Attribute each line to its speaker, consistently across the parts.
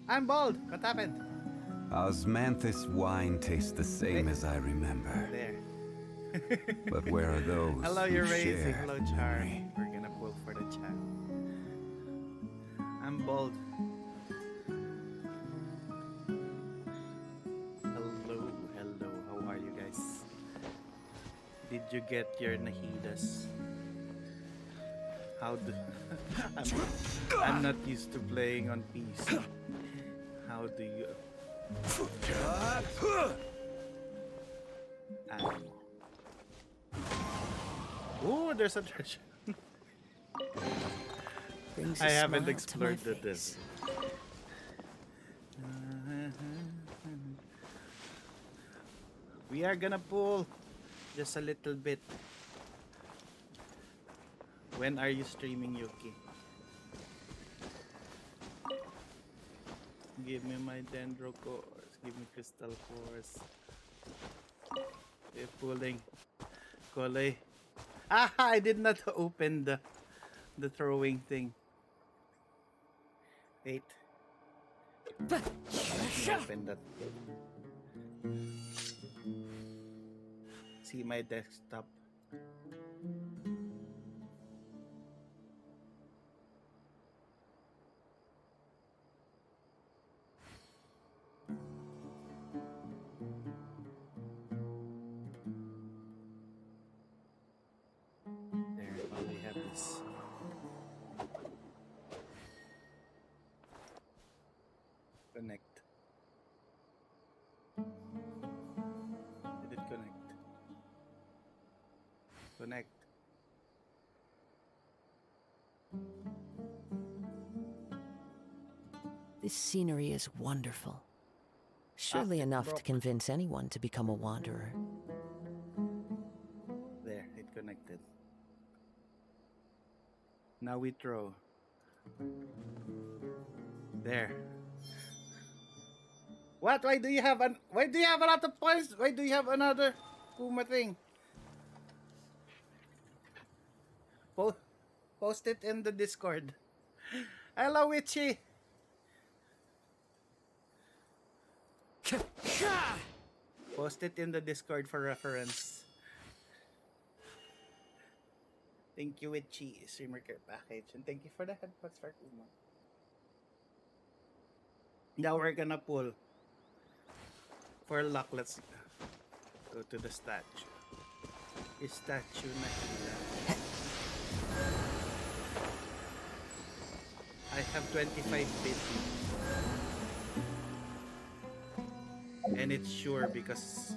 Speaker 1: I'm bald. What happened?
Speaker 2: Osmanthus wine tastes the same as I remember.
Speaker 1: There.
Speaker 2: But where are those
Speaker 1: Hello,
Speaker 2: who
Speaker 1: you're raising.
Speaker 2: share
Speaker 1: Hello,
Speaker 2: the
Speaker 1: Charm.
Speaker 2: memory?
Speaker 1: We're gonna pull for the child. I'm bald. Hello, hello. How are you guys? Did you get your nahidas? How do I'm not used to playing on PC. How do you? Oh, there's a treasure.
Speaker 3: Brings
Speaker 1: I
Speaker 3: a
Speaker 1: haven't
Speaker 3: smile to my
Speaker 1: explored
Speaker 3: face.
Speaker 1: this. We are gonna pull just a little bit. When are you streaming, Yuki? Give me my dendro cores. Give me crystal cores. We're pulling. Kolei. Ah, I did not open the throwing thing. Wait. Let me open that. See my desktop. There, we have this. Connect. Did it connect? Connect.
Speaker 3: This scenery is wonderful. Surely
Speaker 1: it
Speaker 3: enough
Speaker 1: broke.
Speaker 3: to convince anyone to become a wanderer.
Speaker 1: There, it connected. Now we throw. There. What? Why do you have a lot of points? Why do you have another Kuma thing? Post it in the Discord. Hello, Witchy. Post it in the Discord for reference. Thank you, Witchy, streamer care package, and thank you for the headphones for Kuma. Now we're gonna pull. For luck, let's go to the statue. Is statue Nahila? I have 25 bit. And it's sure because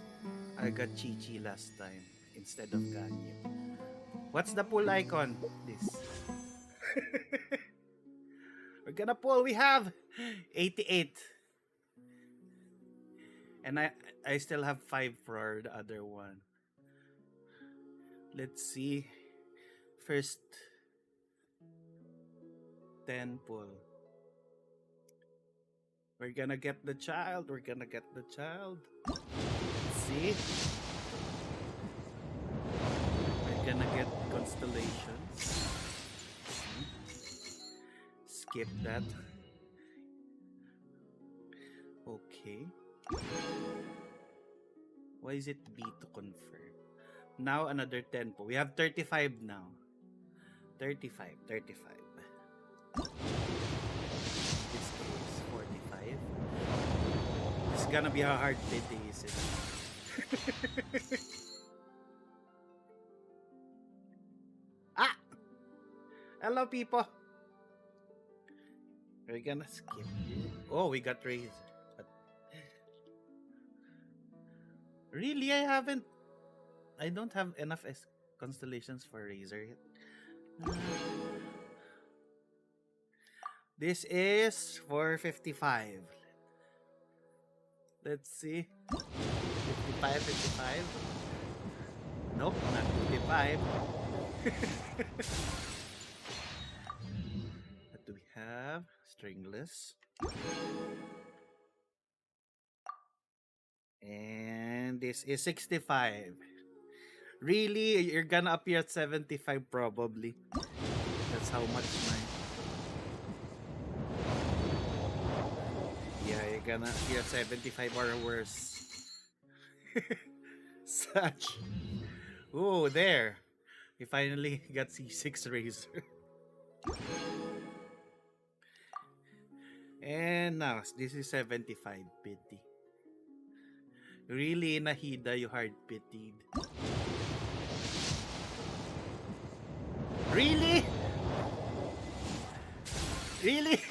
Speaker 1: I got Chi-Chi last time instead of Ganyu. What's the pull icon? This. We're gonna pull. We have 88. And I still have 5 for the other one. Let's see. First 10 pull. We're gonna get the child. We're gonna get the child. Let's see. We're gonna get constellations. Skip that. Okay. Why is it B to confirm? Now another 10 po. We have 35 now. 35. This is 45. It's gonna be a hard pity, is it? Ah! Hello, people. We're gonna skip. Oh, we got Razor. Really, I don't have enough constellations for Razor yet. This is 455. Let's see. 55. Nope, not 55. What do we have? Stringless. And this is 65. Really? You're gonna appear at 75 probably. That's how much my... Yeah, you're 75 or worse. Such. Oh, there. We finally got C6 Razor. And now, this is 75 pity. Really, Nahida, you hard pitied. Really? Really?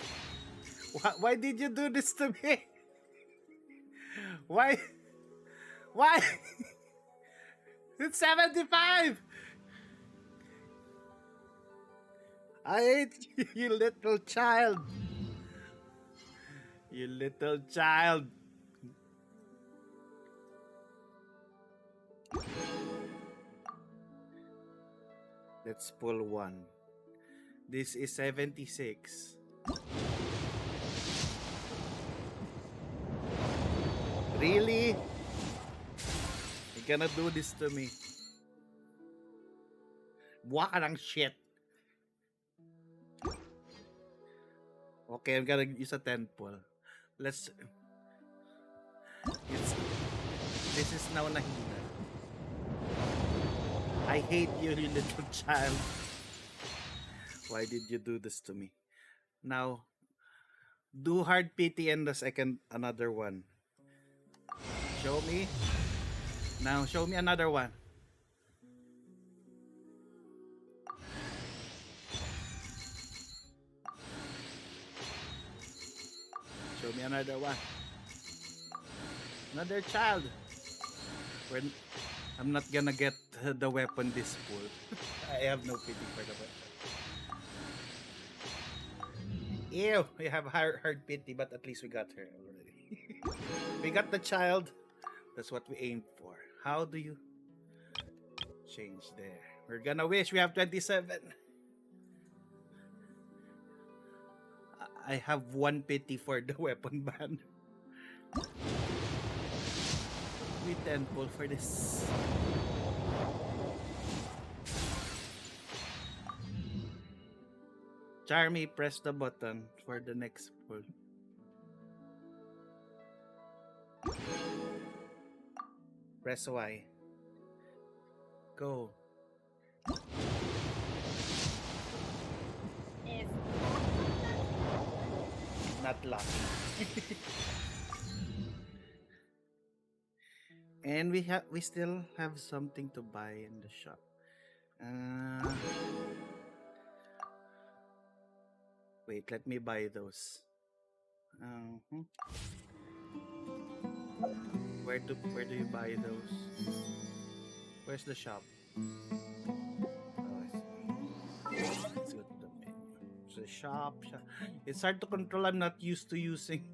Speaker 1: Why did you do this to me? Why? Why? It's 75! I hate you, you little child. You little child. Let's pull one. This is 76. Really? You gonna do this to me? Buwa ka ng shit. Okay, I'm gonna use a 10 pull. Let's... This is now Nahida. I hate you, you little child. Why did you do this to me? Now, do hard pity and the second, another one. Show me. Now, show me another one. Show me another one. Another child. I'm not gonna get the weapon this pull. I have no pity for the weapon. Ew, we have hard pity, but at least we got her already. We got the child. That's what we aimed for. How do you change there? We're gonna wish we have 27. I have 1 pity for the weapon ban. We 10 pull for this. Charmy, press the button for the next pull. Press Y. Go. Not lucky. And we still have something to buy in the shop. Wait, let me buy those. Where do you buy those? Where's the shop? Oh, I see. Let's go to the menu. So shop. It's hard to control. I'm not used to using.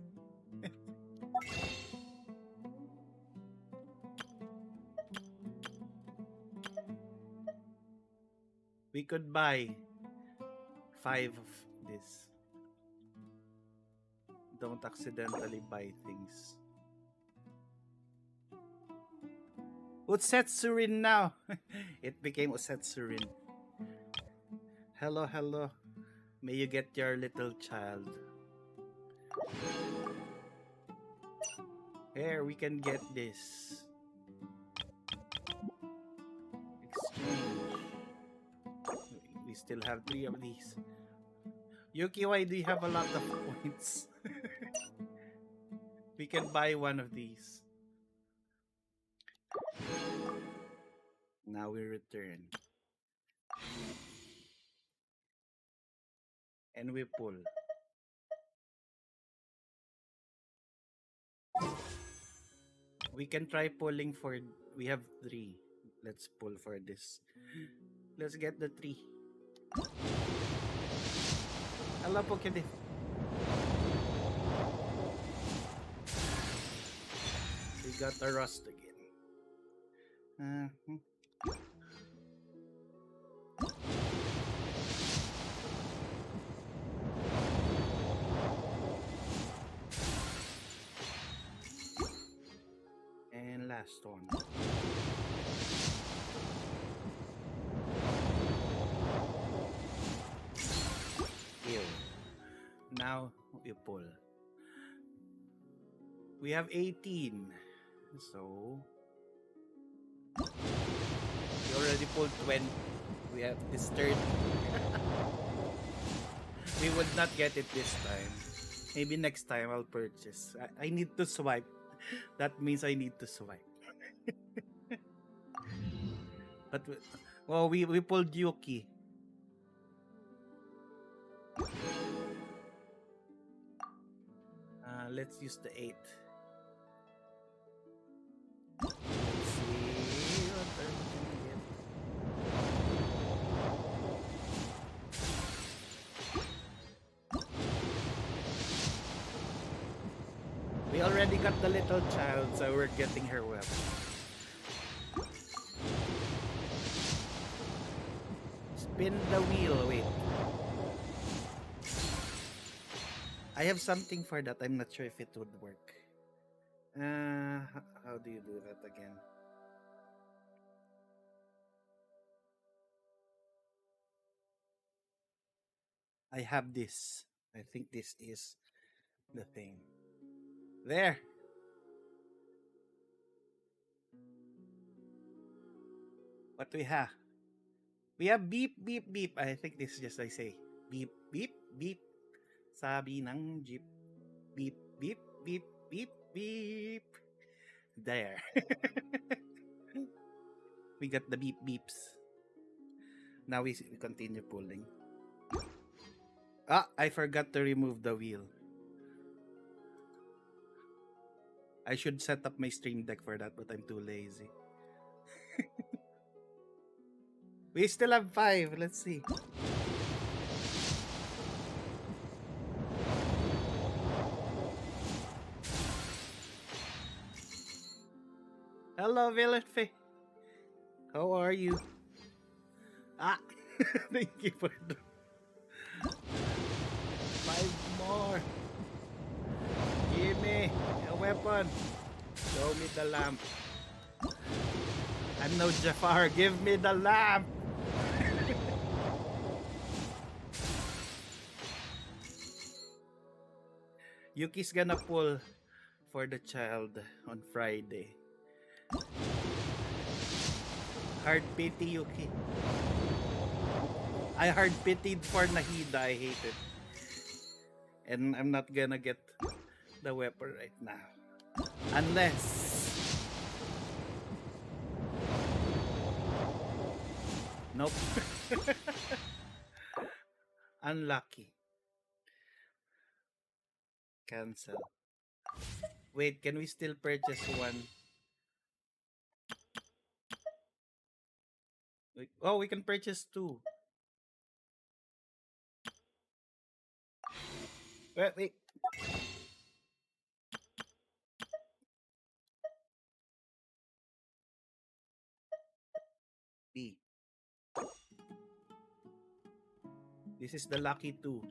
Speaker 1: We could buy 5 of this. Don't accidentally buy things. Usetsurin now. It became Usetsurin. Hello, hello. May you get your little child. Here, we can get this. Exchange. We still have 3 of these. Yuki, why do you have a lot of points? We can buy 1 of these. Now we return. And we pull. We can try pulling for... We have 3. Let's pull for this. Let's get the 3. Hello, Pokedif. We got the rust again. And last one. Ew. Now you pull. We have 18. So we already pulled 20. We have this 30. We would not get it this time. Maybe next time I'll purchase. I need to swipe. That means I need to swipe. But well, we pulled Yuki. Let's use the 8. Let's see what I'm gonna get. We already got the little child, so we're getting her weapon. Spin the wheel, wait. I have something for that. I'm not sure if it would work. How do you do that again? I have this. I think this is the thing. There. What we have? We have beep, beep, beep. I think this is just I say. Beep, beep, beep. Sabi ng jeep. Beep, beep, beep, beep, beep. There. We got the beep beeps. Now we continue pulling. I forgot to remove the wheel. I should set up my stream deck for that, but I'm too lazy. We still have 5. Let's see. Hello, Villainfe. How are you? Thank you for the 5 more. Give me a weapon. Show me the lamp. I'm no Jafar. Give me the lamp. Yuki's gonna pull for the child on Friday. Hard pity, Yuki. I hard pitied for Nahida. I hate it. And I'm not gonna get the weapon right now. Unless... Nope. Unlucky. Cancel. Wait, can we still purchase one? Oh, we can purchase 2. Wait. B. This is the lucky 2.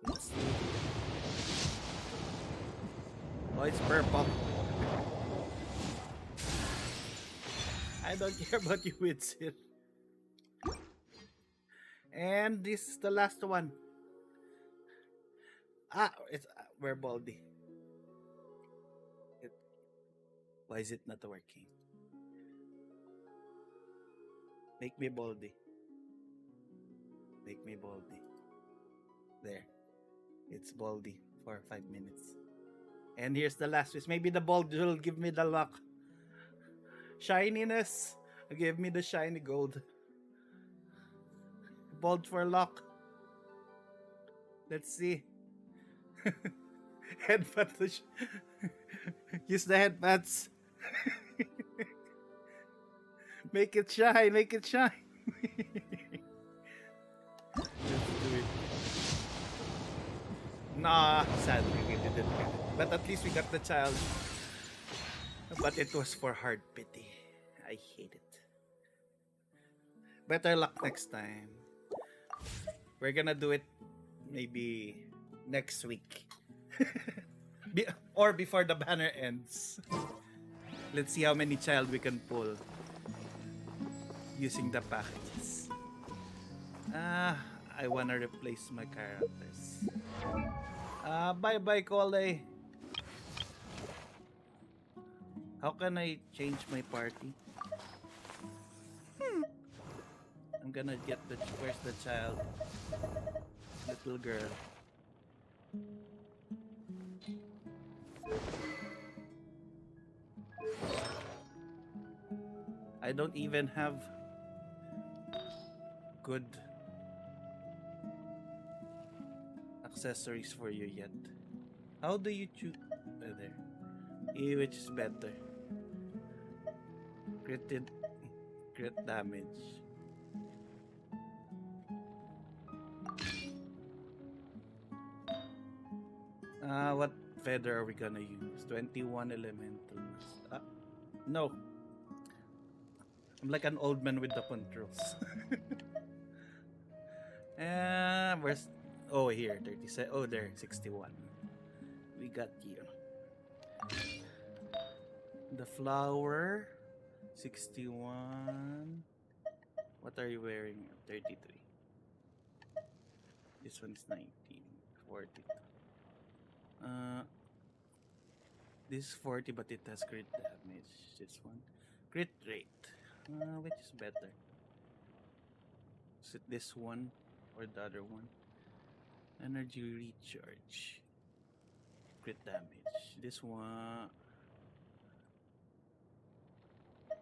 Speaker 1: Let's see. Oh, it's purple. I don't care about you, Witsit. And this is the last one. It's we're Baldy. Why is it not working? Make me Baldy. Make me Baldy. There. It's Baldy for 5 minutes. And here's the last wish. Maybe the bald will give me the luck. Shininess. Give me the shiny gold. Bald for luck. Let's see. Headbutt. Use the headbutts. Make it shine. Make it shine. Let's do it. Nah, sadly we didn't get it. But at least we got the child. But it was for hard pity. I hate it. Better luck next time. We're gonna do it maybe next week. Or before the banner ends. Let's see how many child we can pull using the packages. Ah, I wanna replace my characters. Bye-bye, Kole. How can I change my party? I'm gonna get the... Where's the child? Little girl. I don't even have good accessories for you yet. How do you choose? There. Which is better? Crit damage. What feather are we gonna use? 21 elementals. No. I'm like an old man with the controls. Where's... Oh, here, 37. Oh, there, 61. We got you. The flower, 61. What are you wearing? 33. This one's 19. 42. This is 40, but it has crit damage. This one. Crit rate. Which is better? Is it this one or the other one? Energy recharge. Crit damage. This one.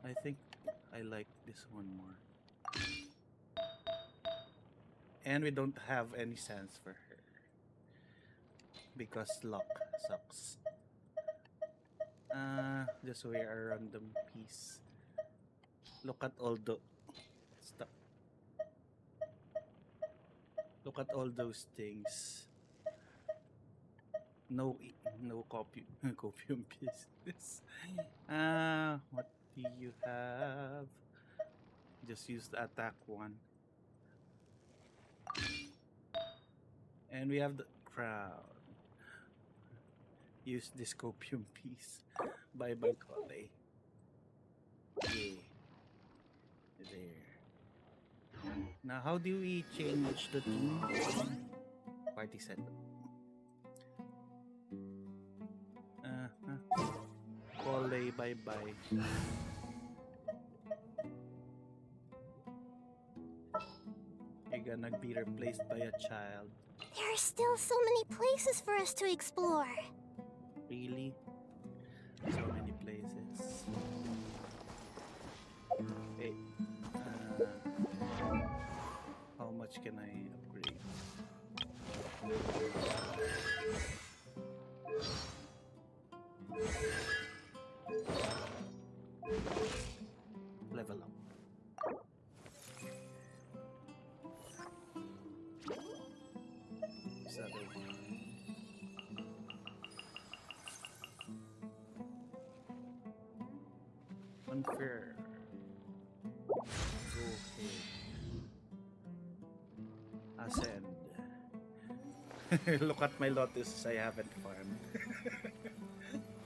Speaker 1: I think I like this one more. And we don't have any sense for her. Because luck sucks. Just wear a random piece. Look at all the... Stop. Look at all those things. No copium pieces. What do you have? Just use the attack one. And we have the crown. Use this copium piece. Bye bye, Kole. Yeah. There. Now, how do we change the team? Party set. Kole, bye bye. You're gonna be replaced by a child.
Speaker 4: There are still so many places for us to explore.
Speaker 1: Really? So many places. Hey, how much can I upgrade? Level up. This other one. Unfair. Go ahead. Ascend. Look at my lotuses I haven't farmed.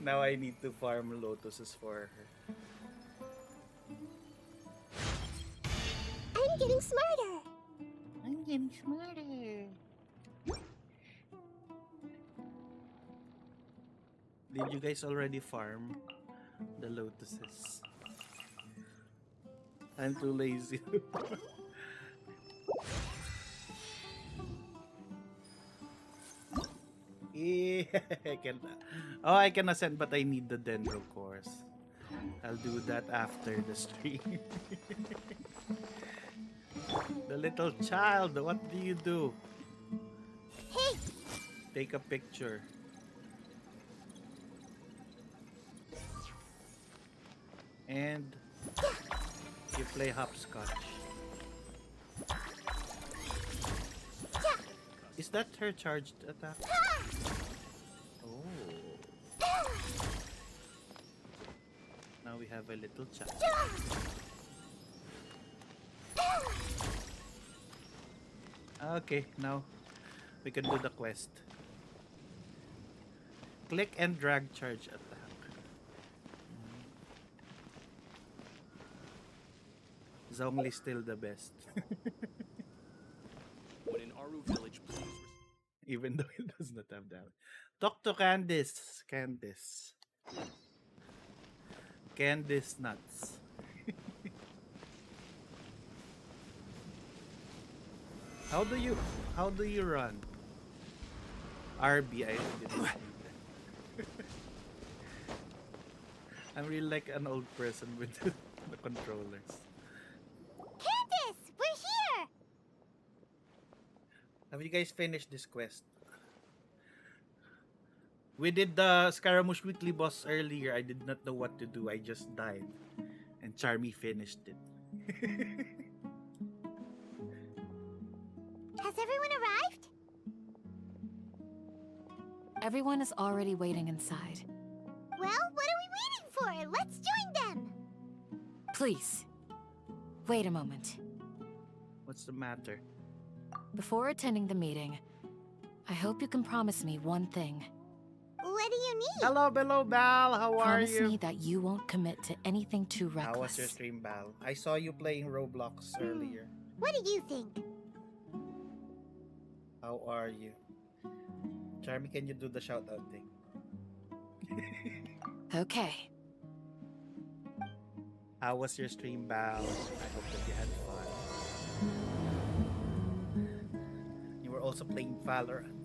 Speaker 1: Now I need to farm lotuses for her.
Speaker 4: I'm getting smarter.
Speaker 1: I'm getting smarter. Did you guys already farm the lotuses? I'm too lazy. Yeah, I can ascend, but I need the dendro course. I'll do that after the stream. The little child, what do you do?
Speaker 4: Hey!
Speaker 1: Take a picture. And you play hopscotch. Is that her charged attack? Oh. Now we have a little child. Okay, now we can do the quest. Click and drag charge attack. Zhongli still the best.
Speaker 5: When in Aru Village, please.
Speaker 1: Even though it does not have damage. Talk to Candice. Candice. Candice nuts. How do you run? RB, I didn't see that. I'm really like an old person with the controllers.
Speaker 4: Candace, we're here!
Speaker 1: Have you guys finished this quest? We did the Scaramouche weekly boss earlier. I did not know what to do. I just died. And Charmy finished it.
Speaker 4: Has everyone arrived?
Speaker 3: Everyone is already waiting inside.
Speaker 4: Well, what are we waiting for? Let's join them!
Speaker 3: Please, wait a moment.
Speaker 1: What's the matter?
Speaker 3: Before attending the meeting, I hope you can promise me one thing.
Speaker 4: What do you need?
Speaker 1: Hello, Bal. How are
Speaker 3: Promise
Speaker 1: you?
Speaker 3: me that you won't commit to anything too reckless.
Speaker 1: How was your stream, Bal? I saw you playing Roblox earlier.
Speaker 4: What do you think?
Speaker 1: How are you? Charmy, can you do the shout out thing?
Speaker 3: Okay.
Speaker 1: How was your stream, Bal? I hope that you had fun. You were also playing Valorant.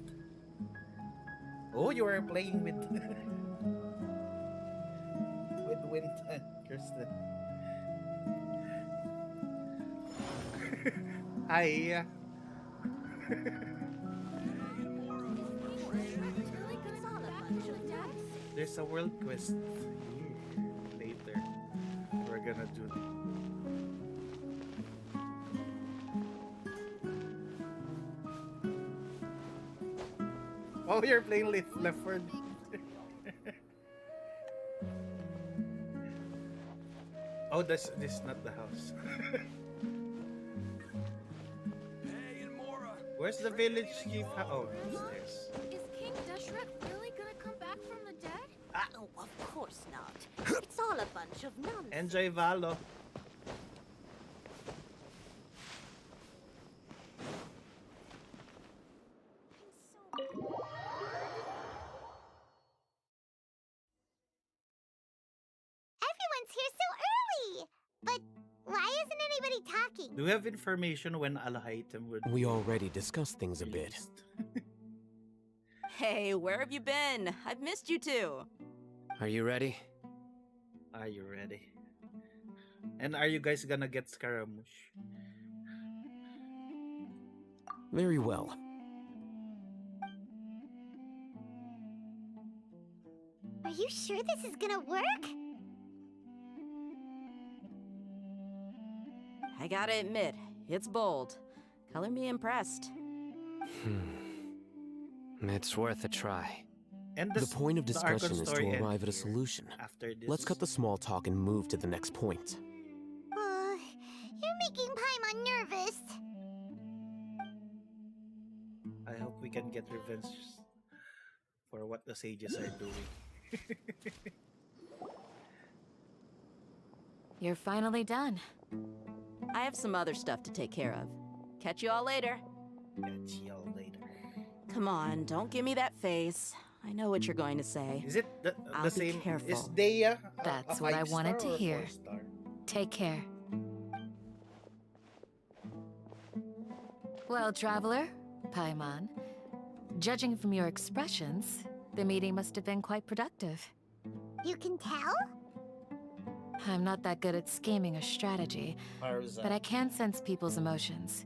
Speaker 1: Oh, you were playing with with Winter and Kirsten. Hi. There's a world quest later. We're gonna do. Oh, you're playing Left 4 Dead. Oh, this is not the house.
Speaker 5: Hey, and Mora.
Speaker 1: Where's the village chief? Oh, upstairs.
Speaker 6: Is King Deshret really gonna come back from the dead?
Speaker 7: Oh, of course not. It's all a bunch of nonsense.
Speaker 1: Enjoy Valo.
Speaker 4: Everyone's here so early! But why isn't anybody talking?
Speaker 1: Do we have information when Alhaitham would
Speaker 8: We already discussed things a bit.
Speaker 1: released?
Speaker 9: Hey, where have you been? I've missed you too.
Speaker 8: Are you ready?
Speaker 1: Are you ready? And are you guys gonna get Scaramouche?
Speaker 8: Very well.
Speaker 4: Are you sure this is gonna work?
Speaker 9: I gotta admit, it's bold. Color me impressed.
Speaker 8: It's worth a try.
Speaker 1: And
Speaker 8: The point of
Speaker 1: the Archon
Speaker 8: discussion is
Speaker 1: story
Speaker 8: to
Speaker 1: ends
Speaker 8: arrive at a
Speaker 1: here.
Speaker 8: solution.
Speaker 1: After this,
Speaker 8: Let's cut the small talk and move to the next point.
Speaker 4: You're making Paimon nervous.
Speaker 1: I hope we can get revenge for what the sages are doing.
Speaker 3: You're finally done.
Speaker 9: I have some other stuff to take care of. Catch you all later.
Speaker 1: Catch y'all later.
Speaker 9: Come on, don't give me that face. I know what you're going to say.
Speaker 1: Is it the
Speaker 9: I'll be
Speaker 1: same?
Speaker 9: careful.
Speaker 1: Is Dea
Speaker 3: That's
Speaker 1: a
Speaker 3: what I
Speaker 1: 5-star
Speaker 3: wanted to
Speaker 1: or a
Speaker 3: hear.
Speaker 1: 4-star?
Speaker 3: Take care. Well, traveler, Paimon, judging from your expressions, the meeting must have been quite productive.
Speaker 4: You can tell?
Speaker 3: I'm not that good at scheming or strategy,
Speaker 1: Parza.
Speaker 3: but I can sense people's emotions.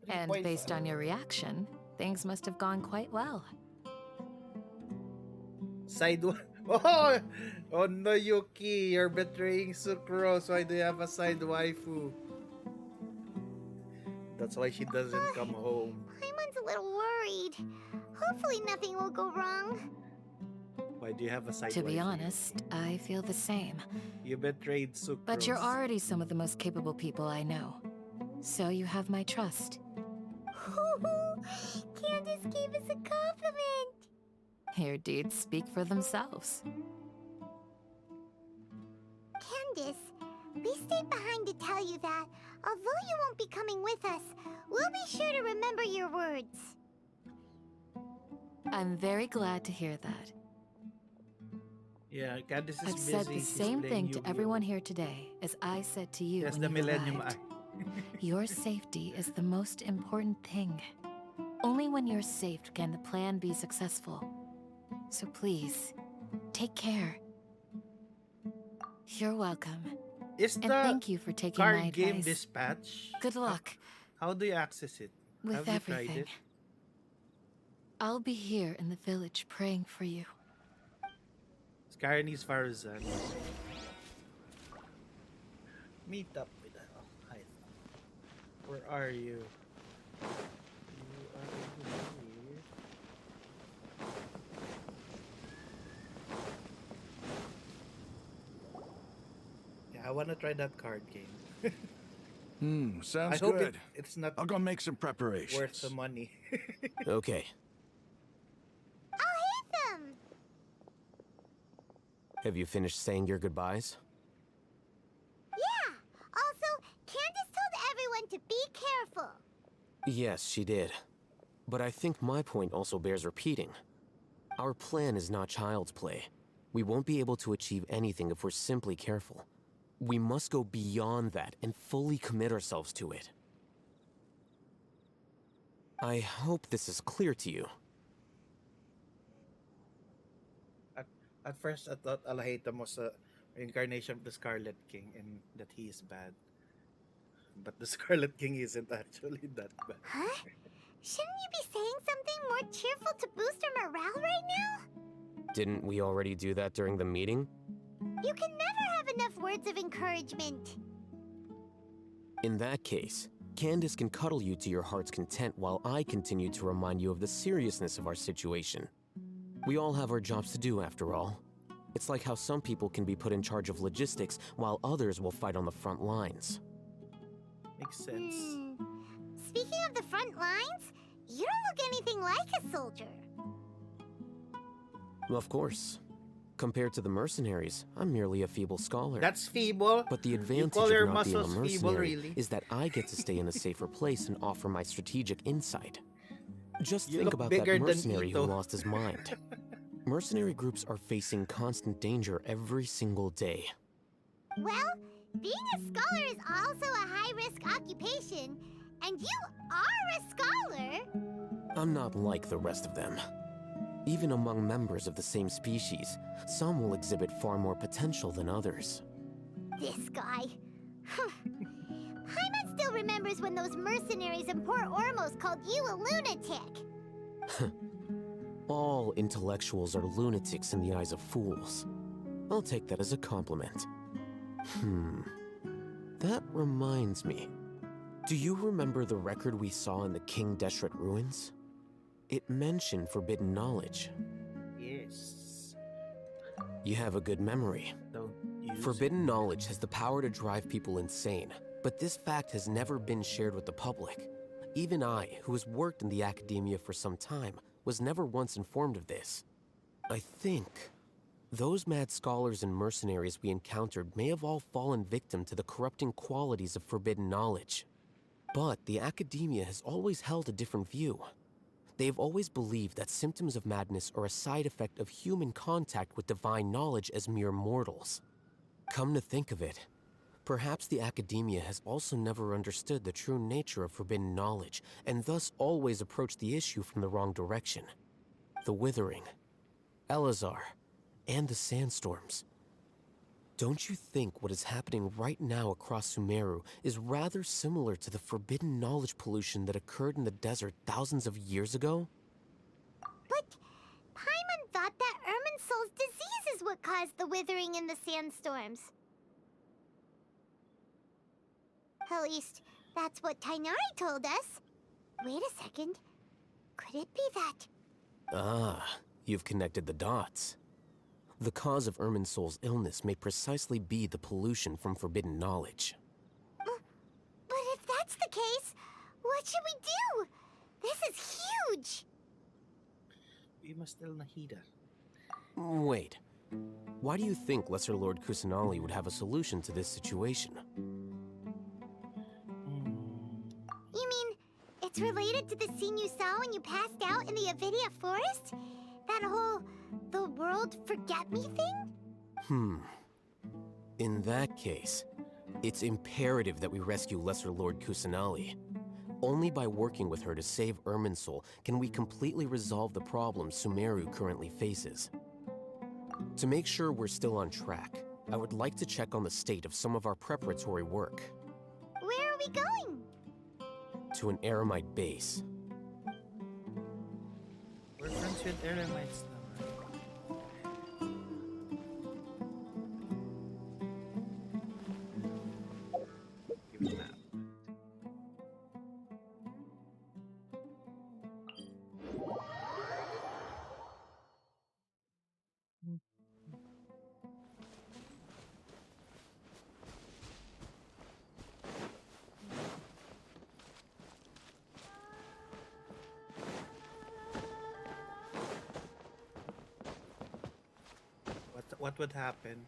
Speaker 3: And
Speaker 1: 3.5.
Speaker 3: based on your reaction, things must have gone quite well.
Speaker 1: Side one. Oh, oh no, Yuki, you're betraying Sucrose. Why do you have a side waifu? That's why she doesn't come home.
Speaker 4: Paimon's a little worried. Hopefully nothing will go wrong.
Speaker 1: Why do you have a side
Speaker 3: To be
Speaker 1: waifu?
Speaker 3: honest, I feel the same.
Speaker 1: You betrayed Sucrose.
Speaker 3: But you're already some of the most capable people I know. So you have my trust.
Speaker 4: Candace gave us a compliment.
Speaker 3: Your deeds speak for themselves.
Speaker 4: Candace, we stayed behind to tell you that Although you won't be coming with us, we'll be sure to remember your words.
Speaker 3: I'm very glad to hear that.
Speaker 1: Yeah, Candace is
Speaker 3: I've
Speaker 1: busy.
Speaker 3: said the
Speaker 1: She's
Speaker 3: same
Speaker 1: playing
Speaker 3: thing to
Speaker 1: Yu-Gi-Oh.
Speaker 3: everyone here today, as I said to you
Speaker 1: Yes,
Speaker 3: when
Speaker 1: the
Speaker 3: you
Speaker 1: Millennium
Speaker 3: arrived.
Speaker 1: Eye.
Speaker 3: Your safety is the most important thing. Only when you're safe can the plan be successful. So please, take care. You're welcome.
Speaker 1: Is
Speaker 3: And
Speaker 1: the
Speaker 3: thank you for taking my
Speaker 1: card game
Speaker 3: advice.
Speaker 1: dispatch?
Speaker 3: Good luck
Speaker 1: How do you access it?
Speaker 3: with
Speaker 1: Have you tried
Speaker 3: everything.
Speaker 1: it?
Speaker 3: I'll be here in the village praying for you.
Speaker 1: Scarny's Farzan. Meet up with her. Oh, hi. Where are you? You are here. Yeah, I wanna try that card game. I
Speaker 5: Sounds
Speaker 1: hope
Speaker 5: good.
Speaker 1: it's not
Speaker 5: I'll go make some preparations.
Speaker 1: worth the money.
Speaker 8: Okay.
Speaker 4: I'll hit them!
Speaker 8: Have you finished saying your goodbyes?
Speaker 4: Yeah! Also, Candace told everyone to be careful.
Speaker 8: Yes, she did. But I think my point also bears repeating. Our plan is not child's play. We won't be able to achieve anything if we're simply careful. We must go beyond that and fully commit ourselves to it. I hope this is clear to you.
Speaker 1: At first, I thought Alhaitham was a reincarnation of the Scarlet King and that he is bad. But the Scarlet King isn't actually that bad.
Speaker 4: Huh? Shouldn't you be saying something more cheerful to boost our morale right now?
Speaker 8: Didn't we already do that during the meeting?
Speaker 4: You can never have enough words of encouragement.
Speaker 8: In that case, Candace can cuddle you to your heart's content while I continue to remind you of the seriousness of our situation. We all have our jobs to do, after all. It's like how some people can be put in charge of logistics while others will fight on the front lines.
Speaker 1: Makes sense.
Speaker 4: Speaking of the front lines, you don't look anything like a soldier.
Speaker 8: Of course. Compared to the mercenaries, I'm merely a feeble scholar.
Speaker 1: That's feeble.
Speaker 8: But the
Speaker 1: You
Speaker 8: advantage
Speaker 1: call your
Speaker 8: of not being a
Speaker 1: muscles feeble,
Speaker 8: mercenary
Speaker 1: really?
Speaker 8: is that I get to stay in a safer place and offer my strategic insight. Just
Speaker 1: You
Speaker 8: think
Speaker 1: look
Speaker 8: about
Speaker 1: bigger
Speaker 8: that
Speaker 1: than
Speaker 8: mercenary who
Speaker 1: Ito.
Speaker 8: lost his mind. Mercenary groups are facing constant danger every single day.
Speaker 4: Well, being a scholar is also a high-risk occupation, and you are a scholar.
Speaker 8: I'm not like the rest of them. Even among members of the same species, some will exhibit far more potential than others.
Speaker 4: This guy. Paimon still remembers when those mercenaries in Port Ormos called you a lunatic.
Speaker 8: All intellectuals are lunatics in the eyes of fools. I'll take that as a compliment. That reminds me. Do you remember the record we saw in the King Deshret ruins? It mentioned forbidden knowledge.
Speaker 1: Yes.
Speaker 8: You have a good memory.
Speaker 1: Don't use
Speaker 8: Forbidden knowledge has the power to drive people insane, but this fact has never been shared with the public. Even I, who has worked in the academia for some time, was never once informed of this. I think those mad scholars and mercenaries we encountered may have all fallen victim to the corrupting qualities of forbidden knowledge. But the academia has always held a different view. They have always believed that symptoms of madness are a side effect of human contact with divine knowledge as mere mortals. Come to think of it, perhaps the academia has also never understood the true nature of forbidden knowledge, and thus always approached the issue from the wrong direction. The Withering, Elazar, and the Sandstorms. Don't you think what is happening right now across Sumeru is rather similar to the forbidden knowledge pollution that occurred in the desert thousands of years ago?
Speaker 4: But Paimon thought that Irminsul's disease is what caused the withering in the sandstorms. At least, that's what Tainari told us. Wait a second. Could it be that?
Speaker 8: Ah, you've connected the dots. The cause of Irminsul's illness may precisely be the pollution from forbidden knowledge.
Speaker 4: But if that's the case, what should we do? This is huge!
Speaker 1: We must tell Nahida.
Speaker 8: Wait. Why do you think Lesser Lord Kusanali would have a solution to this situation?
Speaker 4: related to the scene you saw when you passed out in the Avidia forest? That whole the world forget me thing?
Speaker 8: In that case, it's imperative that we rescue Lesser Lord Kusanali. Only by working with her to save Irminsul can we completely resolve the problems Sumeru currently faces. To make sure we're still on track, I would like to check on the state of some of our preparatory work.
Speaker 4: Where are we going?
Speaker 8: To an Eremite base.
Speaker 1: We're friends with Eremites now. Give me a map. What would happen?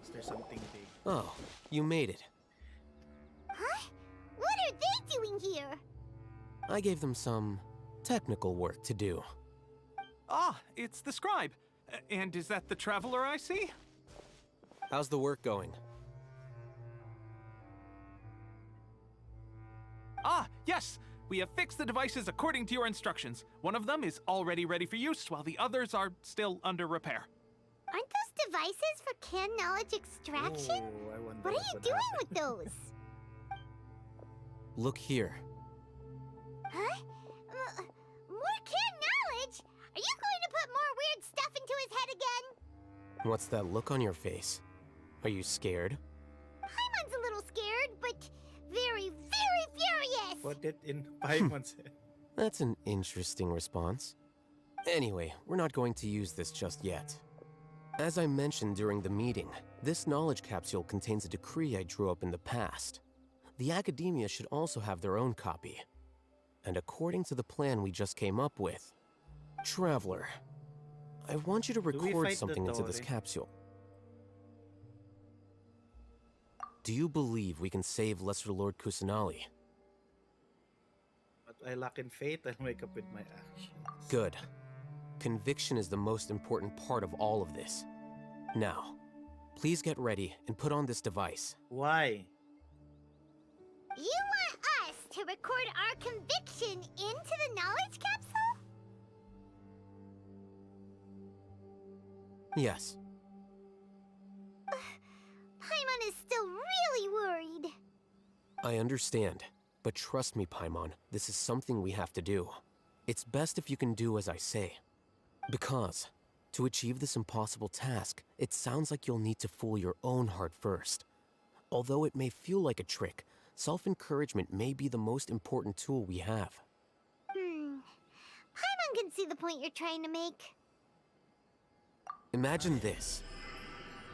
Speaker 1: Is there something big?
Speaker 8: Oh, you made it.
Speaker 4: Huh? What are they doing here?
Speaker 8: I gave them some technical work to do.
Speaker 10: Ah, it's the scribe. And is that the traveler I see?
Speaker 8: How's the work going?
Speaker 10: Ah, yes! We have fixed the devices according to your instructions. One of them is already ready for use, while the others are still under repair.
Speaker 4: Aren't those devices for can knowledge extraction?
Speaker 1: Oh, I wonder
Speaker 4: What are you
Speaker 1: would
Speaker 4: doing
Speaker 1: happen.
Speaker 4: with those?
Speaker 8: Look here.
Speaker 4: Huh? More can knowledge? Are you going to put more weird stuff into his head again?
Speaker 8: What's that look on your face? Are you scared?
Speaker 4: Paimon's a little scared, but very, very furious.
Speaker 1: Put it in Paimon's head.
Speaker 8: That's an interesting response. Anyway, we're not going to use this just yet. As I mentioned during the meeting, this knowledge capsule contains a decree I drew up in the past. The Academia should also have their own copy. And according to the plan we just came up with, Traveler, I want you to
Speaker 1: we
Speaker 8: record
Speaker 1: fight the
Speaker 8: something into this
Speaker 1: Tori?
Speaker 8: capsule. Do you believe we can save Lesser Lord Kusanali?
Speaker 1: But I lack in faith, I'll make up with my actions.
Speaker 8: Good. Conviction is the most important part of all of this. Now, please get ready and put on this device.
Speaker 1: Why?
Speaker 4: You want us to record our conviction into the knowledge capsule?
Speaker 8: Yes,
Speaker 4: Paimon is still really worried.
Speaker 8: I understand. But trust me, Paimon, this is something we have to do. It's best if you can do as I say. Because, to achieve this impossible task, it sounds like you'll need to fool your own heart first. Although it may feel like a trick, self-encouragement may be the most important tool we have.
Speaker 4: Paimon can see the point you're trying to make.
Speaker 8: Imagine this.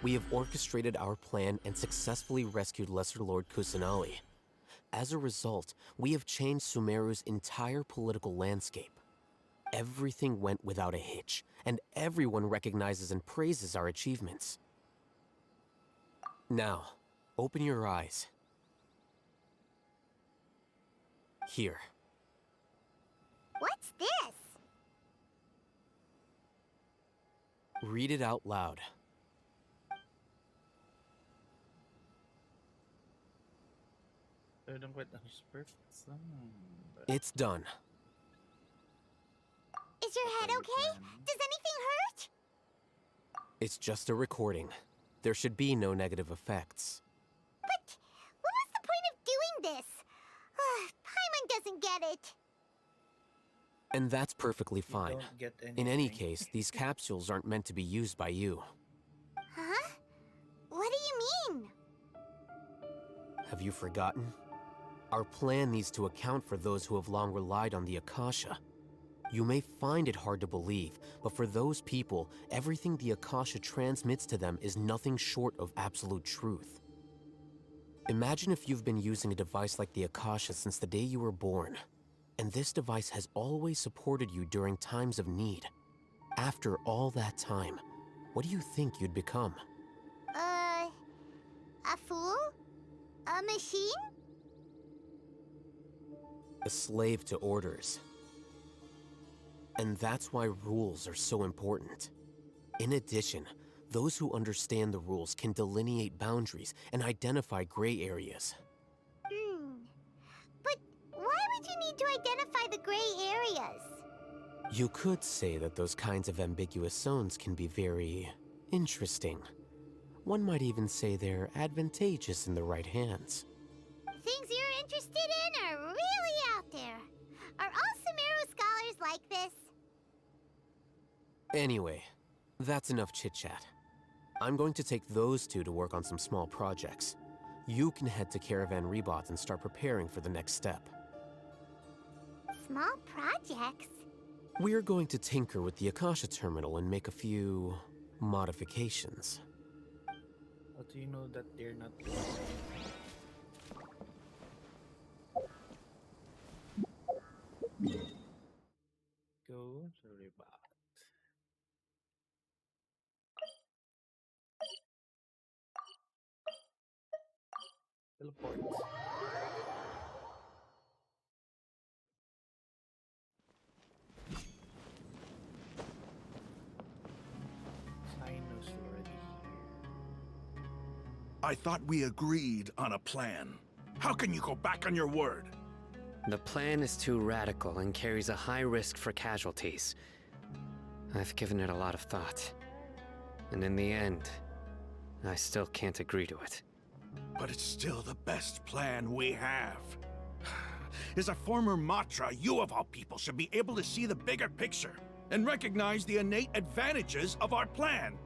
Speaker 8: We have orchestrated our plan and successfully rescued Lesser Lord Kusanali. As a result, we have changed Sumeru's entire political landscape. Everything went without a hitch, and everyone recognizes and praises our achievements. Now, open your eyes. Here.
Speaker 4: What's this?
Speaker 8: Read it out loud. It's done.
Speaker 4: Is your head okay? Does anything hurt?
Speaker 8: It's just a recording. There should be no negative effects.
Speaker 4: But what was the point of doing this? Paimon doesn't get it.
Speaker 8: And that's perfectly fine.
Speaker 1: Don't get
Speaker 8: In any
Speaker 1: anything.
Speaker 8: case, these capsules aren't meant to be used by you.
Speaker 4: Huh? What do you mean?
Speaker 8: Have you forgotten? Our plan needs to account for those who have long relied on the Akasha. You may find it hard to believe, but for those people, everything the Akasha transmits to them is nothing short of absolute truth. Imagine if you've been using a device like the Akasha since the day you were born, and this device has always supported you during times of need. After all that time, what do you think you'd become?
Speaker 4: A fool? A machine?
Speaker 8: a slave to orders. And that's why rules are so important. In addition, those who understand the rules can delineate boundaries and identify gray areas.
Speaker 4: But why would you need to identify the gray areas?
Speaker 8: You could say that those kinds of ambiguous zones can be very interesting. One might even say they're advantageous in the right hands.
Speaker 4: Things you're interested in are really out there. Are all Sumeru scholars like this?
Speaker 8: Anyway, that's enough chit-chat. I'm going to take those two to work on some small projects. You can head to Caravan Rebot and start preparing for the next step.
Speaker 4: Small projects?
Speaker 8: We're going to tinker with the Akasha terminal and make a few modifications.
Speaker 1: How do you know that they're not? Go to Rebot. Teleport. Cyno's already here.
Speaker 5: I thought we agreed on a plan. How can you go back on your word?
Speaker 11: The plan is too radical and carries a high risk for casualties. I've given it a lot of thought. And in the end, I still can't agree to it.
Speaker 5: But it's still the best plan we have. As a former Matra, you of all people should be able to see the bigger picture and recognize the innate advantages of our plan.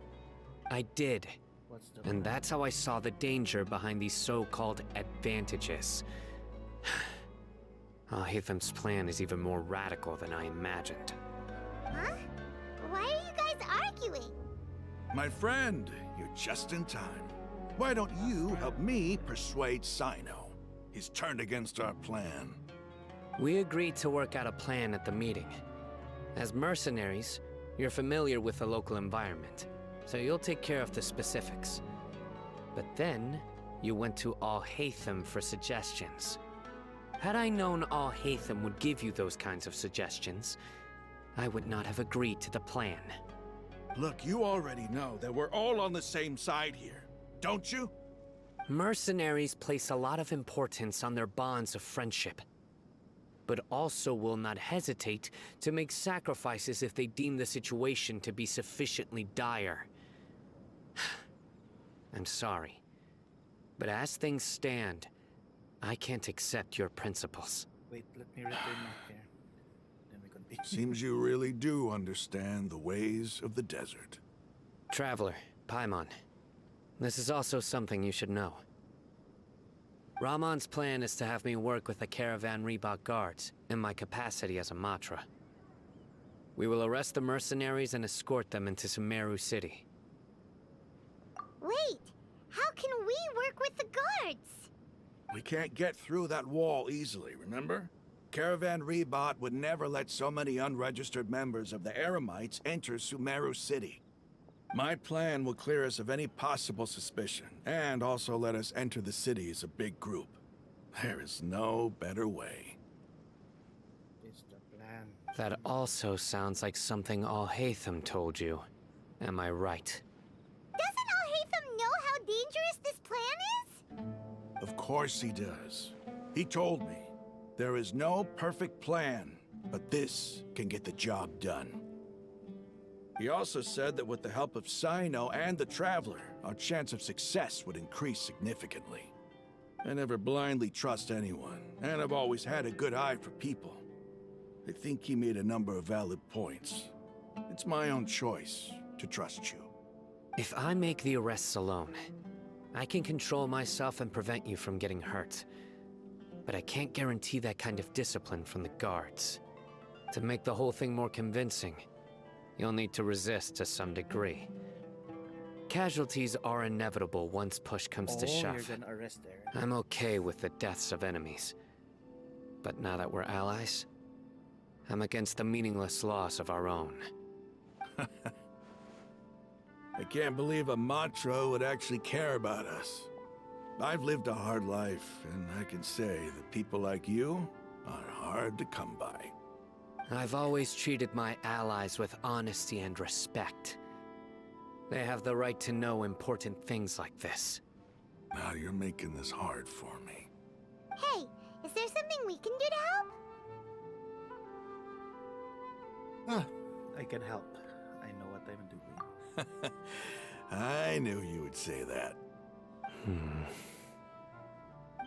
Speaker 11: I did.
Speaker 1: What's the
Speaker 11: And that's how I saw the danger behind these so-called advantages. Alhaitham's plan is even more radical than I imagined.
Speaker 4: Huh? Why are you guys arguing?
Speaker 5: My friend, you're just in time. Why don't you help me persuade Cyno? He's turned against our plan.
Speaker 11: We agreed to work out a plan at the meeting. As mercenaries, you're familiar with the local environment, so you'll take care of the specifics. But then, you went to Alhaitham for suggestions. Had I known Alhaitham would give you those kinds of suggestions, I would not have agreed to the plan.
Speaker 5: Look, you already know that we're all on the same side here, don't you?
Speaker 11: Mercenaries place a lot of importance on their bonds of friendship, but also will not hesitate to make sacrifices if they deem the situation to be sufficiently dire. I'm sorry, but as things stand, I can't accept your principles.
Speaker 1: Wait, let me return back there. Then we continue.
Speaker 5: Seems you really do understand the ways of the desert.
Speaker 11: Traveler, Paimon, this is also something you should know. Ramon's plan is to have me work with the Caravan Rebot guards in my capacity as a Matra. We will arrest the mercenaries and escort them into Sumeru City.
Speaker 4: Wait, how can we work with the guards?
Speaker 5: We can't get through that wall easily, remember? Caravan Rebot would never let so many unregistered members of the Eremites enter Sumeru City. My plan will clear us of any possible suspicion, and also let us enter the city as a big group. There is no better way.
Speaker 1: It's the plan.
Speaker 11: That also sounds like something Alhaitham told you. Am I right?
Speaker 4: Doesn't Alhaitham know how dangerous this plan is?
Speaker 5: Of course he does. He told me, there is no perfect plan, but this can get the job done. He also said that with the help of Cyno and the Traveler, our chance of success would increase significantly. I never blindly trust anyone, and I've always had a good eye for people. I think he made a number of valid points. It's my own choice to trust you.
Speaker 11: If I make the arrests alone, I can control myself and prevent you from getting hurt. But I can't guarantee that kind of discipline from the guards. To make the whole thing more convincing, you'll need to resist to some degree. Casualties are inevitable once push comes to shove.
Speaker 1: You're gonna arrest there.
Speaker 11: I'm okay with the deaths of enemies. But now that we're allies, I'm against the meaningless loss of our own.
Speaker 5: I can't believe a Matra would actually care about us. I've lived a hard life, and I can say that people like you are hard to come by.
Speaker 11: I've always treated my allies with honesty and respect. They have the right to know important things like this.
Speaker 5: Now you're making this hard for me.
Speaker 4: Hey, is there something we can do to help?
Speaker 1: I can help. I know what I'm doing.
Speaker 5: I knew you would say that.
Speaker 4: We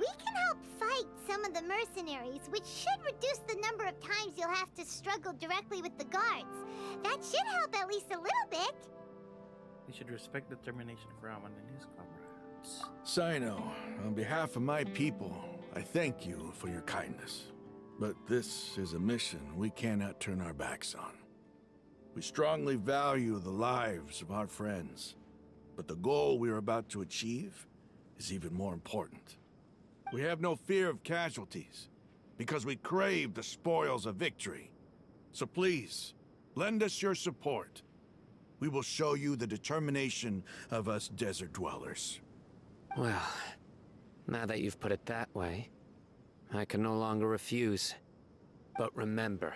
Speaker 4: can help fight some of the mercenaries, which should reduce the number of times you'll have to struggle directly with the guards. That should help at least a little bit.
Speaker 1: You should respect determination of Raman and his comrades.
Speaker 5: Sino, on behalf of my people, I thank you for your kindness. But this is a mission we cannot turn our backs on. We strongly value the lives of our friends, but the goal we are about to achieve is even more important. We have no fear of casualties, because we crave the spoils of victory. So please, lend us your support. We will show you the determination of us desert dwellers.
Speaker 11: Well, now that you've put it that way, I can no longer refuse. But remember,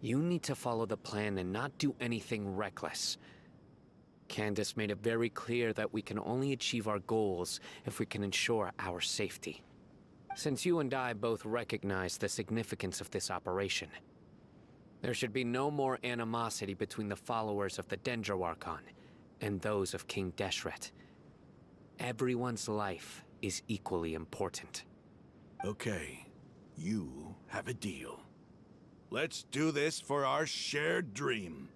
Speaker 11: you need to follow the plan and not do anything reckless. Candace made it very clear that we can only achieve our goals if we can ensure our safety. Since you and I both recognize the significance of this operation, there should be no more animosity between the followers of the Dendro Archon and those of King Deshret. Everyone's life is equally important.
Speaker 5: Okay, you have a deal. Let's do this for our shared dream.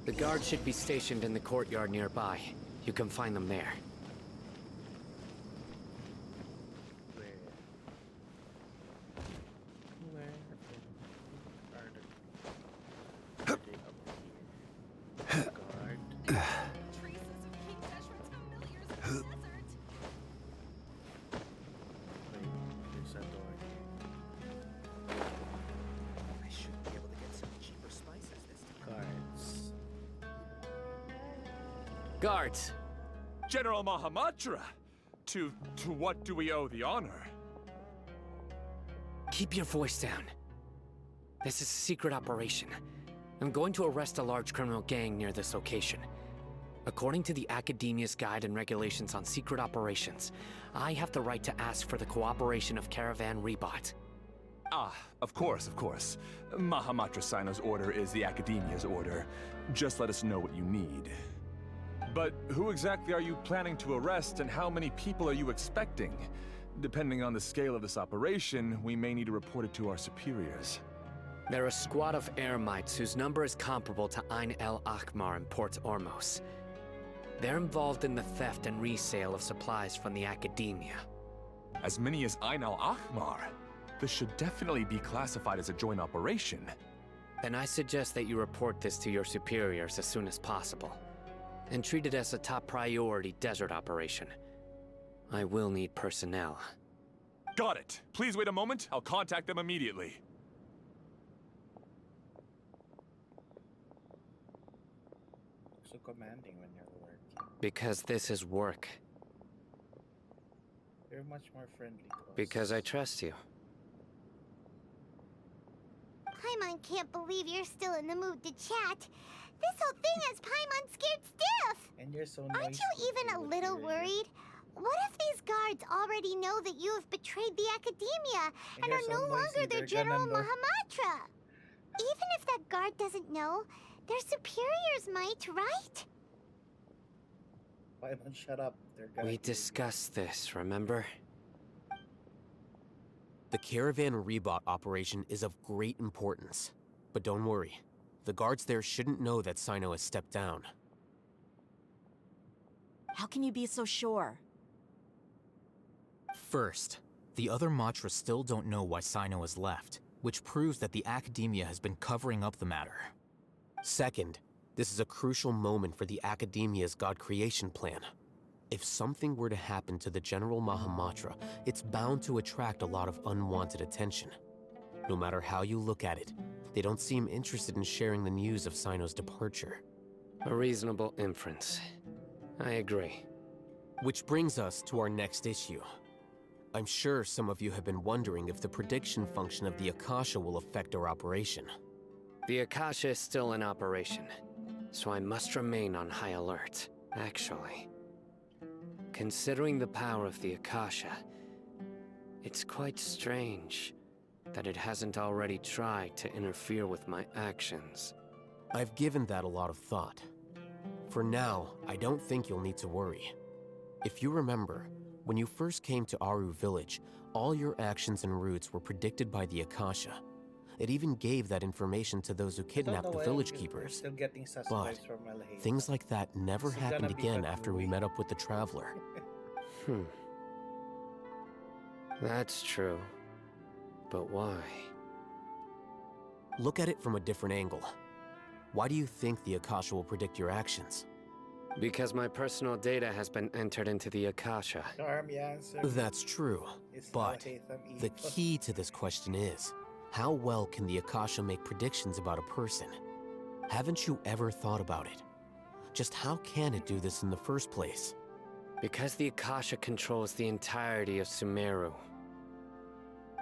Speaker 11: The guards should be stationed in the courtyard nearby. You can find them there. Guards!
Speaker 12: General Mahamatra! To what do we owe the honor?
Speaker 11: Keep your voice down. This is a secret operation. I'm going to arrest a large criminal gang near this location. According to the Academia's Guide and Regulations on Secret Operations, I have the right to ask for the cooperation of Caravan Rebot.
Speaker 12: Ah, of course, of course. Mahamatra Sino's order is the Academia's order. Just let us know what you need. But who exactly are you planning to arrest, and how many people are you expecting? Depending on the scale of this operation, we may need to report it to our superiors.
Speaker 11: They're a squad of Eremites whose number is comparable to Ain El Akhmar in Port Ormos. They're involved in the theft and resale of supplies from the Academia.
Speaker 12: As many as Ain El Akhmar? This should definitely be classified as a joint operation.
Speaker 11: Then I suggest that you report this to your superiors as soon as possible, and treat it as a top priority desert operation. I will need personnel.
Speaker 12: Got it. Please wait a moment. I'll contact them immediately.
Speaker 1: So commanding when you're working.
Speaker 11: Because this is work.
Speaker 1: You're much more friendly to us.
Speaker 11: Because I trust you.
Speaker 4: Paimon can't believe you're still in the mood to chat. This whole thing has Paimon scared stiff.
Speaker 1: And you're so
Speaker 4: Aren't you even a little worried? What if these guards already know that you have betrayed the Academia and are no longer their General Mahamatra? Even if that guard doesn't know, their superiors might, right?
Speaker 1: Paimon, shut up.
Speaker 11: We discussed this, remember?
Speaker 8: The Caravan Rebot operation is of great importance. But don't worry, the guards there shouldn't know that Sino has stepped down.
Speaker 9: How can you be so sure?
Speaker 13: First, the other Matra still don't know why Sino has left, which proves that the Academia has been covering up the matter.
Speaker 8: Second, this is a crucial moment for the Academia's God creation plan. If something were to happen to the General Mahamatra, it's bound to attract a lot of unwanted attention. No matter how you look at it, they don't seem interested in sharing the news of Sino's departure.
Speaker 11: A reasonable inference. I agree.
Speaker 8: Which brings us to our next issue. I'm sure some of you have been wondering if the prediction function of the Akasha will affect our operation.
Speaker 11: The Akasha is still in operation, so I must remain on high alert, actually. Considering the power of the Akasha, it's quite strange that it hasn't already tried to interfere with my actions.
Speaker 8: I've given that a lot of thought. For now, I don't think you'll need to worry. If you remember, when you first came to Aru Village, all your actions and routes were predicted by the Akasha. It even gave that information to those who kidnapped the village keepers. But things like that never happened again after we met up with the Traveler.
Speaker 11: That's true. But why?
Speaker 8: Look at it from a different angle. Why do you think the Akasha will predict your actions?
Speaker 11: Because my personal data has been entered into the Akasha.
Speaker 8: That's true, but the key to this question is, how well can the Akasha make predictions about a person? Haven't you ever thought about it? Just how can it do this in the first place?
Speaker 11: Because the Akasha controls the entirety of Sumeru.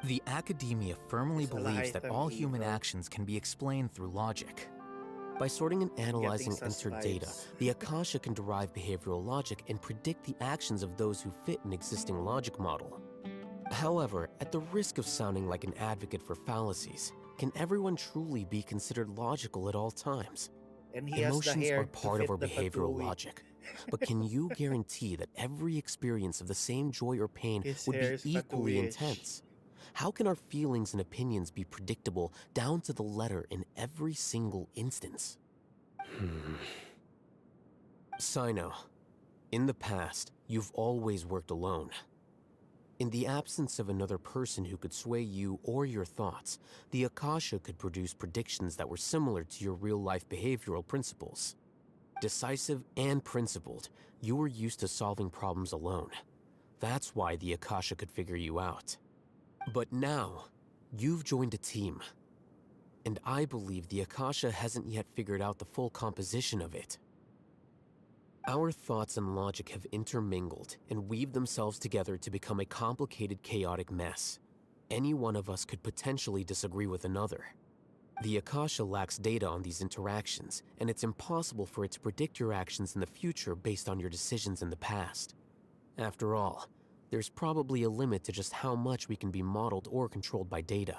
Speaker 13: The Academia firmly believes that all human actions can be explained through logic.
Speaker 8: By sorting and analyzing entered data, the Akasha can derive behavioral logic and predict the actions of those who fit an existing logic model. However, at the risk of sounding like an advocate for fallacies, can everyone truly be considered logical at all times? Emotions are part of our behavioral logic. But can you guarantee that every experience of the same joy or pain would be equally intense? How can our feelings and opinions be predictable down to the letter in every single instance? Cyno, in the past, you've always worked alone. In the absence of another person who could sway you or your thoughts, the Akasha could produce predictions that were similar to your real-life behavioral principles. Decisive and principled, you were used to solving problems alone. That's why the Akasha could figure you out. But now, you've joined a team. And I believe the Akasha hasn't yet figured out the full composition of it. Our thoughts and logic have intermingled and weaved themselves together to become a complicated, chaotic mess. Any one of us could potentially disagree with another. The Akasha lacks data on these interactions, and it's impossible for it to predict your actions in the future based on your decisions in the past. After all, there's probably a limit to just how much we can be modeled or controlled by data.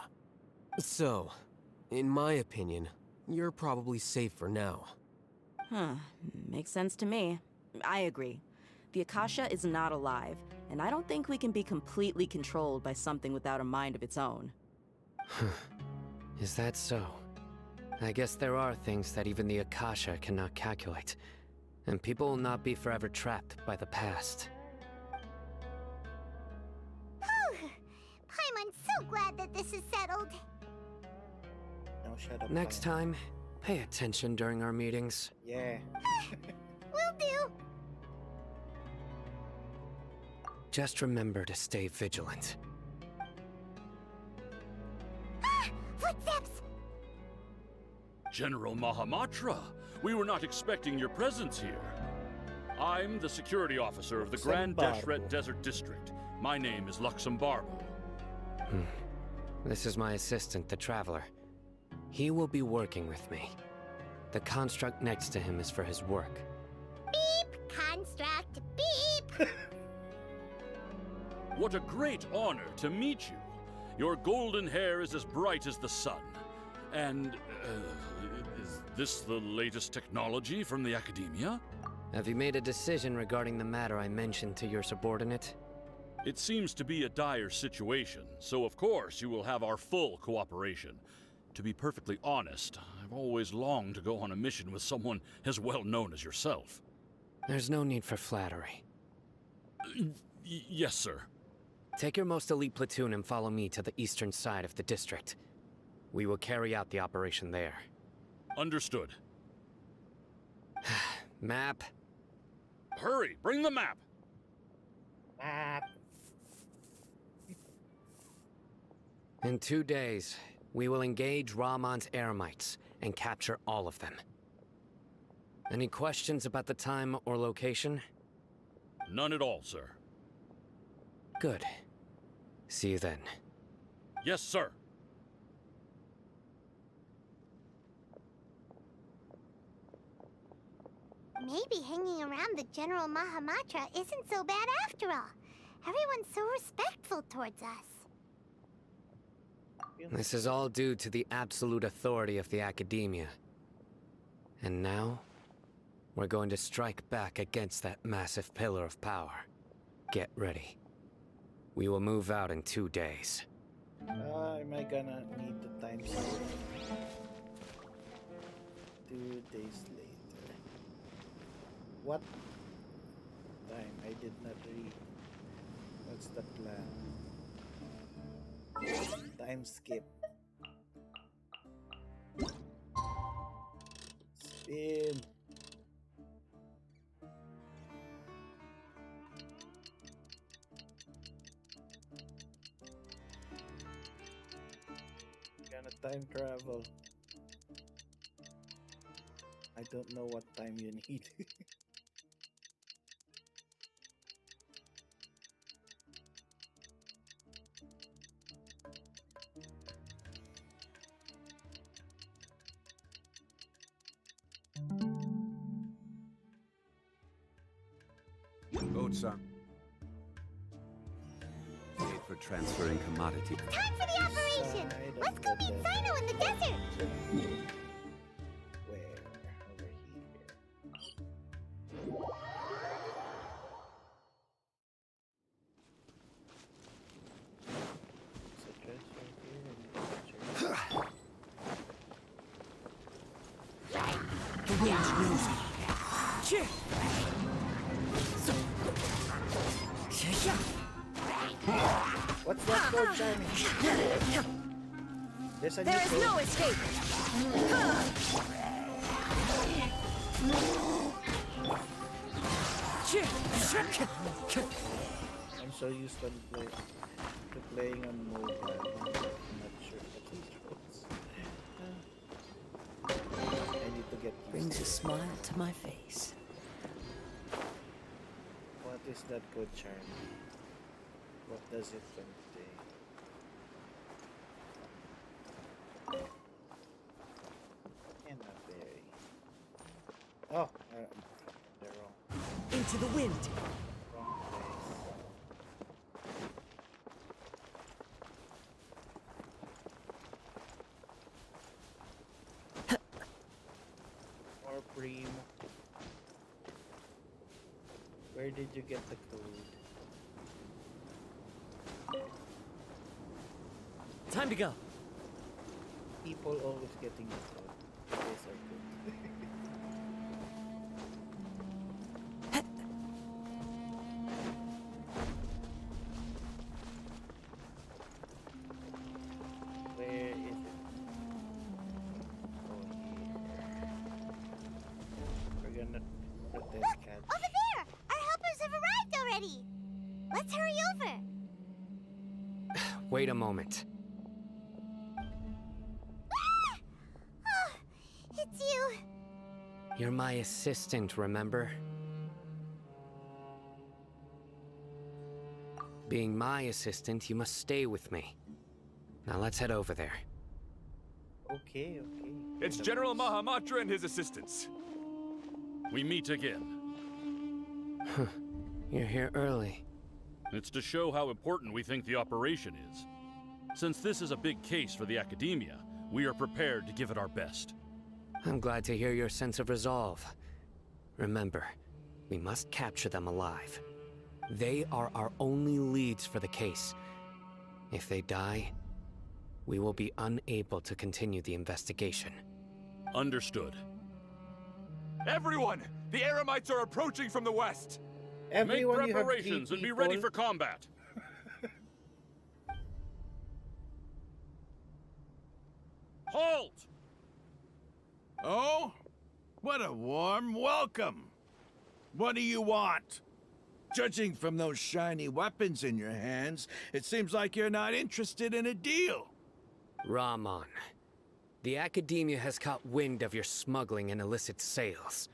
Speaker 8: So, in my opinion, you're probably safe for now.
Speaker 9: Makes sense to me. I agree. The Akasha is not alive, and I don't think we can be completely controlled by something without a mind of its own.
Speaker 11: Is that so? I guess there are things that even the Akasha cannot calculate, and people will not be forever trapped by the past.
Speaker 4: Paimon's so glad that this is settled.
Speaker 1: No, shut up.
Speaker 11: Next time, pay attention during our meetings.
Speaker 1: Yeah.
Speaker 4: Will do.
Speaker 11: Just remember to stay vigilant.
Speaker 4: Footsteps!
Speaker 14: General Mahamatra, we were not expecting your presence here. I'm the security officer of the Grand Deshret Desert District. My name is Luxembarbo.
Speaker 11: This is my assistant, the Traveler. He will be working with me. The construct next to him is for his work.
Speaker 4: Beep! Construct, beep!
Speaker 14: What a great honor to meet you. Your golden hair is as bright as the sun. And, is this the latest technology from the Academia?
Speaker 11: Have you made a decision regarding the matter I mentioned to your subordinate?
Speaker 14: It seems to be a dire situation, so of course you will have our full cooperation. To be perfectly honest, I've always longed to go on a mission with someone as well known as yourself.
Speaker 11: There's no need for flattery.
Speaker 14: Yes, sir.
Speaker 11: Take your most elite platoon and follow me to the eastern side of the district. We will carry out the operation there.
Speaker 14: Understood.
Speaker 11: Map.
Speaker 14: Hurry, bring the map!
Speaker 1: Map.
Speaker 11: In 2 days, we will engage Rahman's Eremites and capture all of them. Any questions about the time or location?
Speaker 14: None at all, sir.
Speaker 11: Good. See you then.
Speaker 14: Yes, sir.
Speaker 4: Maybe hanging around the General Mahamatra isn't so bad after all. Everyone's so respectful towards us.
Speaker 11: This is all due to the absolute authority of the Academia. And now, we're going to strike back against that massive pillar of power. Get ready. We will move out in 2 days.
Speaker 1: Am I gonna need the time slot? 2 days later. What time? I did not read. What's the plan? Time skip. Spin. Gonna time travel. I don't know what time you need.
Speaker 2: Boat-san. Paid for transferring commodity.
Speaker 4: Time for the operation! Let's go meet Sino in the desert!
Speaker 1: Where? Over here. So transfer here and transfer.
Speaker 15: The wind knows me.
Speaker 1: What's that code, Charmy? There's a new
Speaker 15: There is
Speaker 1: code.
Speaker 15: no escape.
Speaker 1: I'm so used to playing on mobile. I'm not sure of the controls. I need to get used
Speaker 15: Brings
Speaker 1: to
Speaker 15: a
Speaker 1: it.
Speaker 15: smile to my face.
Speaker 1: What is that code, Charmy? What does it contain? And a berry. Oh, they're wrong.
Speaker 15: Into the wind.
Speaker 1: Wrong place. Or Primo. Where did you get the code?
Speaker 15: Time to go.
Speaker 1: People always getting the code. You guys are good. Where is it? Oh, here. We're gonna put this cat.
Speaker 4: Over there! Our helpers have arrived already! Let's hurry over!
Speaker 11: Wait a moment.
Speaker 4: Oh, it's you!
Speaker 11: You're my assistant, remember? Being my assistant, you must stay with me. Now let's head over there.
Speaker 1: Okay, okay.
Speaker 12: It's General Mahamatra and his assistants.
Speaker 14: We meet again.
Speaker 11: You're here early.
Speaker 14: It's to show how important we think the operation is. Since this is a big case for the Academia, we are prepared to give it our best.
Speaker 11: I'm glad to hear your sense of resolve. Remember, we must capture them alive. They are our only leads for the case. If they die, we will be unable to continue the investigation.
Speaker 14: Understood.
Speaker 12: Everyone! The Eremites are approaching from the west!
Speaker 1: Everyone,
Speaker 14: Make
Speaker 1: you have
Speaker 14: preparations
Speaker 1: three
Speaker 14: and be ready
Speaker 1: people.
Speaker 14: for combat. Halt!
Speaker 5: Oh? What a warm welcome! What do you want? Judging from those shiny weapons in your hands, it seems like you're not interested in a deal.
Speaker 11: Rahman, the Academia has caught wind of your smuggling and illicit sales.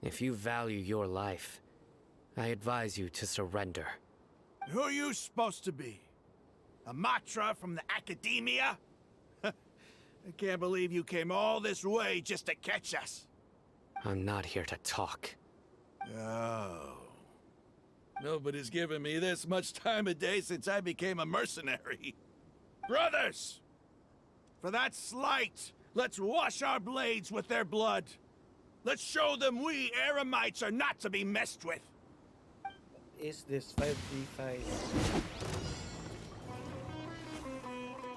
Speaker 11: If you value your life, I advise you to surrender.
Speaker 5: Who are you supposed to be? A Matra from the Academia? I can't believe you came all this way just to catch us.
Speaker 11: I'm not here to talk.
Speaker 5: Oh. Nobody's given me this much time of day since I became a mercenary. Brothers! For that slight, let's wash our blades with their blood. Let's show them we Eremites are not to be messed with.
Speaker 1: Is this 5v5?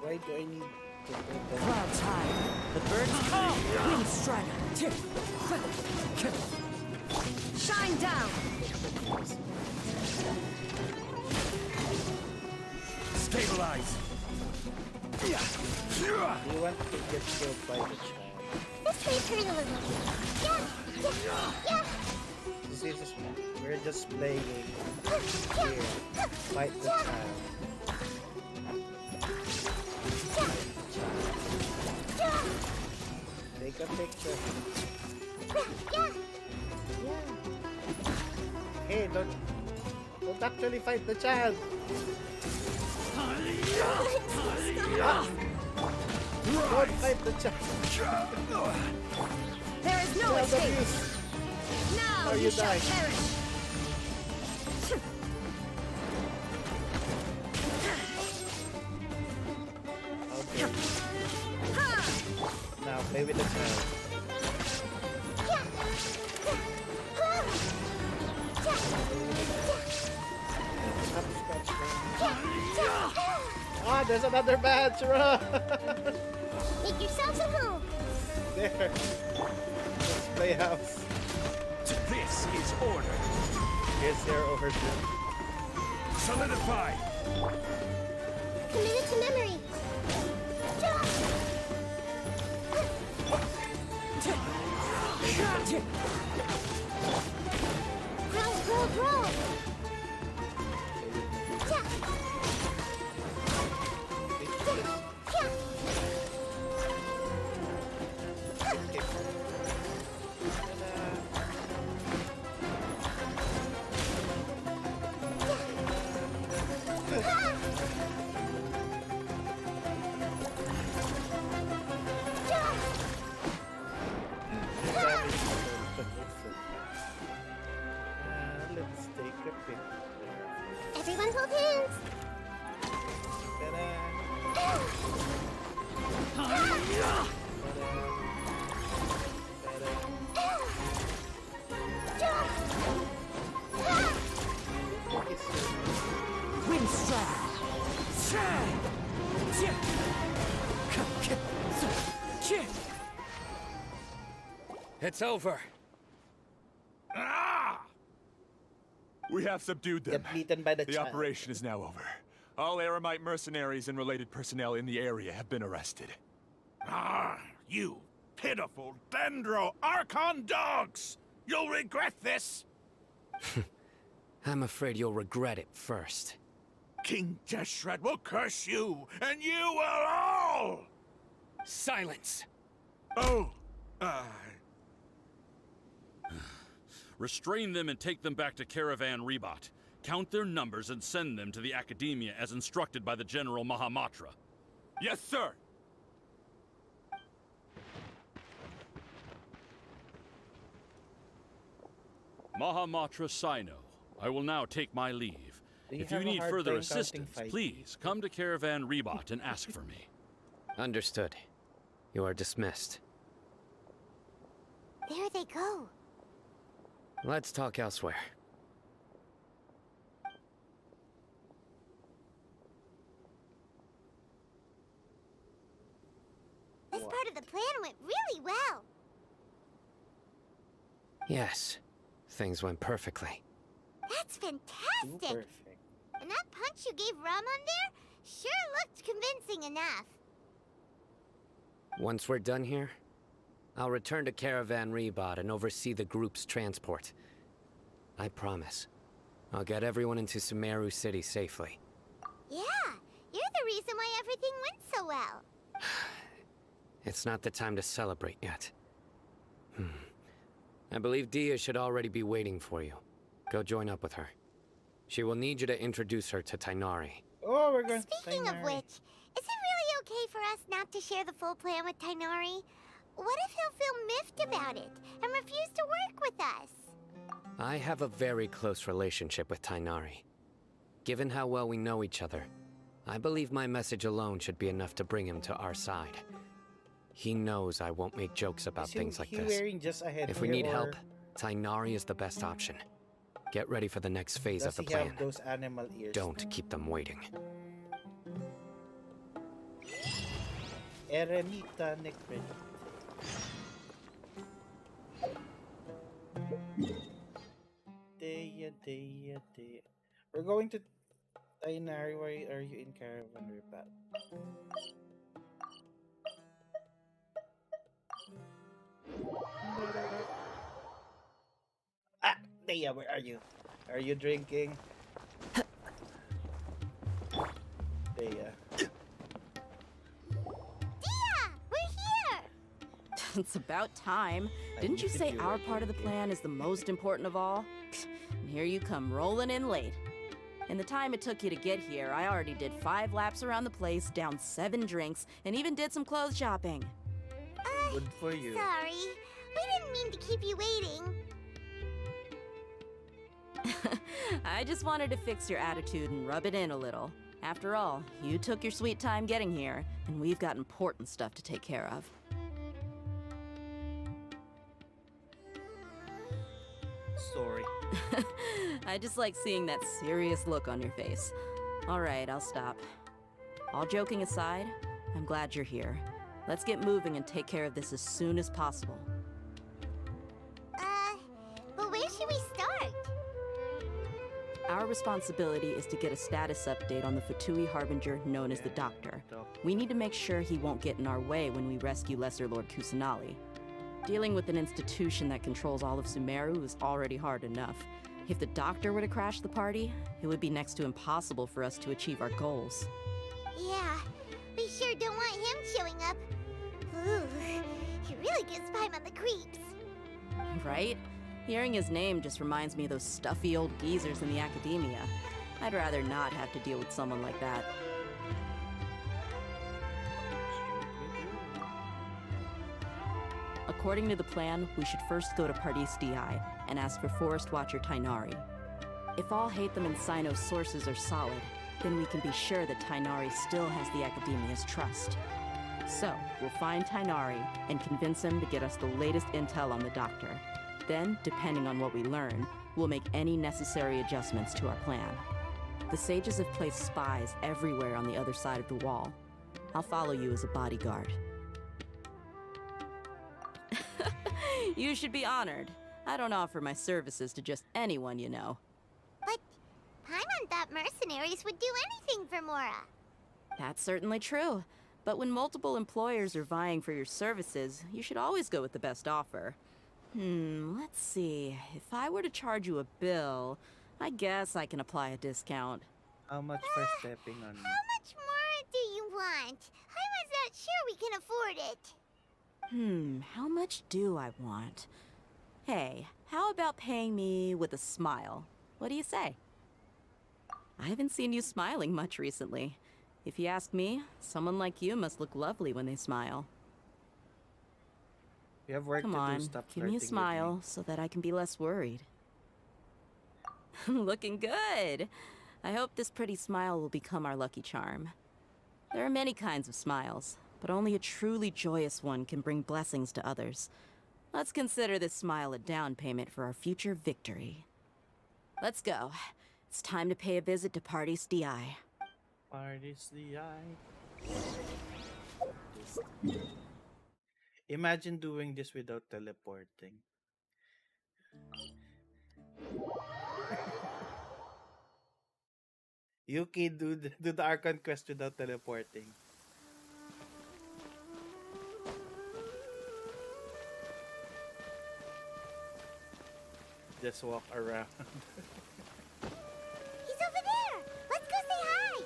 Speaker 1: Why do I need to put that?
Speaker 15: Clouds high. The birds come. Wind strider.
Speaker 6: Shine down.
Speaker 5: Stabilize.
Speaker 1: Do you want to get killed by the child?
Speaker 4: This way, turn a little. Yeah.
Speaker 1: This is we're just playing here. Fight the child. Take a picture. Hey, don't actually fight the child. Don't fight the child.
Speaker 6: There is no escape. Now
Speaker 1: or
Speaker 6: you shall
Speaker 1: die.
Speaker 6: perish.
Speaker 1: Okay. Now play with the child. Ah, there's another badge, run!
Speaker 4: Make yourselves at home.
Speaker 1: There. Let's play house.
Speaker 5: This is order.
Speaker 1: Here's your order.
Speaker 5: Solidify.
Speaker 4: Commit it to memory. Grow.
Speaker 1: Let's take a picture.
Speaker 4: Everyone hold hands.
Speaker 15: Wind strider.
Speaker 11: It's over.
Speaker 12: We have subdued them.
Speaker 1: Get beaten by the
Speaker 12: The
Speaker 1: child.
Speaker 12: operation is now over. All Eremite mercenaries and related personnel in the area have been arrested.
Speaker 5: Ah, you pitiful Dendro Archon dogs! You'll regret this!
Speaker 11: I'm afraid you'll regret it first.
Speaker 5: King Deshret will curse you, and you will all!
Speaker 11: Silence!
Speaker 5: Oh,
Speaker 14: Restrain them and take them back to Caravan Rebot. Count their numbers and send them to the Academia as instructed by the General Mahamatra.
Speaker 12: Yes, sir!
Speaker 14: Mahamatra Sino, I will now take my leave. If you need further assistance, please come to Caravan Rebot and ask for me.
Speaker 11: Understood. You are dismissed.
Speaker 4: There they go.
Speaker 11: Let's talk elsewhere.
Speaker 4: This part of the plan went really well.
Speaker 11: Yes, things went perfectly.
Speaker 4: That's fantastic. And that punch you gave Raman there sure looked convincing enough.
Speaker 11: Once we're done here, I'll return to Caravan Rebot and oversee the group's transport. I promise. I'll get everyone into Sumeru City safely.
Speaker 4: Yeah, you're the reason why everything went so well.
Speaker 11: It's not the time to celebrate yet. I believe Dia should already be waiting for you. Go join up with her. She will need you to introduce her to Tainari.
Speaker 1: Oh, we're going
Speaker 4: Speaking of which, is it really okay for us not to share the full plan with Tainari? What if he'll feel miffed about it and refuse to work with us?
Speaker 11: I have a very close relationship with Tainari. Given how well we know each other, I believe my message alone should be enough to bring him to our side. He knows I won't make jokes about things like this.
Speaker 1: Wearing just a
Speaker 11: If we need help, Tainari is the best option. Get ready for the next phase of the plan.
Speaker 1: Have those animal ears?
Speaker 11: Don't keep them waiting.
Speaker 1: Eremita Necrete. Deya. We're going to Tainari. Why are you in Caravan Repat? Ah, Deya, where are you? Are you drinking? Deya.
Speaker 4: We're here!
Speaker 9: It's about time. Didn't you say our part of the plan is the most important of all? And here you come rolling in late. In the time it took you to get here, I already did 5 laps around the place, downed 7 drinks, and even did some clothes shopping.
Speaker 1: Good for you.
Speaker 4: Sorry. We didn't mean to keep you waiting.
Speaker 9: I just wanted to fix your attitude and rub it in a little. After all, you took your sweet time getting here, and we've got important stuff to take care of.
Speaker 1: Sorry.
Speaker 9: I just like seeing that serious look on your face. All right, I'll stop. All joking aside, I'm glad you're here. Let's get moving and take care of this as soon as possible.
Speaker 4: But where should we start?
Speaker 9: Our responsibility is to get a status update on the Fatui Harbinger known as the Doctor. We need to make sure he won't get in our way when we rescue Lesser Lord Kusanali. Dealing with an institution that controls all of Sumeru is already hard enough. If the Doctor were to crash the party, it would be next to impossible for us to achieve our goals.
Speaker 4: Yeah, we sure don't want him showing up. Ooh, he really gives Paimon the creeps.
Speaker 9: Right? Hearing his name just reminds me of those stuffy old geezers in the academia. I'd rather not have to deal with someone like that. According to the plan, we should first go to Pardis DI and ask for Forest Watcher Tainari. If all Hatham and Sino's sources are solid, then we can be sure that Tainari still has the Academia's trust. So, we'll find Tainari and convince him to get us the latest intel on the Doctor. Then, depending on what we learn, we'll make any necessary adjustments to our plan. The sages have placed spies everywhere on the other side of the wall. I'll follow you as a bodyguard. You should be honored. I don't offer my services to just anyone you know.
Speaker 4: But Paimon thought mercenaries would do anything for Mora.
Speaker 9: That's certainly true. But when multiple employers are vying for your services, you should always go with the best offer. Let's see. If I were to charge you a bill, I guess I can apply a discount.
Speaker 1: How much for stepping on me?
Speaker 4: How much more do you want? Paimon's not sure we can afford it.
Speaker 9: How much do I want? Hey, how about paying me with a smile? What do you say? I haven't seen you smiling much recently. If you ask me, someone like you must look lovely when they smile.
Speaker 1: We have work
Speaker 9: Come
Speaker 1: to
Speaker 9: on,
Speaker 1: do. Stop
Speaker 9: give me a
Speaker 1: flirting with
Speaker 9: smile so that I can be less worried. Looking good! I hope this pretty smile will become our lucky charm. There are many kinds of smiles, but only a truly joyous one can bring blessings to others. Let's consider this smile a down payment for our future victory. Let's go. It's time to pay a visit to Pardis DI.
Speaker 1: Pardis DI. Imagine doing this without teleporting. Yuki, do the Archon quest without teleporting. Just walk around.
Speaker 4: He's over there! Let's go say hi!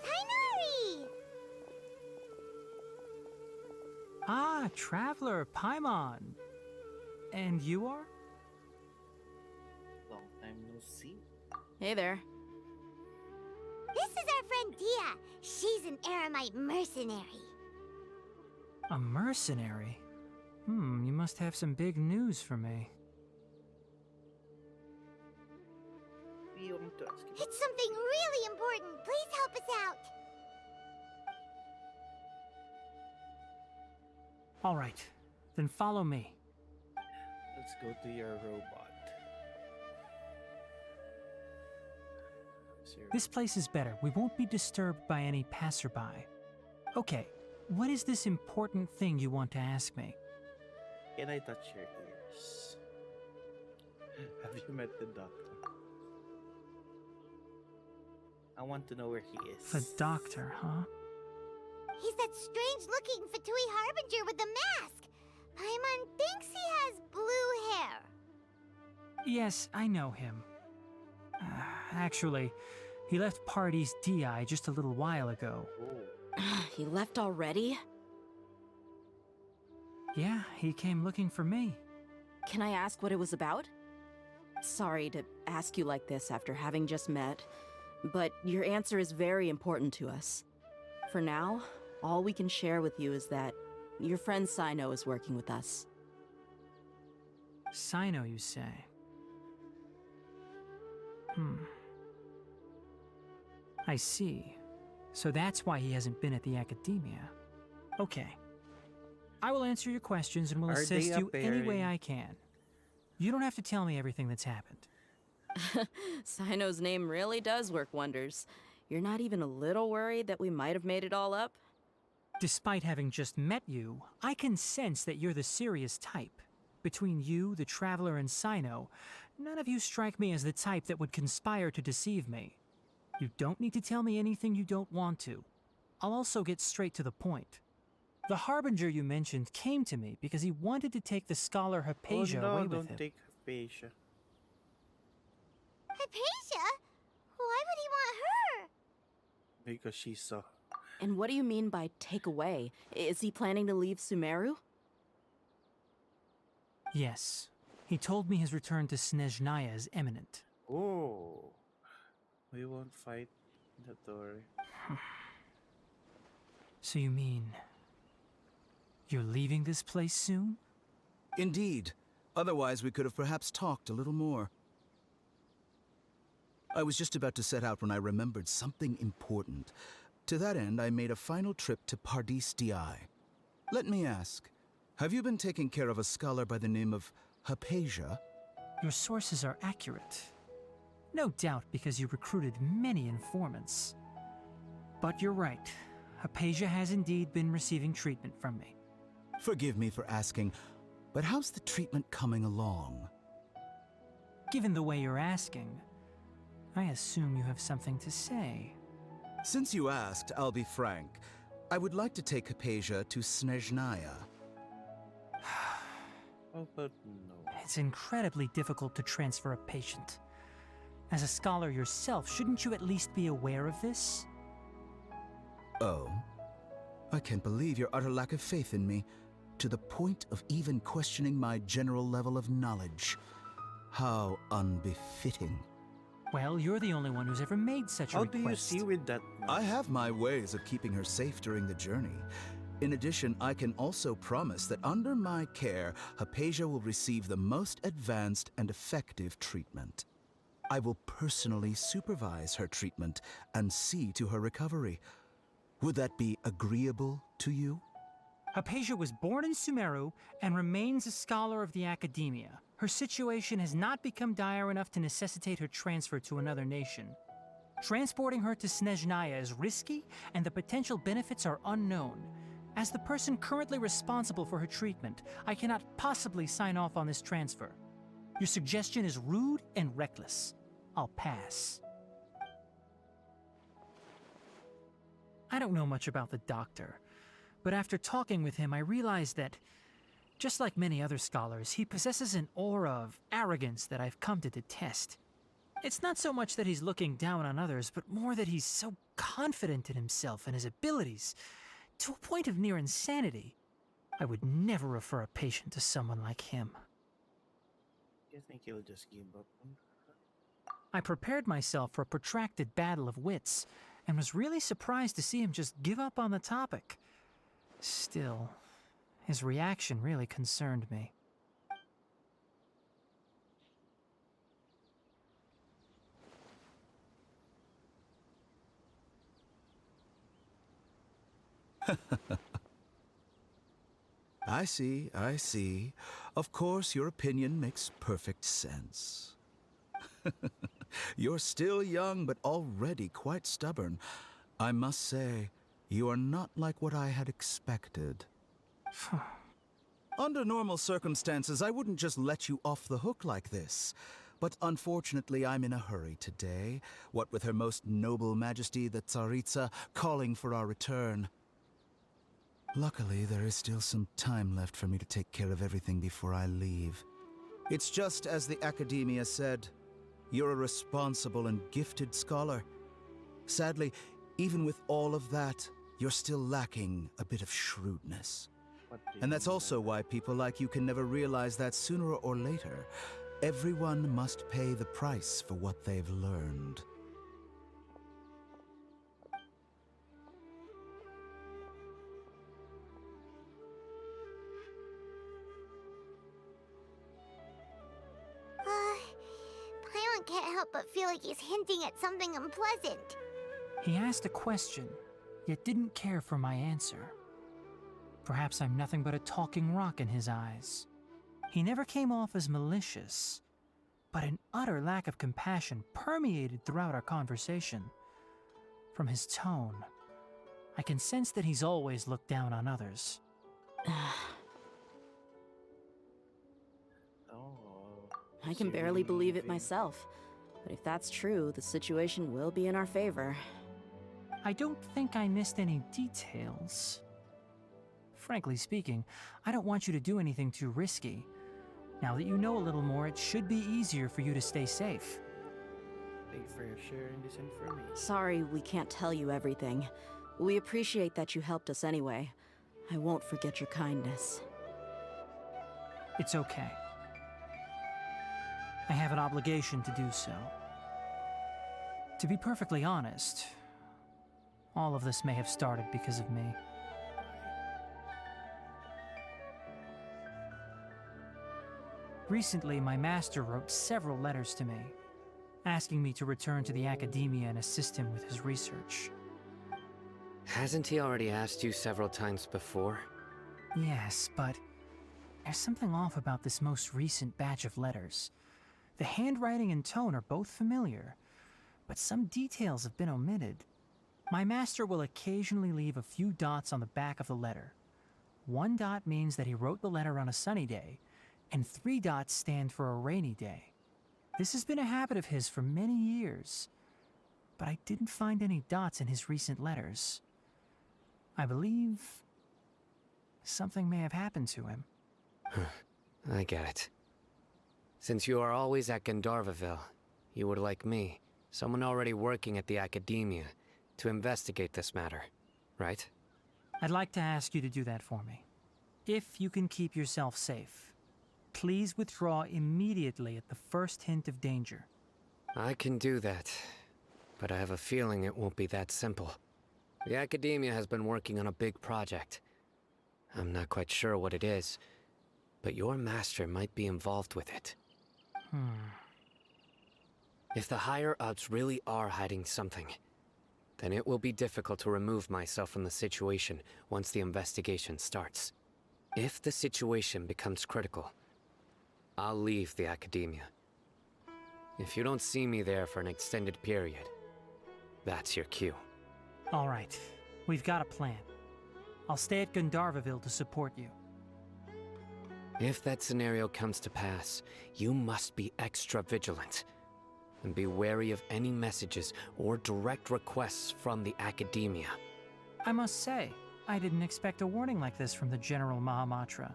Speaker 4: Tainari!
Speaker 16: Ah, Traveler, Paimon. And you are?
Speaker 1: Long time no
Speaker 9: Hey there.
Speaker 4: This is our friend Dia. She's an Aramite mercenary.
Speaker 16: A mercenary? You must have some big news for me.
Speaker 4: It's something really important. Please help us out.
Speaker 16: All right, then follow me.
Speaker 1: Let's go to your robot.
Speaker 16: This place is better. We won't be disturbed by any passerby. Okay, what is this important thing you want to ask me?
Speaker 1: Can I touch your ears? Have you met the doctor? I want to know where he is.
Speaker 16: The doctor, huh?
Speaker 4: He's that strange-looking Fatui Harbinger with the mask. Paimon thinks he has blue hair.
Speaker 16: Yes, I know him. Actually, he left Party's DI just a little while ago.
Speaker 9: He left already?
Speaker 16: Yeah, he came looking for me.
Speaker 9: Can I ask what it was about? Sorry to ask you like this after having just met, but your answer is very important to us. For now, all we can share with you is that your friend Cyno is working with us.
Speaker 16: Cyno, you say? I see. So that's why he hasn't been at the Academia. Okay. I will answer your questions and will assist you any way I can. You don't have to tell me everything that's happened.
Speaker 9: Cyno's name really does work wonders. You're not even a little worried that we might have made it all up?
Speaker 16: Despite having just met you, I can sense that you're the serious type. Between you, the Traveler, and Cyno, none of you strike me as the type that would conspire to deceive me. You don't need to tell me anything you don't want to. I'll also get straight to the point. The Harbinger you mentioned came to me because he wanted to take the scholar Hypatia away with him.
Speaker 1: Don't take Hypatia.
Speaker 4: Hypatia? Why would he want her?
Speaker 1: Because she's so...
Speaker 9: And what do you mean by take away? Is he planning to leave Sumeru?
Speaker 16: Yes. He told me his return to Snezhnaya is imminent.
Speaker 1: Oh. We won't fight the Tori.
Speaker 16: So you mean... you're leaving this place soon?
Speaker 17: Indeed. Otherwise, we could have perhaps talked a little more. I was just about to set out when I remembered something important. To that end, I made a final trip to Pardis Di. Let me ask, have you been taking care of a scholar by the name of Hypatia?
Speaker 16: Your sources are accurate. No doubt because you recruited many informants. But you're right. Hypatia has indeed been receiving treatment from me.
Speaker 17: Forgive me for asking, but how's the treatment coming along?
Speaker 16: Given the way you're asking, I assume you have something to say.
Speaker 17: Since you asked, I'll be frank. I would like to take Hypatia to Snezhnaya.
Speaker 1: Oh, but no.
Speaker 16: It's incredibly difficult to transfer a patient. As a scholar yourself, shouldn't you at least be aware of this?
Speaker 17: Oh? I can't believe your utter lack of faith in me, to the point of even questioning my general level of knowledge. How unbefitting.
Speaker 16: Well, you're the only one who's ever made such a request.
Speaker 1: How do you see with that?
Speaker 17: I have my ways of keeping her safe during the journey. In addition, I can also promise that under my care, Hypatia will receive the most advanced and effective treatment. I will personally supervise her treatment and see to her recovery. Would that be agreeable to you?
Speaker 16: Hypatia was born in Sumeru and remains a scholar of the Academia. Her situation has not become dire enough to necessitate her transfer to another nation. Transporting her to Snezhnaya is risky, and the potential benefits are unknown. As the person currently responsible for her treatment, I cannot possibly sign off on this transfer. Your suggestion is rude and reckless. I'll pass. I don't know much about the doctor, but after talking with him, I realized that, just like many other scholars, he possesses an aura of arrogance that I've come to detest. It's not so much that he's looking down on others, but more that he's so confident in himself and his abilities, to a point of near insanity. I would never refer a patient to someone like him.
Speaker 1: You think he'll just give up?
Speaker 16: I prepared myself for a protracted battle of wits, and was really surprised to see him just give up on the topic. Still, his reaction really concerned me.
Speaker 17: I see, I see. Of course, your opinion makes perfect sense. You're still young, but already quite stubborn. I must say, you are not like what I had expected. Under normal circumstances, I wouldn't just let you off the hook like this. But unfortunately, I'm in a hurry today, what with Her Most Noble Majesty the Tsaritsa calling for our return. Luckily, there is still some time left for me to take care of everything before I leave. It's just as the Academia said, you're a responsible and gifted scholar. Sadly, even with all of that, you're still lacking a bit of shrewdness. And that's also why people like you can never realize that sooner or later, everyone must pay the price for what they've learned.
Speaker 4: Paimon can't help but feel like he's hinting at something unpleasant.
Speaker 16: He asked a question, yet didn't care for my answer. Perhaps I'm nothing but a talking rock in his eyes. He never came off as malicious, but an utter lack of compassion permeated throughout our conversation. From his tone, I can sense that he's always looked down on others.
Speaker 9: I can barely believe it myself. But if that's true, the situation will be in our favor.
Speaker 16: I don't think I missed any details. Frankly speaking, I don't want you to do anything too risky. Now that you know a little more, it should be easier for you to stay safe.
Speaker 1: Thank you for sharing this information.
Speaker 9: Sorry we can't tell you everything. We appreciate that you helped us anyway. I won't forget your kindness.
Speaker 16: It's okay. I have an obligation to do so. To be perfectly honest, all of this may have started because of me. Recently, my master wrote several letters to me, asking me to return to the Academia and assist him with his research.
Speaker 11: Hasn't he already asked you several times before?
Speaker 16: Yes, but there's something off about this most recent batch of letters. The handwriting and tone are both familiar, but some details have been omitted. My master will occasionally leave a few dots on the back of the letter. 1 dot means that he wrote the letter on a sunny day, and 3 dots stand for a rainy day. This has been a habit of his for many years, but I didn't find any dots in his recent letters. I believe something may have happened to him.
Speaker 11: I get it. Since you are always at Gandharvaville, you would like me, someone already working at the Academia, to investigate this matter, right?
Speaker 16: I'd like to ask you to do that for me. If you can keep yourself safe, please withdraw immediately at the first hint of danger.
Speaker 11: I can do that, but I have a feeling it won't be that simple. The Academia has been working on a big project. I'm not quite sure what it is, but your master might be involved with it. If the higher-ups really are hiding something, then it will be difficult to remove myself from the situation once the investigation starts. If the situation becomes critical, I'll leave the Academia. If you don't see me there for an extended period, that's your cue.
Speaker 16: All right, we've got a plan. I'll stay at Gandharvaville to support you.
Speaker 11: If that scenario comes to pass, you must be extra vigilant. And be wary of any messages or direct requests from the Academia.
Speaker 16: I must say, I didn't expect a warning like this from the General Mahamatra.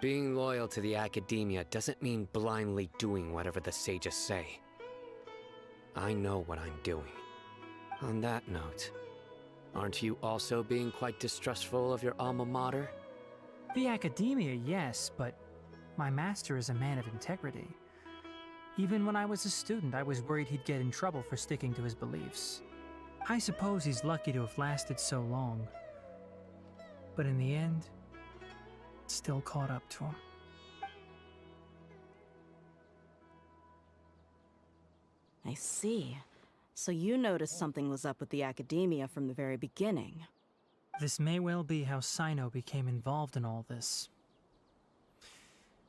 Speaker 11: Being loyal to the Academia doesn't mean blindly doing whatever the sages say. I know what I'm doing. On that note, aren't you also being quite distrustful of your alma mater?
Speaker 16: The Academia, yes, but my master is a man of integrity. Even when I was a student, I was worried he'd get in trouble for sticking to his beliefs. I suppose he's lucky to have lasted so long. But in the end, it still caught up to him.
Speaker 9: I see. So you noticed something was up with the Academia from the very beginning.
Speaker 16: This may well be how Cyno became involved in all this.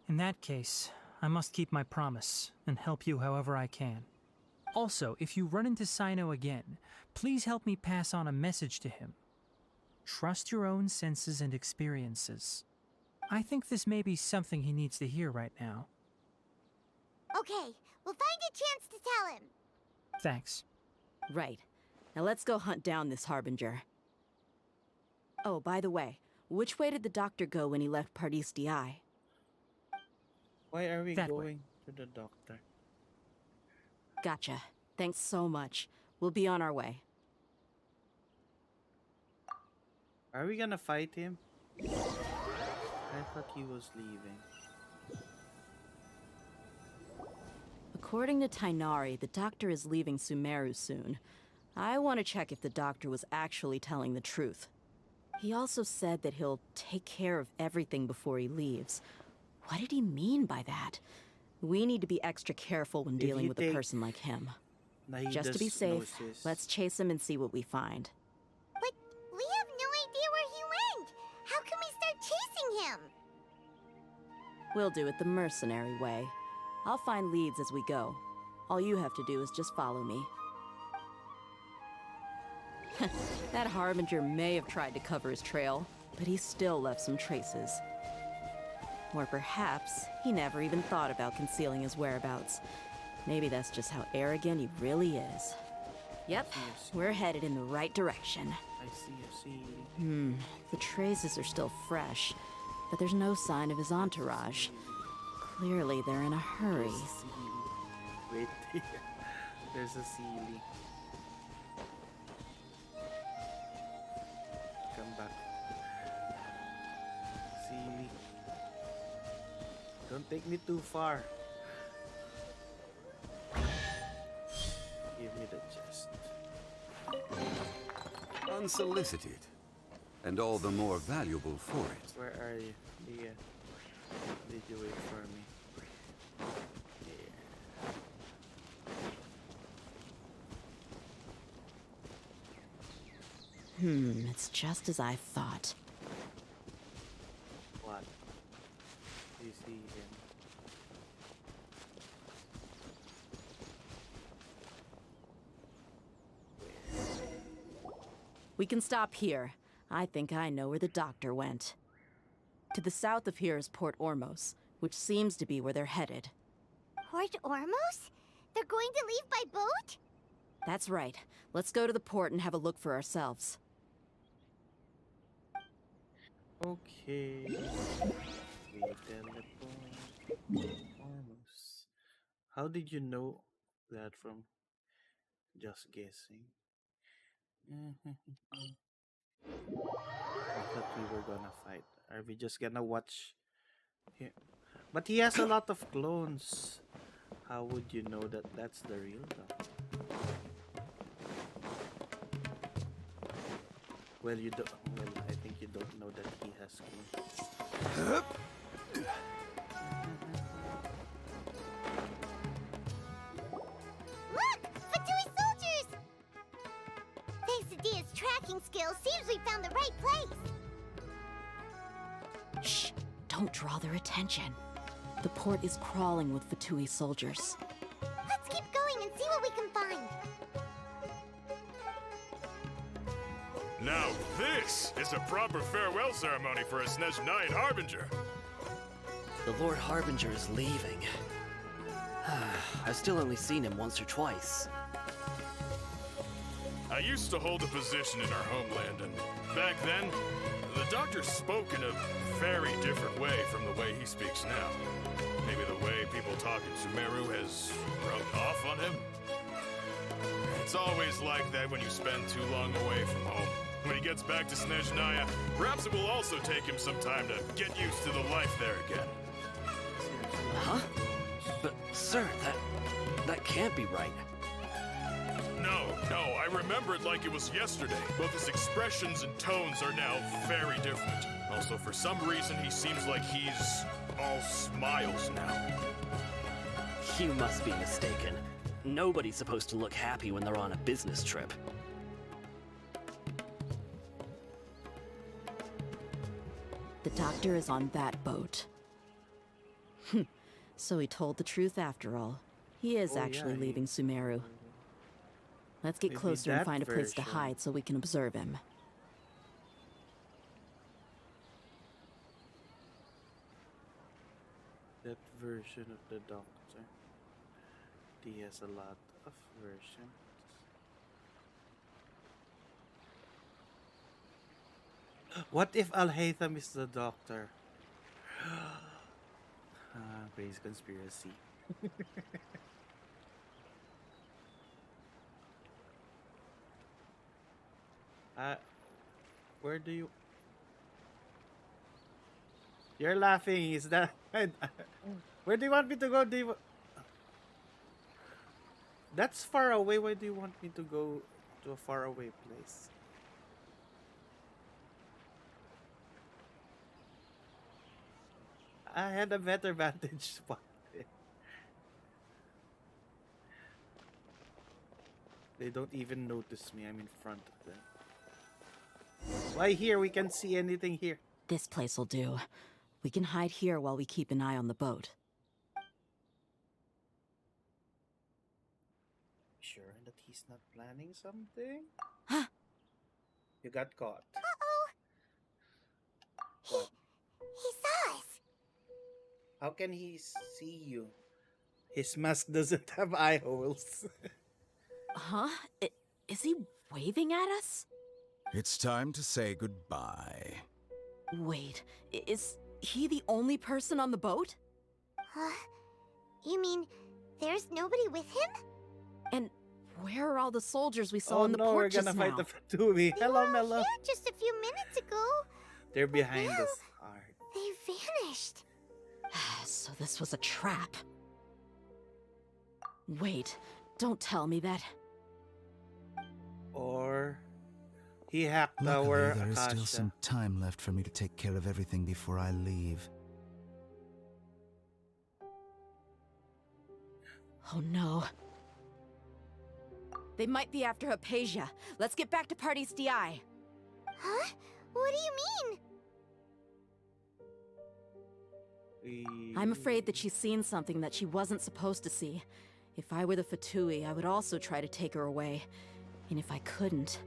Speaker 16: In that case, I must keep my promise and help you however I can. Also, if you run into Cyno again, please help me pass on a message to him. Trust your own senses and experiences. I think this may be something he needs to hear right now.
Speaker 4: Okay, we'll find a chance to tell him.
Speaker 16: Thanks.
Speaker 9: Right. Now let's go hunt down this Harbinger. Oh, by the way, which way did the doctor go when he left Pardis DI?
Speaker 1: Why are we
Speaker 16: That
Speaker 1: going
Speaker 16: way.
Speaker 1: to the doctor?
Speaker 9: Gotcha. Thanks so much. We'll be on our way.
Speaker 1: Are we gonna fight him? I thought he was leaving.
Speaker 9: According to Tighnari, the doctor is leaving Sumeru soon. I want to check if the doctor was actually telling the truth. He also said that he'll take care of everything before he leaves. What did he mean by that? We need to be extra careful when dealing with a person like him. Just to be safe, let's chase him and see what we find.
Speaker 4: But we have no idea where he went. How can we start chasing him?
Speaker 9: We'll do it the mercenary way. I'll find leads as we go. All you have to do is just follow me. That Harbinger may have tried to cover his trail, but he still left some traces. Or perhaps he never even thought about concealing his whereabouts. Maybe that's just how arrogant he really is. Yep, we're headed in the right direction.
Speaker 1: I see.
Speaker 9: The traces are still fresh, but there's no sign of his entourage. Clearly, they're in a hurry.
Speaker 1: Wait, there's a Sealy. Come back. Sealy. Don't take me too far. Give me the chest.
Speaker 2: Unsolicited, and all the more valuable for it.
Speaker 1: Where are you? Yeah. Did you wait for me?
Speaker 9: It's just as I thought.
Speaker 1: What? Do you see him?
Speaker 9: We can stop here. I think I know where the doctor went. To the south of here is Port Ormos, which seems to be where they're headed.
Speaker 4: Port Ormos? They're going to leave by boat?
Speaker 9: That's right. Let's go to the port and have a look for ourselves.
Speaker 1: Okay. We teleport. Ormos. How did you know that from just guessing? I thought we were gonna fight. Are we just gonna watch him? But he has a lot of clones. How would you know that that's the real doctor? Well, you don't. Well, I think you don't know that he has clones.
Speaker 4: Look! Fatui soldiers! Thanks to Dia's tracking skills, seems we found the right place.
Speaker 9: Shh! Don't draw their attention. The port is crawling with Fatui soldiers.
Speaker 4: Let's keep going and see what we can find.
Speaker 18: Now this is a proper farewell ceremony for a Snezhnaya Harbinger.
Speaker 19: The Lord Harbinger is leaving. I've still only seen him once or twice.
Speaker 18: I used to hold a position in our homeland, and back then, the doctor spoke in a very different way from the way he speaks now. Maybe the way people talk in Sumeru has rubbed off on him? It's always like that when you spend too long away from home. When he gets back to Snezhnaya, perhaps it will also take him some time to get used to the life there again.
Speaker 19: Huh? But, sir, that can't be right.
Speaker 18: No, I remember it like it was yesterday. Both his expressions and tones are now very different. Also, for some reason, he seems like he's all smiles now.
Speaker 19: You must be mistaken. Nobody's supposed to look happy when they're on a business trip.
Speaker 9: The doctor is on that boat. So he told the truth after all. He is actually leaving Sumeru. Let's get closer and find a place to hide so we can observe him.
Speaker 1: That version of the Doctor. He has a lot of versions. What if Al-Haytham is the Doctor? Crazy conspiracy. Where do you... You're laughing, is that... Where do you want me to go? That's far away. Why do you want me to go to a far away place? I had a better vantage spot there. They don't even notice me. I'm in front of them. Why here? We can't see anything here.
Speaker 9: This place will do. We can hide here while we keep an eye on the boat.
Speaker 1: Sure that he's not planning something? You got caught. What?
Speaker 4: He saw us.
Speaker 1: How can he see you? His mask doesn't have eye holes.
Speaker 9: Huh? Is he waving at us?
Speaker 17: It's time to say goodbye.
Speaker 9: Wait, is he the only person on the boat?
Speaker 4: You mean there's nobody with him?
Speaker 9: And where are all the soldiers we saw in the
Speaker 1: Oh no, we're
Speaker 9: port just
Speaker 1: gonna
Speaker 9: now?
Speaker 1: fight the Fatui. Hello, Mello.
Speaker 4: Here just a few minutes ago.
Speaker 1: They're behind us hard.
Speaker 4: They vanished.
Speaker 9: So this was a trap. Wait, don't tell me that.
Speaker 1: Or he hacked
Speaker 17: Luckily,
Speaker 1: our
Speaker 17: there is still
Speaker 1: Akasha.
Speaker 17: some time left for me to take care of everything before I leave.
Speaker 9: Oh no. They might be after Hypatia. Let's get back to Party's DI.
Speaker 4: Huh? What do you mean?
Speaker 9: I'm afraid that she's seen something that she wasn't supposed to see. If I were the Fatui, I would also try to take her away. And if I couldn't...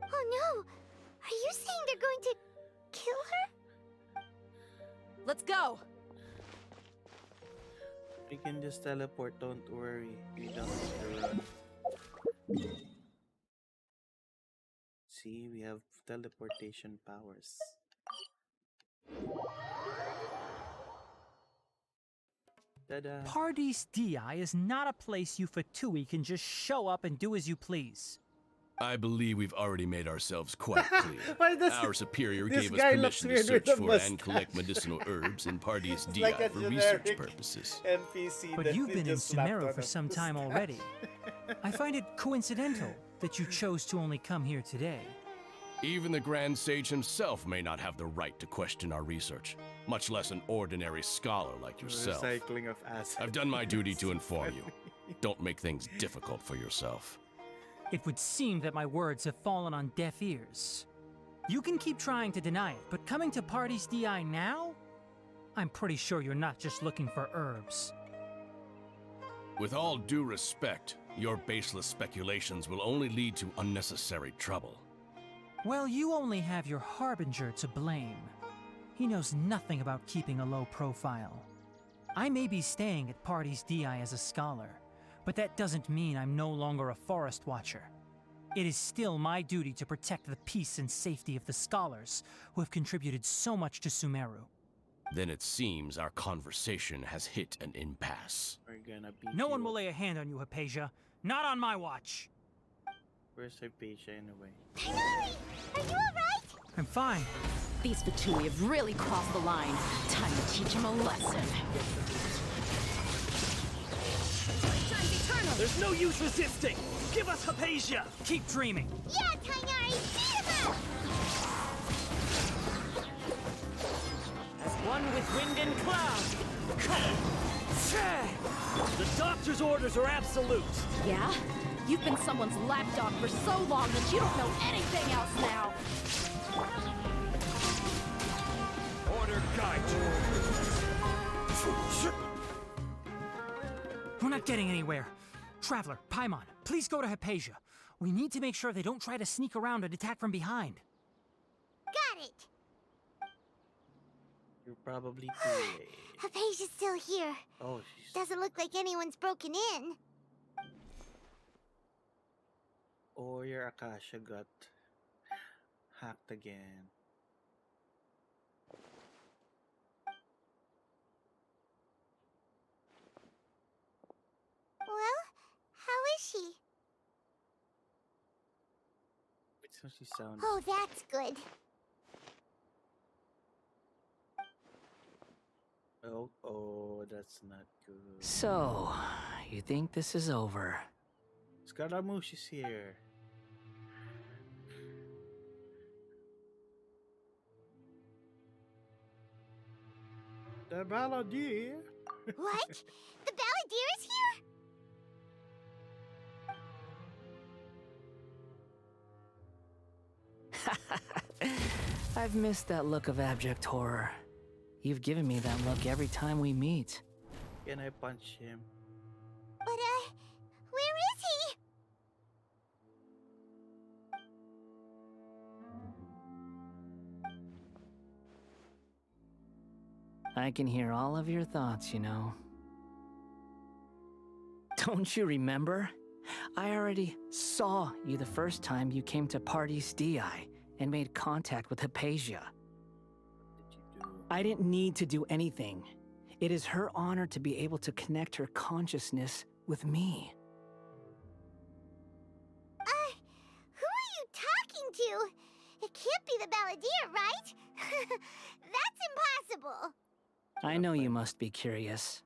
Speaker 4: Oh no! Are you saying they're going to kill her?
Speaker 9: Let's go!
Speaker 1: We can just teleport, don't worry. We don't need to run. See, we have teleportation powers. Ta-da.
Speaker 16: Pardes DI is not a place you Fatui can just show up and do as you please.
Speaker 20: I believe we've already made ourselves quite clear.
Speaker 1: Why does
Speaker 20: Our superior
Speaker 1: this
Speaker 20: gave us
Speaker 1: guy looks
Speaker 20: permission to
Speaker 1: weird
Speaker 20: search
Speaker 1: with a
Speaker 20: for and
Speaker 1: mustache?
Speaker 20: collect medicinal herbs in Pardes DI
Speaker 1: Like a
Speaker 20: for research
Speaker 1: generic
Speaker 20: purposes.
Speaker 1: NPC
Speaker 16: But
Speaker 1: that
Speaker 16: you've
Speaker 1: they
Speaker 16: been in
Speaker 1: just slapped
Speaker 16: Sumeru
Speaker 1: on
Speaker 16: for
Speaker 1: a
Speaker 16: some time
Speaker 1: mustache.
Speaker 16: already. I find it coincidental that you chose to only come here today.
Speaker 20: Even the Grand Sage himself may not have the right to question our research, much less an ordinary scholar like yourself.
Speaker 1: Recycling of assets.
Speaker 20: I've done my duty to inform you. Don't make things difficult for yourself.
Speaker 16: It would seem that my words have fallen on deaf ears. You can keep trying to deny it, but coming to Pardes DI now? I'm pretty sure you're not just looking for herbs.
Speaker 20: With all due respect, your baseless speculations will only lead to unnecessary trouble.
Speaker 16: Well, you only have your Harbinger to blame. He knows nothing about keeping a low profile. I may be staying at Pardes DI as a scholar, but that doesn't mean I'm no longer a Forest Watcher. It is still my duty to protect the peace and safety of the scholars who have contributed so much to Sumeru.
Speaker 20: Then it seems our conversation has hit an impasse.
Speaker 1: We're gonna beat
Speaker 16: No
Speaker 1: you
Speaker 16: one will
Speaker 1: up.
Speaker 16: lay a hand on you, Hypatia. Not on my watch.
Speaker 1: Where's Hypatia anyway?
Speaker 4: Tighnari! Are you alright?
Speaker 16: I'm fine.
Speaker 9: These Fatui have really crossed the line. Time to teach them a lesson.
Speaker 15: There's no use resisting! Give us Hypatia!
Speaker 16: Keep dreaming!
Speaker 4: Yeah, Tighnari, beat him up!
Speaker 15: As one with wind and cloud! The doctor's orders are absolute!
Speaker 6: Yeah? You've been someone's lapdog for so long that you don't know anything else now!
Speaker 15: Order guide.
Speaker 16: We're not getting anywhere. Traveler, Paimon, please go to Hypatia. We need to make sure they don't try to sneak around and attack from behind.
Speaker 4: Got it!
Speaker 1: You're probably too late.
Speaker 4: Hypatia's still here.
Speaker 1: Oh,
Speaker 4: Doesn't look like anyone's broken in.
Speaker 1: or your Akasha got hacked again.
Speaker 4: Well, how is she?
Speaker 1: It's how she sounds.
Speaker 4: Oh, that's good.
Speaker 1: Oh, that's not good.
Speaker 11: So, you think this is over?
Speaker 1: Scaramouche is here. The Balladeer.
Speaker 4: What? The Balladeer is here?
Speaker 11: I've missed that look of abject horror. You've given me that look every time we meet.
Speaker 1: Can I punch him?
Speaker 4: But, where is he?
Speaker 11: I can hear all of your thoughts, you know. Don't you remember? I already saw you the first time you came to Parties DI and made contact with Hypatia. I didn't need to do anything. It is her honor to be able to connect her consciousness with me.
Speaker 4: Who are you talking to? It can't be the Balladeer, right? That's impossible.
Speaker 11: I know you must be curious.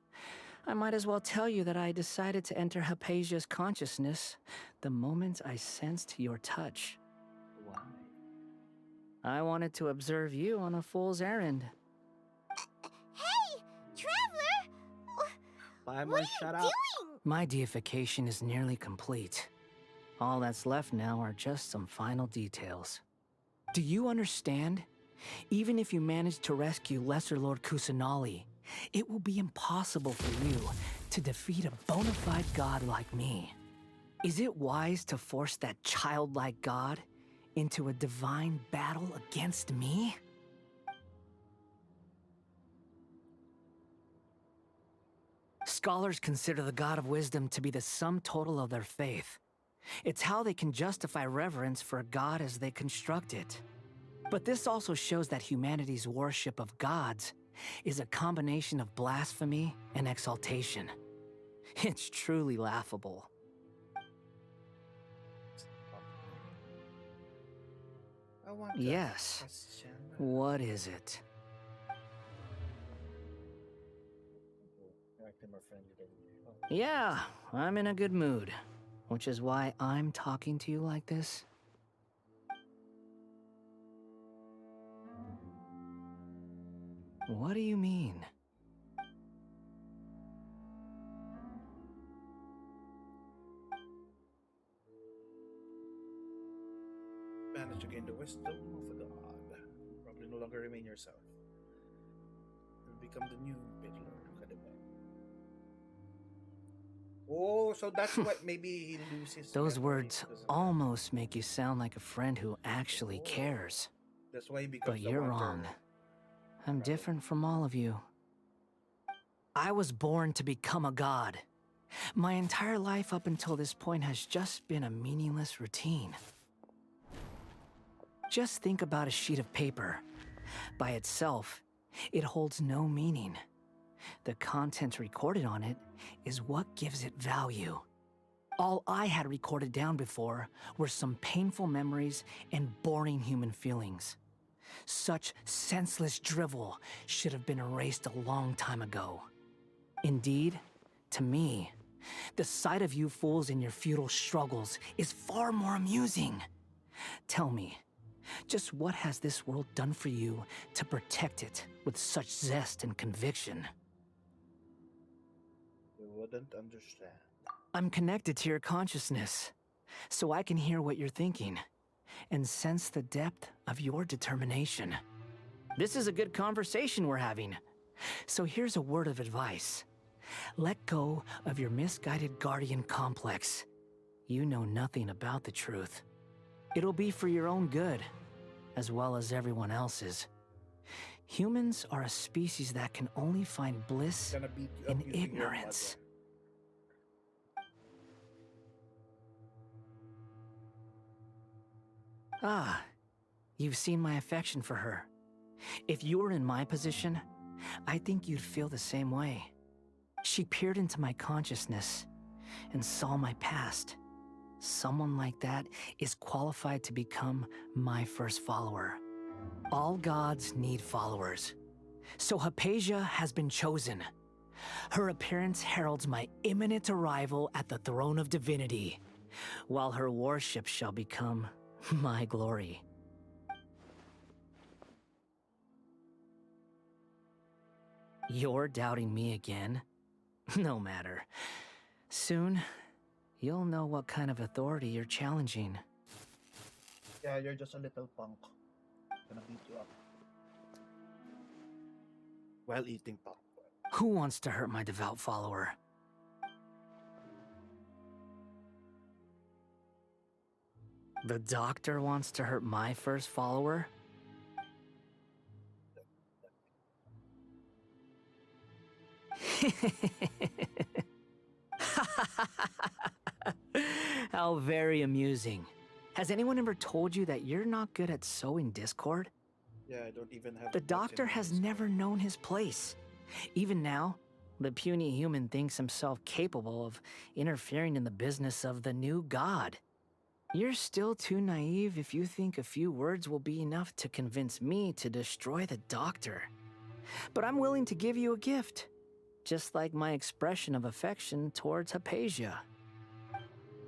Speaker 11: I might as well tell you that I decided to enter Hypatia's consciousness the moment I sensed your touch.
Speaker 1: Why?
Speaker 11: I wanted to observe you on a fool's errand.
Speaker 4: Hey, Traveler! What are you doing?
Speaker 11: My deification is nearly complete. All that's left now are just some final details. Do you understand? Even if you manage to rescue Lesser Lord Kusanali, it will be impossible for you to defeat a bona fide god like me. Is it wise to force that childlike god into a divine battle against me? Scholars consider the God of Wisdom to be the sum total of their faith. It's how they can justify reverence for a god as they construct it. But this also shows that humanity's worship of gods is a combination of blasphemy and exaltation. It's truly laughable.
Speaker 1: I want
Speaker 11: Yes.
Speaker 1: question.
Speaker 11: What is it?
Speaker 1: Acting more friendly than you.
Speaker 11: Yeah, I'm in a good mood, which is why I'm talking to you like this. What do you mean?
Speaker 1: Manage to gain the wisdom of a god. Probably no longer remain yourself. You'll become the new Pit Lord Academy. Oh, so that's what maybe he loses.
Speaker 11: Those
Speaker 1: memory
Speaker 11: words
Speaker 1: because of
Speaker 11: almost make you sound like a friend who actually cares.
Speaker 1: that. That's why he becomes
Speaker 11: But
Speaker 1: the
Speaker 11: you're
Speaker 1: Wanderer.
Speaker 11: wrong. I'm different from all of you. I was born to become a god. My entire life up until this point has just been a meaningless routine. Just think about a sheet of paper. By itself, it holds no meaning. The content recorded on it is what gives it value. All I had recorded down before were some painful memories and boring human feelings. Such senseless drivel should have been erased a long time ago. Indeed, to me,
Speaker 21: The sight of you fools in your futile struggles is far more amusing. Tell me, just what has this world done for you to protect it with such zest and conviction?
Speaker 1: You wouldn't understand.
Speaker 21: I'm connected to your consciousness, so I can hear what you're thinking and sense the depth of your determination. This is a good conversation we're having. So here's a word of advice. Let go of your misguided guardian complex. You know nothing about the truth. It'll be for your own good, as well as everyone else's. Humans are a species that can only find bliss in ignorance. Ah, you've seen my affection for her. If you were in my position, I think you'd feel the same way. She peered into my consciousness and saw my past. Someone like that is qualified to become my first follower. All gods need followers. So Hypatia has been chosen. Her appearance heralds my imminent arrival at the throne of divinity, while her worship shall become my glory. You're doubting me again? No matter. Soon, you'll know what kind of authority you're challenging.
Speaker 1: Yeah, you're just a little punk. Gonna beat you up. While eating popcorn.
Speaker 21: Who wants to hurt my devout follower? The doctor wants to hurt my first follower? How very amusing. Has anyone ever told you that you're not good at sowing discord?
Speaker 1: Yeah, I don't even have
Speaker 21: The doctor has never known his place. Even now, the puny human thinks himself capable of interfering in the business of the new god. You're still too naive if you think a few words will be enough to convince me to destroy the doctor. But I'm willing to give you a gift, just like my expression of affection towards Hypatia.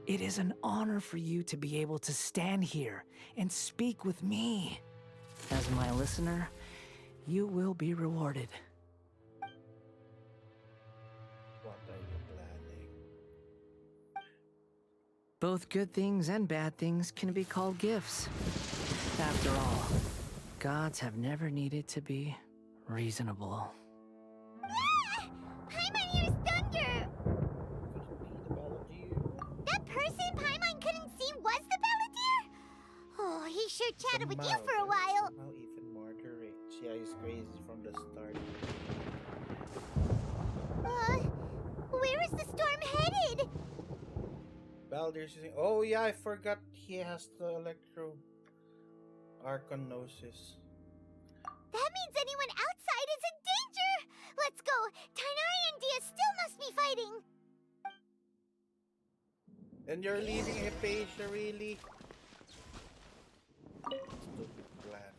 Speaker 21: It is an honor for you to be able to stand here and speak with me. As my listener, you will be rewarded.
Speaker 1: What are you planning?
Speaker 21: Both good things and bad things can be called gifts. After all, gods have never needed to be reasonable.
Speaker 4: Paimon hears thunder! That person Paimon couldn't see was the Balladeer? Oh, he sure chatted with you for a while.
Speaker 1: Now even moderate. Yeah, he's crazy from the start.
Speaker 4: Where is the storm headed?
Speaker 1: Baldur's using. Oh yeah, I forgot he has the Electro Arcanosis.
Speaker 4: That means anyone outside is in danger! Let's go! Tighnari and Dia still must be fighting!
Speaker 1: And you're leaving Hypatia, really? Stupid plan.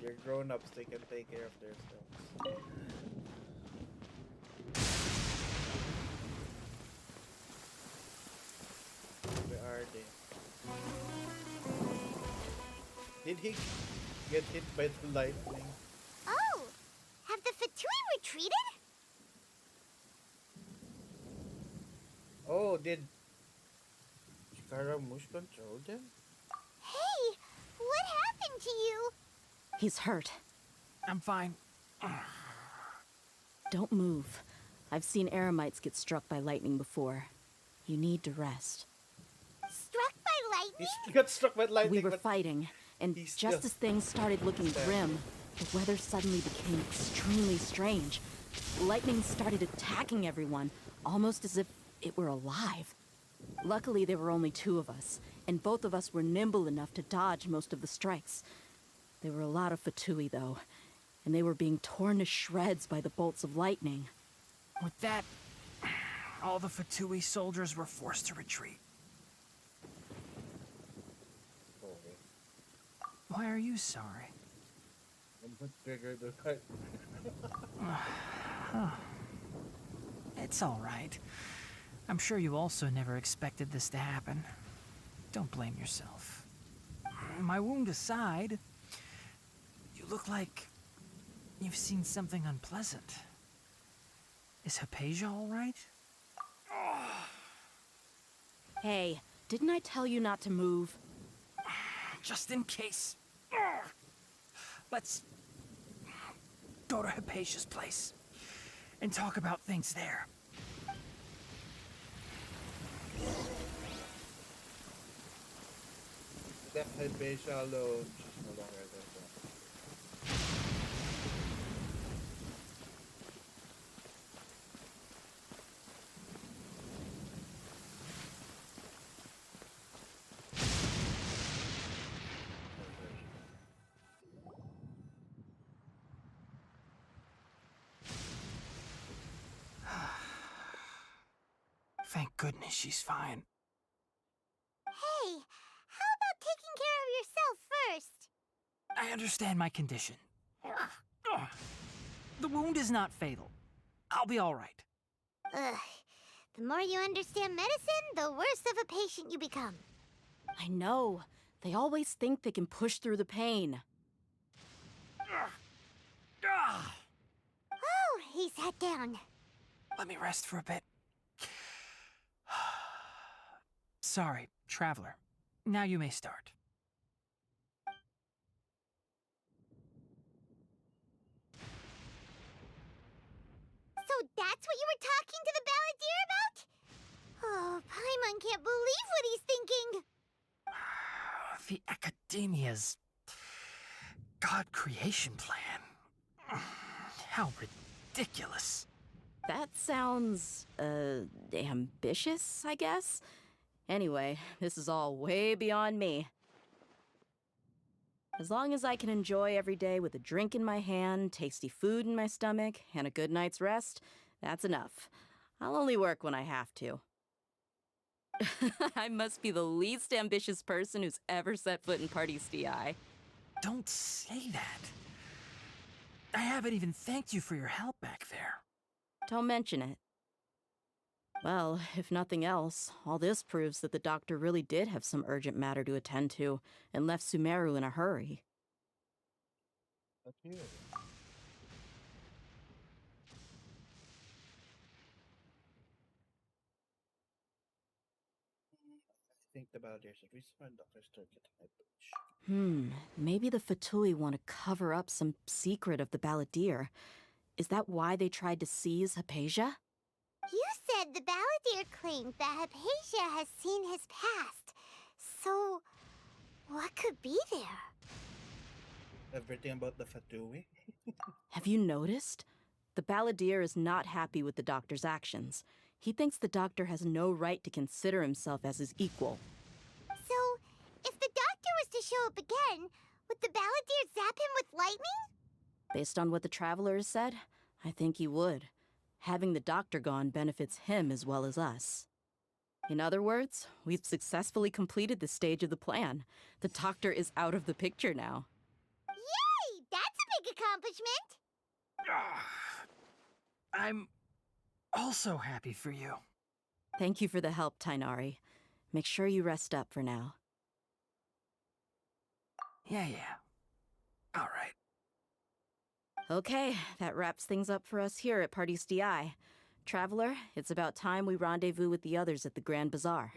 Speaker 1: You're grown-ups, they can take care of themselves. Where are they? Did he get hit by the lightning?
Speaker 4: Oh! Have the Fatui retreated?
Speaker 1: Oh, did Scaramouche control them?
Speaker 4: Hey! What happened to you?
Speaker 9: He's hurt.
Speaker 16: I'm fine.
Speaker 9: Don't move. I've seen Eremites get struck by lightning before. You need to rest.
Speaker 4: Struck by lightning?
Speaker 1: He got struck by lightning.
Speaker 9: We were fighting, and just as things started looking grim, the weather suddenly became extremely strange. Lightning started attacking everyone, almost as if it were alive. Luckily, there were only two of us, and both of us were nimble enough to dodge most of the strikes. There were a lot of Fatui, though, and they were being torn to shreds by the bolts of lightning.
Speaker 16: With that, all the Fatui soldiers were forced to retreat. Why are you sorry?
Speaker 1: I'm much bigger than I.
Speaker 16: It's all right. I'm sure you also never expected this to happen. Don't blame yourself. My wound aside, you look like you've seen something unpleasant. Is Hypatia all right?
Speaker 9: Hey, didn't I tell you not to move?
Speaker 16: Just in case. Let's go to Hypatia's place and talk about things there.
Speaker 1: Left Hypatia alone. She's no longer there.
Speaker 16: Thank goodness she's fine.
Speaker 4: Hey, how about taking care of yourself first?
Speaker 16: I understand my condition. The wound is not fatal. I'll be all right.
Speaker 4: Ugh. The more you understand medicine, the worse of a patient you become.
Speaker 9: I know. They always think they can push through the pain.
Speaker 4: Oh, he sat down.
Speaker 16: Let me rest for a bit. Sorry, Traveler. Now you may start.
Speaker 4: So that's what you were talking to the Balladeer about? Oh, Paimon can't believe what he's thinking.
Speaker 16: The Academia's God creation plan. How ridiculous.
Speaker 9: That sounds, ambitious, I guess? Anyway, this is all way beyond me. As long as I can enjoy every day with a drink in my hand, tasty food in my stomach, and a good night's rest, that's enough. I'll only work when I have to. I must be the least ambitious person who's ever set foot in Party DI.
Speaker 16: Don't say that. I haven't even thanked you for your help back there.
Speaker 9: Don't mention it. Well, if nothing else, all this proves that the doctor really did have some urgent matter to attend to and left Sumeru in a hurry.
Speaker 1: Okay. I think the Balladeer should resume Dr. Sturk at Hypatia.
Speaker 9: Maybe the Fatui want to cover up some secret of the Balladeer. Is that why they tried to seize Hypatia?
Speaker 4: You said the Balladeer claimed that Hypatia has seen his past. So, what could be there?
Speaker 1: Everything about the Fatui?
Speaker 9: Have you noticed? The Balladeer is not happy with the doctor's actions. He thinks the doctor has no right to consider himself as his equal.
Speaker 4: So, if the doctor was to show up again, would the Balladeer zap him with lightning?
Speaker 9: Based on what the Traveler has said, I think he would. Having the doctor gone benefits him as well as us. In other words, we've successfully completed this stage of the plan. The doctor is out of the picture now.
Speaker 4: Yay! That's a big accomplishment!
Speaker 16: I'm also happy for you.
Speaker 9: Thank you for the help, Tighnari. Make sure you rest up for now.
Speaker 16: Yeah. All right.
Speaker 9: Okay, that wraps things up for us here at Party DI. Traveler, it's about time we rendezvous with the others at the Grand Bazaar.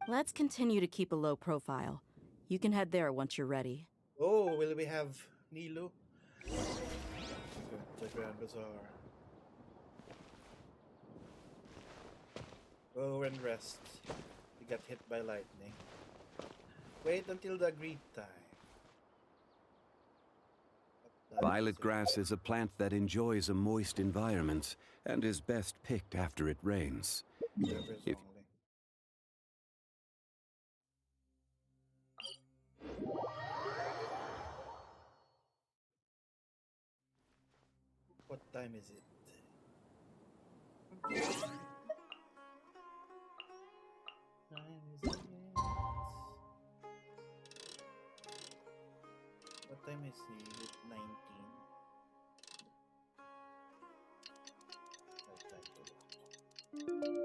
Speaker 9: Let's continue to keep a low profile. You can head there once you're ready.
Speaker 1: Oh, will we have Nilou? The Grand Bazaar. Go and rest. You got hit by lightning. Wait until the agreed time.
Speaker 2: Violet grass is a plant that enjoys a moist environment and is best picked after it rains. If
Speaker 1: What time is it? What time is it? 19. Right time to walk.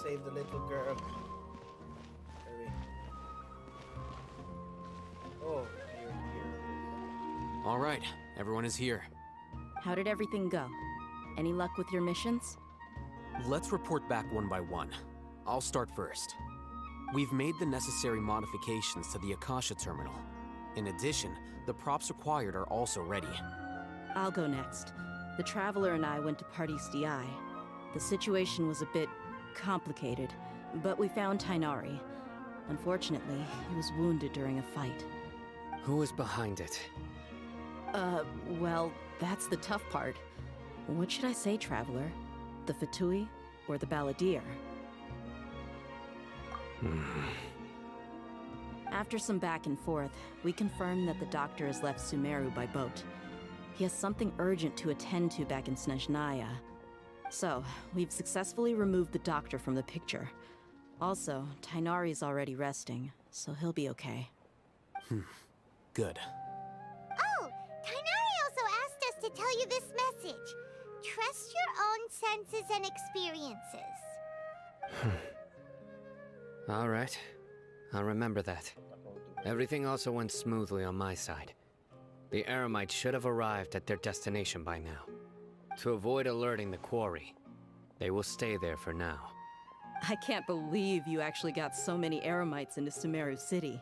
Speaker 1: Save the little girl. Hurry. Oh, you're here.
Speaker 8: All right, everyone is here.
Speaker 9: How did everything go? Any luck with your missions?
Speaker 8: Let's report back one by one. I'll start first. We've made the necessary modifications to the Akasha terminal. In addition, the props required are also ready.
Speaker 9: I'll go next. The Traveler and I went to Party's DI. The situation was a bit complicated, but we found Tighnari. Unfortunately, he was wounded during a fight.
Speaker 11: Who was behind it?
Speaker 9: Well, that's the tough part. What should I say, Traveler? The Fatui or the Balladeer? After some back and forth, we confirmed that the doctor has left Sumeru by boat. He has something urgent to attend to back in Snezhnaya. So, we've successfully removed the doctor from the picture. Also, Tighnari's already resting, so he'll be okay.
Speaker 8: Good.
Speaker 4: Oh, Tighnari also asked us to tell you this message. Trust your own senses and experiences.
Speaker 11: All right. I'll remember that. Everything also went smoothly on my side. The Eremites should have arrived at their destination by now. To avoid alerting the quarry, they will stay there for now.
Speaker 9: I can't believe you actually got so many Eremites into Sumeru City.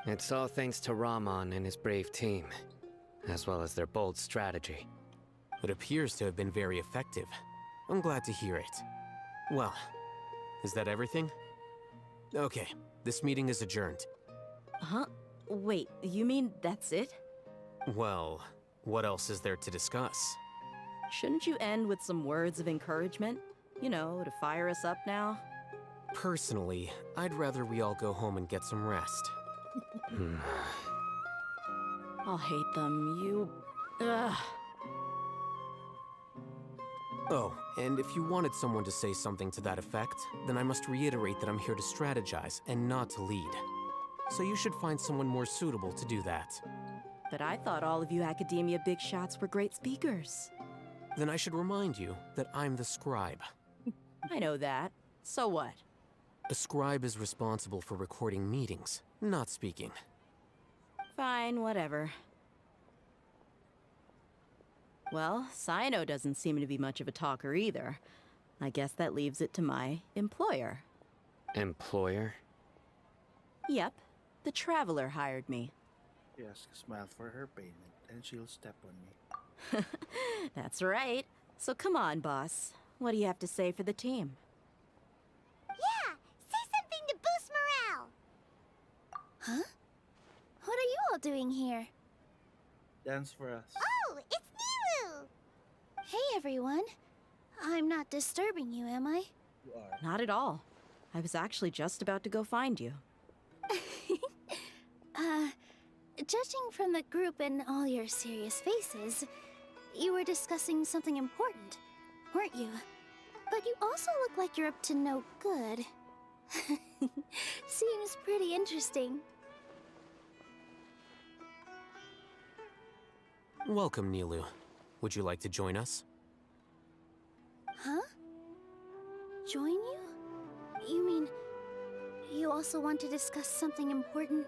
Speaker 11: It's all thanks to Rahman and his brave team, as well as their bold strategy.
Speaker 8: It appears to have been very effective. I'm glad to hear it. Well, is that everything? Okay, this meeting is adjourned.
Speaker 9: Huh? Wait, you mean that's it?
Speaker 8: Well, what else is there to discuss?
Speaker 9: Shouldn't you end with some words of encouragement? You know, to fire us up now?
Speaker 8: Personally, I'd rather we all go home and get some rest.
Speaker 9: I'll hate them, you... Ugh.
Speaker 8: Oh, and if you wanted someone to say something to that effect, then I must reiterate that I'm here to strategize and not to lead. So you should find someone more suitable to do that.
Speaker 9: But I thought all of you Academia big shots were great speakers.
Speaker 8: Then I should remind you that I'm the scribe.
Speaker 9: I know that. So what?
Speaker 8: A scribe is responsible for recording meetings, not speaking.
Speaker 9: Fine, whatever. Well, Cyno doesn't seem to be much of a talker either. I guess that leaves it to my employer.
Speaker 11: Employer?
Speaker 9: Yep. The Traveler hired me.
Speaker 1: Yes, smile for her payment, and she'll step on me.
Speaker 9: That's right. So come on, boss. What do you have to say for the team?
Speaker 4: Yeah! Say something to boost morale! Huh? What are you all doing here?
Speaker 1: Dance for us.
Speaker 4: Oh, it's Nilou! Hey, everyone. I'm not disturbing you, am I?
Speaker 1: You are.
Speaker 9: Not at all. I was actually just about to go find you.
Speaker 4: Judging from the group and all your serious faces, you were discussing something important, weren't you? But you also look like you're up to no good. Seems pretty interesting.
Speaker 8: Welcome, Nilou. Would you like to join us?
Speaker 4: Huh? Join you? You mean, you also want to discuss something important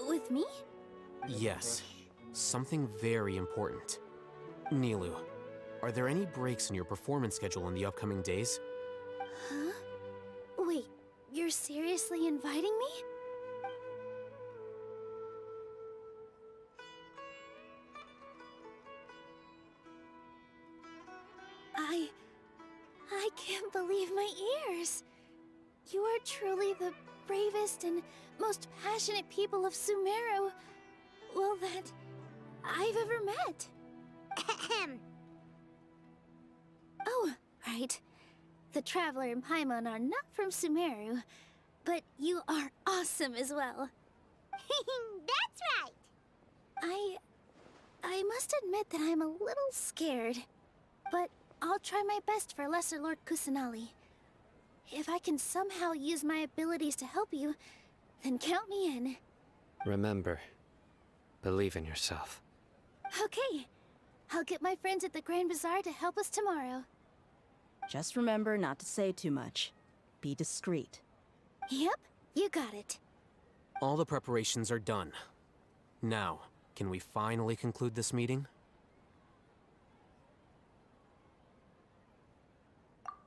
Speaker 4: with me?
Speaker 8: Yes. Something very important. Nilou, are there any breaks in your performance schedule in the upcoming days?
Speaker 4: Huh? Wait, you're seriously inviting me? I can't believe my ears. You are truly the bravest and most passionate people of Sumeru, well, that I've ever met.
Speaker 7: right. The Traveler and Paimon are not from Sumeru, but you are awesome as well.
Speaker 4: That's right!
Speaker 7: I must admit that I'm a little scared, but I'll try my best for Lesser Lord Kusanali. If I can somehow use my abilities to help you, then count me in.
Speaker 11: Remember, believe in yourself.
Speaker 7: Okay. I'll get my friends at the Grand Bazaar to help us tomorrow.
Speaker 9: Just remember not to say too much. Be discreet.
Speaker 7: Yep, you got it.
Speaker 8: All the preparations are done. Now, can we finally conclude this meeting?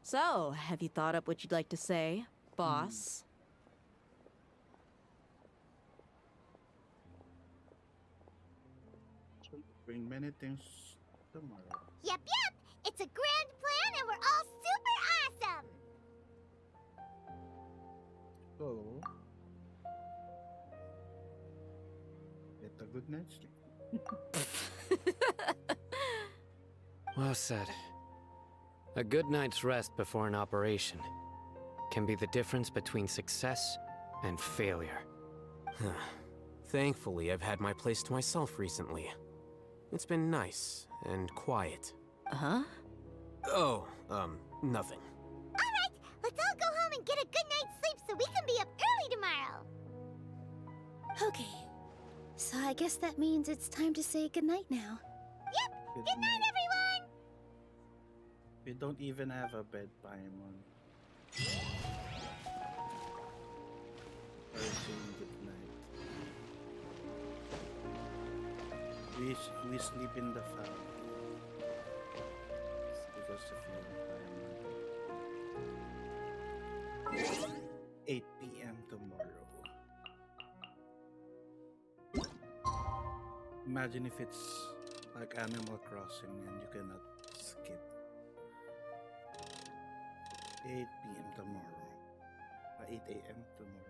Speaker 9: So, have you thought up what you'd like to say, boss?
Speaker 1: 3 many things tomorrow.
Speaker 4: Yep. It's a grand plan and we're all super awesome.
Speaker 1: So, get a good night's sleep.
Speaker 11: Well said. A good night's rest before an operation can be the difference between success and failure.
Speaker 8: Thankfully, I've had my place to myself recently. It's been nice and quiet.
Speaker 9: Uh-huh?
Speaker 8: Oh, nothing.
Speaker 4: Alright, let's all go home and get a good night's sleep so we can be up early tomorrow.
Speaker 7: Okay. So I guess that means it's time to say goodnight now.
Speaker 4: Yep, good night everyone!
Speaker 1: We don't even have a bed, Paimon. Or saying good night. We sleep in the family. Because of you, Paimon. 8 p.m. tomorrow. Imagine if it's like Animal Crossing and you cannot skip. 8 p.m. tomorrow. 8 a.m. tomorrow.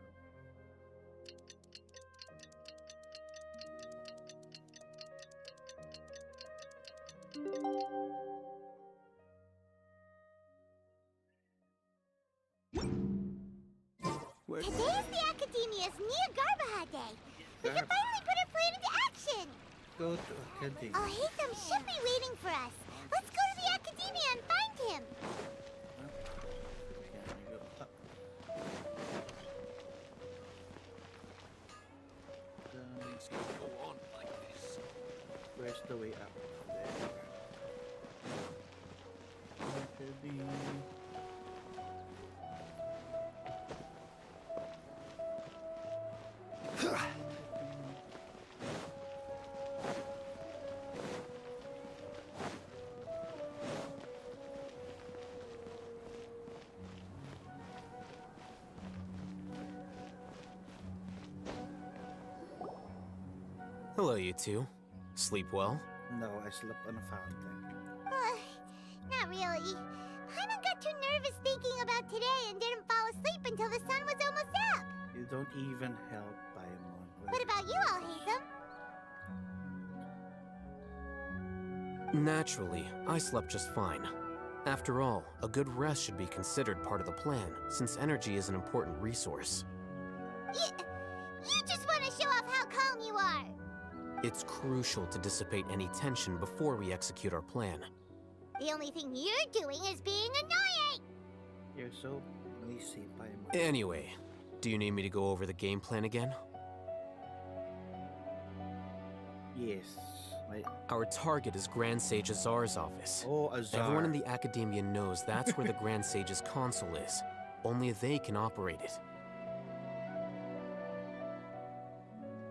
Speaker 4: Today is the Academia's Nia Garbaha Day. We can finally put our plan into action.
Speaker 1: Go to Academia.
Speaker 4: Oh, Haytham should be waiting for us. Let's go to the Academia and find him.
Speaker 1: Things can go on like this. Where's the way out? There. Academia.
Speaker 8: Hello, you two. Sleep well?
Speaker 1: No, I slept on a fountain.
Speaker 4: Not really. Paimon got too nervous thinking about today and didn't fall asleep until the sun was almost up.
Speaker 1: You don't even help, Paimon.
Speaker 4: What about you all, Haytham?
Speaker 8: Naturally, I slept just fine. After all, a good rest should be considered part of the plan, since energy is an important resource.
Speaker 4: You just want to show off how calm you are.
Speaker 8: It's crucial to dissipate any tension before we execute our plan.
Speaker 4: The only thing you're doing is being annoying.
Speaker 1: You're so lazy, Paimon.
Speaker 8: Anyway, do you need me to go over the game plan again?
Speaker 1: Yes.
Speaker 8: Our target is Grand Sage Azar's office.
Speaker 1: Oh, Azar.
Speaker 8: Everyone in the Academia knows that's where the Grand Sage's console is. Only they can operate it.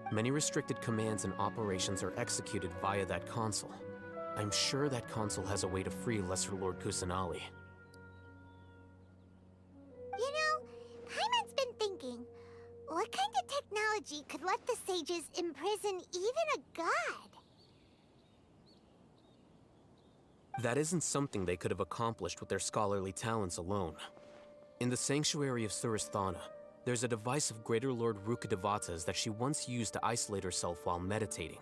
Speaker 8: Many restricted commands and operations are executed via that console. I'm sure that console has a way to free Lesser Lord Kusanali.
Speaker 4: You know, Paimon's been thinking, what kind of technology could let the sages imprison even a god?
Speaker 8: That isn't something they could have accomplished with their scholarly talents alone. In the Sanctuary of Suristhana, there's a device of Greater Lord Rukkhadevata's that she once used to isolate herself while meditating.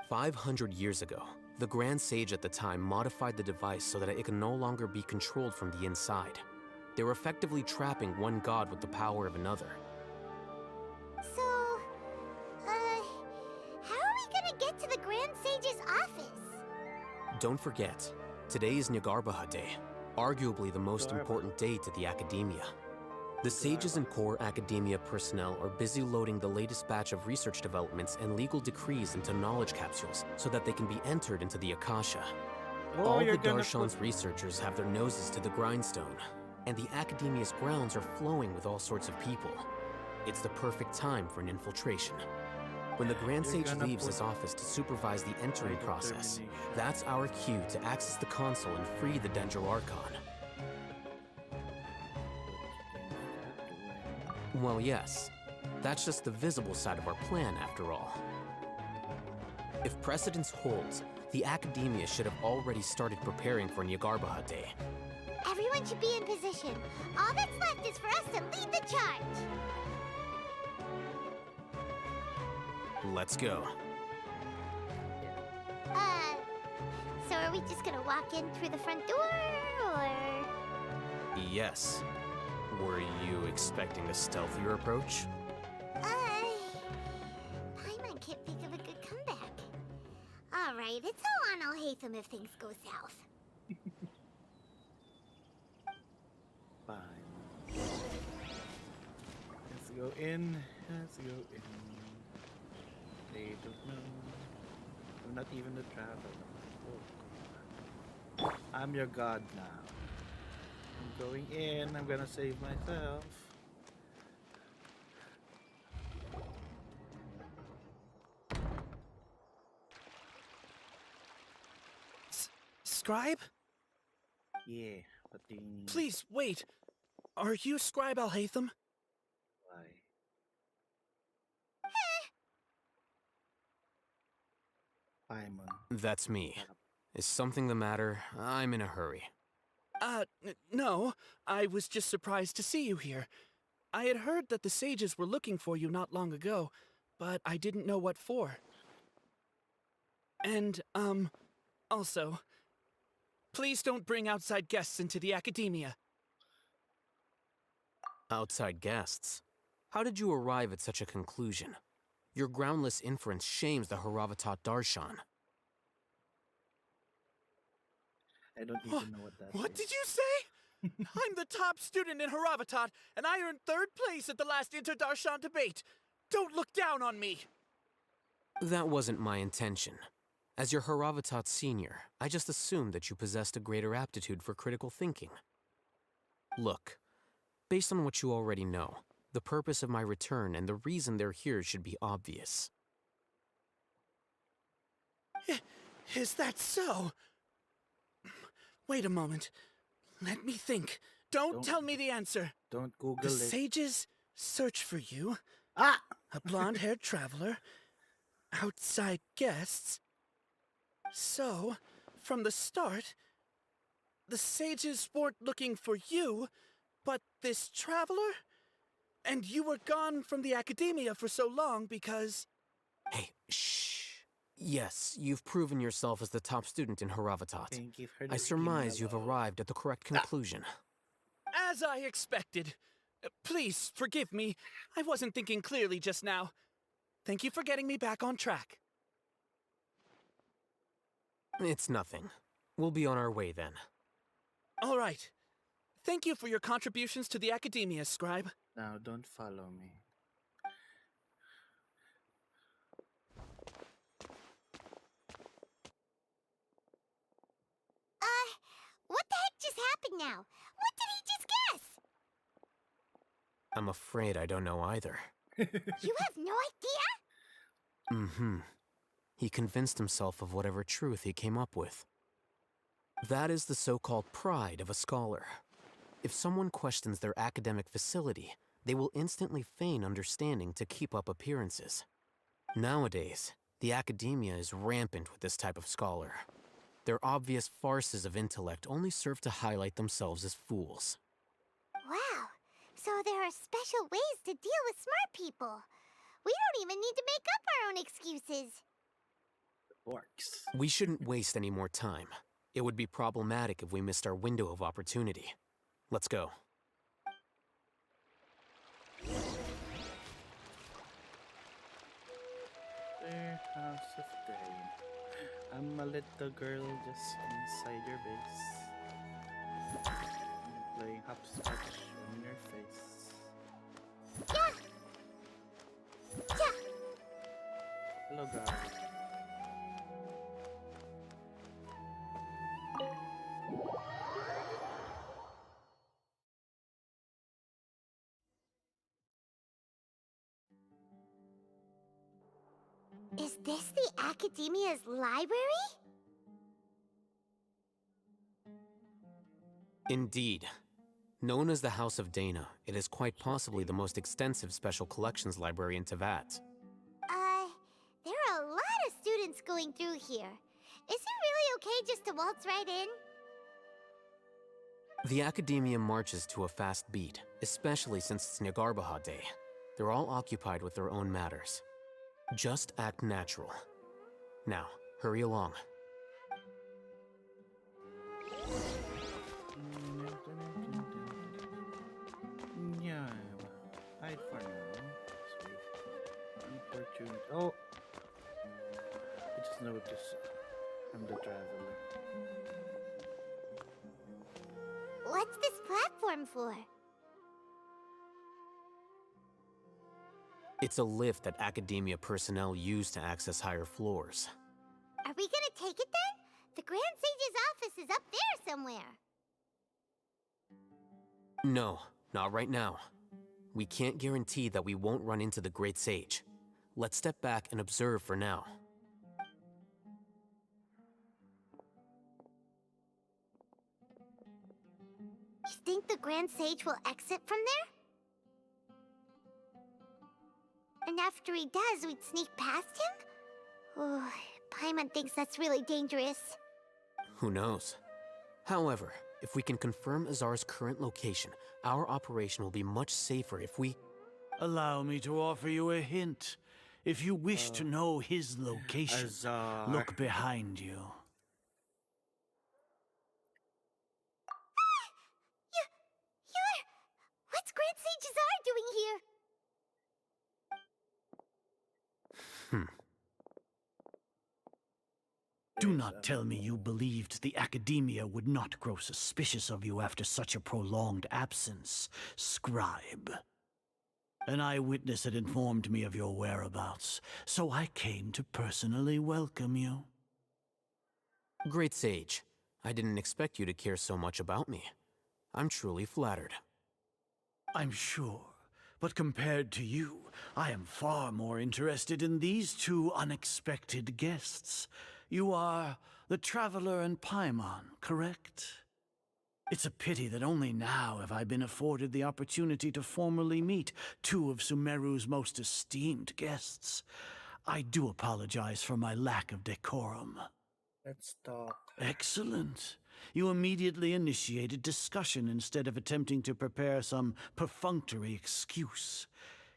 Speaker 8: 500 years ago, The Grand Sage at the time modified the device so that it can no longer be controlled from the inside. They were effectively trapping one god with the power of another.
Speaker 4: So, how are we gonna get to the Grand Sage's office?
Speaker 8: Don't forget, today is Nyargarbaha Day, arguably the most important day to the Academia. The Sages and core Academia personnel are busy loading the latest batch of research developments and legal decrees into knowledge capsules so that they can be entered into the Akasha. All the Darshan's researchers have their noses to the grindstone, and the Academia's grounds are flowing with all sorts of people. It's the perfect time for an infiltration. When the Grand Sage leaves his office to supervise the entering process, that's our cue to access the console and free the Dendro Archon. Well, yes. That's just the visible side of our plan, after all. If precedence holds, the Academia should have already started preparing for Nyargarbaha Day.
Speaker 4: Everyone should be in position. All that's left is for us to lead the charge.
Speaker 8: Let's go.
Speaker 4: So are we just gonna walk in through the front door, or...?
Speaker 8: Yes. Were you expecting a stealthier approach?
Speaker 4: Paimon can't think of a good comeback. Alright, it's all on Alhaitham if things go south.
Speaker 1: Fine. Let's go in. Let's go in. They don't know. I'm not even the traveler. Oh. I'm your god now. I'm going in. I'm gonna save myself.
Speaker 3: Scribe?
Speaker 1: Yeah, what do you need?
Speaker 3: Please, wait. Are you Scribe Alhaitham?
Speaker 1: Why? Paimon.
Speaker 8: That's me. Is something the matter? I'm in a hurry.
Speaker 3: No. I was just surprised to see you here. I had heard that the sages were looking for you not long ago, but I didn't know what for. And, also, please don't bring outside guests into the Academia.
Speaker 8: Outside guests? How did you arrive at such a conclusion? Your groundless inference shames the Haravatat Darshan.
Speaker 1: I don't even know what that
Speaker 3: What did you say? I'm the top student in Haravatat, and I earned 3rd place at the last Inter-Darshan debate. Don't look down on me!
Speaker 8: That wasn't my intention. As your Haravatat senior, I just assumed that you possessed a greater aptitude for critical thinking. Look, based on what you already know, the purpose of my return and the reason they're here should be obvious.
Speaker 3: Is that so? Wait a moment. Let me think. Don't tell me the answer.
Speaker 1: Don't Google
Speaker 3: the
Speaker 1: it.
Speaker 3: The sages search for you.
Speaker 1: Ah!
Speaker 3: A blonde-haired traveler. Outside guests. So, from the start, the sages weren't looking for you, but this traveler? And you were gone from the Academia for so long because...
Speaker 8: Hey, shh. Yes, you've proven yourself as the top student in Haravatat. I surmise you've arrived at the correct conclusion.
Speaker 3: As I expected. Please, forgive me. I wasn't thinking clearly just now. Thank you for getting me back on track.
Speaker 8: It's nothing. We'll be on our way then.
Speaker 3: All right. Thank you for your contributions to the Academia, Scribe.
Speaker 1: Now, don't follow me.
Speaker 4: What the heck just happened now? What did he just guess?
Speaker 8: I'm afraid I don't know either.
Speaker 4: You have no idea?
Speaker 8: Mm-hmm. He convinced himself of whatever truth he came up with. That is the so-called pride of a scholar. If someone questions their academic facility, they will instantly feign understanding to keep up appearances. Nowadays, the Academia is rampant with this type of scholar. Their obvious farces of intellect only serve to highlight themselves as fools.
Speaker 4: Wow, so there are special ways to deal with smart people. We don't even need to make up our own excuses.
Speaker 1: Works.
Speaker 8: We shouldn't waste any more time. It would be problematic if we missed our window of opportunity. Let's go.
Speaker 1: Fair House of Dane. I'm a little girl just inside your base. I'm playing hopscotch on your face. Hello, guys.
Speaker 4: Is this the Academia's library?
Speaker 8: Indeed. Known as the House of Dana, it is quite possibly the most extensive special collections library in Teyvat.
Speaker 4: There are a lot of students going through here. Is it really okay just to waltz right in?
Speaker 8: The Academia marches to a fast beat, especially since it's Nagarbaha Day. They're all occupied with their own matters. Just act natural. Now, hurry along.
Speaker 1: Yeah, hide for now. Opportunity. Oh! I just noticed I'm the traveler.
Speaker 4: What's this platform for?
Speaker 8: It's a lift that Academia personnel use to access higher floors.
Speaker 4: Are we gonna take it then? The Grand Sage's office is up there somewhere.
Speaker 8: No, not right now. We can't guarantee that we won't run into the Great Sage. Let's step back and observe for now.
Speaker 4: You think the Grand Sage will exit from there? And after he does, we'd sneak past him? Oh, Paimon thinks that's really dangerous.
Speaker 8: Who knows? However, if we can confirm Azar's current location, our operation will be much safer if we...
Speaker 10: Allow me to offer you a hint. If you wish to know his location,
Speaker 1: Azar.
Speaker 10: look behind you.
Speaker 4: What's Grand Sage Azar doing here?
Speaker 10: Do not tell me you believed the Academia would not grow suspicious of you after such a prolonged absence, scribe. An eyewitness had informed me of your whereabouts, so I came to personally welcome you.
Speaker 8: Great Sage, I didn't expect you to care so much about me. I'm truly flattered.
Speaker 10: I'm sure, but compared to you, I am far more interested in these two unexpected guests. You are the Traveler and Paimon, correct? It's a pity that only now have I been afforded the opportunity to formally meet two of Sumeru's most esteemed guests. I do apologize for my lack of decorum.
Speaker 1: Let's talk.
Speaker 10: Excellent. You immediately initiated discussion instead of attempting to prepare some perfunctory excuse.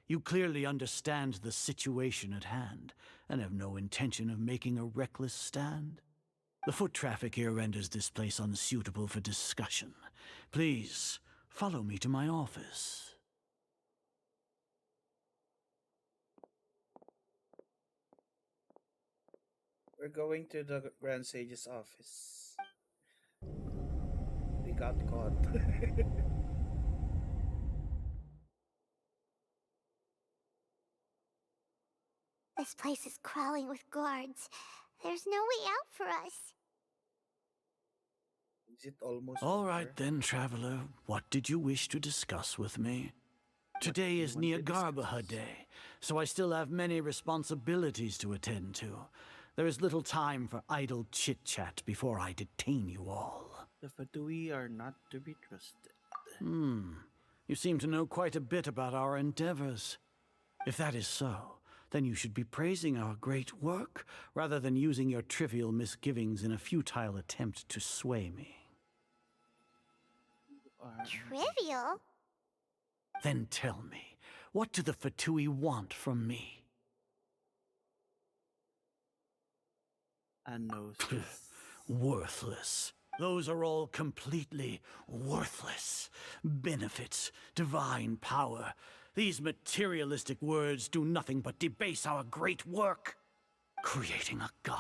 Speaker 10: You clearly understand the situation at hand, and have no intention of making a reckless stand. The foot traffic here renders this place unsuitable for discussion. Please, follow me to my office.
Speaker 1: We're going to the Grand Sage's office. We got caught.
Speaker 4: This place is crawling with guards. There's no way out for us.
Speaker 1: Is it almost
Speaker 10: All
Speaker 1: over?
Speaker 10: right then, Traveler. What did you wish to discuss with me? Today is Nagarbaha Day, so I still have many responsibilities to attend to. There is little time for idle chit-chat before I detain you all.
Speaker 1: The Fatui are not to be trusted.
Speaker 10: You seem to know quite a bit about our endeavors. If that is so, then you should be praising our great work, rather than using your trivial misgivings in a futile attempt to sway me.
Speaker 4: Trivial?
Speaker 10: Then tell me, what do the Fatui want from me?
Speaker 1: And Gnosis.
Speaker 10: Worthless. Those are all completely worthless. Benefits, divine power. These materialistic words do nothing but debase our great work. Creating a god.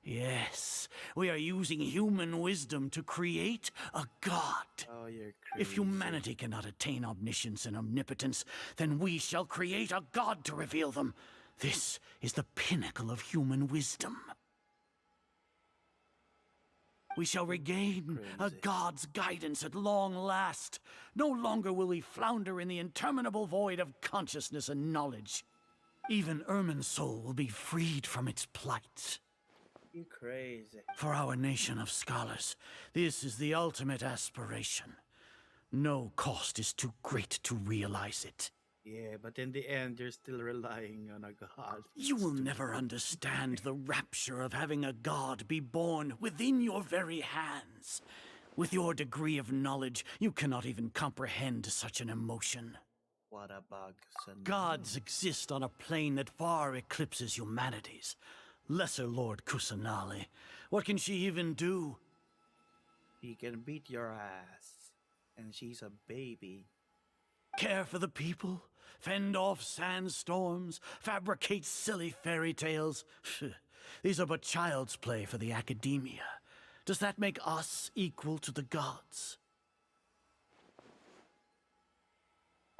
Speaker 10: Yes, we are using human wisdom to create a god.
Speaker 1: Oh, you're crazy.
Speaker 10: If humanity cannot attain omniscience and omnipotence, then we shall create a god to reveal them. This is the pinnacle of human wisdom. We shall regain a god's guidance at long last. No longer will we flounder in the interminable void of consciousness and knowledge. Even Irminsul will be freed from its plight.
Speaker 1: You crazy.
Speaker 10: For our nation of scholars, this is the ultimate aspiration. No cost is too great to realize it.
Speaker 1: Yeah, but in the end, you're still relying on a god.
Speaker 10: You will never understand the rapture of having a god be born within your very hands. With your degree of knowledge, you cannot even comprehend such an emotion.
Speaker 1: What about Kusanali?
Speaker 10: Gods exist on a plane that far eclipses humanity's. Lesser Lord Kusanali. What can she even do?
Speaker 1: He can beat your ass. And she's a baby.
Speaker 10: Care for the people? Fend off sandstorms? Fabricate silly fairy tales? These are but child's play for the academia. Does that make us equal to the gods?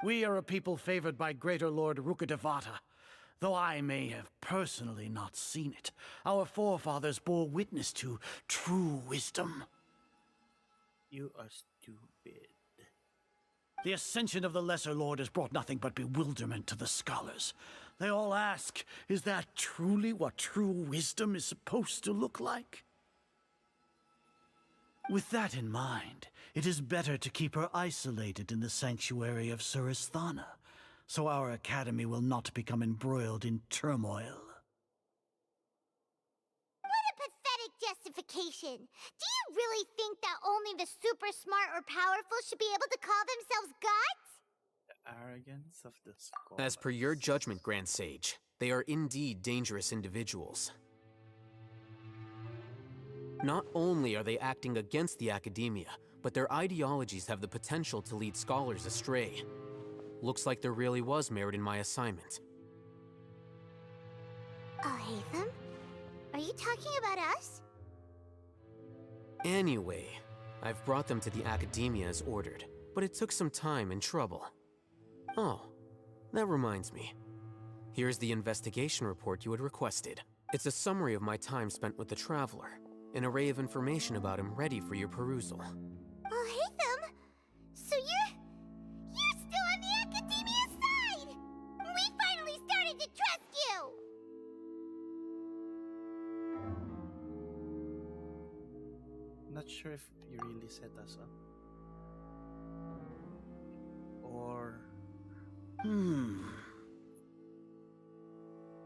Speaker 10: We are a people favored by Greater Lord Rukkhadevata. Though I may have personally not seen it, our forefathers bore witness to true wisdom.
Speaker 1: You are stupid.
Speaker 10: The ascension of the Lesser Lord has brought nothing but bewilderment to the scholars. They all ask, is that truly what true wisdom is supposed to look like? With that in mind, it is better to keep her isolated in the sanctuary of Suristhana, so our academy will not become embroiled in turmoil.
Speaker 4: What a pathetic justification! Do you really think that only the super smart or powerful should be able to call themselves gods?
Speaker 1: The arrogance of the scholars.
Speaker 8: As per your judgment, Grand Sage, they are indeed dangerous individuals. Not only are they acting against the academia, but their ideologies have the potential to lead scholars astray. Looks like there really was merit in my assignment.
Speaker 4: Alhaitham? Are you talking about us?
Speaker 8: Anyway, I've brought them to the academia as ordered, but it took some time and trouble. Oh, that reminds me. Here's the investigation report you had requested. It's a summary of my time spent with the Traveler, an array of information about him ready for your perusal.
Speaker 4: Alhaitham? So you're still on the academia side! We finally started to trust you!
Speaker 1: Not sure if you really set us up. Or...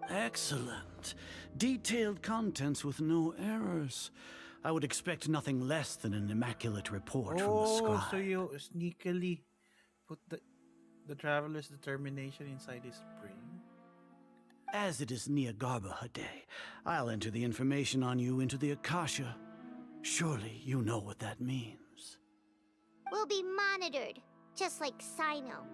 Speaker 10: Excellent. Detailed contents with no errors. I would expect nothing less than an immaculate report from the scribe.
Speaker 1: So you sneakily put the Traveler's determination inside his brain?
Speaker 10: As it is Niagarbha day, I'll enter the information on you into the Akasha. Surely you know what that means.
Speaker 4: We'll be monitored, just like Sino.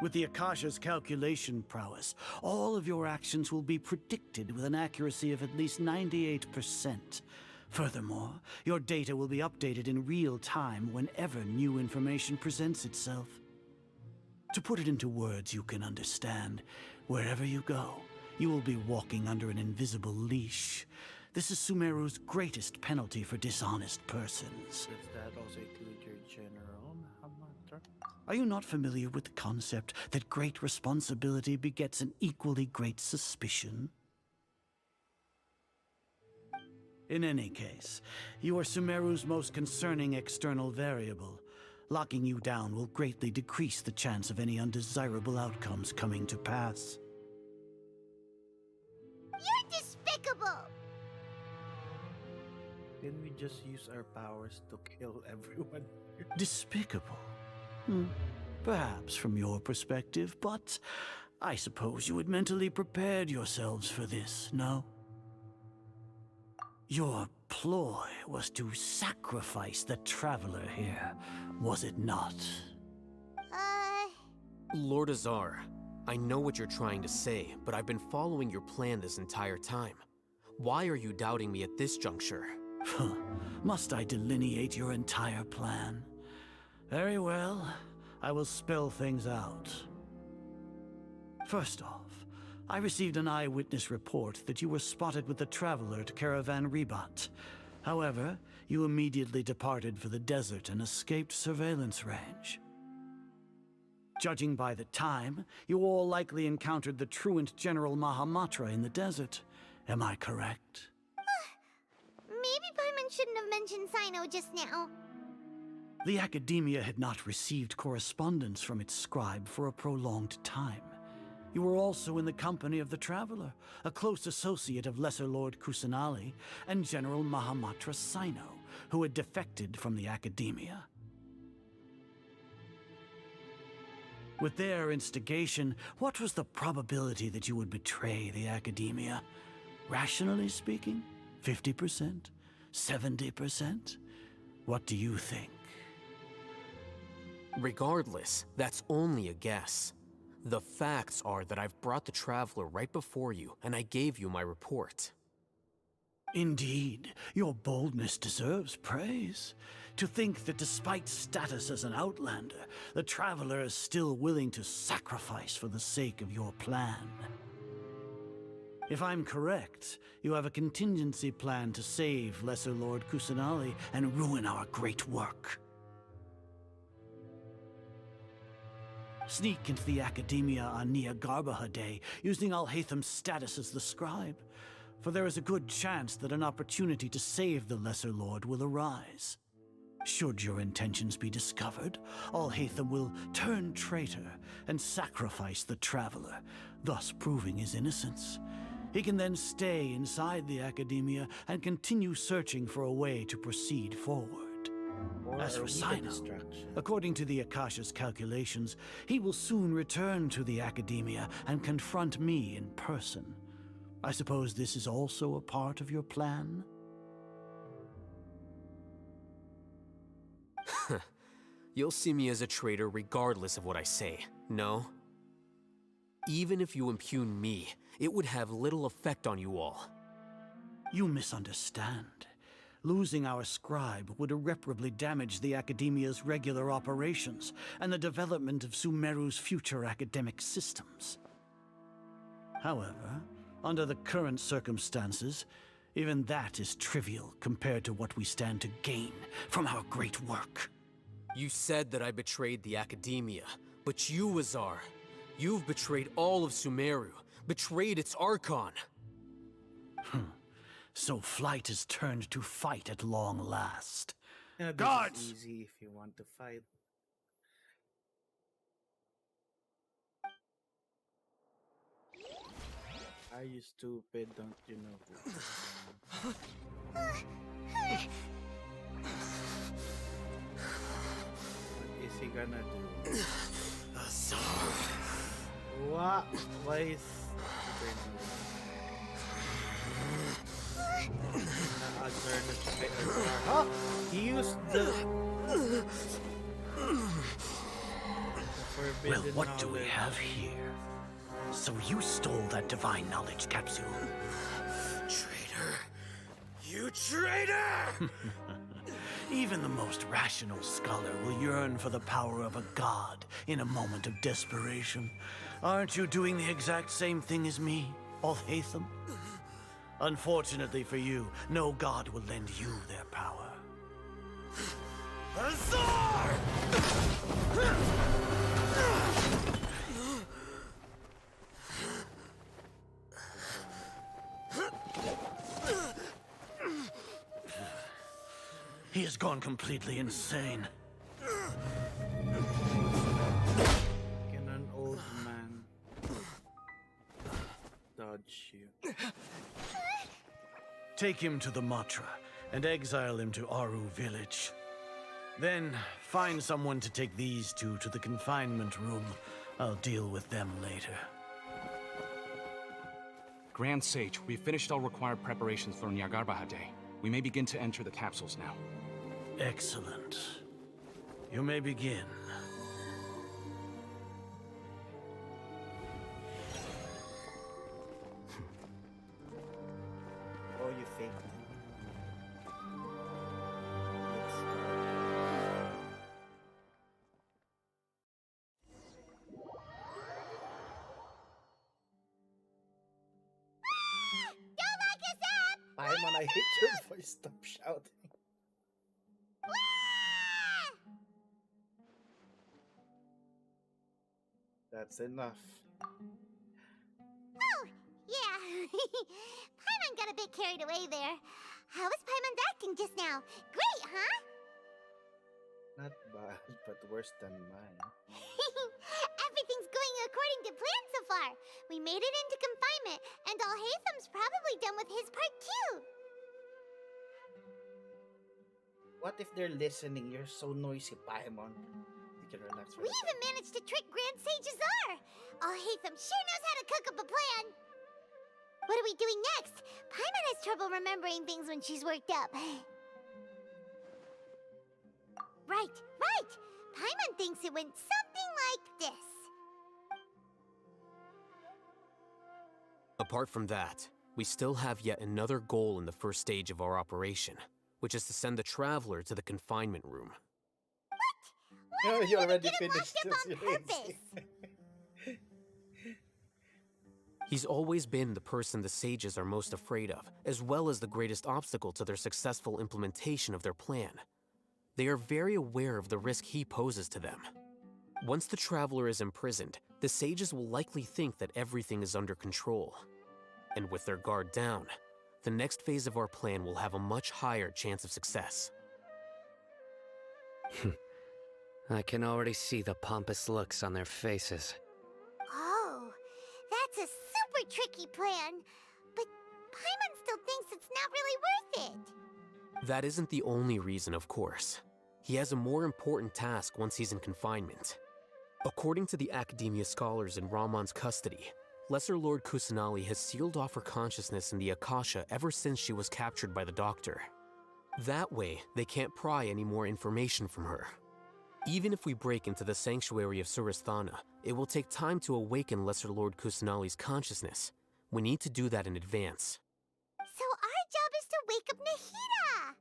Speaker 10: With the Akasha's calculation prowess, all of your actions will be predicted with an accuracy of at least 98%. Furthermore, your data will be updated in real time whenever new information presents itself. To put it into words you can understand, wherever you go, you will be walking under an invisible leash. This is Sumeru's greatest penalty for dishonest persons.
Speaker 1: Does that also include your General Mahamatra?
Speaker 10: Are you not familiar with the concept that great responsibility begets an equally great suspicion? In any case, you are Sumeru's most concerning external variable. Locking you down will greatly decrease the chance of any undesirable outcomes coming to pass.
Speaker 4: You're despicable!
Speaker 1: Can we just use our powers to kill everyone?
Speaker 10: Despicable? Perhaps from your perspective, but I suppose you had mentally prepared yourselves for this, no? Your ploy was to sacrifice the traveler here, was it not?
Speaker 8: Lord Azar, I know what you're trying to say, but I've been following your plan this entire time. Why are you doubting me at this juncture?
Speaker 10: Must I delineate your entire plan? Very well, I will spell things out. First off, I received an eyewitness report that you were spotted with the traveler at Caravan Ribat. However, you immediately departed for the desert and escaped surveillance range. Judging by the time, you all likely encountered the truant General Mahamatra in the desert. Am I correct?
Speaker 4: Maybe Paimon shouldn't have mentioned Sino just now.
Speaker 10: The Academia had not received correspondence from its scribe for a prolonged time. You were also in the company of the Traveler, a close associate of Lesser Lord Kusanali and General Mahamatra Sino, who had defected from the Academia. With their instigation, what was the probability that you would betray the Academia? Rationally speaking, 50%? 70%? What do you think?
Speaker 8: Regardless, that's only a guess. The facts are that I've brought the Traveler right before you, and I gave you my report.
Speaker 10: Indeed, your boldness deserves praise. To think that despite status as an outlander, the Traveler is still willing to sacrifice for the sake of your plan. If I'm correct, you have a contingency plan to save Lesser Lord Kusanali and ruin our great work. Sneak into the Academia on Nia Garbaha Day, using Alhaitham's status as the scribe, for there is a good chance that an opportunity to save the Lesser Lord will arise. Should your intentions be discovered, Alhaitham will turn traitor and sacrifice the Traveler, thus proving his innocence. He can then stay inside the Academia and continue searching for a way to proceed forward. As for Sino, according to the Akasha's calculations, he will soon return to the Academia and confront me in person. I suppose this is also a part of your plan?
Speaker 8: You'll see me as a traitor regardless of what I say, no? Even if you impugn me, it would have little effect on you all.
Speaker 10: You misunderstand. Losing our scribe would irreparably damage the Academia's regular operations and the development of Sumeru's future academic systems. However, under the current circumstances, even that is trivial compared to what we stand to gain from our great work.
Speaker 8: You said that I betrayed the Academia, but you, Azar, you've betrayed all of Sumeru, betrayed its Archon.
Speaker 10: So flight is turned to fight at long last.
Speaker 1: Yeah, this
Speaker 10: Guards!
Speaker 1: is easy if you want to fight. Are you stupid? Don't you know who? What is he gonna do? What? Why is huh? He used the
Speaker 10: Well,
Speaker 1: forbidden
Speaker 10: what do we
Speaker 1: knowledge.
Speaker 10: have here? So you stole that divine knowledge capsule.
Speaker 8: Traitor! You traitor!
Speaker 10: Even the most rational scholar will yearn for the power of a god in a moment of desperation. Aren't you doing the exact same thing as me, Alhaitham? Unfortunately for you, no god will lend you their power.
Speaker 8: Azar!
Speaker 10: He has gone completely insane.
Speaker 1: Can an old man dodge you?
Speaker 10: Take him to the Matra and exile him to Aru village. Then find someone to take these two to the confinement room. I'll deal with them later.
Speaker 13: Grand Sage, we've finished all required preparations for Nyargarbahade. We may begin to enter the capsules now.
Speaker 10: Excellent. You may begin.
Speaker 1: Oh, you faked it.
Speaker 4: Don't lock us up!
Speaker 1: Paimon, I hate your voice. Stop shouting. That's enough.
Speaker 4: Oh, yeah. Paimon got a bit carried away there. How was Paimon's acting just now? Great, huh?
Speaker 1: Not bad, but worse than mine.
Speaker 4: Everything's going according to plan so far. We made it into confinement, and Alhaitham's probably done with his part too.
Speaker 1: What if they're listening? You're so noisy, Paimon. You can relax.
Speaker 4: We even managed to trick Grand Sage Azar. Alhaitham sure knows how to cook up a plan. What are we doing next? Paimon has trouble remembering things when she's worked up. Right. Paimon thinks it went something like this.
Speaker 8: Apart from that, we still have yet another goal in the first stage of our operation, which is to send the Traveler to the confinement room.
Speaker 1: No, you already finished
Speaker 4: this. On purpose.
Speaker 8: He's always been the person the sages are most afraid of, as well as the greatest obstacle to their successful implementation of their plan. They are very aware of the risk he poses to them. Once the Traveler is imprisoned, the sages will likely think that everything is under control. And with their guard down, the next phase of our plan will have a much higher chance of success.
Speaker 11: I can already see the pompous looks on their faces.
Speaker 4: Oh, that's a super tricky plan. But Paimon still thinks it's not really worth it.
Speaker 8: That isn't the only reason, of course. He has a more important task once he's in confinement. According to the Academia scholars in Ramon's custody, Lesser Lord Kusanali has sealed off her consciousness in the Akasha ever since she was captured by the Doctor. That way, they can't pry any more information from her. Even if we break into the sanctuary of Surasthana, it will take time to awaken Lesser Lord Kusanali's consciousness. We need to do that in advance.
Speaker 4: So our job is to wake up Nahida!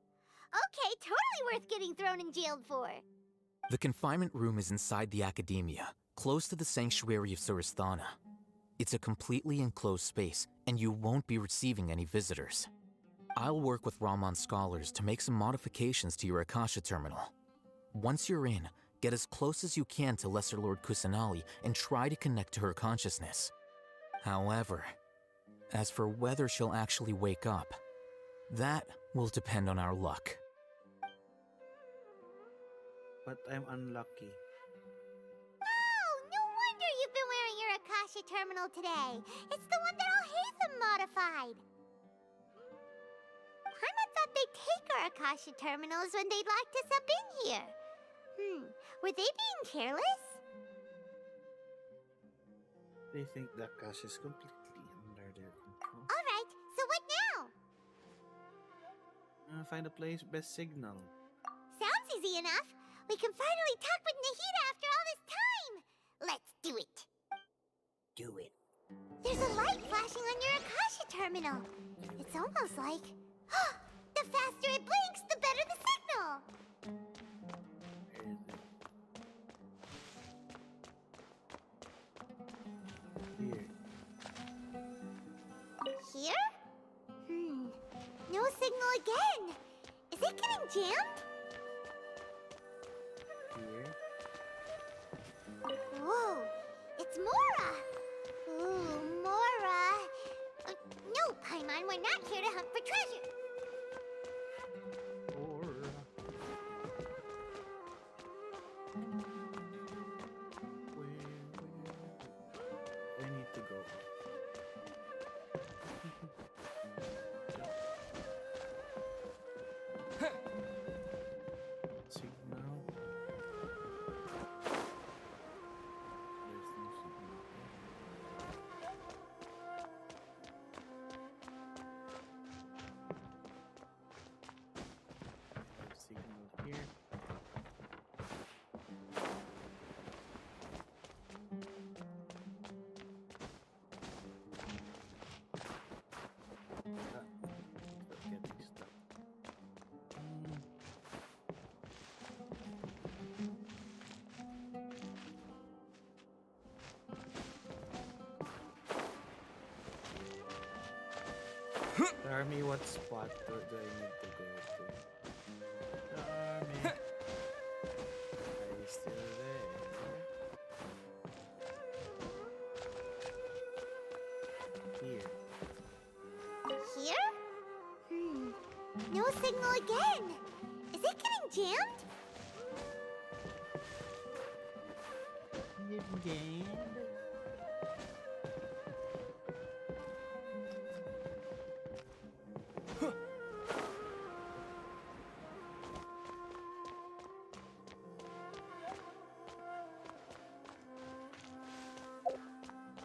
Speaker 4: Okay, totally worth getting thrown and jailed for.
Speaker 22: The confinement room is inside the Academia, close to the sanctuary of Surasthana. It's a completely enclosed space, and you won't be receiving any visitors. I'll work with Ramon's scholars to make some modifications to your Akasha terminal. Once you're in, get as close as you can to Lesser Lord Kusanali and try to connect to her consciousness. However, as for whether she'll actually wake up, that will depend on our luck.
Speaker 1: But I'm unlucky.
Speaker 4: Oh, no wonder you've been wearing your Akasha terminal today. It's the one that Alhaitham modified. Paimon thought they'd take our Akasha terminals when they locked us up in here. Were they being careless?
Speaker 1: They think the Akasha is completely under their control.
Speaker 4: Alright, so what now?
Speaker 1: Find a place best signal.
Speaker 4: Sounds easy enough. We can finally talk with Nahida after all this time. Let's do it.
Speaker 1: Do it.
Speaker 4: There's a light flashing on your Akasha terminal. It's almost like... the faster it blinks, the better the signal. Here? No signal again. Is it getting jammed?
Speaker 1: Here.
Speaker 4: Whoa, it's Mora. Ooh, Mora. No, Paimon, we're not here to hunt for treasure.
Speaker 1: Where need to go? Tell me what spot do I need to go to? Tell me. Are you still there? Here.
Speaker 4: Here? No signal again. Is it getting jammed?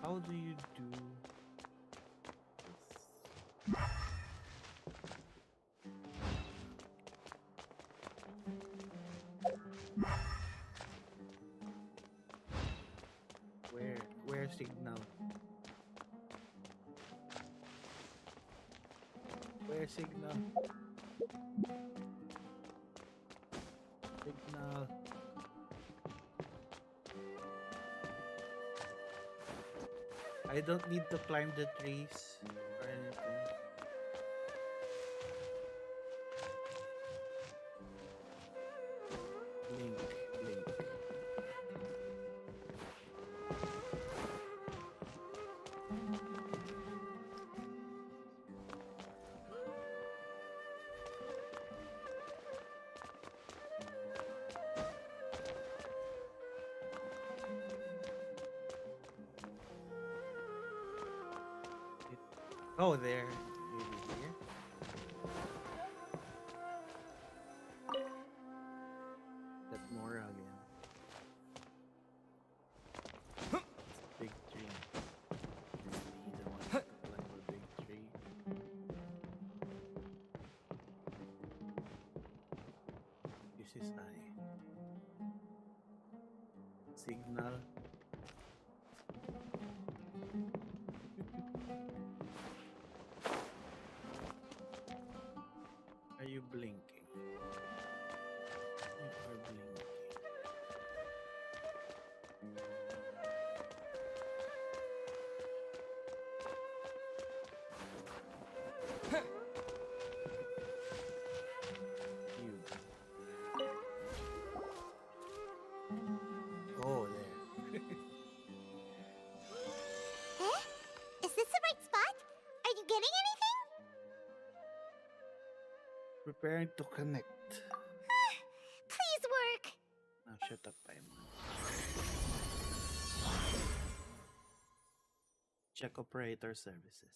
Speaker 1: How do you do? Where signal? Where signal? Signal. I don't need to climb the trees or anything. Blink, blink. Oh, there. Maybe here. That more again. Big tree. Maybe the one to climb a big tree. This is high. Signal. Are you blinking? You are blinking. You. Oh, there.
Speaker 4: Eh? Is this the right spot? Are you getting anything?
Speaker 1: Preparing to connect.
Speaker 4: Please work.
Speaker 1: Now shut up, Paimon. Check operator services.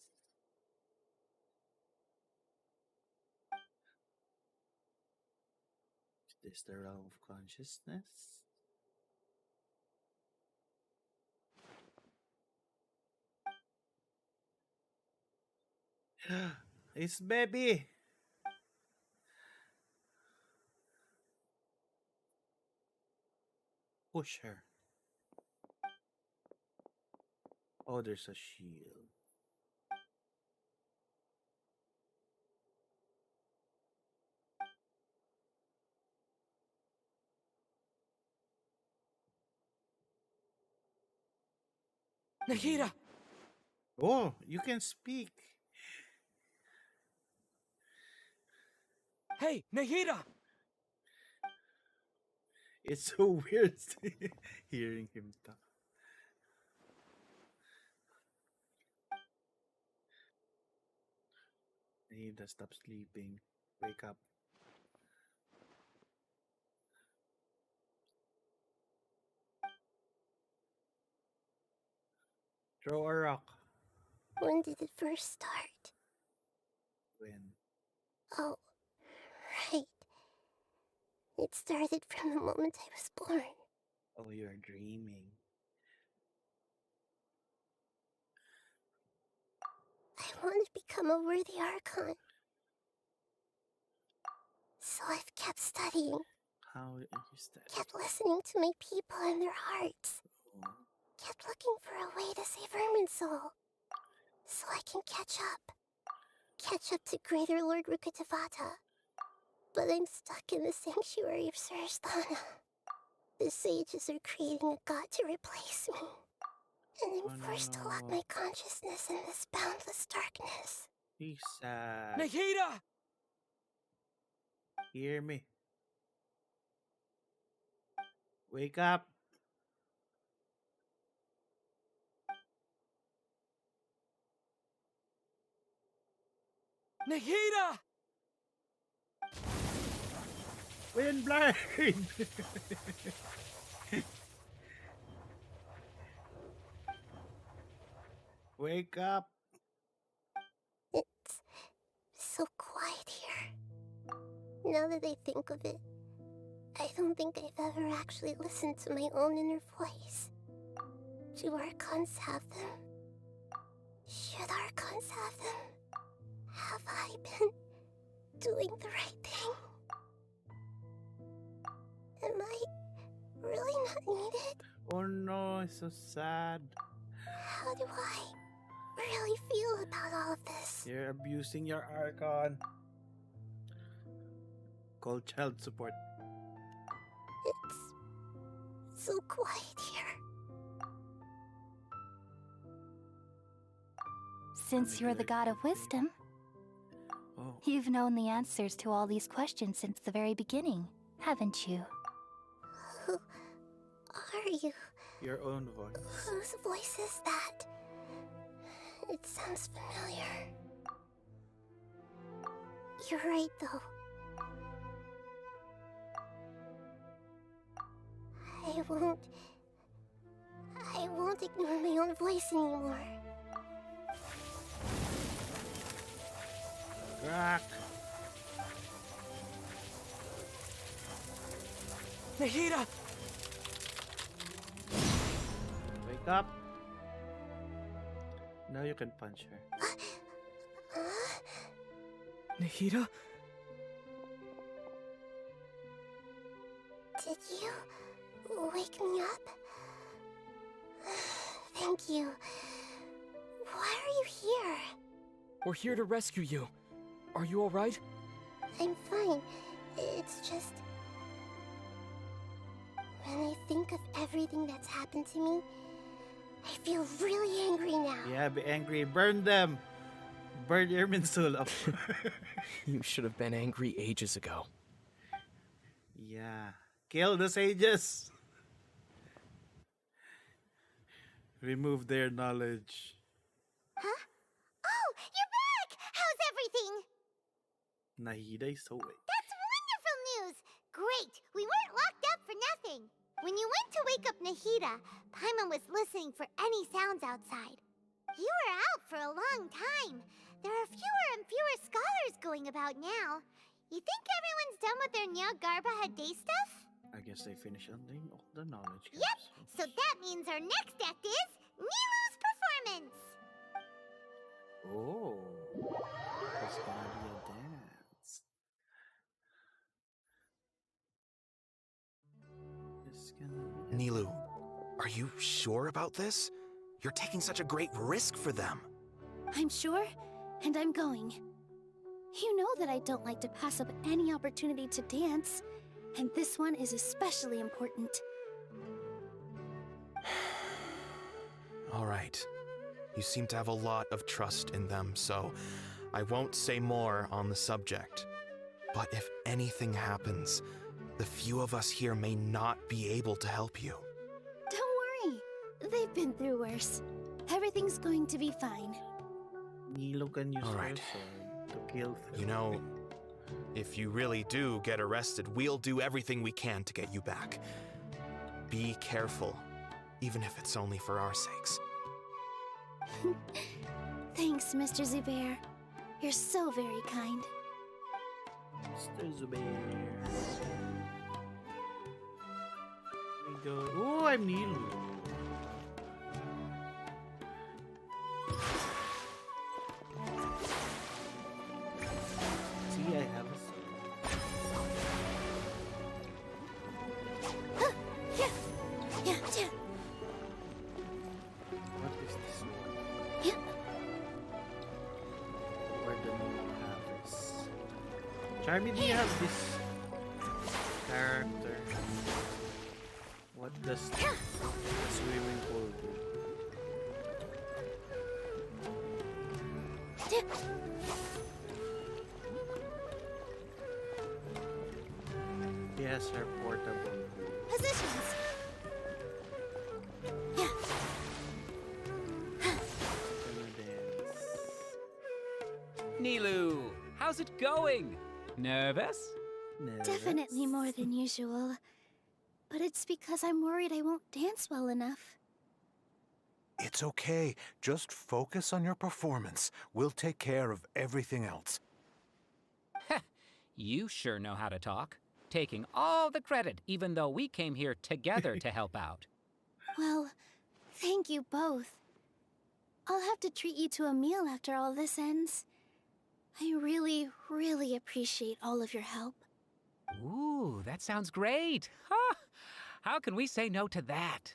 Speaker 1: Is this the realm of consciousness? It's baby. Push her. Oh, there's a shield.
Speaker 15: Nahida!
Speaker 1: Oh, you can speak.
Speaker 15: Hey, Nahida!
Speaker 1: It's so weird hearing him talk. Nahida, stop sleeping. Wake up. Throw a rock.
Speaker 4: When did it first start?
Speaker 1: When?
Speaker 4: Oh, right. It started from the moment I was born.
Speaker 1: Oh, you're dreaming.
Speaker 4: I want to become a worthy Archon. So I've kept studying,
Speaker 1: How is that?
Speaker 4: kept listening to my people and their hearts, kept looking for a way to save Irminsul, so I can catch up. Catch up to Greater Lord Rukkhadevata. But I'm stuck in the sanctuary of Surasthana. The sages are creating a god to replace me. And I'm forced to lock my consciousness in this boundless darkness.
Speaker 1: He's sad.
Speaker 15: Nahida!
Speaker 1: Hear me. Wake up.
Speaker 15: Nahida!
Speaker 1: Windblade! Wake up.
Speaker 5: It's so quiet here. Now that I think of it, I don't think I've ever actually listened to my own inner voice. Do Archons have them? Should Archons have them? Have I been doing the right thing? Am I really not needed?
Speaker 1: Oh no, it's so sad.
Speaker 5: How do I really feel about all of this?
Speaker 1: You're abusing your Archon. Call child support.
Speaker 5: It's so quiet here.
Speaker 12: Since you're the god of wisdom, you've known the answers to all these questions since the very beginning, haven't you?
Speaker 5: Who are you?
Speaker 1: Your own voice.
Speaker 5: Whose voice is that? It sounds familiar. You're right, though. I won't ignore my own voice anymore.
Speaker 1: Crack.
Speaker 15: Nahida!
Speaker 1: Wake up. Now you can punch her.
Speaker 15: Nahida?
Speaker 5: Did you wake me up? Thank you. Why are you here?
Speaker 15: We're here to rescue you. Are you alright?
Speaker 5: I'm fine. It's just... when I think of everything that's happened to me, I feel really angry now.
Speaker 1: Yeah, be angry. Burn them. Burn Irminsul up.
Speaker 8: You should have been angry ages ago.
Speaker 1: Yeah. Kill the sages. Remove their knowledge.
Speaker 4: Huh? Oh, you're back! How's everything?
Speaker 1: Nahida is so weak.
Speaker 4: That's wonderful news! Great! We weren't locked up for nothing. When you went to wake up Nahida, Paimon was listening for any sounds outside. You were out for a long time. There are fewer and fewer scholars going about now. You think everyone's done with their Nyargarba Day stuff?
Speaker 1: I guess they finished undoing all the knowledge.
Speaker 4: Yep, so that means our next act is Nilou's performance.
Speaker 1: Oh, it's gonna be a dance. It's gonna be
Speaker 23: Nilou, are you sure about this? You're taking such a great risk for them.
Speaker 7: I'm sure, and I'm going. You know that I don't like to pass up any opportunity to dance, and this one is especially important.
Speaker 23: All right. You seem to have a lot of trust in them, so I won't say more on the subject. But if anything happens, the few of us here may not be able to help you.
Speaker 7: Don't worry. They've been through worse. Everything's going to be fine.
Speaker 1: Nilou can use
Speaker 23: All right.
Speaker 1: her sword to kill them.
Speaker 23: You know, if you really do get arrested, we'll do everything we can to get you back. Be careful, even if it's only for our sakes.
Speaker 7: Thanks, Mr. Zubair. You're so very kind.
Speaker 1: Mr. Zubair. We go. Oh, I'm Nilou. See, I have a sword.
Speaker 7: Yeah.
Speaker 1: What is this sword?
Speaker 7: Yeah.
Speaker 1: Where do you have this? Charmy, do you have this character? What does the swimming pool do? as her portable.
Speaker 7: Positions.
Speaker 14: Nilou, how's it going? Nervous?
Speaker 7: Definitely more than usual. But it's because I'm worried I won't dance well enough.
Speaker 18: It's okay. Just focus on your performance. We'll take care of everything else.
Speaker 14: You sure know how to talk. Taking all the credit, even though we came here together to help out.
Speaker 7: Well, thank you both. I'll have to treat you to a meal after all this ends. I really, really appreciate all of your help.
Speaker 14: Ooh, that sounds great. Ha! How can we say no to that?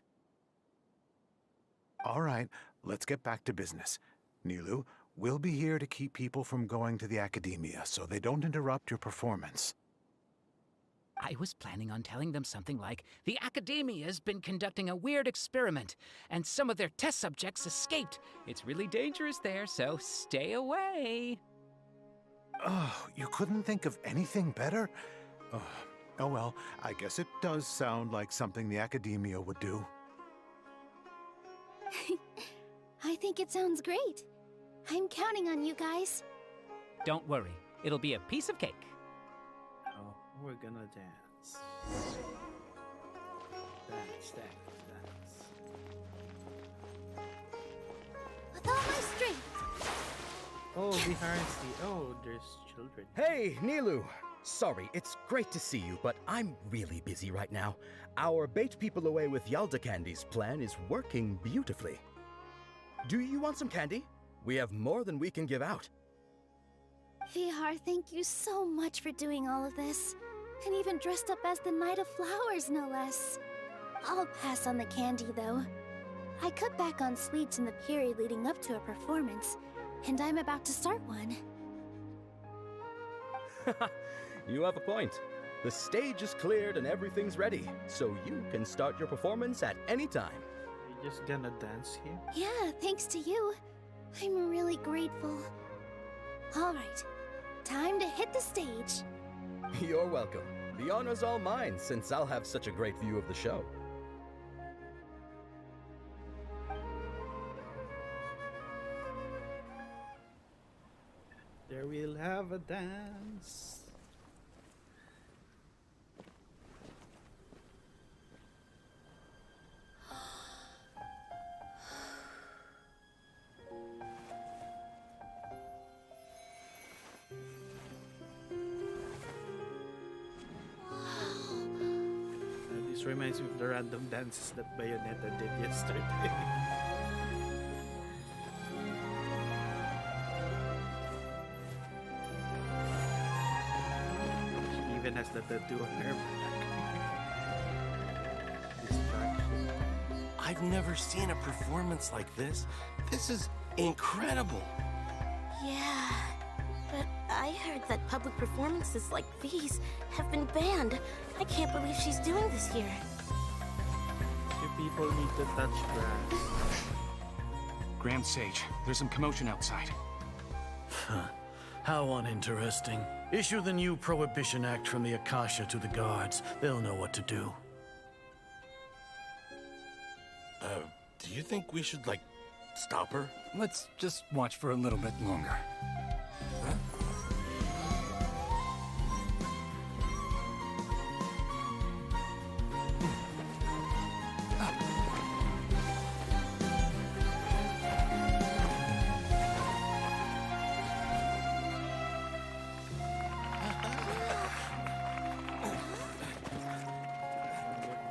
Speaker 18: All right, let's get back to business. Nilou, we'll be here to keep people from going to the academia so they don't interrupt your performance.
Speaker 14: I was planning on telling them something like, the Academia's been conducting a weird experiment, and some of their test subjects escaped. It's really dangerous there, so stay away.
Speaker 18: Oh, you couldn't think of anything better? Oh well, I guess it does sound like something the Academia would do.
Speaker 7: I think it sounds great. I'm counting on you guys.
Speaker 14: Don't worry, it'll be a piece of cake.
Speaker 1: Oh, we're gonna dance. Dance, dance, dance.
Speaker 7: With all my strength.
Speaker 1: Oh, behind the... Oh, there's children.
Speaker 19: Hey, Nilou! Sorry, it's great to see you, but I'm really busy right now. Our Bait People Away with Yalda Candies plan is working beautifully. Do you want some candy? We have more than we can give out.
Speaker 7: Vihar, thank you so much for doing all of this. And even dressed up as the Knight of Flowers, no less. I'll pass on the candy, though. I cut back on sweets in the period leading up to a performance, and I'm about to start one.
Speaker 19: You have a point. The stage is cleared and everything's ready, so you can start your performance at any time.
Speaker 1: You're just gonna dance here?
Speaker 7: Yeah, thanks to you. I'm really grateful. All right, time to hit the stage.
Speaker 19: You're welcome. The honor's all mine, since I'll have such a great view of the show.
Speaker 1: There we'll have a dance. This reminds me of the random dances that Bayonetta did yesterday. She even has the tattoo on her back. Distraction.
Speaker 20: I've never seen a performance like this. This is incredible.
Speaker 5: Yeah, but I heard that public performances like these have been banned. I can't believe she's doing this here.
Speaker 1: You people need to touch grass.
Speaker 13: Grand Sage, there's some commotion outside.
Speaker 10: How uninteresting. Issue the new Prohibition Act from the Akasha to the guards. They'll know what to do.
Speaker 20: Do you think we should, like, stop her?
Speaker 13: Let's just watch for a little bit longer.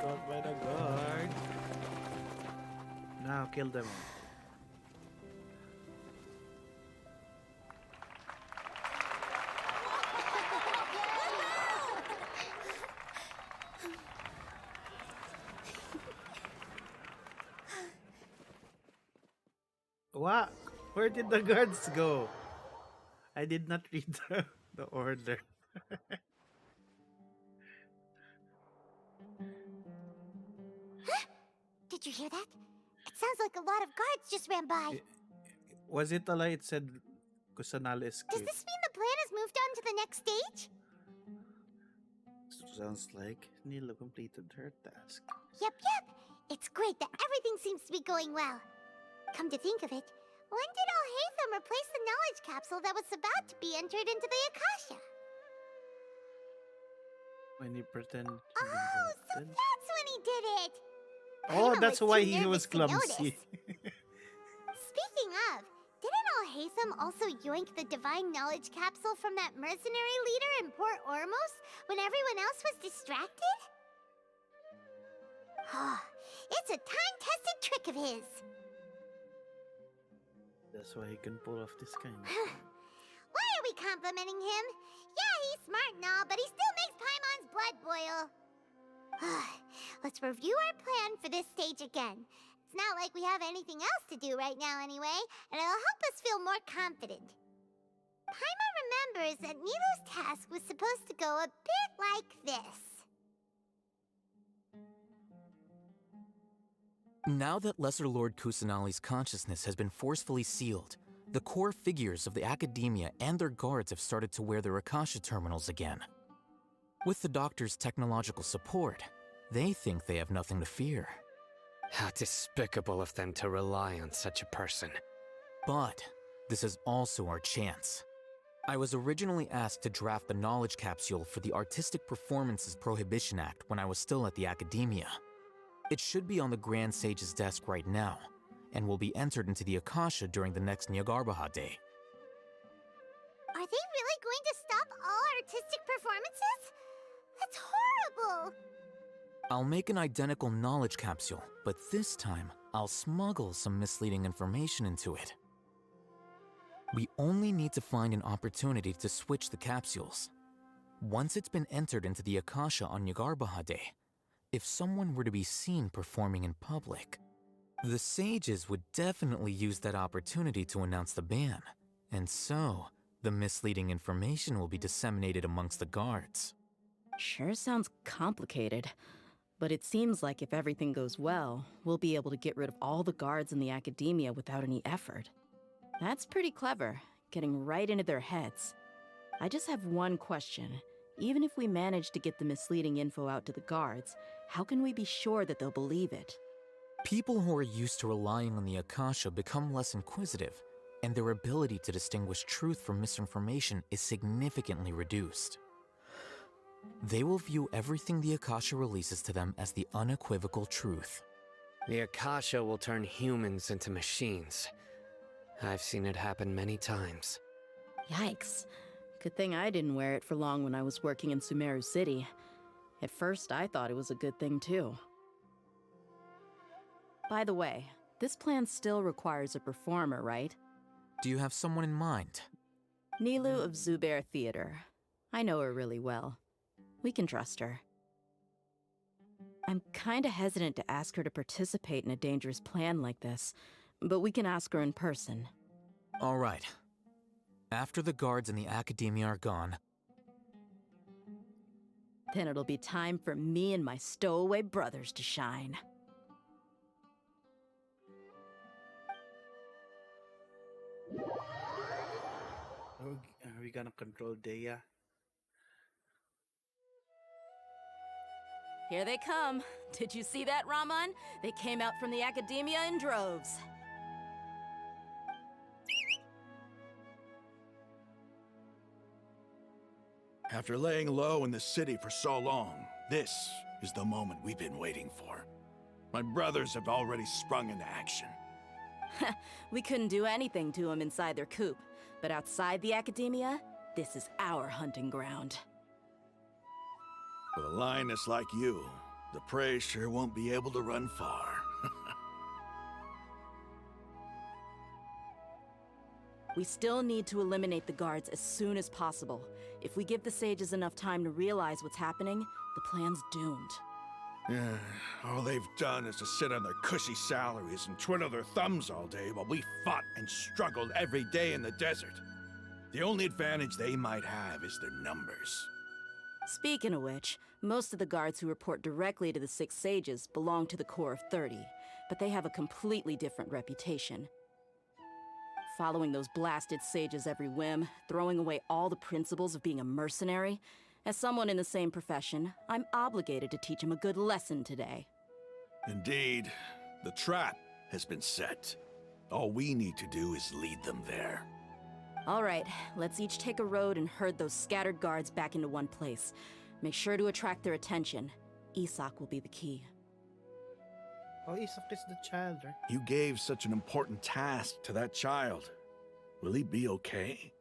Speaker 1: Caught by the guard. Now kill them. What? Where did the guards go? I did not read the order.
Speaker 4: Did you hear that? It sounds like a lot of guards just ran by.
Speaker 1: Was it a lie? It said Kusanali
Speaker 4: Does
Speaker 1: escaped.
Speaker 4: this mean the plan has moved on to the next stage?
Speaker 1: sounds like Nilo completed her task.
Speaker 4: Yep. It's great that everything seems to be going well. Come to think of it, when did Alhaitham replace the knowledge capsule that was about to be entered into the Akasha?
Speaker 1: When he pretended to be
Speaker 4: Oh, so
Speaker 1: adopted.
Speaker 4: that's when he did it!
Speaker 1: Oh,
Speaker 4: Paimon
Speaker 1: that's
Speaker 4: was
Speaker 1: why
Speaker 4: too
Speaker 1: he was
Speaker 4: nervous to notice.
Speaker 1: clumsy.
Speaker 4: Speaking of, didn't Alhaitham also yoink the divine knowledge capsule from that mercenary leader in Port Ormos when everyone else was distracted? It's a time-tested trick of his.
Speaker 1: That's why he can pull off this kind of
Speaker 4: Why are we complimenting him? Yeah, he's smart and all, but he still makes Paimon's blood boil. Let's review our plan for this stage again. It's not like we have anything else to do right now anyway, and it'll help us feel more confident. Paimon remembers that Nilu's task was supposed to go a bit like this.
Speaker 22: Now that Lesser Lord Kusanali's consciousness has been forcefully sealed, the core figures of the Academia and their guards have started to wear their Akasha terminals again. With the Doctor's technological support, they think they have nothing to fear.
Speaker 11: How despicable of them to rely on such a person.
Speaker 22: But this is also our chance. I was originally asked to draft the knowledge capsule for the Artistic Performances Prohibition Act when I was still at the Academia. It should be on the Grand Sage's desk right now, and will be entered into the Akasha during the next Nyargarbaha Day.
Speaker 4: Are they really going to stop all artistic performances? That's horrible!
Speaker 22: I'll make an identical knowledge capsule, but this time, I'll smuggle some misleading information into it. We only need to find an opportunity to switch the capsules. Once it's been entered into the Akasha on Nyargarbaha Day, if someone were to be seen performing in public, the sages would definitely use that opportunity to announce the ban, and so the misleading information will be disseminated amongst the guards.
Speaker 9: Sure sounds complicated, but it seems like if everything goes well, we'll be able to get rid of all the guards in the Academia without any effort. That's pretty clever, getting right into their heads. I just have one question. Even if we manage to get the misleading info out to the guards, how can we be sure that they'll believe it?
Speaker 22: People who are used to relying on the Akasha become less inquisitive, and their ability to distinguish truth from misinformation is significantly reduced. They will view everything the Akasha releases to them as the unequivocal truth.
Speaker 11: The Akasha will turn humans into machines. I've seen it happen many times.
Speaker 9: Yikes. Good thing I didn't wear it for long when I was working in Sumeru City. At first, I thought it was a good thing too. By the way, this plan still requires a performer, right?
Speaker 22: Do you have someone in mind?
Speaker 9: Nilou of Zubair Theater. I know her really well. We can trust her. I'm kinda hesitant to ask her to participate in a dangerous plan like this, but we can ask her in person.
Speaker 22: All right. After the guards in the Academia are gone,
Speaker 9: then it'll be time for me and my stowaway brothers to shine.
Speaker 1: Are we gonna control Dehya?
Speaker 9: Here they come. Did you see that, Raman? They came out from the Academia in droves.
Speaker 6: After laying low in the city for so long, this is the moment we've been waiting for. My brothers have already sprung into action.
Speaker 9: We couldn't do anything to them inside their coop, but outside the Academia, this is our hunting ground.
Speaker 6: With a lioness like you, the prey sure won't be able to run far.
Speaker 9: We still need to eliminate the guards as soon as possible. If we give the sages enough time to realize what's happening, the plan's doomed.
Speaker 6: Yeah, all they've done is to sit on their cushy salaries and twiddle their thumbs all day while we fought and struggled every day in the desert. The only advantage they might have is their numbers.
Speaker 9: Speaking of which, most of the guards who report directly to the Six Sages belong to the Corps of 30, but they have a completely different reputation. Following those blasted sages every whim, throwing away all the principles of being a mercenary, As someone in the same profession, I'm obligated to teach him a good lesson today.
Speaker 6: Indeed. The trap has been set. All we need to do is lead them there.
Speaker 9: All right, let's each take a road and herd those scattered guards back into one place. Make sure to attract their attention. Isak will be the key.
Speaker 1: Oh, Isak is the child, right?
Speaker 6: You gave such an important task to that child. Will he be okay?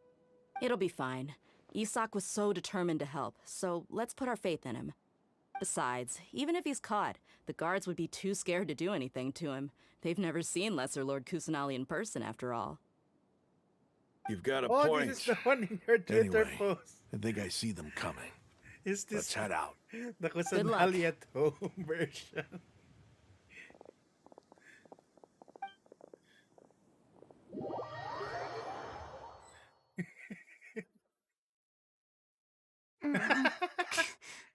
Speaker 9: It'll be fine. Isak was so determined to help, so let's put our faith in him. Besides, even if he's caught, the guards would be too scared to do anything to him. They've never seen Lesser Lord Kusanali in person, after all.
Speaker 6: You've got a
Speaker 1: Oh,
Speaker 6: point.
Speaker 1: this is the one in your Twitter
Speaker 6: Anyway,
Speaker 1: post.
Speaker 6: I think I see them coming.
Speaker 1: Is this
Speaker 6: Let's head out.
Speaker 1: the
Speaker 9: Good luck.
Speaker 1: Kusanali at home version?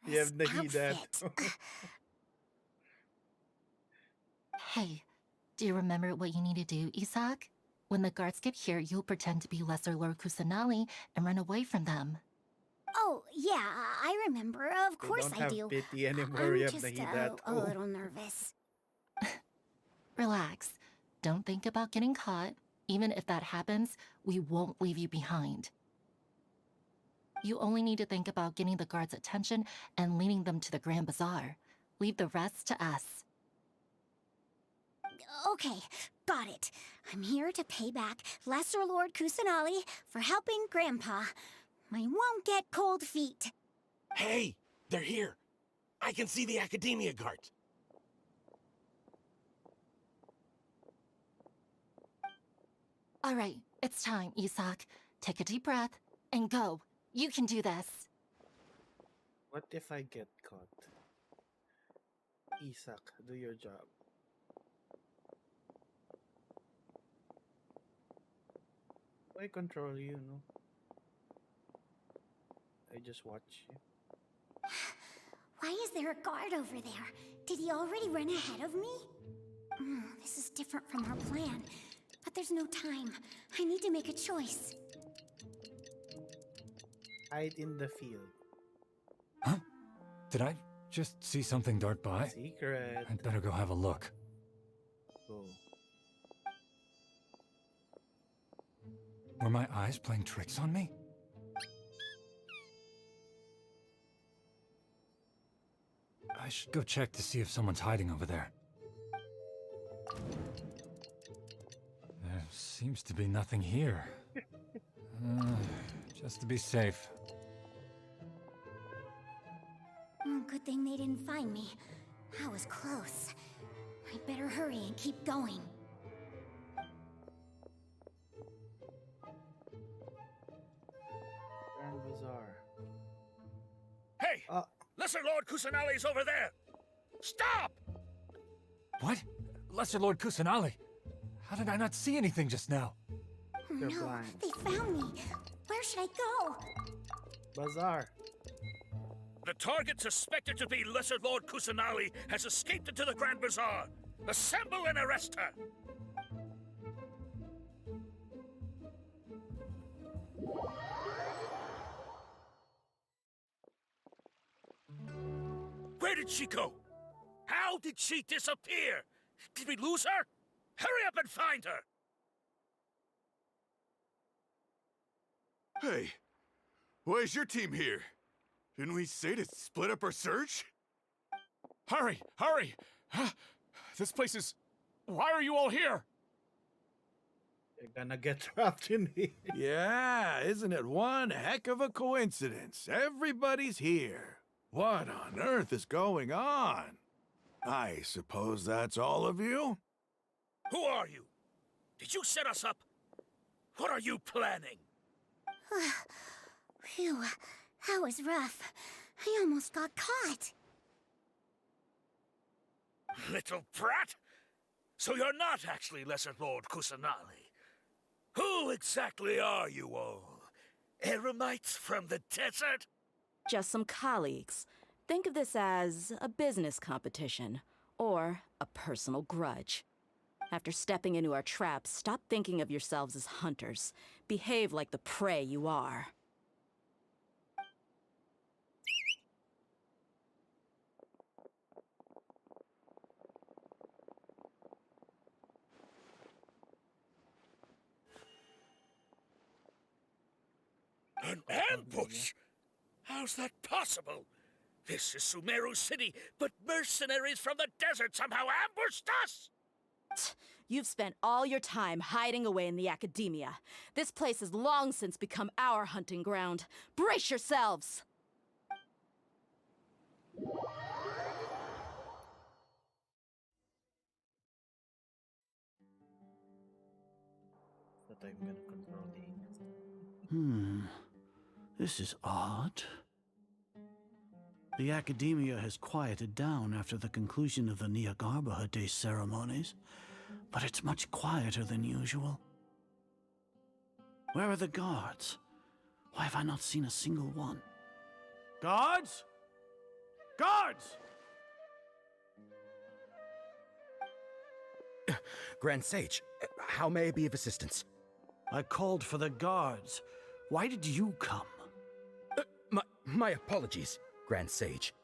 Speaker 1: You have Nahida at home.
Speaker 12: Hey, do you remember what you need to do, Isak? When the guards get here, you'll pretend to be Lesser Lord Kusanali and run away from them.
Speaker 5: Oh, yeah, I remember. Of course
Speaker 1: don't
Speaker 5: I
Speaker 1: have
Speaker 5: do.
Speaker 1: pity anymore.
Speaker 5: I'm
Speaker 1: We have
Speaker 5: just
Speaker 1: Nahida at
Speaker 5: a
Speaker 1: home.
Speaker 5: little nervous.
Speaker 12: Relax. Don't think about getting caught. Even if that happens, we won't leave you behind. You only need to think about getting the guards' attention and leading them to the Grand Bazaar. Leave the rest to us.
Speaker 5: Okay, got it. I'm here to pay back Lesser Lord Kusanali for helping Grandpa. I won't get cold feet.
Speaker 20: Hey, they're here. I can see the Academia guards.
Speaker 12: All right, it's time, Isak. Take a deep breath and go. You can do this.
Speaker 1: What if I get caught? Isak, do your job. I control you, no? I just watch you.
Speaker 5: Why is there a guard over there? Did he already run ahead of me? This is different from our plan. But there's no time. I need to make a choice.
Speaker 1: Hide in the field.
Speaker 16: Huh? Did I just see something dart by?
Speaker 1: Secret.
Speaker 16: I'd better go have a look.
Speaker 1: Go.
Speaker 16: Were my eyes playing tricks on me? I should go check to see if someone's hiding over there. There seems to be nothing here. Just to be safe.
Speaker 5: Good thing they didn't find me. I was close. I'd better hurry and keep going.
Speaker 1: Grand Bazaar.
Speaker 17: Hey! Lesser Lord Kusanali's over there! Stop!
Speaker 16: What? Lesser Lord Kusanali? How did I not see anything just now?
Speaker 1: They're
Speaker 5: No,
Speaker 1: blind.
Speaker 5: they found me. Where should I go?
Speaker 1: Bazaar.
Speaker 17: The target suspected to be Lesser Lord Kusanali has escaped into the Grand Bazaar. Assemble and arrest her! Where did she go? How did she disappear? Did we lose her? Hurry up and find her!
Speaker 21: Hey, why is your team here? Didn't we say to split up our search?
Speaker 20: Hurry! Hurry! This place is... Why are you all here?
Speaker 1: You're gonna get trapped in here.
Speaker 6: Yeah, isn't it one heck of a coincidence? Everybody's here. What on earth is going on? I suppose that's all of you?
Speaker 17: Who are you? Did you set us up? What are you planning?
Speaker 5: Phew, that was rough. I almost got caught.
Speaker 17: Little brat? So you're not actually Lesser Lord Kusanali. Who exactly are you all? Eremites from the desert?
Speaker 9: Just some colleagues. Think of this as a business competition, or a personal grudge. After stepping into our traps, stop thinking of yourselves as hunters. Behave like the prey you are.
Speaker 17: ambush? How's that possible? This is Sumeru City, but mercenaries from the desert somehow ambushed us!
Speaker 9: You've spent all your time hiding away in the academia. This place has long since become our hunting ground. Brace yourselves!
Speaker 1: That I'm gonna control the
Speaker 10: This is odd. The academia has quieted down after the conclusion of the Nyargarbaha Day ceremonies, but it's much quieter than usual. Where are the guards? Why have I not seen a single one? Guards? Guards!
Speaker 19: Grand Sage, how may I be of assistance?
Speaker 10: I called for the guards. Why did you come?
Speaker 19: My apologies, Grand Sage.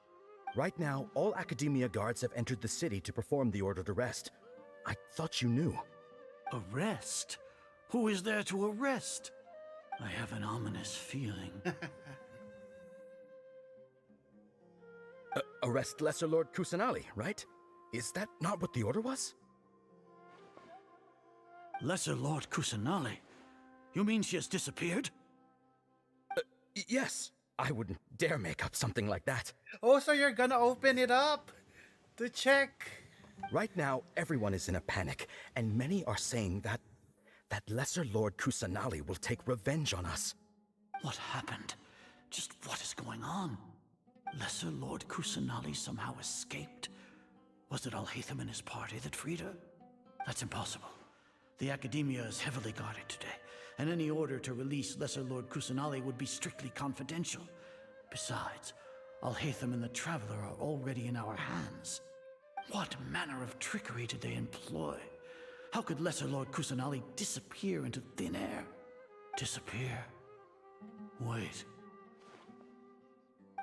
Speaker 19: Right now, all Academia guards have entered the city to perform the ordered arrest. I thought you knew.
Speaker 10: Arrest? Who is there to arrest? I have an ominous feeling.
Speaker 19: Arrest Lesser Lord Kusanali, right? Is that not what the order was?
Speaker 10: Lesser Lord Kusanali? You mean she has disappeared?
Speaker 19: Yes. I wouldn't dare make up something like that.
Speaker 1: Oh, so you're gonna open it up to check?
Speaker 19: Right now, everyone is in a panic, and many are saying that Lesser Lord Kusanali will take revenge on us.
Speaker 10: What happened? Just what is going on? Lesser Lord Kusanali somehow escaped? Was it Alhaitham and his party that freed her? That's impossible. The Academia is heavily guarded today, and any order to release Lesser Lord Kusanali would be strictly confidential. Besides, Alhaitham and the Traveler are already in our hands. What manner of trickery did they employ? How could Lesser Lord Kusanali disappear into thin air? Disappear? Wait.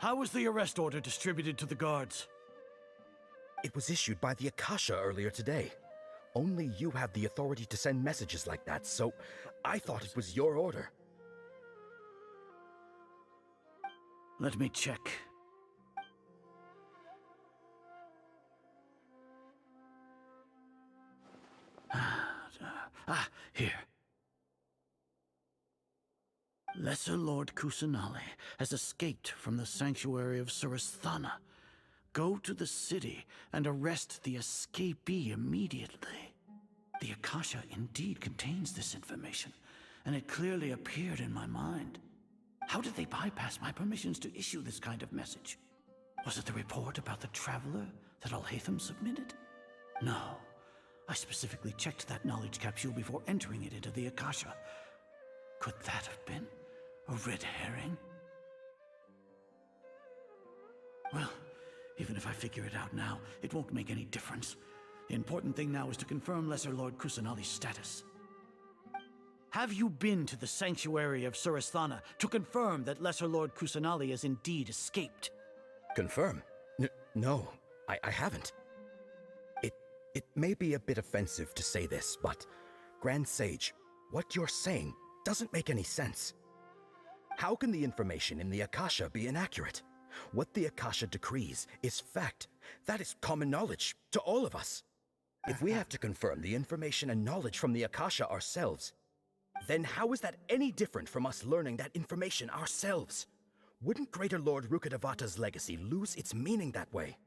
Speaker 10: How was the arrest order distributed to the guards?
Speaker 19: It was issued by the Akasha earlier today. Only you have the authority to send messages like that, so I thought it was your order.
Speaker 10: Let me check. Here. Lesser Lord Kusanali has escaped from the sanctuary of Surasthana. Go to the city and arrest the escapee immediately. The Akasha indeed contains this information, and it clearly appeared in my mind. How did they bypass my permissions to issue this kind of message? Was it the report about the Traveler that Alhaitham submitted? No. I specifically checked that knowledge capsule before entering it into the Akasha. Could that have been a red herring? Well, even if I figure it out now, it won't make any difference. The important thing now is to confirm Lesser Lord Kusanali's status. Have you been to the sanctuary of Surasthana to confirm that Lesser Lord Kusanali has indeed escaped?
Speaker 19: Confirm? No, I haven't. It may be a bit offensive to say this, but Grand Sage, what you're saying doesn't make any sense. How can the information in the Akasha be inaccurate? What the Akasha decrees is fact. That is common knowledge to all of us. If we have to confirm the information and knowledge from the Akasha ourselves, then how is that any different from us learning that information ourselves? Wouldn't Greater Lord Rukkhadevata's legacy lose its meaning that way?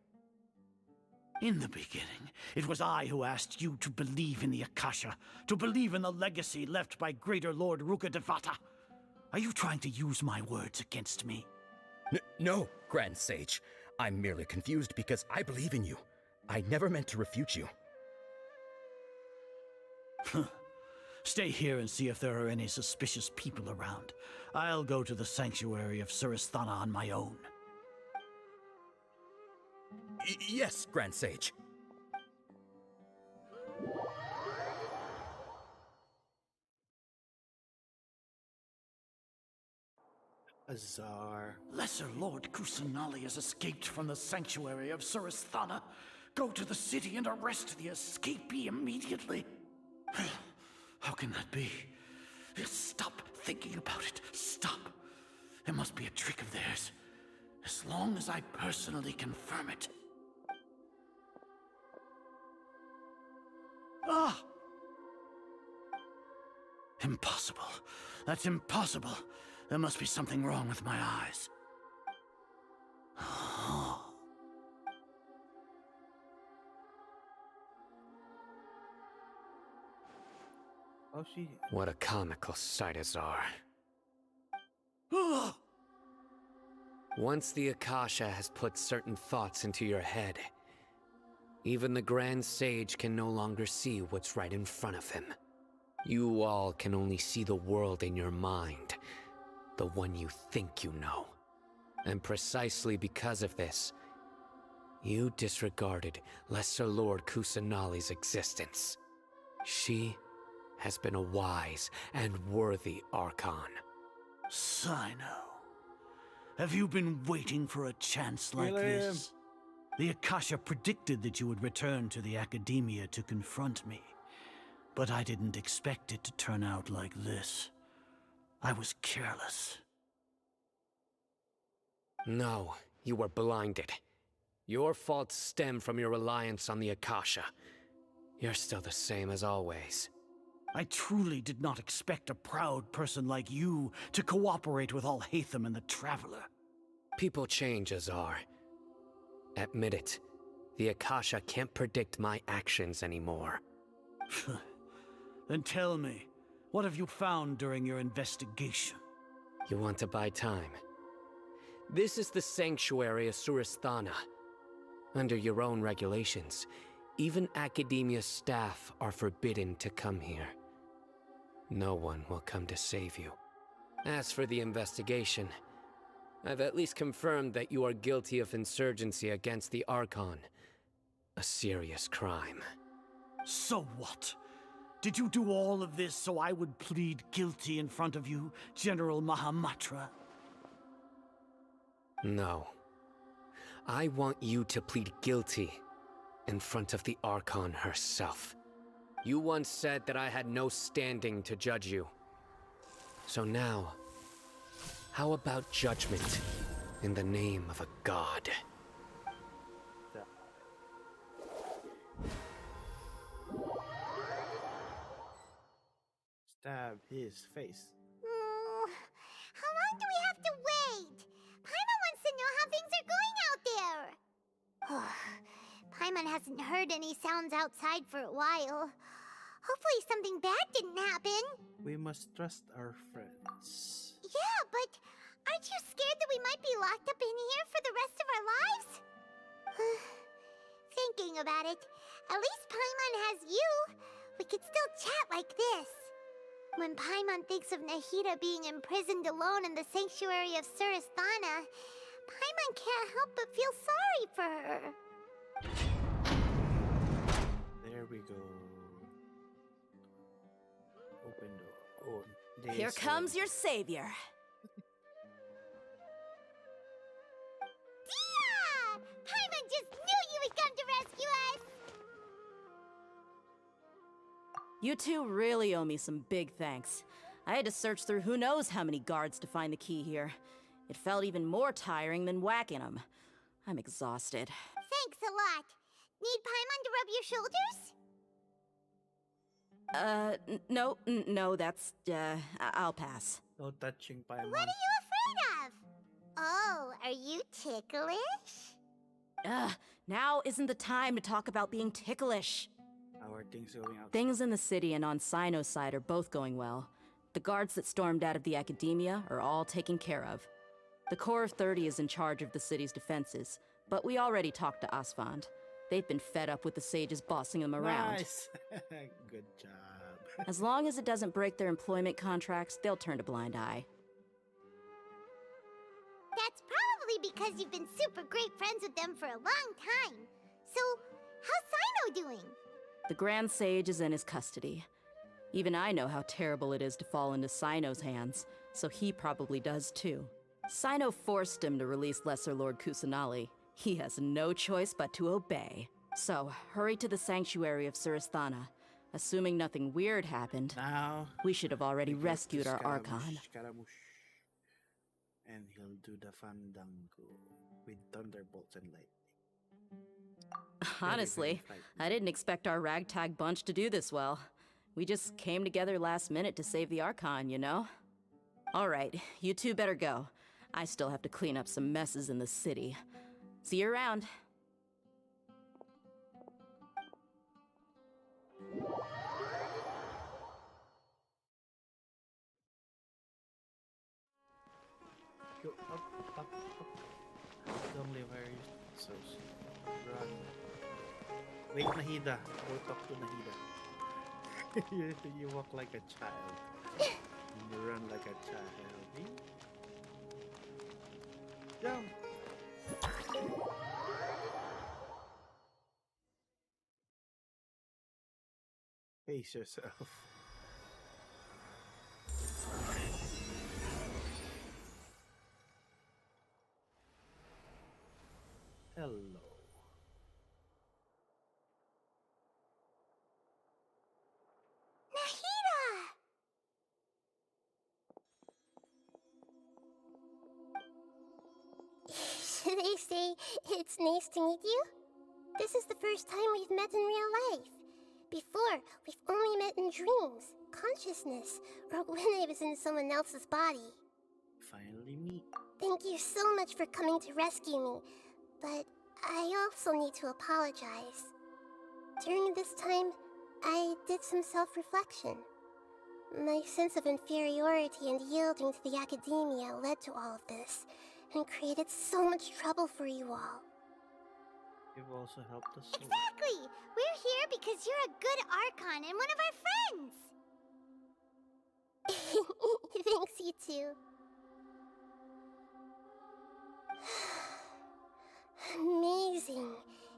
Speaker 10: In the beginning, it was I who asked you to believe in the Akasha, to believe in the legacy left by Greater Lord Rukkhadevata. Are you trying to use my words against me?
Speaker 19: No, Grand Sage. I'm merely confused because I believe in you. I never meant to refute you.
Speaker 10: Stay here and see if there are any suspicious people around. I'll go to the sanctuary of Surasthana on my own.
Speaker 19: Yes, Grand Sage.
Speaker 1: Azar.
Speaker 10: Lesser Lord Kusanali has escaped from the sanctuary of Surasthana. Go to the city and arrest the escapee immediately. How can that be? Stop thinking about it. Stop. It must be a trick of theirs. As long as I personally confirm it. Ah! Impossible. That's impossible. There must be something wrong with my eyes.
Speaker 1: Oh, she.
Speaker 11: What a comical sight, Azar. Once the Akasha has put certain thoughts into your head, even the Grand Sage can no longer see what's right in front of him. You all can only see the world in your mind, the one you think you know. And precisely because of this, you disregarded Lesser Lord Kusanali's existence. She has been a wise and worthy Archon.
Speaker 10: Cyno, have you been waiting for a chance like this? The Akasha predicted that you would return to the Academia to confront me, but I didn't expect it to turn out like this. I was careless.
Speaker 11: No, you were blinded. Your faults stem from your reliance on the Akasha. You're still the same as always.
Speaker 10: I truly did not expect a proud person like you to cooperate with Alhaitham and the Traveler.
Speaker 11: People change, Azar. Admit it. The Akasha can't predict my actions anymore.
Speaker 10: Then tell me, what have you found during your investigation?
Speaker 11: You want to buy time? This is the sanctuary of Surasthana. Under your own regulations, even Academia staff are forbidden to come here. No one will come to save you. As for the investigation, I've at least confirmed that you are guilty of insurgency against the Archon. A serious crime.
Speaker 10: So what? Did you do all of this so I would plead guilty in front of you, General Mahamatra?
Speaker 11: No. I want you to plead guilty in front of the Archon herself. You once said that I had no standing to judge you. So now, how about judgment in the name of a god?
Speaker 1: Stab his face.
Speaker 4: How long do we have to wait? Paimon wants to know how things are going out there. Paimon hasn't heard any sounds outside for a while. Hopefully something bad didn't happen.
Speaker 1: We must trust our friends.
Speaker 4: Yeah, but aren't you scared that we might be locked up in here for the rest of our lives? Thinking about it, at least Paimon has you. We could still chat like this. When Paimon thinks of Nahida being imprisoned alone in the sanctuary of Surasthana, Paimon can't help but feel sorry for her.
Speaker 1: There we go. Open door. Oh,
Speaker 9: Here comes your savior.
Speaker 4: Dia! Paimon just knew you would come to rescue us!
Speaker 9: You two really owe me some big thanks. I had to search through who knows how many guards to find the key here. It felt even more tiring than whacking them. I'm exhausted.
Speaker 4: Thanks a lot. Need Paimon to rub your shoulders?
Speaker 9: No, that's, I'll pass.
Speaker 1: No touching Paimon.
Speaker 4: What are you afraid of? Oh, are you ticklish?
Speaker 9: Now isn't the time to talk about being ticklish.
Speaker 1: How are things going out?
Speaker 9: Things in the city and on Cyno's side are both going well. The guards that stormed out of the Academia are all taken care of. The Corps of 30 is in charge of the city's defenses, but we already talked to Asfand. They've been fed up with the sages bossing them around.
Speaker 1: Nice. Good job.
Speaker 9: As long as it doesn't break their employment contracts, they'll turn a blind eye.
Speaker 4: That's probably because you've been super great friends with them for a long time. So, how's Cyno doing?
Speaker 9: The Grand Sage is in his custody. Even I know how terrible it is to fall into Cyno's hands, so he probably does too. Cyno forced him to release Lesser Lord Kusanali. He has no choice but to obey. So, hurry to the sanctuary of Surasthana. Assuming nothing weird happened,
Speaker 1: now
Speaker 9: we should have already rescued our Archon.
Speaker 1: And he'll do the fandango with thunderbolts and lightning.
Speaker 9: Honestly, I didn't expect our ragtag bunch to do this well. We just came together last minute to save the Archon, you know? Alright, you two better go. I still have to clean up some messes in the city. See you around.
Speaker 1: Go up, up, up. Don't leave her so slow. Run. Wait, Nahida. Go talk to Nahida. you walk like a child. You run like a child. Jump. Face yourself. Hello.
Speaker 5: Nahida! Should I say it's nice to meet you? This is the first time we've met in real life. Before, we've only met in dreams, consciousness, or when I was in someone else's body.
Speaker 1: Finally meet.
Speaker 5: Thank you so much for coming to rescue me, but I also need to apologize. During this time, I did some self-reflection. My sense of inferiority and yielding to the academia led to all of this, and created so much trouble for you all.
Speaker 1: You've also helped us so
Speaker 4: Exactly! We're here because you're a good Archon and one of our friends!
Speaker 5: Thanks, you too. Amazing.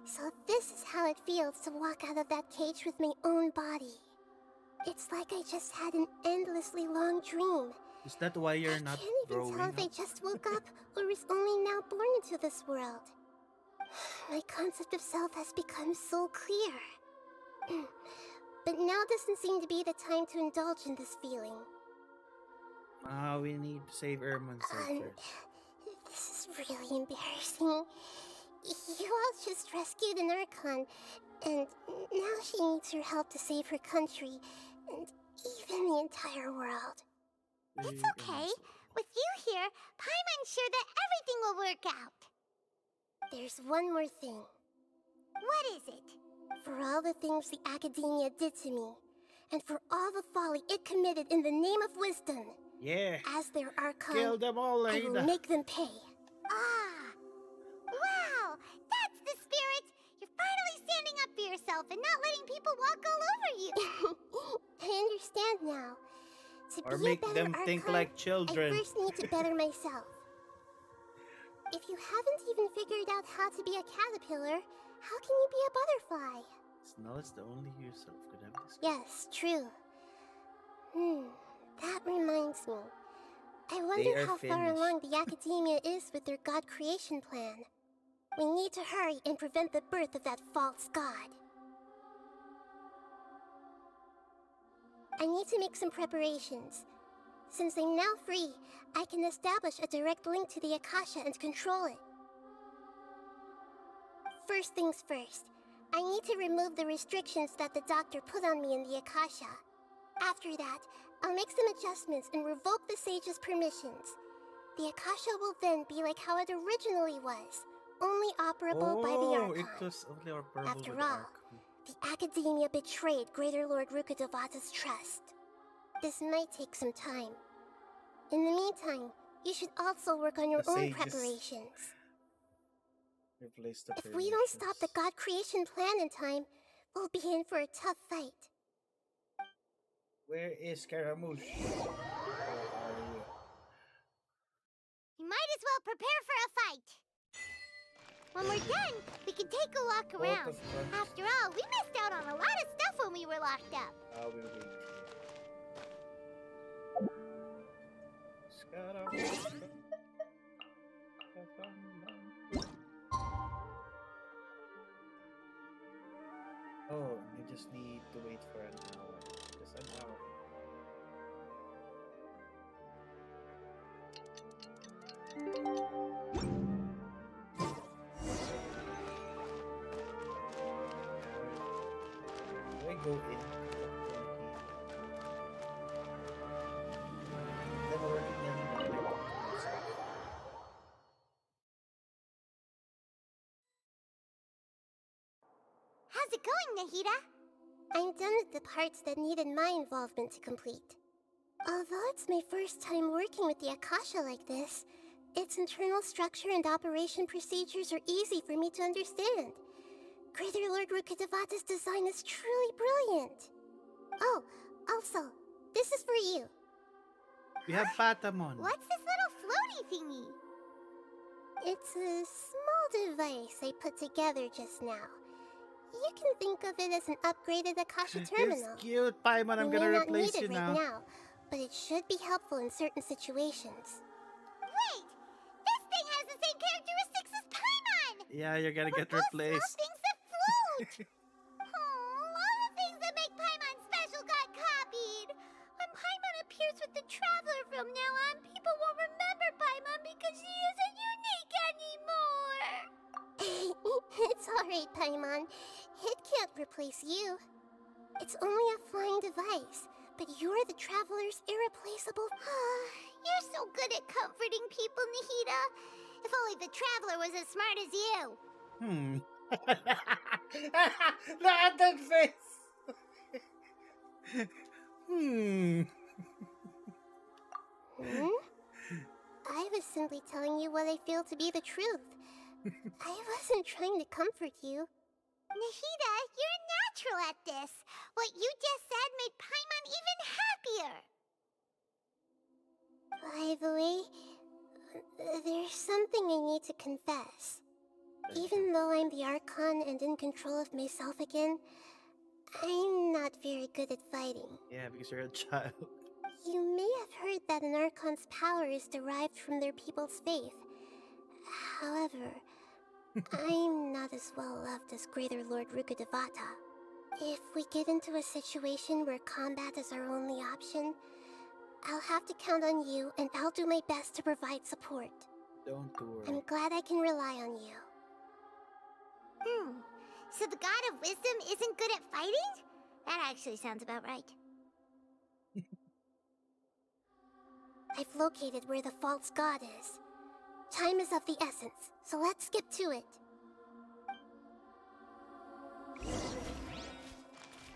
Speaker 5: So this is how it feels to walk out of that cage with my own body. It's like I just had an endlessly long dream.
Speaker 1: Is that why you're not
Speaker 5: Can't even
Speaker 1: growing
Speaker 5: tell
Speaker 1: up?
Speaker 5: if I just woke up or was only now born into this world. My concept of self has become so clear. But now doesn't seem to be the time to indulge in this feeling.
Speaker 1: We need to save Ermon's first.
Speaker 5: This is really embarrassing. You all just rescued an Archon, and now she needs your help to save her country, and even the entire world.
Speaker 4: It's okay. With you here, Paimon's sure that everything will work out.
Speaker 5: There's one more thing.
Speaker 4: What is it?
Speaker 5: For all the things the Academia did to me, and for all the folly it committed in the name of wisdom,
Speaker 1: yeah.
Speaker 5: As their Archon,
Speaker 1: Kill them all,
Speaker 5: I will make them pay.
Speaker 4: Ah! Wow! That's the spirit! You're finally standing up for yourself and not letting people walk all over you!
Speaker 5: I understand now. To
Speaker 1: Or
Speaker 5: be
Speaker 1: make
Speaker 5: a better
Speaker 1: them
Speaker 5: Archon,
Speaker 1: think like children.
Speaker 5: I first need to better myself. If you haven't even figured out how to be a caterpillar, how can you be a butterfly?
Speaker 1: Snell's the only yourself could have this.
Speaker 5: Yes, true. That reminds me. I wonder how far along the Academia is with their god creation plan. We need to hurry and prevent the birth of that false god. I need to make some preparations. Since I'm now free, I can establish a direct link to the Akasha and control it. First things first, I need to remove the restrictions that the doctor put on me in the Akasha. After that, I'll make some adjustments and revoke the sage's permissions. The Akasha will then be like how it originally was, only operable by the Archon.
Speaker 1: It was only operable
Speaker 5: After
Speaker 1: with
Speaker 5: all, the Academia betrayed Greater Lord Rukkhadevata's trust. This might take some time. In the meantime, you should also work on your own preparations.
Speaker 1: Replace the
Speaker 5: If we don't stop the god creation plan in time, we'll be in for a tough fight.
Speaker 1: Where is Scaramouche? Where are you?
Speaker 4: You might as well prepare for a fight. When we're done, we can take a walk around. After all, we missed out on a lot of stuff when we were locked up.
Speaker 1: I will wait here. Scaramouche. Oh, I just need to wait for an hour. Just an hour. go in. Then we're working in the
Speaker 5: How's it going, Nahida? I'm done with the parts that needed my involvement to complete. Although it's my first time working with the Akasha like this, its internal structure and operation procedures are easy for me to understand. Greater Lord Rukkhadevata's design is truly brilliant. Oh, also, this is for you.
Speaker 1: We have Patamon.
Speaker 4: What's this little floaty thingy?
Speaker 5: It's a small device I put together just now. You can think of it as an upgraded Akasha terminal.
Speaker 1: It's cute, Paimon. I'm gonna replace you
Speaker 5: now. But it should be helpful in certain situations.
Speaker 4: Wait! This thing has the same characteristics as Paimon!
Speaker 1: Yeah, you're gonna get replaced.
Speaker 4: Small things that float! All the things that make Paimon special got copied! When Paimon appears with the Traveler from now on, people won't remember Paimon because she isn't unique anymore!
Speaker 5: It's alright, Paimon. It can't replace you. It's only a flying device, but you're the Traveler's irreplaceable...
Speaker 4: You're so good at comforting people, Nahida. If only the Traveler was as smart as you.
Speaker 1: Look at that face!
Speaker 5: I was simply telling you what I feel to be the truth. I wasn't trying to comfort you.
Speaker 4: Nahida, you're natural at this. What you just said made Paimon even happier.
Speaker 5: By the way, there's something I need to confess. Even though I'm the Archon and in control of myself again, I'm not very good at fighting.
Speaker 1: Yeah, because you're a child.
Speaker 5: You may have heard that an Archon's power is derived from their people's faith. However, I'm not as well loved as Greater Lord Rukkhadevata. If we get into a situation where combat is our only option, I'll have to count on you, and I'll do my best to provide support.
Speaker 1: Don't worry.
Speaker 5: I'm glad I can rely on you.
Speaker 4: So the God of Wisdom isn't good at fighting? That actually sounds about right.
Speaker 5: I've located where the false god is. Time is of the essence, so let's skip to it.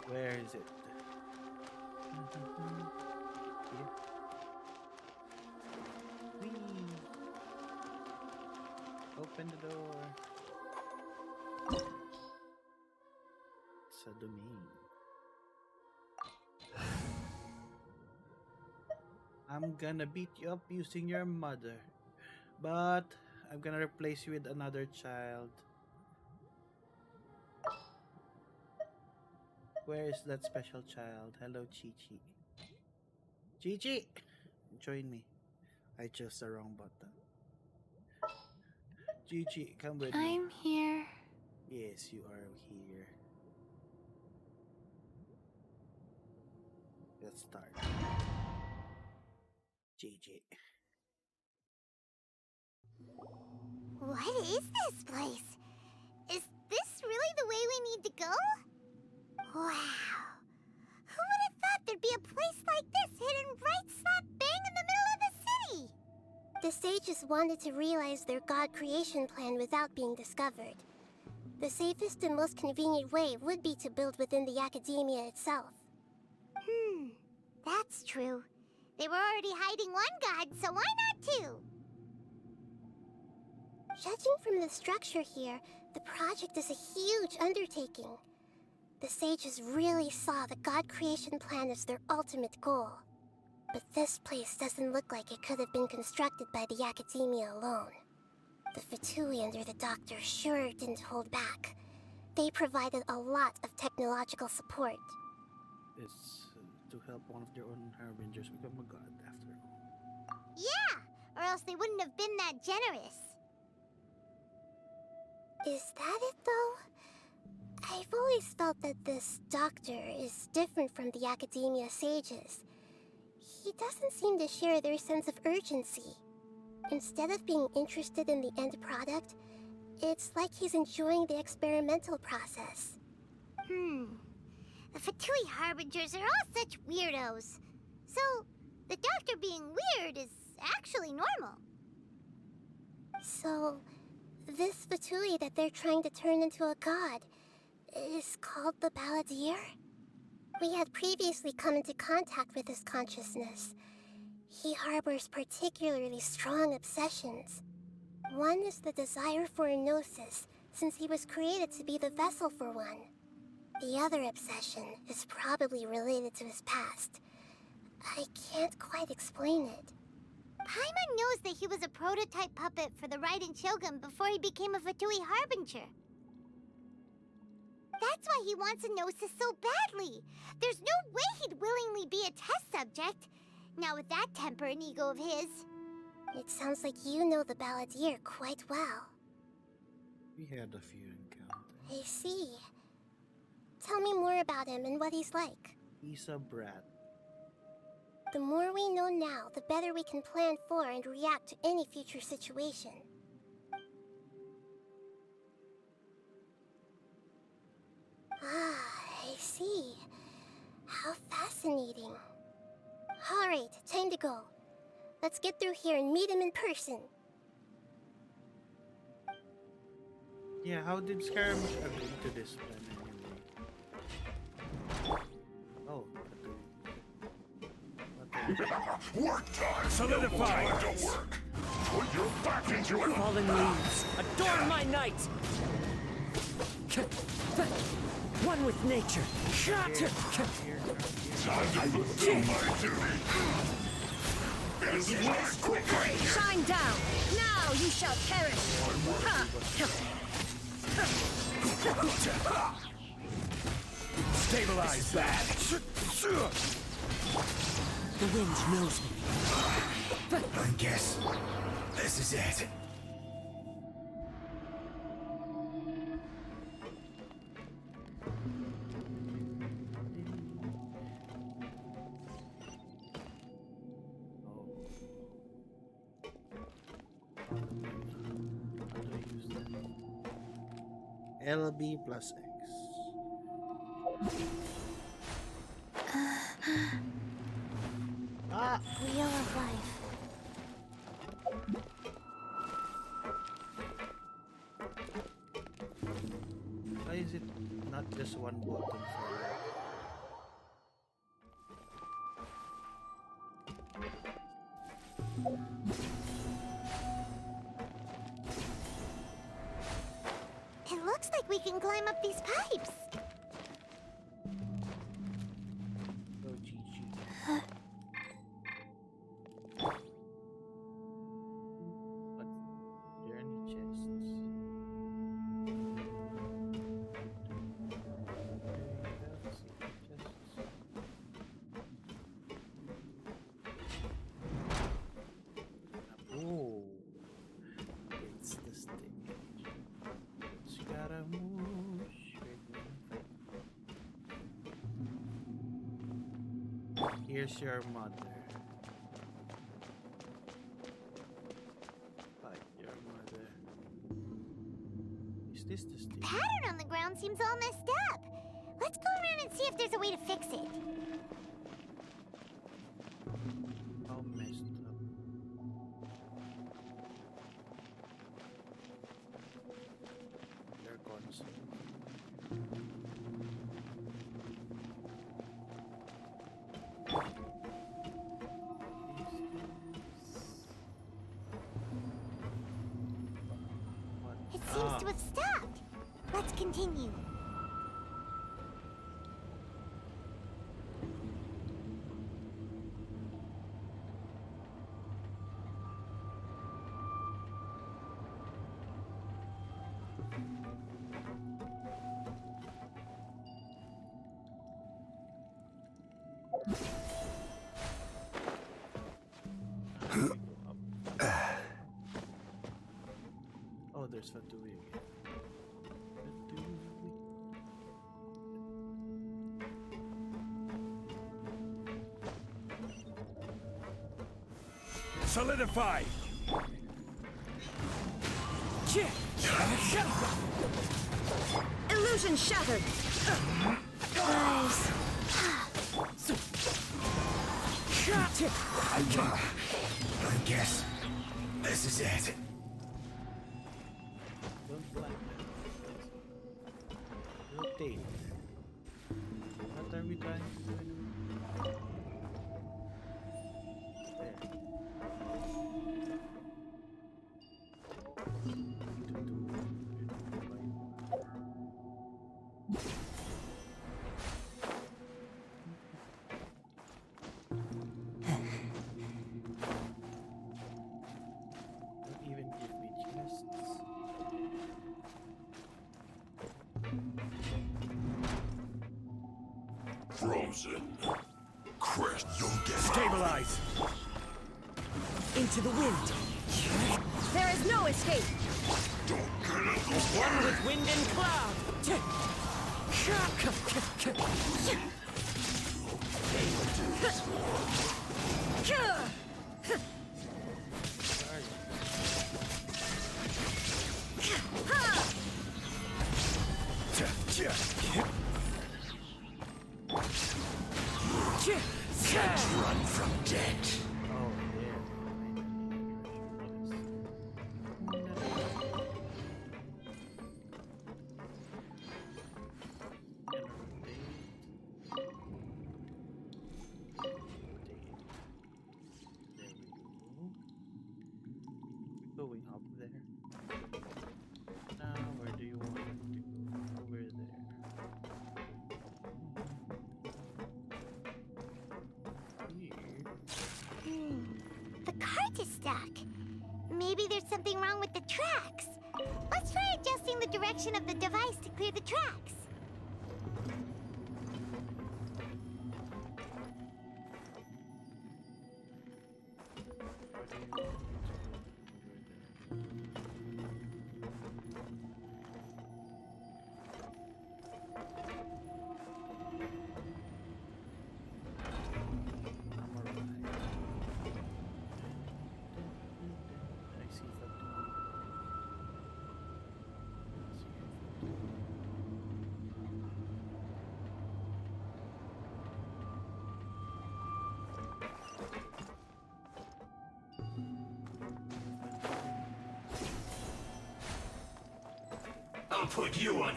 Speaker 1: Where is it? Here. Whee! Open the door. It's a domain. I'm gonna beat you up using your mother, but I'm gonna replace you with another child. Where is that special child? Hello, Chi-Chi. Chi-Chi! Join me. I chose the wrong button. Chi-Chi, come with me.
Speaker 7: I'm here.
Speaker 1: Yes, you are here. Let's start. Chi-Chi.
Speaker 4: What is this place? Is this really the way we need to go? Wow. Who would have thought there'd be a place like this hidden right slap bang in the middle of the city?
Speaker 5: The sages wanted to realize their god creation plan without being discovered. The safest and most convenient way would be to build within the academia itself.
Speaker 4: That's true. They were already hiding one god, so why not two?
Speaker 5: Judging from the structure here, the project is a huge undertaking. The sages really saw the god creation plan as their ultimate goal. But this place doesn't look like it could have been constructed by the academia alone. The Fatui under the Doctor sure didn't hold back. They provided a lot of technological support.
Speaker 1: It's to help one of their own harbingers become a god after all.
Speaker 4: Yeah, or else they wouldn't have been that generous.
Speaker 5: Is that it, though? I've always felt that this Doctor is different from the Academia sages. He doesn't seem to share their sense of urgency. Instead of being interested in the end product, it's like he's enjoying the experimental process.
Speaker 4: The Fatui Harbingers are all such weirdos. So, the Doctor being weird is actually normal.
Speaker 5: So, this Fatui that they're trying to turn into a god is called the Balladeer? We had previously come into contact with his consciousness. He harbors particularly strong obsessions. One is the desire for a gnosis, since he was created to be the vessel for one. The other obsession is probably related to his past. I can't quite explain it.
Speaker 4: Paimon knows that he was a prototype puppet for the Raiden Shogun before he became a Fatui Harbinger. That's why he wants a gnosis so badly. There's no way he'd willingly be a test subject. Not with that temper and ego of his.
Speaker 5: It sounds like you know the Balladeer quite well.
Speaker 1: We had a few encounters.
Speaker 5: I see. Tell me more about him and what he's like.
Speaker 1: He's a brat.
Speaker 5: The more we know now, the better we can plan for and react to any future situation. Ah, I see. How fascinating. Alright, time to go. Let's get through here and meet him in person.
Speaker 1: Yeah, how did Skirmish agree to this plan anyway? Oh,
Speaker 17: Work time! Solidify! No time to work! Put your back into it!
Speaker 2: Fallen leaves, adorn my night! One with nature.
Speaker 17: Time to fulfill my duty! This way, quickly!
Speaker 2: Shine down! Now you shall perish!
Speaker 17: Stabilize that!
Speaker 2: The wind knows me.
Speaker 17: I guess this is it.
Speaker 1: LB plus X.
Speaker 5: Wheel of Life.
Speaker 1: Why is it not just one button for that?
Speaker 4: It looks like we can climb up these pipes.
Speaker 1: Oh, GG. What? Are there any chests? Oh, it's this thing. Scaramouche. Here's your mother. Fight your mother. Is this the stage?
Speaker 4: Pattern on the ground seems all messed up. Let's go around and see if there's a way to fix it.
Speaker 1: How messed up. Air console.
Speaker 4: It seems to have stopped. Let's continue.
Speaker 1: Oh, there's Fatui again.
Speaker 17: Solidify!
Speaker 2: Illusion shattered!
Speaker 5: Guys,
Speaker 17: I guess this is it.
Speaker 1: Don't like that. Rotate. What are we trying to do anyway? Don't even give me chests.
Speaker 17: Frozen. Crest, you'll get
Speaker 2: Stabilize! Into the wind! There is no escape! One with wind and cloud!
Speaker 17: Run from death.
Speaker 1: Oh, going up there. Now, where do you want it to go? Over there.
Speaker 4: The cart is stuck. Maybe there's something wrong with the tracks. Let's try adjusting the direction of the device to clear the tracks.
Speaker 17: I'll put you on.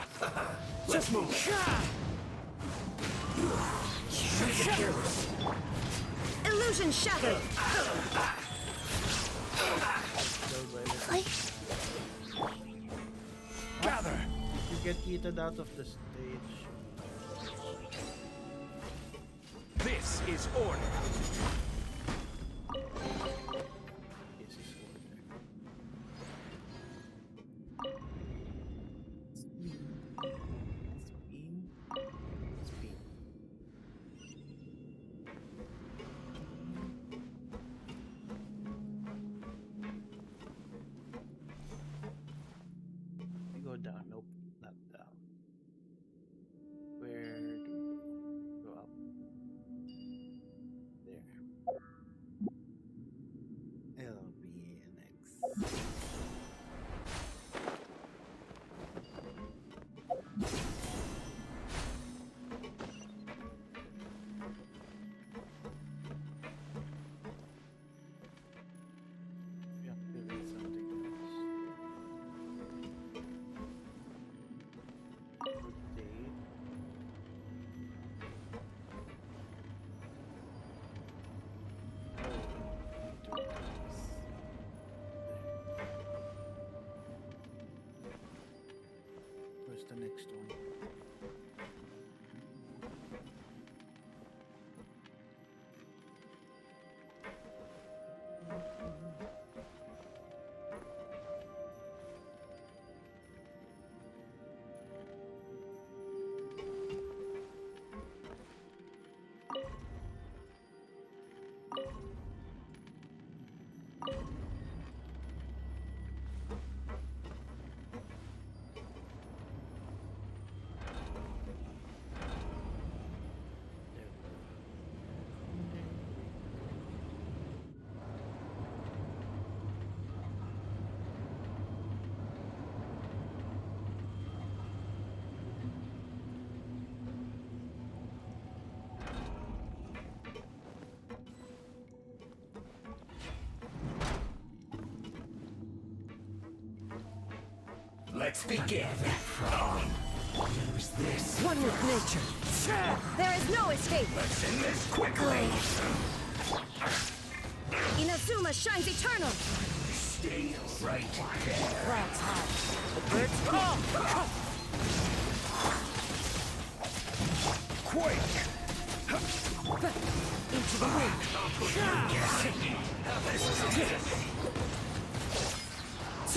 Speaker 17: Let's move.
Speaker 2: Illusion shattered!
Speaker 1: Gather! You get yeeted out of the stage.
Speaker 16: This is order.
Speaker 1: This is order. Spin. Spin. We go down. Nope, not down. Where do we go? Go up. There. It'll be next. Yeah, there is something else. Rotate. Where's the next one?
Speaker 2: Let's begin. Use this. One with nature. There is no escape. Let's end this quickly. Inazuma shines eternal. Stay right there. Clouds high. The birds come. Quake. Into the wind.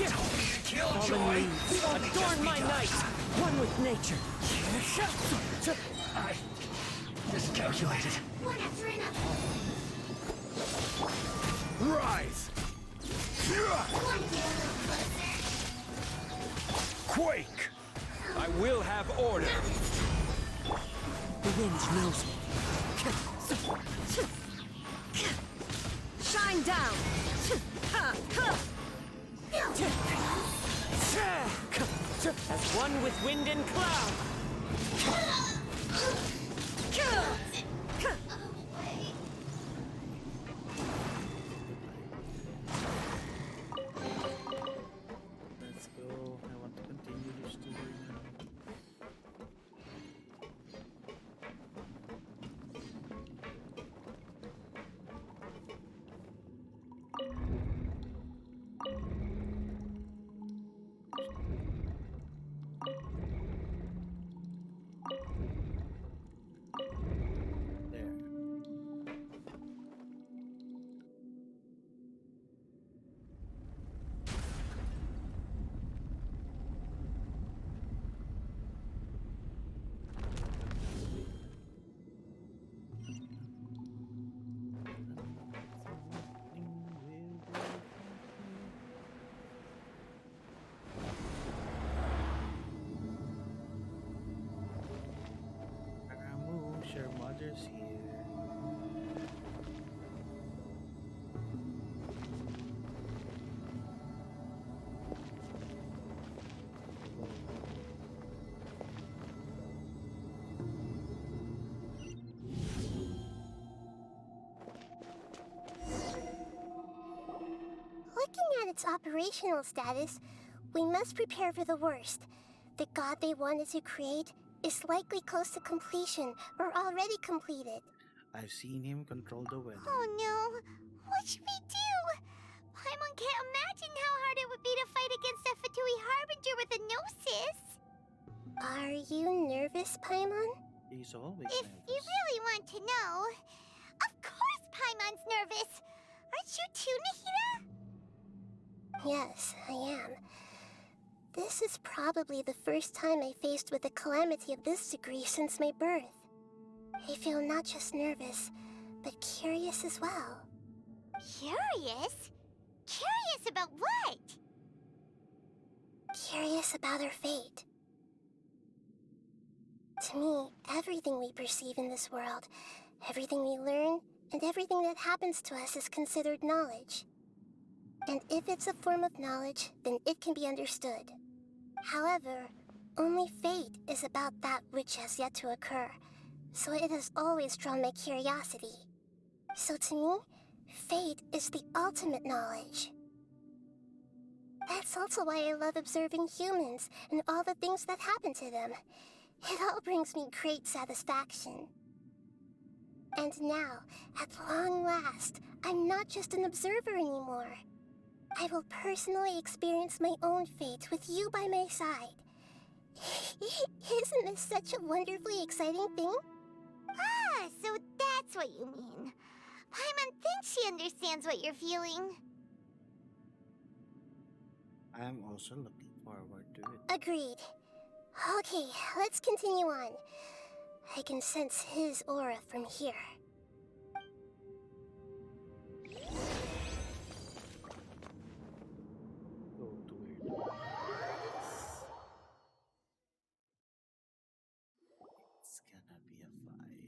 Speaker 2: Fallen leaves, adorn my night. One with nature. I miscalculated.
Speaker 5: One after another.
Speaker 2: Rise. Quake. I will have order. The wind knows me. Shine down. As one with wind and cloud.
Speaker 1: Let's go. I want to continue this story now. Your mother's here.
Speaker 5: Looking at its operational status, we must prepare for the worst. The god they wanted to create is likely close to completion or already completed.
Speaker 1: I've seen him control the weather.
Speaker 4: Oh no! What should we do? Paimon can't imagine how hard it would be to fight against a Fatui Harbinger with a Gnosis.
Speaker 5: Are you nervous, Paimon?
Speaker 1: He's always
Speaker 4: If you really want to know, of course Paimon's nervous. Aren't you too, Nahida?
Speaker 5: Yes, I am. This is probably the first time I faced with a calamity of this degree since my birth. I feel not just nervous, but curious as well.
Speaker 4: Curious? Curious about what?
Speaker 5: Curious about our fate. To me, everything we perceive in this world, everything we learn, and everything that happens to us is considered knowledge. And if it's a form of knowledge, then it can be understood. However, only fate is about that which has yet to occur, so it has always drawn my curiosity. So to me, fate is the ultimate knowledge. That's also why I love observing humans and all the things that happen to them. It all brings me great satisfaction. And now, at long last, I'm not just an observer anymore. I will personally experience my own fate with you by my side. Isn't this such a wonderfully exciting thing?
Speaker 4: Ah, so that's what you mean. Paimon thinks she understands what you're feeling.
Speaker 1: I'm also looking forward to it.
Speaker 5: Agreed. Okay, let's continue on. I can sense his aura from here.
Speaker 1: Go to where it's gonna be a fight.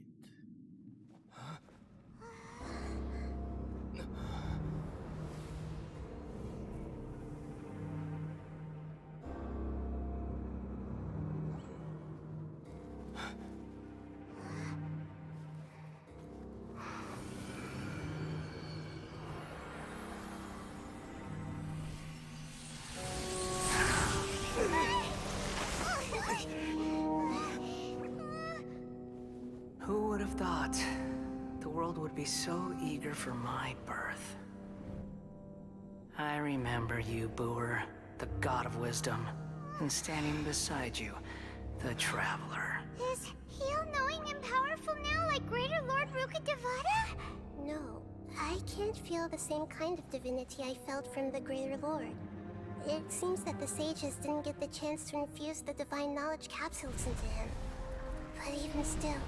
Speaker 3: thought the world would be so eager for my birth? I remember you, Booer, the god of wisdom, and standing beside you, the traveler.
Speaker 4: Is he all-knowing and powerful now like Greater Lord Rukkhadevata?
Speaker 5: No, I can't feel the same kind of divinity I felt from the Greater Lord. It seems that the sages didn't get the chance to infuse the divine knowledge capsules into him. But even still,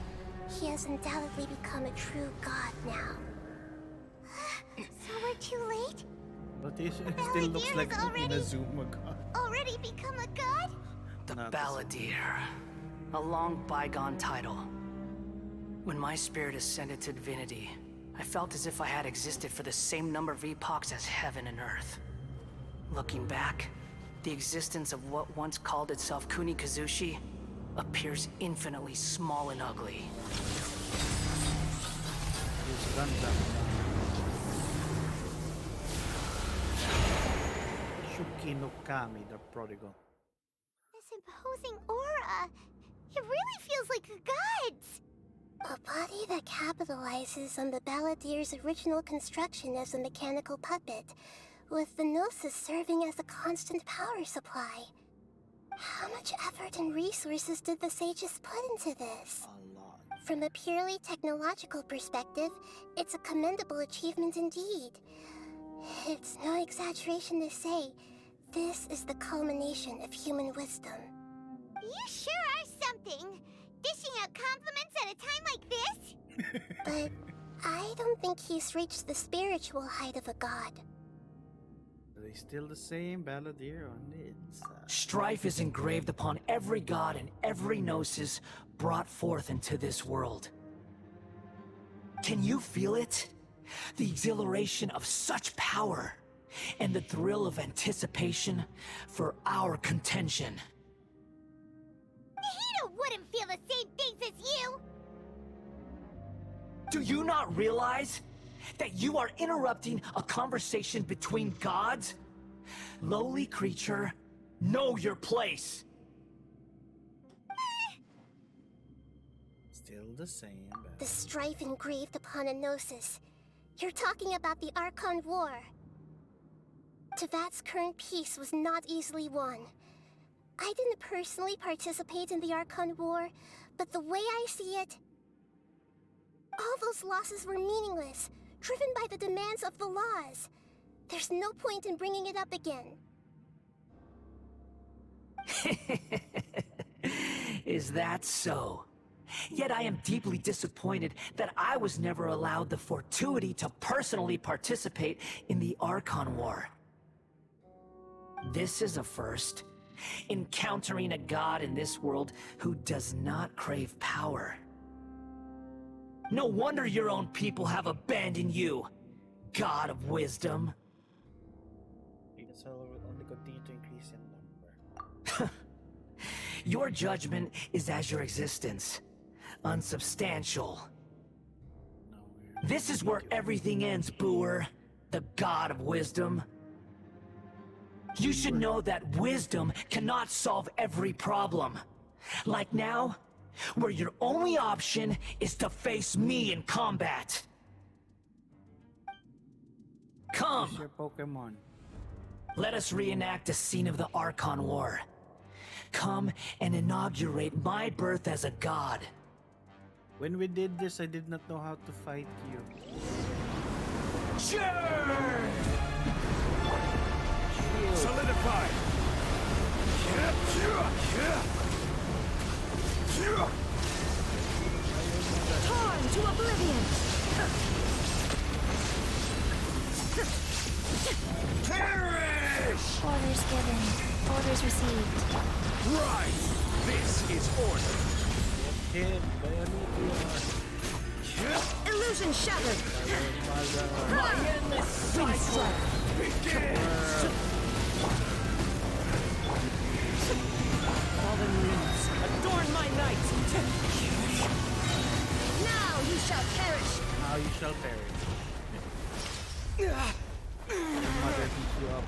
Speaker 5: he has undoubtedly become a true god now.
Speaker 4: So we're too late?
Speaker 1: But he still looks like Inazuma God.
Speaker 4: Already become a god?
Speaker 3: The Balladeer. A long bygone title. When my spirit ascended to divinity, I felt as if I had existed for the same number of epochs as heaven and earth. Looking back, the existence of what once called itself Kunikazushi appears infinitely small and ugly.
Speaker 1: Shuki no Kami, the prodigal.
Speaker 4: This imposing aura. It really feels like a god's.
Speaker 5: A body that capitalizes on the Balladeer's original construction as a mechanical puppet, with the Gnosis serving as a constant power supply. How much effort and resources did the sages put into this?
Speaker 1: A lot.
Speaker 5: From a purely technological perspective, it's a commendable achievement indeed. It's no exaggeration to say, this is the culmination of human wisdom.
Speaker 4: You sure are something! Dishing out compliments at a time like this?
Speaker 5: But I don't think he's reached the spiritual height of a god.
Speaker 1: Are they still the same Balladeer on the inside?
Speaker 3: Strife is engraved upon every god and every Gnosis brought forth into this world. Can you feel it? The exhilaration of such power, and the thrill of anticipation for our contention.
Speaker 4: Nahida wouldn't feel the same things as you!
Speaker 3: Do you not realize that you are interrupting a conversation between gods? Lowly creature, know your place.
Speaker 1: Still the same.
Speaker 5: The strife engraved upon a Gnosis. You're talking about the Archon War. Tevat's current peace was not easily won. I didn't personally participate in the Archon War, but the way I see it, all those losses were meaningless, driven by the demands of the laws. There's no point in bringing it up again.
Speaker 3: Is that so? Yet I am deeply disappointed that I was never allowed the fortuity to personally participate in the Archon War. This is a first. Encountering a god in this world who does not crave power. No wonder your own people have abandoned you, god of wisdom.
Speaker 1: So we'll only continue to increase in number.
Speaker 3: Your judgment is as your existence, unsubstantial. This is where everything ends, Booer, the god of wisdom. You should know that wisdom cannot solve every problem. Like now, where your only option is to face me in combat. Come!
Speaker 1: Where's your Pokemon?
Speaker 3: Let us reenact a scene of the Archon War. Come and inaugurate my birth as a god.
Speaker 1: When we did this, I did not know how to fight you.
Speaker 3: Sure!
Speaker 17: Solidify!
Speaker 2: Torn to oblivion!
Speaker 17: Perish!
Speaker 7: Orders given. Orders received.
Speaker 17: Right! This is order!
Speaker 1: Hit by a meteor.
Speaker 2: Illusion shattered!
Speaker 17: My endless cycle begins!
Speaker 2: Fallen leaves, adorn my night! Now you shall perish!
Speaker 1: Now you shall perish. Your mother beat you up.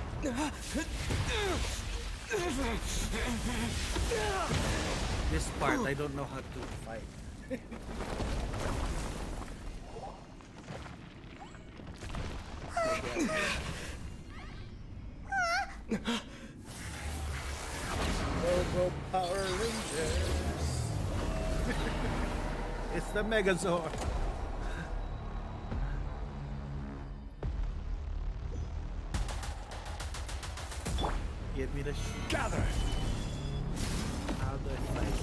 Speaker 1: This part, I don't know how to fight. Robo Power Rangers. It's the Megazord. Give me the shit.
Speaker 17: Gather.
Speaker 1: How do I fight?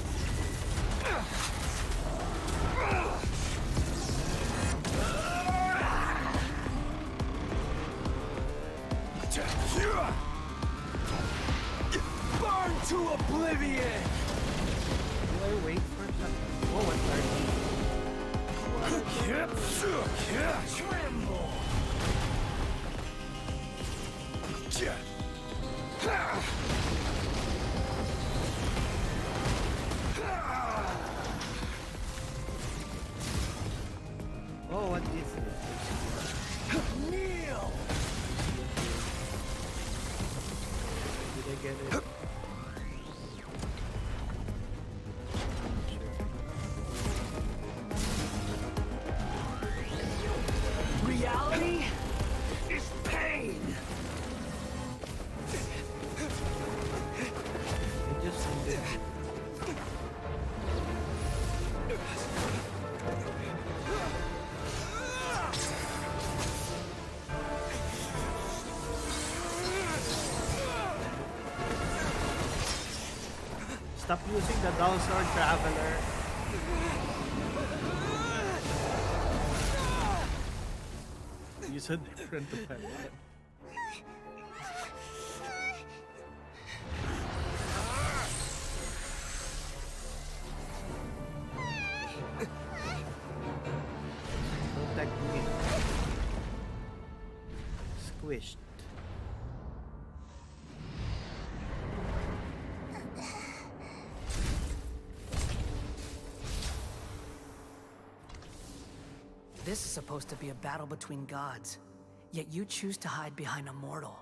Speaker 17: Burn to oblivion!
Speaker 1: Do I wait for something? Oh, what's
Speaker 17: Tremble!
Speaker 1: Oh, what is this?
Speaker 17: Kneel!
Speaker 1: Did I get it?
Speaker 17: Reality is pain!
Speaker 1: I just need it. Stop using the Dull Sword Traveler. Use a different weapon. Protect me. Squished.
Speaker 3: This is supposed to be a battle between gods, yet you choose to hide behind a mortal.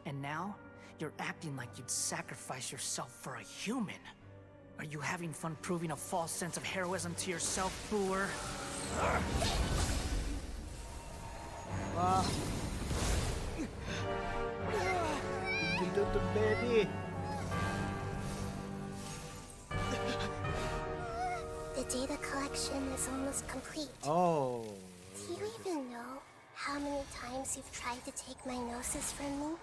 Speaker 3: And now, you're acting like you'd sacrifice yourself for a human. Are you having fun proving a false sense of heroism to yourself, Booer?
Speaker 1: You do the baby.
Speaker 5: The data collection is almost complete.
Speaker 1: Oh.
Speaker 5: Do you even know how many times you've tried to take my gnosis from me?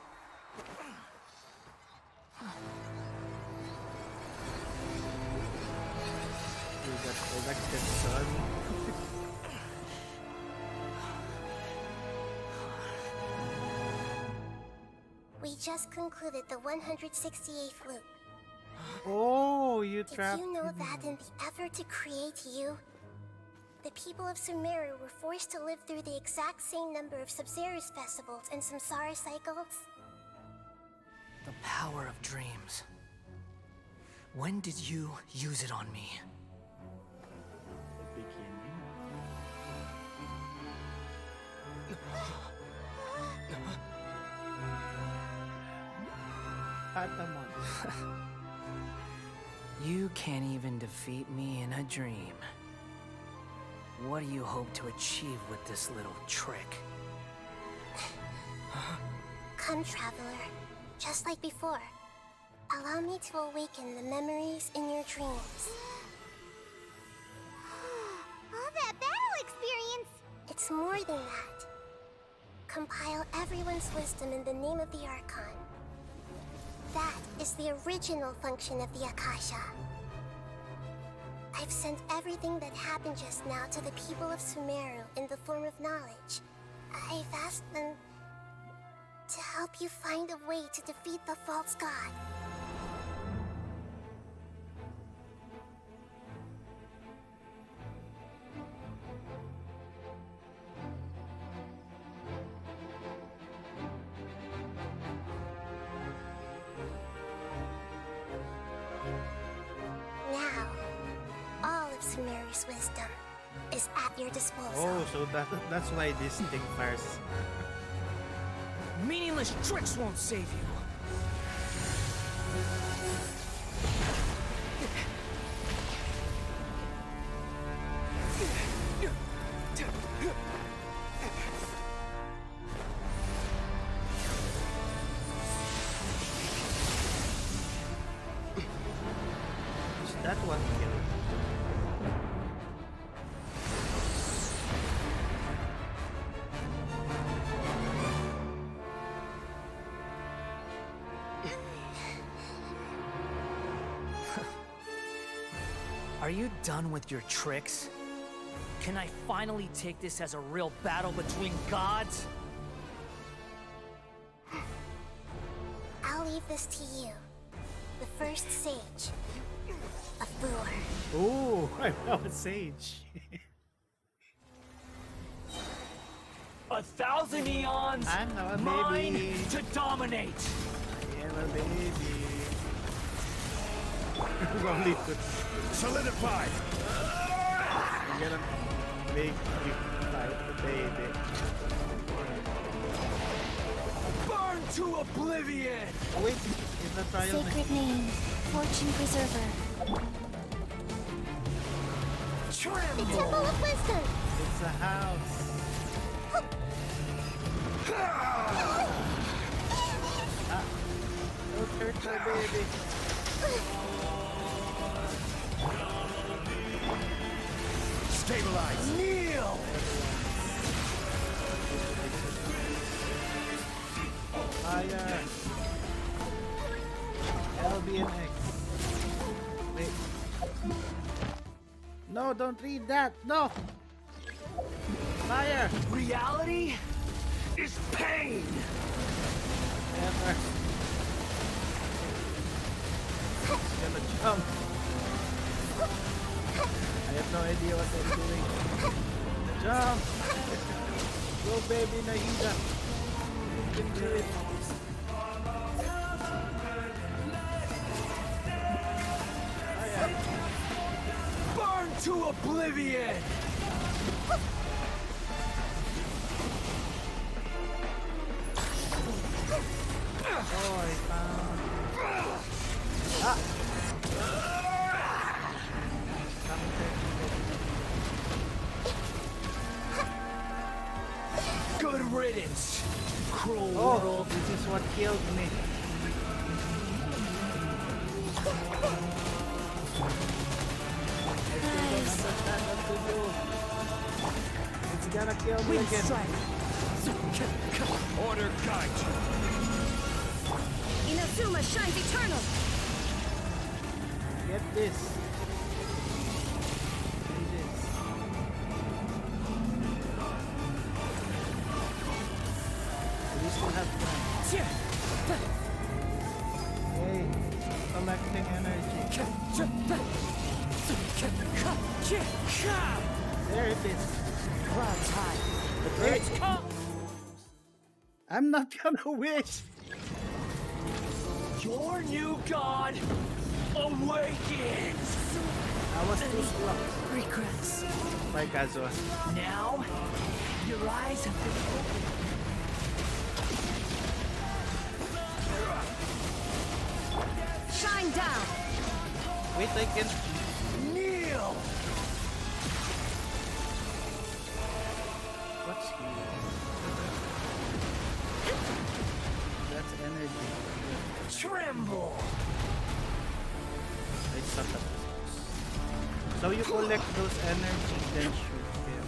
Speaker 1: You got collected, son.
Speaker 5: We just concluded the 168th loop.
Speaker 1: Oh, you
Speaker 5: Did
Speaker 1: trapped
Speaker 5: you know
Speaker 1: him.
Speaker 5: that in the effort to create you, the people of Sumeru were forced to live through the exact same number of Sabzeruz festivals and Samsara cycles?
Speaker 3: The power of dreams. When did you use it on me?
Speaker 1: The beginning. Patamon.
Speaker 3: You can't even defeat me in a dream. What do you hope to achieve with this little trick?
Speaker 5: Come, Traveler. Just like before. Allow me to awaken the memories in your dreams.
Speaker 4: All that battle experience!
Speaker 5: It's more than that. Compile everyone's wisdom in the name of the Archon. That is the original function of the Akasha. I've sent everything that happened just now to the people of Sumeru in the form of knowledge. I've asked them to help you find a way to defeat the false god. Now, all of Sumeru's wisdom is at your disposal.
Speaker 1: Oh, so that's why this thing fires.
Speaker 3: Meaningless tricks won't save you. Are you done with your tricks? Can I finally take this as a real battle between gods?
Speaker 5: I'll leave this to you. The first sage of Booer.
Speaker 1: Oh, I'm now a sage.
Speaker 3: 1,000 eons,
Speaker 1: I'm now a
Speaker 3: mine
Speaker 1: baby.
Speaker 3: to dominate.
Speaker 1: I am a baby. Only to
Speaker 17: Solidify!
Speaker 1: I'm gonna make you fight the baby.
Speaker 3: Burn to oblivion!
Speaker 1: Oh, wait, is that trial?
Speaker 7: Sacred name, Fortune Preserver.
Speaker 5: The Temple of Wisdom!
Speaker 1: It's a house. Don't hurt my baby.
Speaker 17: Stabilize!
Speaker 3: Kneel!
Speaker 1: Fire! LBNX. Wait. No, don't read that! No! Fire!
Speaker 3: Reality is pain!
Speaker 1: Never. It's gonna jump. I have no idea what I'm doing. Jump! Go baby Nahida! You can do it!
Speaker 3: Burn to oblivion!
Speaker 1: Oh, I found... Ah!
Speaker 3: Good riddance, cruel
Speaker 1: Oh,
Speaker 3: world.
Speaker 1: this is what killed me. I still don't understand what to do. It's gonna kill me again.
Speaker 17: Order guide you.
Speaker 7: Inazuma shines eternal.
Speaker 1: Get this. What is this? We still have time. Hey, collecting energy. There it is.
Speaker 3: Clouds high.
Speaker 1: The birds come. I'm not gonna wish.
Speaker 3: Your new god awakens!
Speaker 1: I was too slow.
Speaker 7: Regrets.
Speaker 1: Bye, Kazuha.
Speaker 3: Now, your eyes have been opened.
Speaker 7: Shine down.
Speaker 1: Wait, I can...
Speaker 3: Kneel!
Speaker 1: What's here? That's energy.
Speaker 3: Tremble!
Speaker 1: I suck at this. So you collect those energy, then shoot them.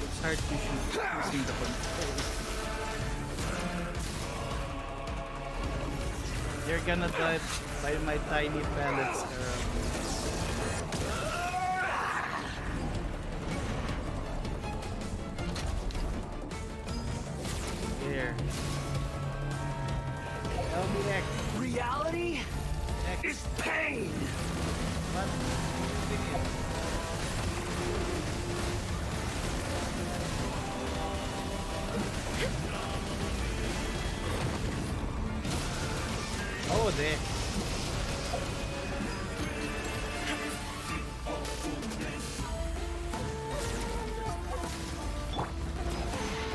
Speaker 1: It's hard to shoot using the control. You're gonna die by my tiny pellets around. There. LBX.
Speaker 3: Reality is pain!
Speaker 1: What? Oh, there.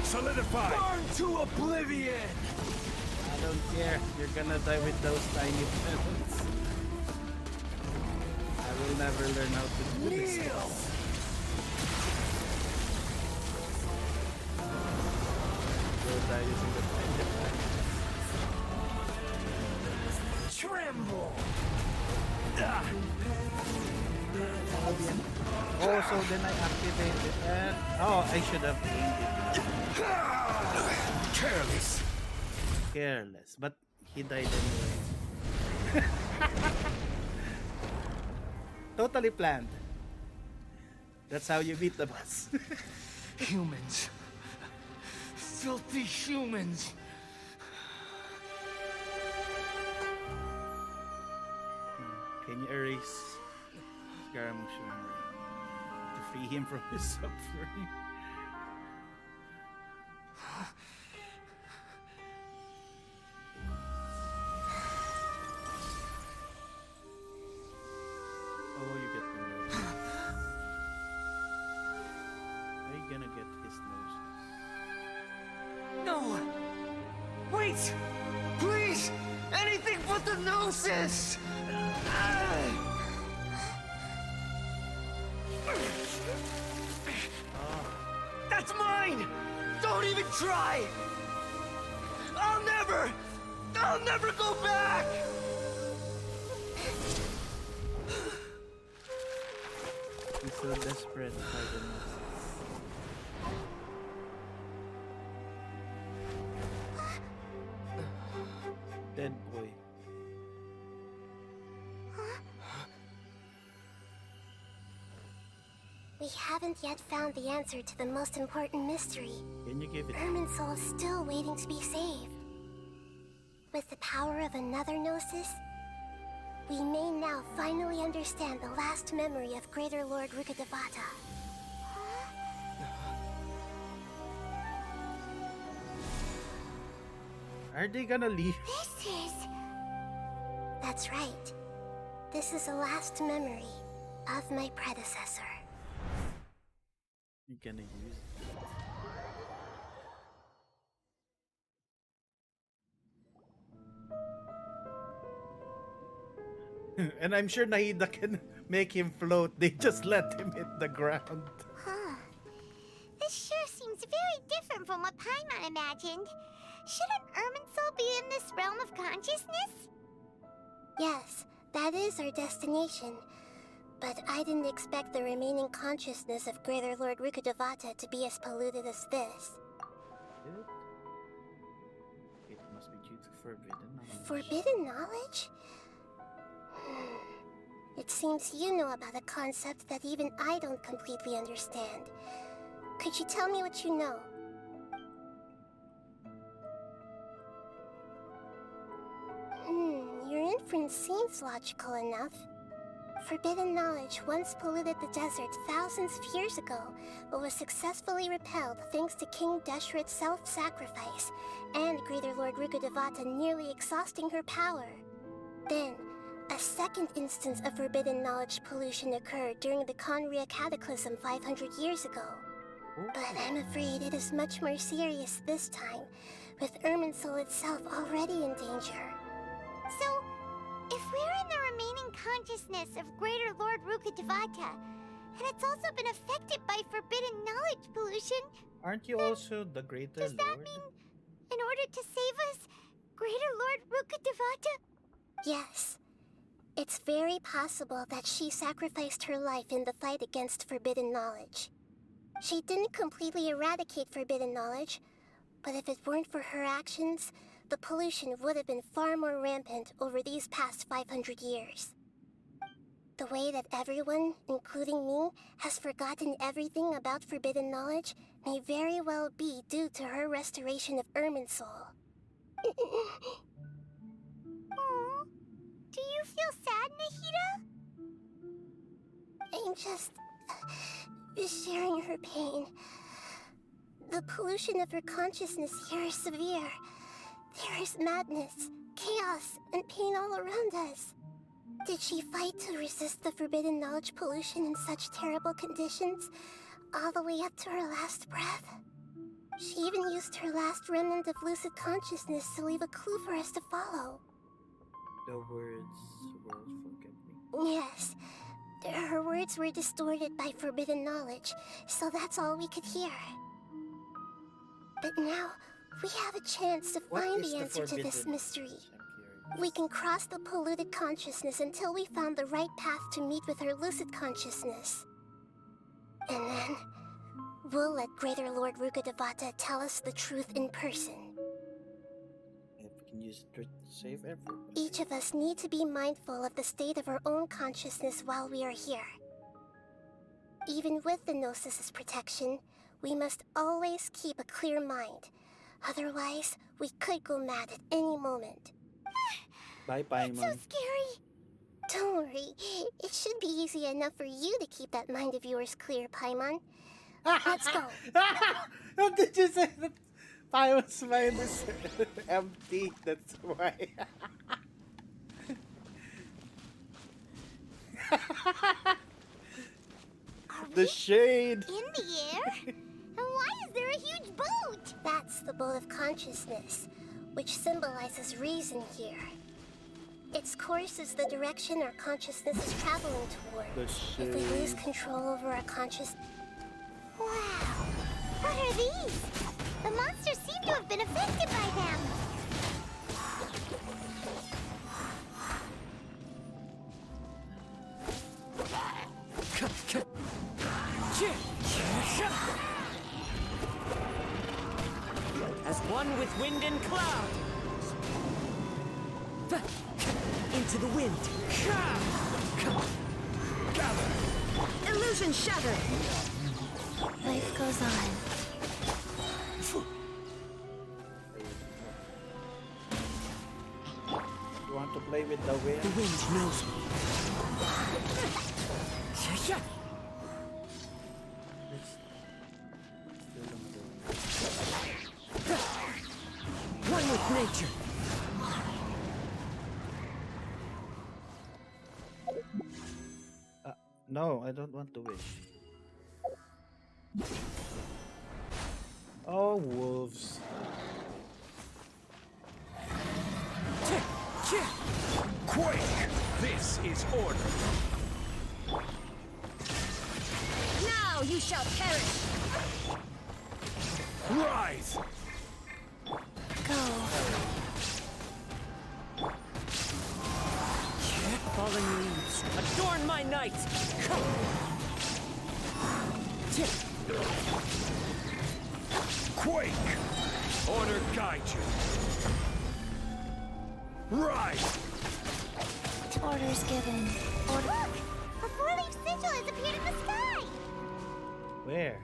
Speaker 17: Solidify!
Speaker 3: Burn to oblivion!
Speaker 1: I don't care. You're gonna die with those tiny pellets. I will never learn how to do this.
Speaker 3: Kneel!
Speaker 1: Go die using the tiny pellets.
Speaker 3: Tremble!
Speaker 1: Oh, so then I activate it and... Oh, I should have aimed it.
Speaker 17: Careless.
Speaker 1: Careless. But he died anyway. Totally planned. That's how you beat the boss.
Speaker 17: Humans. Filthy humans.
Speaker 1: Can you erase Scaramouche memory to free him from his suffering? Oh, you get the nose. Are you gonna get his nose?
Speaker 17: No! Wait! Please! Anything but the noses! That's mine! Don't even try! I'll never go back!
Speaker 1: He's so desperate to find the noses. Dead boy.
Speaker 5: We haven't yet found the answer to the most important mystery.
Speaker 1: Can you give it?
Speaker 5: Irminsul is still waiting to be saved. With the power of another Gnosis, we may now finally understand the last memory of Greater Lord Rukkhadevata.
Speaker 1: Are they gonna leave?
Speaker 5: This is... That's right. This is the last memory of my predecessor.
Speaker 1: You're gonna use it. And I'm sure Nahida can make him float. They just let him hit the ground.
Speaker 4: Huh. This sure seems very different from what Paimon imagined. Shouldn't Irminsul be in this realm of consciousness?
Speaker 5: Yes, that is our destination. But I didn't expect the remaining consciousness of Greater Lord Rukkhadevata to be as polluted as this.
Speaker 1: It must be due to forbidden knowledge.
Speaker 5: Forbidden knowledge? It seems you know about a concept that even I don't completely understand. Could you tell me what you know? Your inference seems logical enough. Forbidden knowledge once polluted the desert thousands of years ago, but was successfully repelled thanks to King Deshret's self-sacrifice, and Greater Lord Rukkhadevata nearly exhausting her power. Then, a second instance of forbidden knowledge pollution occurred during the Khaenri'ah Cataclysm 500 years ago. But I'm afraid it is much more serious this time, with Irminsul itself already in danger.
Speaker 4: So, if we're in the remaining consciousness of Greater Lord Rukkhadevata, and it's also been affected by forbidden knowledge pollution...
Speaker 1: Aren't you also the Greater
Speaker 4: Lord? Does that mean, in order to save us, Greater Lord Rukkhadevata?
Speaker 5: Yes. It's very possible that she sacrificed her life in the fight against forbidden knowledge. She didn't completely eradicate forbidden knowledge, but if it weren't for her actions, the pollution would have been far more rampant over these past 500 years. The way that everyone, including me, has forgotten everything about forbidden knowledge may very well be due to her restoration of Irminsul.
Speaker 4: Aww. Do you feel sad, Nahida?
Speaker 5: I'm just sharing her pain. The pollution of her consciousness here is severe. There is madness, chaos, and pain all around us. Did she fight to resist the forbidden knowledge pollution in such terrible conditions, all the way up to her last breath? She even used her last remnant of lucid consciousness to leave a clue for us to follow.
Speaker 1: The words, forget me.
Speaker 5: Yes. Her words were distorted by forbidden knowledge, so that's all we could hear. But now, we have a chance to find the answer to this mystery. We can cross the polluted consciousness until we found the right path to meet with her lucid consciousness. And then, we'll let Greater Lord Rukkhadevata tell us the truth in person.
Speaker 1: can use it to save everyone.
Speaker 5: Each of us need to be mindful of the state of our own consciousness while we are here. Even with the Gnosis' protection, we must always keep a clear mind. Otherwise, we could go mad at any moment.
Speaker 1: Bye, Paimon.
Speaker 5: It's so scary. Don't worry. It should be easy enough for you to keep that mind of yours clear, Paimon. Let's go.
Speaker 1: What did you say? That Paimon's mind is empty. That's why. The shade.
Speaker 5: In the air? And why is there a huge boat? That's the boat of consciousness, which symbolizes reason here. Its course is the direction our consciousness is traveling toward. If we lose control over our conscious...
Speaker 4: Wow! What are these? The monsters seem to have been affected by them.
Speaker 2: As one with wind and cloud. Into the wind. Gather. Illusion shattered.
Speaker 7: Life goes on.
Speaker 1: You want to play with the wind?
Speaker 2: The wind knows me. One with nature.
Speaker 1: No, I don't want to wish. Oh, wolves.
Speaker 17: Quake! This is order.
Speaker 2: Now you shall perish.
Speaker 17: Rise!
Speaker 2: Go. Fallen leaves, adorn my night!
Speaker 17: Quake! Order guide you. Rise!
Speaker 7: Orders given.
Speaker 4: Look! A four-leaf sigil has appeared in the sky!
Speaker 1: Where?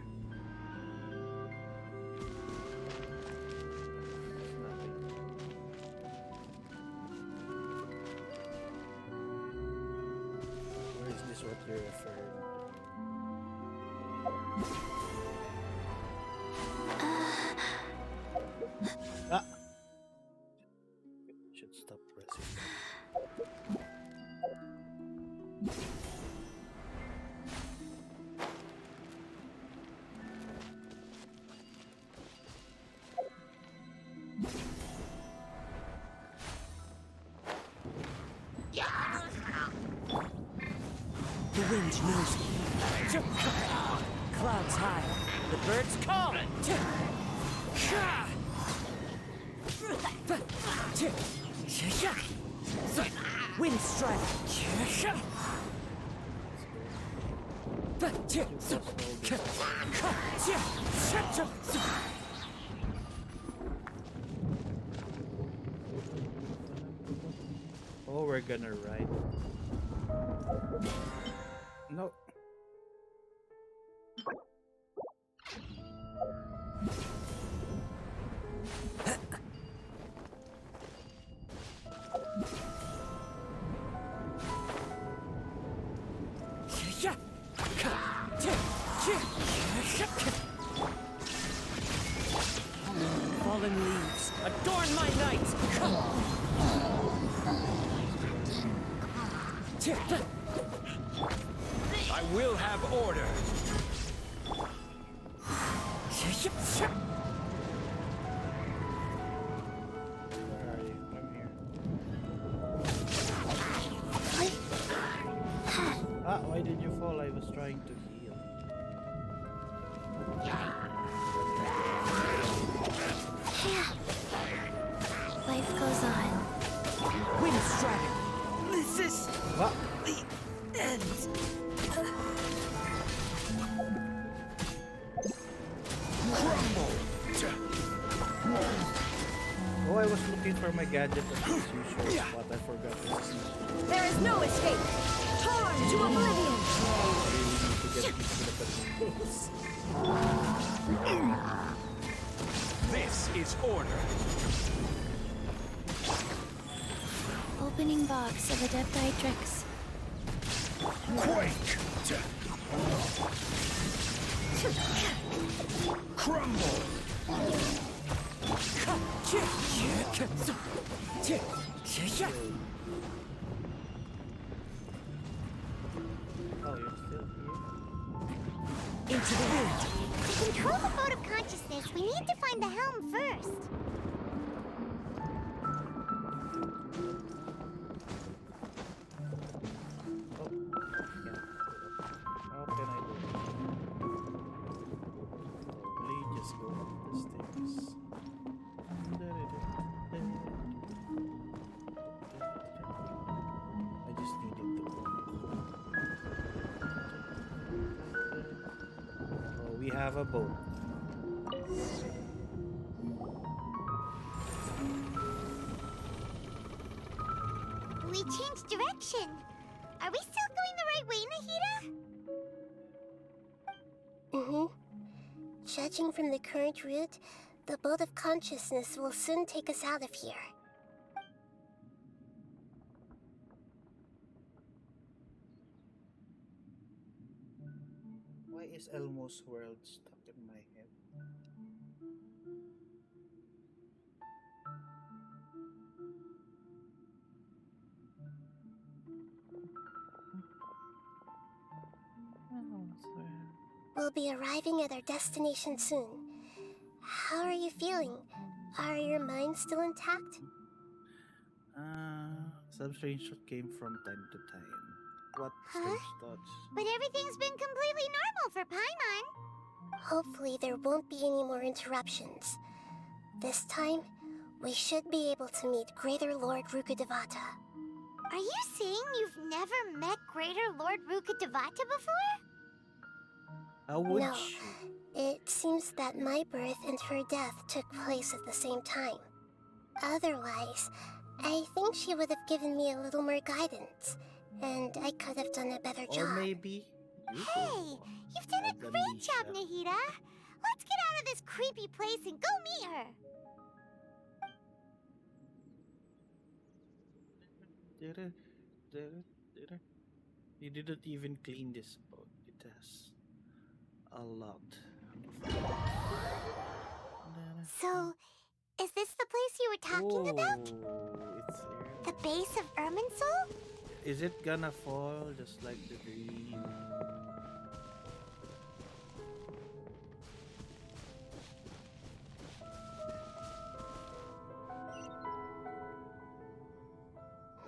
Speaker 1: Or is this what you're referring to? Ah! Should stop pressing.
Speaker 2: The wind knows me. Clouds high, the birds call. Wind strike.
Speaker 1: Oh, we're gonna ride. No.
Speaker 2: Fallen leaves, adorn my night!
Speaker 17: I will have order.
Speaker 1: Where are you? I'm here. Ah, why did you fall? I was trying to heal.
Speaker 7: Life goes on.
Speaker 2: Wind strike. This is
Speaker 1: what?
Speaker 2: The end.
Speaker 1: Oh, I was looking looking for my gadget as usual, but I forgot this.
Speaker 2: There is no escape! Torn to oblivion!
Speaker 13: This is order.
Speaker 7: Opening box of Adepti-Trix.
Speaker 17: Quake! Crumble!
Speaker 1: Oh, you're still here?
Speaker 2: Into the wind!
Speaker 4: To control the boat of consciousness, we need to find the helm first.
Speaker 1: How can I do it? Please just go up the stairs. I just needed to walk. Oh, we have a boat.
Speaker 4: We changed direction. Are we still going the right way, Nahida?
Speaker 5: Judging from the current route, the boat of consciousness will soon take us out of here.
Speaker 1: Why is Elmo's world stuck in my head?
Speaker 5: We'll be arriving at our destination soon. How are you feeling? Are your minds still intact?
Speaker 1: Some strange thoughts came from time to time. What
Speaker 4: Huh?
Speaker 1: strange thoughts?
Speaker 4: But everything's been completely normal for Paimon.
Speaker 5: Hopefully there won't be any more interruptions. This time, we should be able to meet Greater Lord Rukkhadevata.
Speaker 4: Are you saying you've never met Greater Lord Rukkhadevata before?
Speaker 1: How would
Speaker 5: No,
Speaker 1: you?
Speaker 5: it seems that my birth and her death took place at the same time. Otherwise, I think she would have given me a little more guidance, and I could have done a better
Speaker 1: Or
Speaker 5: job.
Speaker 1: maybe you
Speaker 4: Hey, you've done a great job, Nahida. Let's get out of this creepy place and go meet her.
Speaker 1: You didn't even clean this boat. It has a lot.
Speaker 4: So, is this the place you were talking about?
Speaker 1: It's
Speaker 4: The base of Irminsul?
Speaker 1: Is it gonna fall just like the dream?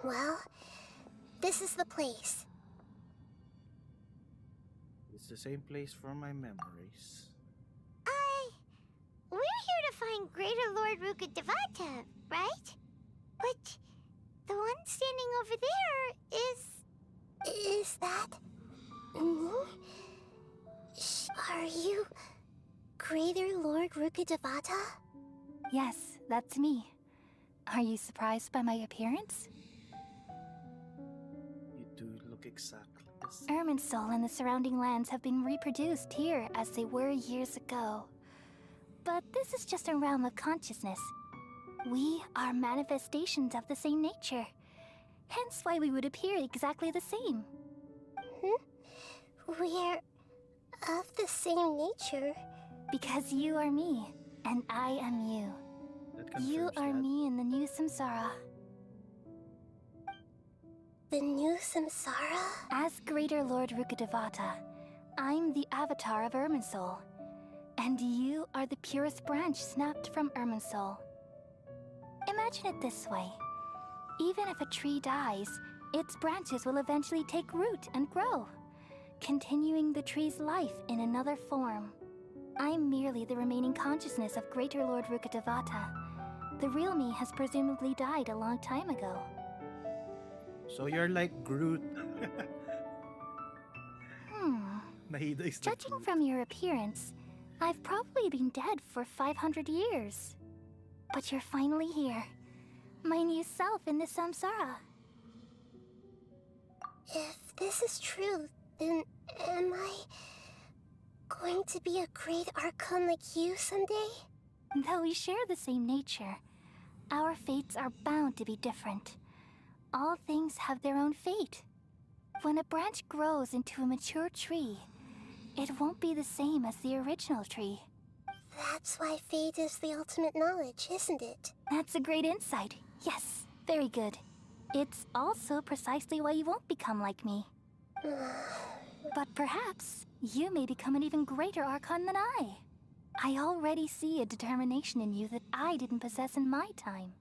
Speaker 5: Well, this is the place.
Speaker 1: It's the same place for my memories.
Speaker 4: We're here to find Greater Lord Rukkhadevata, right? But the one standing over there is...
Speaker 5: Is that... me? Are you... Greater Lord Rukkhadevata?
Speaker 7: Yes, that's me. Are you surprised by my appearance?
Speaker 1: You do look exactly the same.
Speaker 7: Irminsul and the surrounding lands have been reproduced here as they were years ago. But this is just a realm of consciousness. We are manifestations of the same nature. Hence why we would appear exactly the same.
Speaker 5: We're of the same nature.
Speaker 7: Because you are me, and I am you. You are me in the new samsara.
Speaker 5: The new samsara?
Speaker 7: As Greater Lord Rukkhadevata, I'm the avatar of Irminsul. And you are the purest branch snapped from Irminsul. Imagine it this way. Even if a tree dies, its branches will eventually take root and grow, continuing the tree's life in another form. I'm merely the remaining consciousness of Greater Lord Rukkhadevata. The real me has presumably died a long time ago.
Speaker 1: So you're like Groot. Nahida is the
Speaker 7: Judging from your appearance, I've probably been dead for 500 years. But you're finally here. my new self in the samsara.
Speaker 5: If this is true, then am I going to be a great Archon like you someday?
Speaker 7: Though we share the same nature, our fates are bound to be different. All things have their own fate. When a branch grows into a mature tree, it won't be the same as the original tree.
Speaker 5: That's why fate is the ultimate knowledge, isn't it?
Speaker 7: That's a great insight. Yes, very good. It's also precisely why you won't become like me. But perhaps you may become an even greater Archon than I. I already see a determination in you that I didn't possess in my time.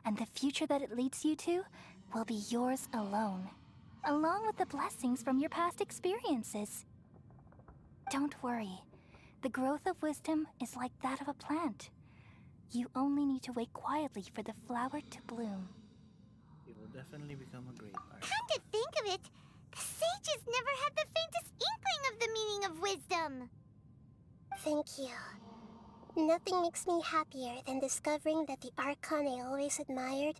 Speaker 7: And the future that it leads you to will be yours alone, along with the blessings from your past experiences. Don't worry. The growth of wisdom is like that of a plant. You only need to wait quietly for the flower to bloom.
Speaker 1: You will definitely become a great artist.
Speaker 4: Come to think of it, the sages never had the faintest inkling of the meaning of wisdom.
Speaker 5: Thank you. Nothing makes me happier than discovering that the Archon I always admired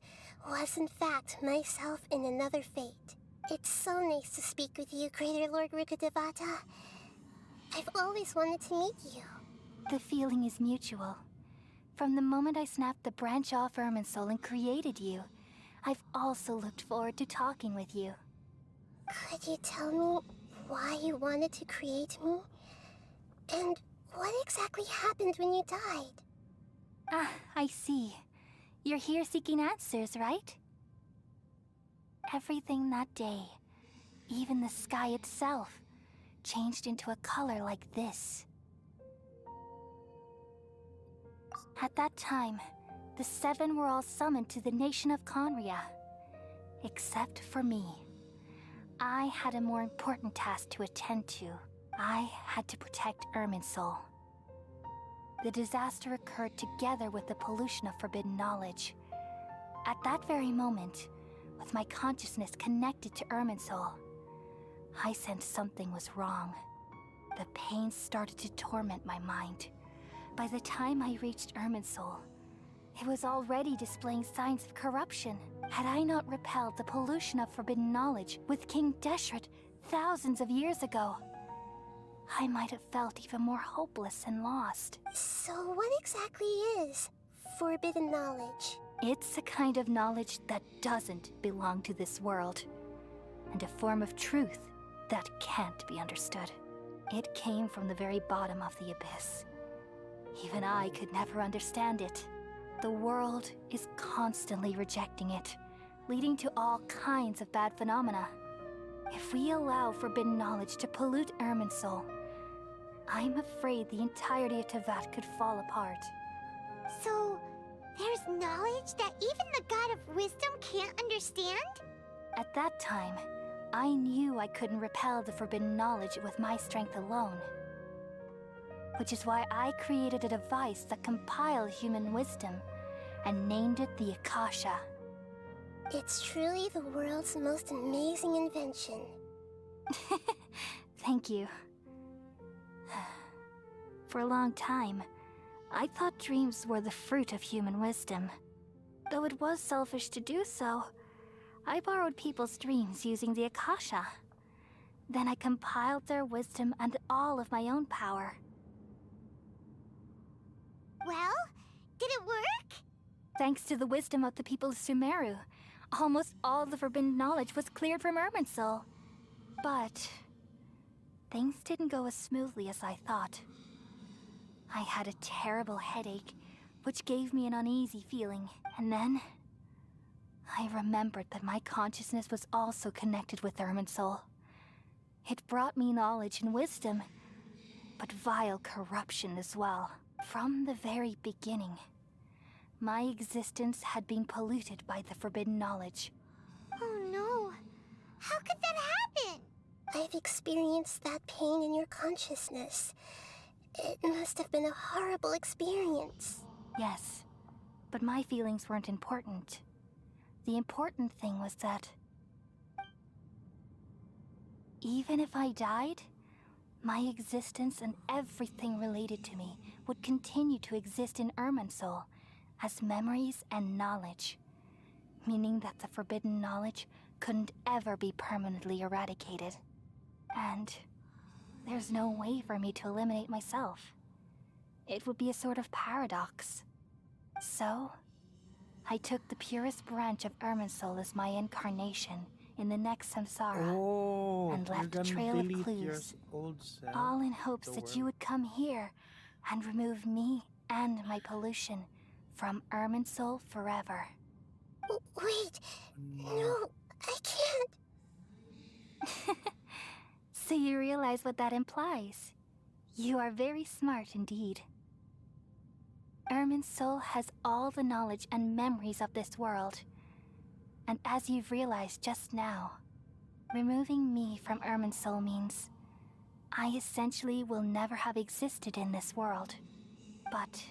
Speaker 5: was in fact myself in another fate. It's so nice to speak with you, Greater Lord Rukkhadevata. I've always wanted to meet you.
Speaker 7: The feeling is mutual. From the moment I snapped the branch off Irminsul and created you, I've also looked forward to talking with you.
Speaker 5: Could you tell me why you wanted to create me? And what exactly happened when you died?
Speaker 7: Ah, I see. You're here seeking answers, right? Everything that day, even the sky itself, changed into a color like this. At that time, the Seven were all summoned to the nation of Khaenri'ah. Except for me. I had a more important task to attend to. I had to protect Irminsul. The disaster occurred together with the pollution of forbidden knowledge. At that very moment, with my consciousness connected to Irminsul, I sensed something was wrong. The pain started to torment my mind. By the time I reached Irminsul, it was already displaying signs of corruption. Had I not repelled the pollution of forbidden knowledge with King Deshret thousands of years ago, I might have felt even more hopeless and lost.
Speaker 5: So what exactly is forbidden knowledge?
Speaker 7: It's a kind of knowledge that doesn't belong to this world, and a form of truth that can't be understood. It came from the very bottom of the abyss. Even I could never understand it. The world is constantly rejecting it, leading to all kinds of bad phenomena. If we allow forbidden knowledge to pollute Irminsul, I'm afraid the entirety of Teyvat could fall apart.
Speaker 4: So, there's knowledge that even the God of Wisdom can't understand?
Speaker 7: At that time, I knew I couldn't repel the forbidden knowledge with my strength alone. Which is why I created a device that compiled human wisdom and named it the Akasha.
Speaker 5: It's truly the world's most amazing invention.
Speaker 7: Thank you. For a long time, I thought dreams were the fruit of human wisdom. Though it was selfish to do so, I borrowed people's dreams using the Akasha. Then I compiled their wisdom and all of my own power.
Speaker 4: Well, did it work?
Speaker 7: Thanks to the wisdom of the people of Sumeru, almost all the forbidden knowledge was cleared from Irminsul. But things didn't go as smoothly as I thought. I had a terrible headache, which gave me an uneasy feeling, and then I remembered that my consciousness was also connected with Irminsul. It brought me knowledge and wisdom, but vile corruption as well. From the very beginning, my existence had been polluted by the forbidden knowledge.
Speaker 4: Oh no! How could that happen?
Speaker 5: I've experienced that pain in your consciousness. It must have been a horrible experience.
Speaker 7: Yes, but my feelings weren't important. The important thing was that even if I died, my existence and everything related to me would continue to exist in Irminsul as memories and knowledge.
Speaker 8: meaning that the forbidden knowledge couldn't ever be permanently eradicated. And there's no way for me to eliminate myself. It would be a sort of paradox. So, I took the purest branch of Irminsul as my incarnation in the next samsara, and left a trail of clues, all in hopes that you would come here and remove me and my pollution from Irminsul forever.
Speaker 5: Wait, no, I can't.
Speaker 8: So you realize what that implies. You are very smart indeed. Irminsul has all the knowledge and memories of this world. And as you've realized just now, removing me from Irminsul means I essentially will never have existed in this world. But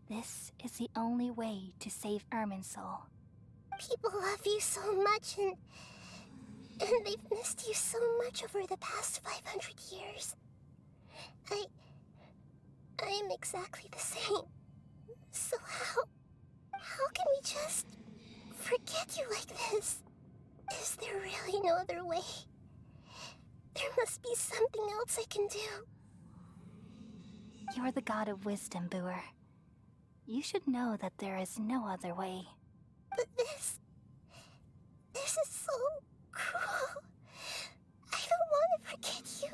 Speaker 8: this is the only way to save Irminsul.
Speaker 5: People love you so much, and they've missed you so much over the past 500 years. I am exactly the same. So how can we just forget you like this? Is there really no other way? There must be something else I can do.
Speaker 8: You're the god of wisdom, Buer. You should know that there is no other way.
Speaker 5: But this is so cruel. I don't want to forget you.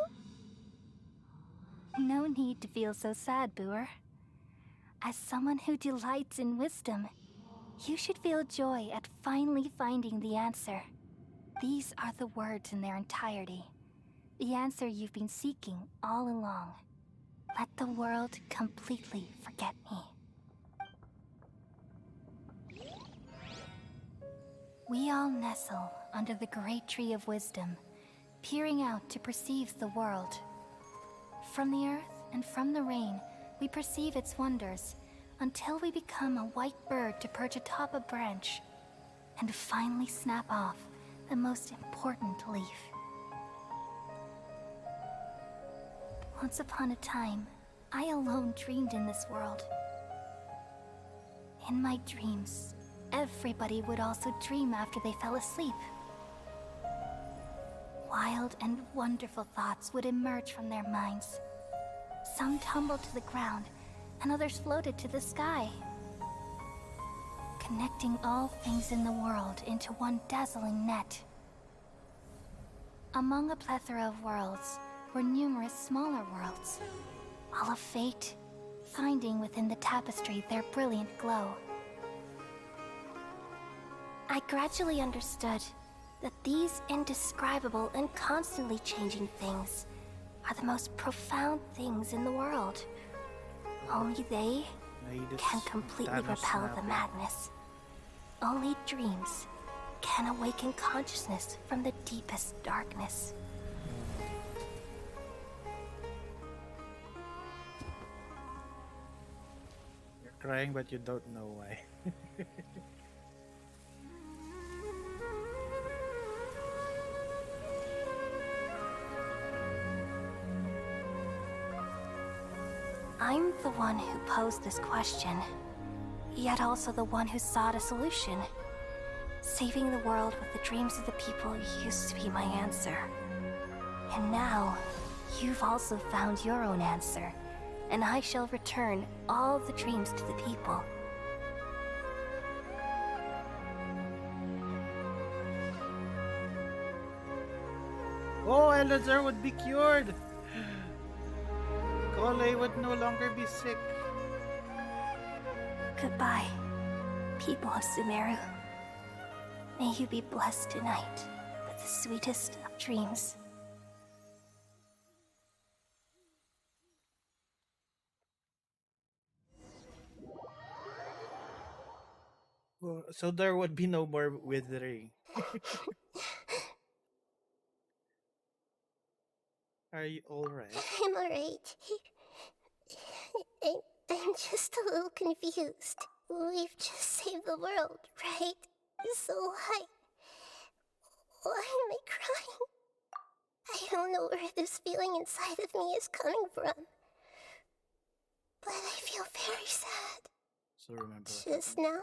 Speaker 8: No need to feel so sad, Buer. As someone who delights in wisdom, you should feel joy at finally finding the answer. These are the words in their entirety. The answer you've been seeking all along. Let the world completely forget me. We all nestle under the great tree of wisdom, peering out to perceive the world. From the earth and from the rain, we perceive its wonders, until we become a white bird to perch atop a branch, and finally snap off the most important leaf. Once upon a time, I alone dreamed in this world. In my dreams, everybody would also dream after they fell asleep. Wild and wonderful thoughts would emerge from their minds. Some tumbled to the ground, and others floated to the sky, connecting all things in the world into one dazzling net. Among a plethora of worlds were numerous smaller worlds, all of fate, finding within the tapestry their brilliant glow. I gradually understood that these indescribable and constantly changing things are the most profound things in the world. Only they can completely repel the madness. Only dreams can awaken consciousness from the deepest darkness.
Speaker 1: You're crying, but you don't know why.
Speaker 8: I'm the one who posed this question, yet also the one who sought a solution. Saving the world with the dreams of the people used to be my answer. And now, you've also found your own answer, and I shall return all the dreams to the people.
Speaker 1: Oh, Elazar would be cured! Kole would no longer be sick.
Speaker 8: Goodbye, people of Sumeru. May you be blessed tonight with the sweetest of dreams.
Speaker 1: Well, so there would be no more withering. Are you alright?
Speaker 5: I'm alright. I'm just a little confused. We've just saved the world, right? So why am I crying? I don't know where this feeling inside of me is coming from, but I feel very sad.
Speaker 1: So remember.
Speaker 5: Just now,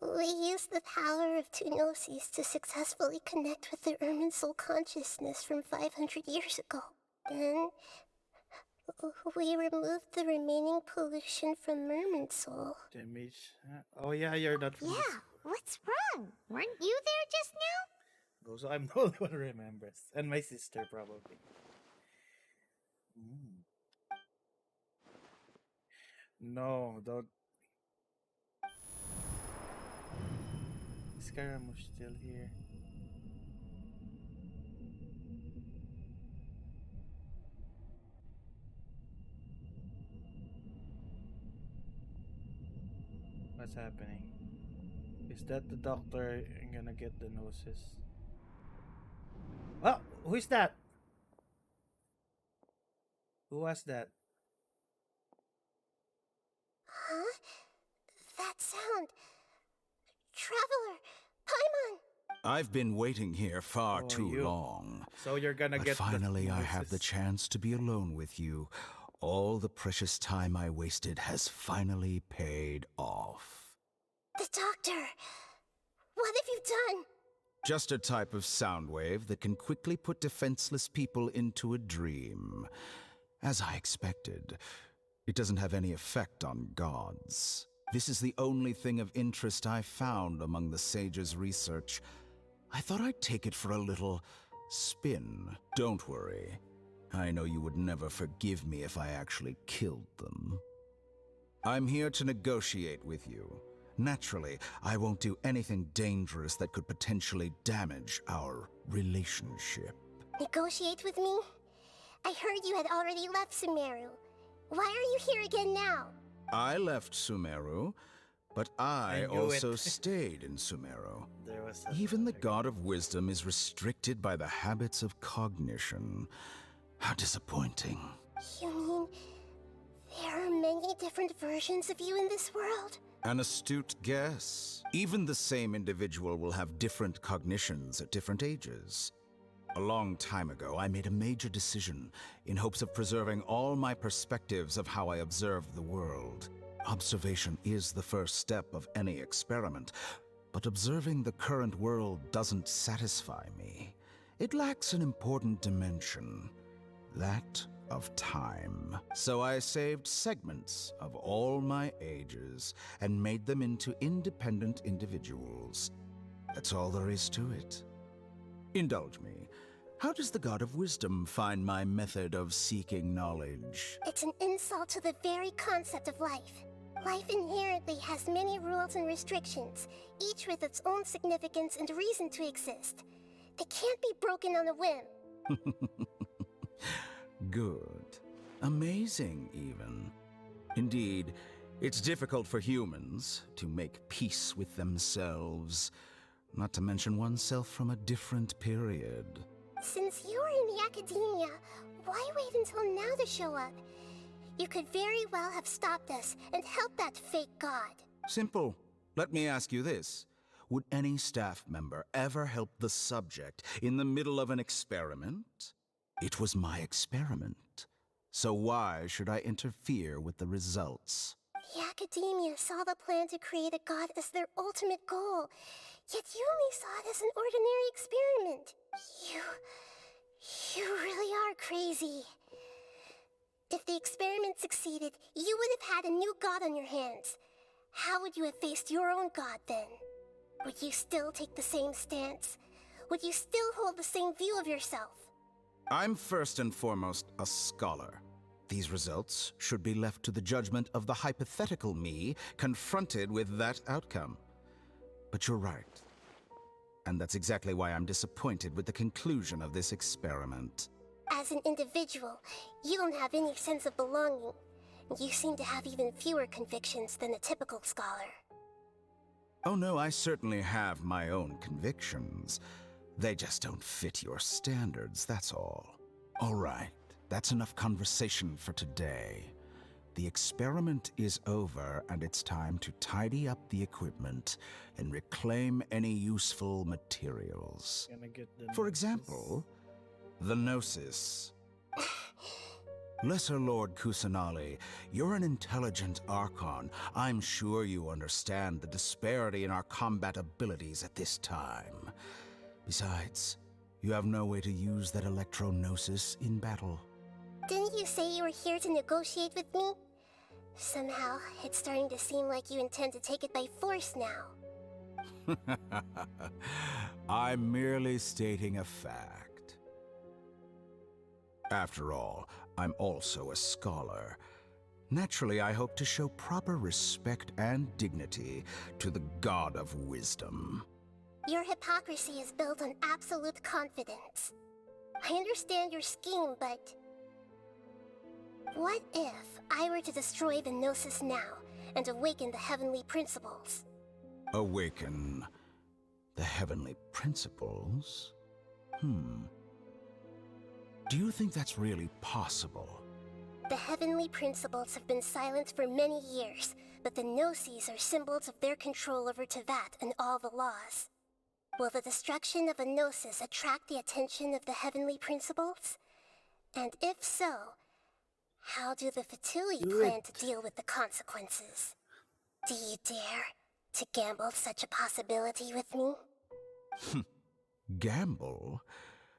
Speaker 5: We used the power of two gnosis to successfully connect with the Irminsul consciousness from 500 years ago. Then, we removed the remaining pollution from Irminsul.
Speaker 1: Damage. Oh yeah, you're not.
Speaker 4: Yeah, what's wrong? Weren't you there just now?
Speaker 1: So I'm the only one who remembers. And my sister, probably. No, don't. Scaramouche still here. What's happening? Is that the doctor gonna get the gnosis? Oh, who is that? Who was that?
Speaker 5: Huh? That sound. Traveler, Paimon!
Speaker 15: I've been waiting here far too long.
Speaker 1: So you're gonna
Speaker 15: but
Speaker 1: get
Speaker 15: finally
Speaker 1: the
Speaker 15: I have the chance to be alone with you. All the precious time I wasted has finally paid off.
Speaker 5: The doctor! What have you done?
Speaker 15: Just a type of sound wave that can quickly put defenseless people into a dream. As I expected, it doesn't have any effect on gods. This is the only thing of interest I found among the sage's research. I thought I'd take it for a little spin. Don't worry. I know you would never forgive me if I actually killed them. I'm here to negotiate with you. Naturally, I won't do anything dangerous that could potentially damage our relationship.
Speaker 5: Negotiate with me? I heard you had already left Sumeru. Why are you here again now?
Speaker 15: I left Sumeru, but I
Speaker 1: knew
Speaker 15: also
Speaker 1: it.
Speaker 15: stayed in Sumeru.
Speaker 1: There was
Speaker 15: Even the God of Wisdom is restricted by the habits of cognition. How disappointing.
Speaker 5: You mean there are many different versions of you in this world?
Speaker 15: An astute guess. Even the same individual will have different cognitions at different ages. A long time ago, I made a major decision in hopes of preserving all my perspectives of how I observed the world. Observation is the first step of any experiment, but observing the current world doesn't satisfy me. It lacks an important dimension, that of time. So I saved segments of all my ages and made them into independent individuals. That's all there is to it. Indulge me. How does the God of Wisdom find my method of seeking knowledge?
Speaker 5: It's an insult to the very concept of life. Life inherently has many rules and restrictions, each with its own significance and reason to exist. They can't be broken on a whim.
Speaker 15: Good. Amazing, even. Indeed, it's difficult for humans to make peace with themselves, not to mention oneself from a different period.
Speaker 5: Since you're in the academia, why wait until now to show up? You could very well have stopped us and helped that fake god.
Speaker 15: Simple. Let me ask you this. Would any staff member ever help the subject in the middle of an experiment? It was my experiment. So why should I interfere with the results?
Speaker 5: The academia saw the plan to create a god as their ultimate goal, yet you only saw it as an ordinary experiment. You really are crazy. If the experiment succeeded, you would have had a new god on your hands. How would you have faced your own god then? Would you still take the same stance? Would you still hold the same view of yourself?
Speaker 15: I'm first and foremost a scholar. These results should be left to the judgment of the hypothetical me confronted with that outcome. But you're right. And that's exactly why I'm disappointed with the conclusion of this experiment.
Speaker 5: As an individual, you don't have any sense of belonging. You seem to have even fewer convictions than a typical scholar.
Speaker 15: Oh no, I certainly have my own convictions. They just don't fit your standards, that's all. All right, that's enough conversation for today. The experiment is over, and it's time to tidy up the equipment and reclaim any useful materials.
Speaker 1: Gonna get the
Speaker 15: For example, the Gnosis. Lesser Lord Kusanali, you're an intelligent Archon. I'm sure you understand the disparity in our combat abilities at this time. Besides, you have no way to use that Electro-Gnosis in battle.
Speaker 5: Didn't you say you were here to negotiate with me? Somehow, it's starting to seem like you intend to take it by force now.
Speaker 15: I'm merely stating a fact. After all, I'm also a scholar. Naturally, I hope to show proper respect and dignity to the God of Wisdom.
Speaker 5: Your hypocrisy is built on absolute confidence. I understand your scheme, but... what if I were to destroy the Gnosis now and awaken the heavenly principles?
Speaker 15: Awaken the heavenly principles? Do you think that's really possible?
Speaker 5: The heavenly principles have been silent for many years, but the Gnosis are symbols of their control over Teyvat and all the laws. Will the destruction of a Gnosis attract the attention of the heavenly principles? And if so, how do the Fatui plan to deal with the consequences? Do you dare to gamble such a possibility with me?
Speaker 15: Gamble?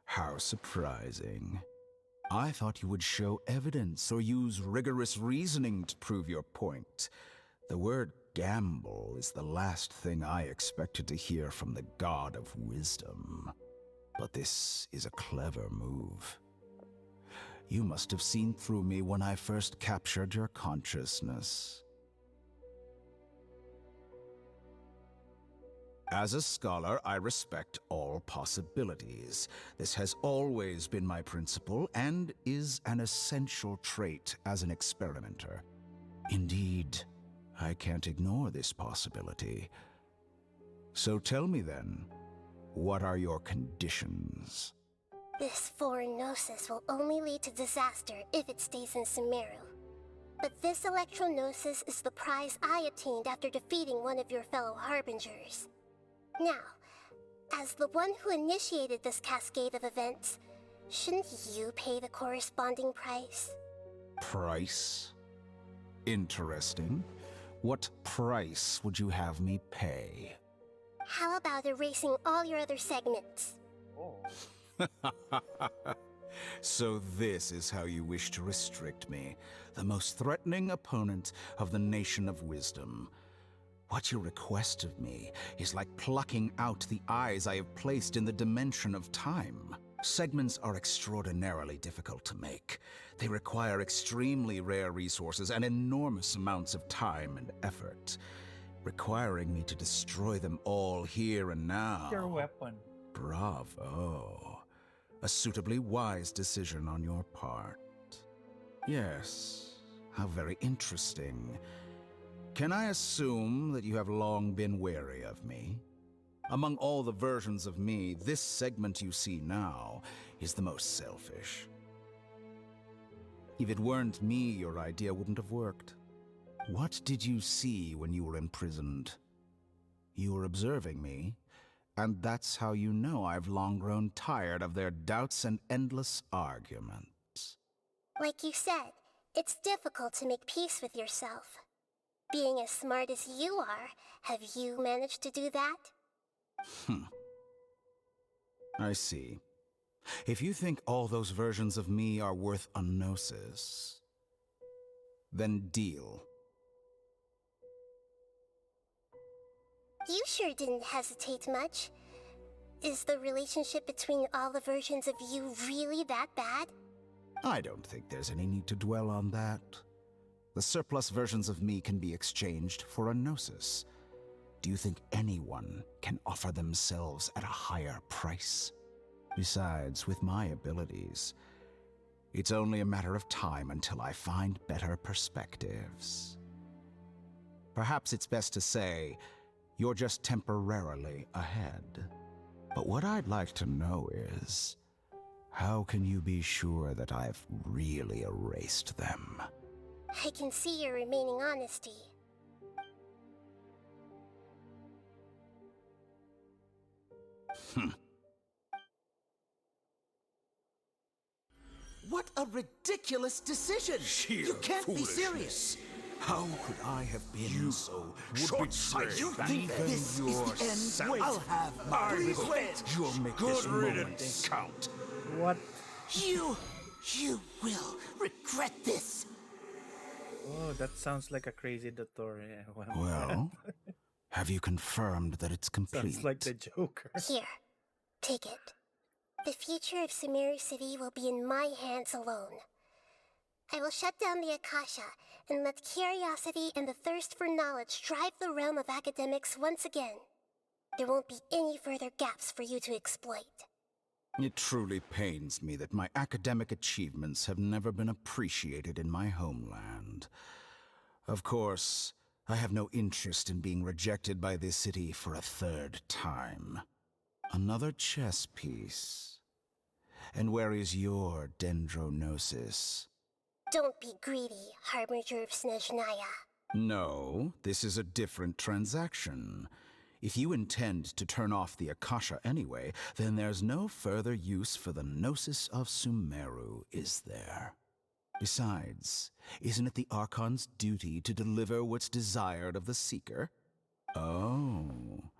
Speaker 15: How surprising. I thought you would show evidence or use rigorous reasoning to prove your point. The word gamble is the last thing I expected to hear from the God of Wisdom. But this is a clever move. You must have seen through me when I first captured your consciousness. As a scholar, I respect all possibilities. This has always been my principle and is an essential trait as an experimenter. Indeed, I can't ignore this possibility. So tell me then, what are your conditions?
Speaker 5: This foreign Gnosis will only lead to disaster if it stays in Sumeru. But this Electro-Gnosis is the prize I obtained after defeating one of your fellow Harbingers. Now, as the one who initiated this cascade of events, shouldn't you pay the corresponding price?
Speaker 15: Price? Interesting. What price would you have me pay?
Speaker 5: How about erasing all your other segments?
Speaker 15: So this is how you wish to restrict me, the most threatening opponent of the Nation of Wisdom. What you request of me is like plucking out the eyes I have placed in the dimension of time. Segments are extraordinarily difficult to make. They require extremely rare resources and enormous amounts of time and effort, requiring me to destroy them all here and now.
Speaker 1: Your weapon.
Speaker 15: Bravo. A suitably wise decision on your part. Yes, how very interesting. Can I assume that you have long been wary of me? Among all the versions of me, this segment you see now is the most selfish. If it weren't me, your idea wouldn't have worked. What did you see when you were imprisoned? You were observing me, and that's how you know I've long grown tired of their doubts and endless arguments.
Speaker 5: Like you said, it's difficult to make peace with yourself. Being as smart as you are, have you managed to do that?
Speaker 15: I see. If you think all those versions of me are worth a Gnosis, then deal.
Speaker 5: You sure didn't hesitate much. Is the relationship between all the versions of you really that bad?
Speaker 15: I don't think there's any need to dwell on that. The surplus versions of me can be exchanged for a Gnosis. Do you think anyone can offer themselves at a higher price? Besides, with my abilities, it's only a matter of time until I find better perspectives. Perhaps it's best to say, you're just temporarily ahead. But what I'd like to know is, how can you be sure that I've really erased them?
Speaker 5: I can see your remaining honesty.
Speaker 14: What a ridiculous decision. You can't be serious.
Speaker 15: How could I have been so short-sighted?
Speaker 14: You think this is the end?
Speaker 15: Wait,
Speaker 14: I'll have my revenge.
Speaker 15: You'll make this moment count.
Speaker 1: What?
Speaker 14: You will regret this.
Speaker 1: Oh, that sounds like a crazy tutorial.
Speaker 15: Well, have you confirmed that it's complete?
Speaker 1: Sounds like the Joker.
Speaker 5: Here, take it. The future of Sumeru City will be in my hands alone. I will shut down the Akasha and let curiosity and the thirst for knowledge drive the realm of academics once again. There won't be any further gaps for you to exploit.
Speaker 15: It truly pains me that my academic achievements have never been appreciated in my homeland. Of course, I have no interest in being rejected by this city for a third time. Another chess piece. And where is your Dendronosis?
Speaker 5: Don't be greedy, Harbinger of Snezhnaya.
Speaker 15: No, this is a different transaction. If you intend to turn off the Akasha anyway, then there's no further use for the Gnosis of Sumeru, is there? Besides, isn't it the Archon's duty to deliver what's desired of the Seeker? Oh,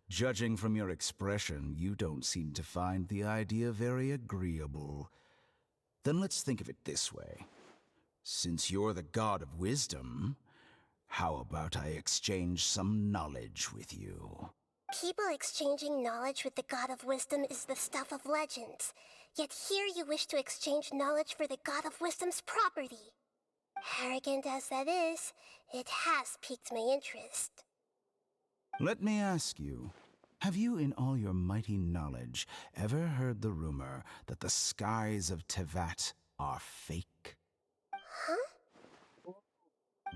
Speaker 15: judging from your expression, you don't seem to find the idea very agreeable. Then let's think of it this way. Since you're the god of wisdom, how about I exchange some knowledge with you?
Speaker 5: People exchanging knowledge with the god of wisdom is the stuff of legends. Yet here you wish to exchange knowledge for the god of wisdom's property. Arrogant as that is, it has piqued my interest.
Speaker 15: Let me ask you, have you in all your mighty knowledge ever heard the rumor that the skies of Tevat are fake?
Speaker 5: Huh?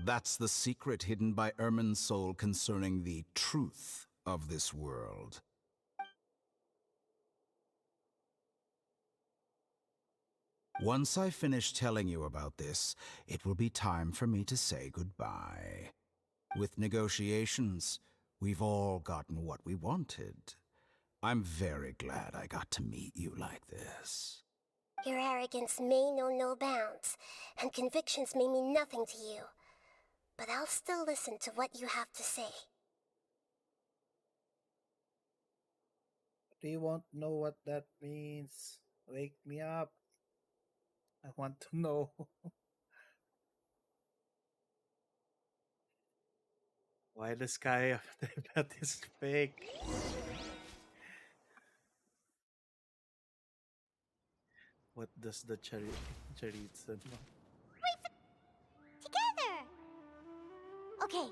Speaker 15: That's the secret hidden by Irminsul concerning the truth of this world. Once I finish telling you about this, it will be time for me to say goodbye. With negotiations, we've all gotten what we wanted. I'm very glad I got to meet you like this.
Speaker 5: Your arrogance may know no bounds, and convictions may mean nothing to you. But I'll still listen to what you have to say.
Speaker 1: They won't know what that means. Wake me up. I want to know. Why the sky of Tevat is fake? What does the Charitza know?
Speaker 4: Together! Okay.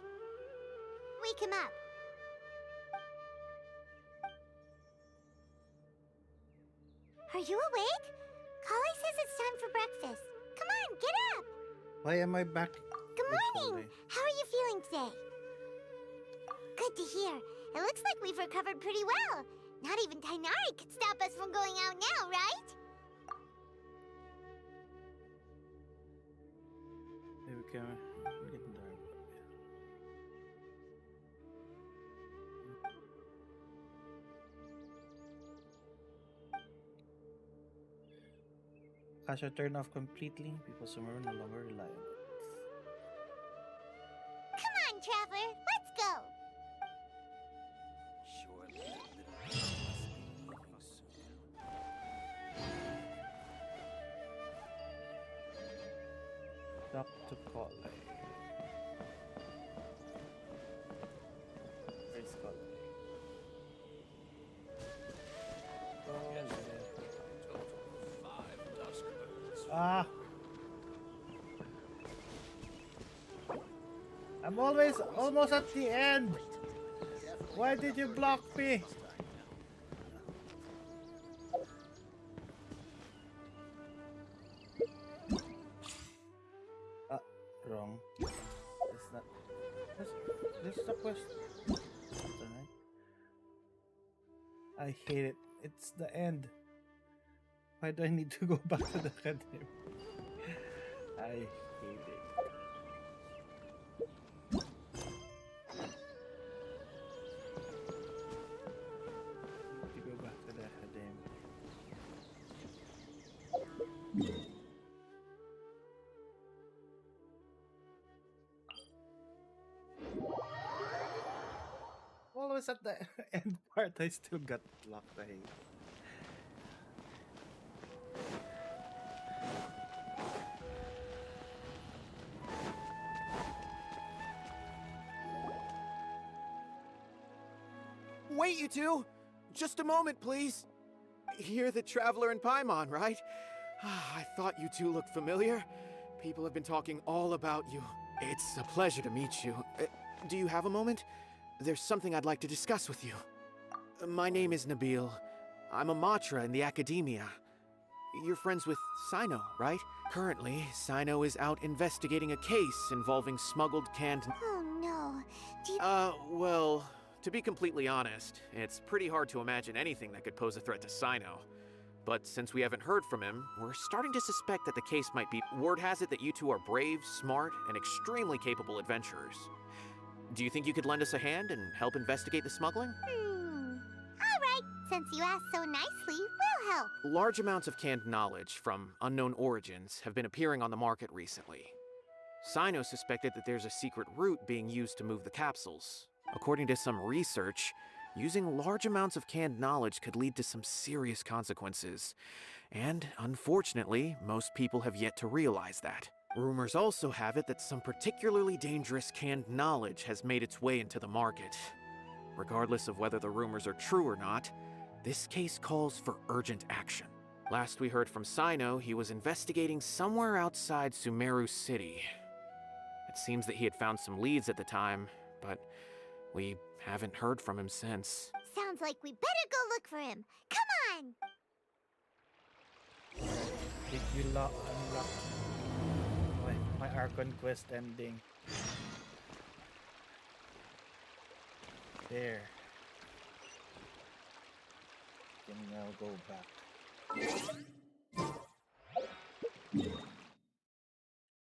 Speaker 4: Wake him up. Are you awake? Kali says it's time for breakfast. Come on, get up!
Speaker 1: Why am I back?
Speaker 4: Good morning! How are you feeling today? Good to hear. It looks like we've recovered pretty well. Not even Tighnari could stop us from going out now, right?
Speaker 1: Maybe we can Akasha turned off completely. People somewhere no longer reliable.
Speaker 4: Come on, Traveler, let's go!
Speaker 1: Surely that little girl must be Dr. Colley. Where's Colley? Ah! I'm always almost at the end! Why did you block me? Wrong. It's not. This is the question. I hate it. It's the end. Why do I need to go back to the academy? I hate it. Need to go back to the academy. was at the end part. I still got locked. I hate.
Speaker 18: Wait, you two! Just a moment, please. You're the Traveler in Paimon, right? I thought you two looked familiar. People have been talking all about you. It's a pleasure to meet you. Do you have a moment? There's something I'd like to discuss with you. My name is Nabil. I'm a Matra in the Academia. You're friends with Sino, right? Currently, Sino is out investigating a case involving smuggled canned...
Speaker 4: Oh no. Do you...
Speaker 18: well, to be completely honest, it's pretty hard to imagine anything that could pose a threat to Sino. But since we haven't heard from him, we're starting to suspect that the case might be... Word has it that you two are brave, smart, and extremely capable adventurers. Do you think you could lend us a hand and help investigate the smuggling?
Speaker 4: Alright, since you asked so nicely, we'll help.
Speaker 18: Large amounts of canned knowledge from unknown origins have been appearing on the market recently. Sino suspected that there's a secret route being used to move the capsules. According to some research, using large amounts of canned knowledge could lead to some serious consequences. And, unfortunately, most people have yet to realize that. Rumors also have it that some particularly dangerous canned knowledge has made its way into the market. Regardless of whether the rumors are true or not, this case calls for urgent action. Last we heard from Sino, he was investigating somewhere outside Sumeru City. It seems that he had found some leads at the time, but we haven't heard from him since.
Speaker 4: Sounds like we better go look for him. Come on!
Speaker 1: Did you unlock my Archon quest ending? There. Can now go back.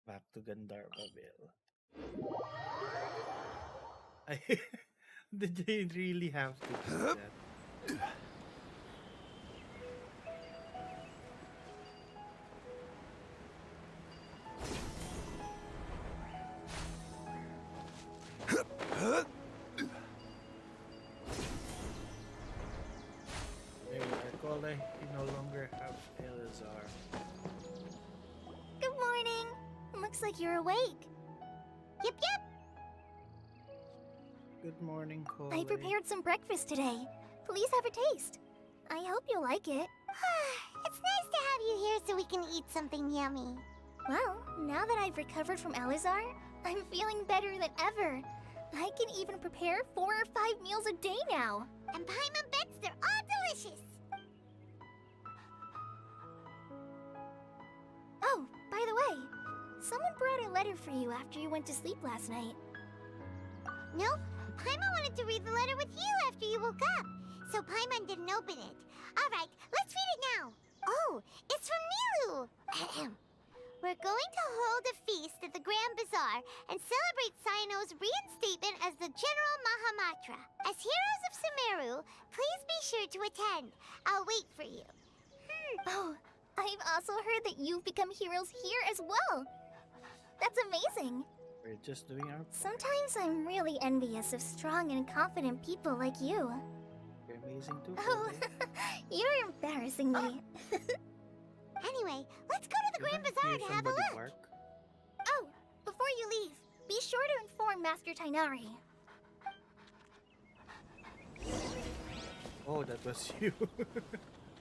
Speaker 1: Back to Gandharvaville. Did they really have to do that? There, Arcole, you no longer have Elazar.
Speaker 7: Good morning. Looks like you're awake.
Speaker 4: Yep, yep.
Speaker 1: Good morning, Cole.
Speaker 7: I prepared some breakfast today. Please have a taste. I hope you'll like it.
Speaker 4: It's nice to have you here so we can eat something yummy.
Speaker 7: Well, now that I've recovered from Elazar, I'm feeling better than ever. I can even prepare 4 or 5 meals a day now.
Speaker 4: And Paimon bets they're all delicious.
Speaker 7: Oh, by the way, someone brought a letter for you after you went to sleep last night.
Speaker 4: Nope. Paimon wanted to read the letter with you after you woke up, so Paimon didn't open it. Alright, let's read it now. Oh, it's from Nilou. We're going to hold a feast at the Grand Bazaar and celebrate Sino's reinstatement as the General Mahamatra. As heroes of Sumeru, please be sure to attend. I'll wait for you.
Speaker 7: Oh, I've also heard that you've become heroes here as well. That's amazing.
Speaker 1: We're just doing our...
Speaker 7: Sometimes I'm really envious of strong and confident people like you.
Speaker 1: You're amazing too.
Speaker 7: Oh, you're embarrassing me.
Speaker 4: Anyway, let's go to the Grand Bazaar to have a look.
Speaker 7: Oh, before you leave, be sure to inform Master Tighnari.
Speaker 1: Oh, that was you.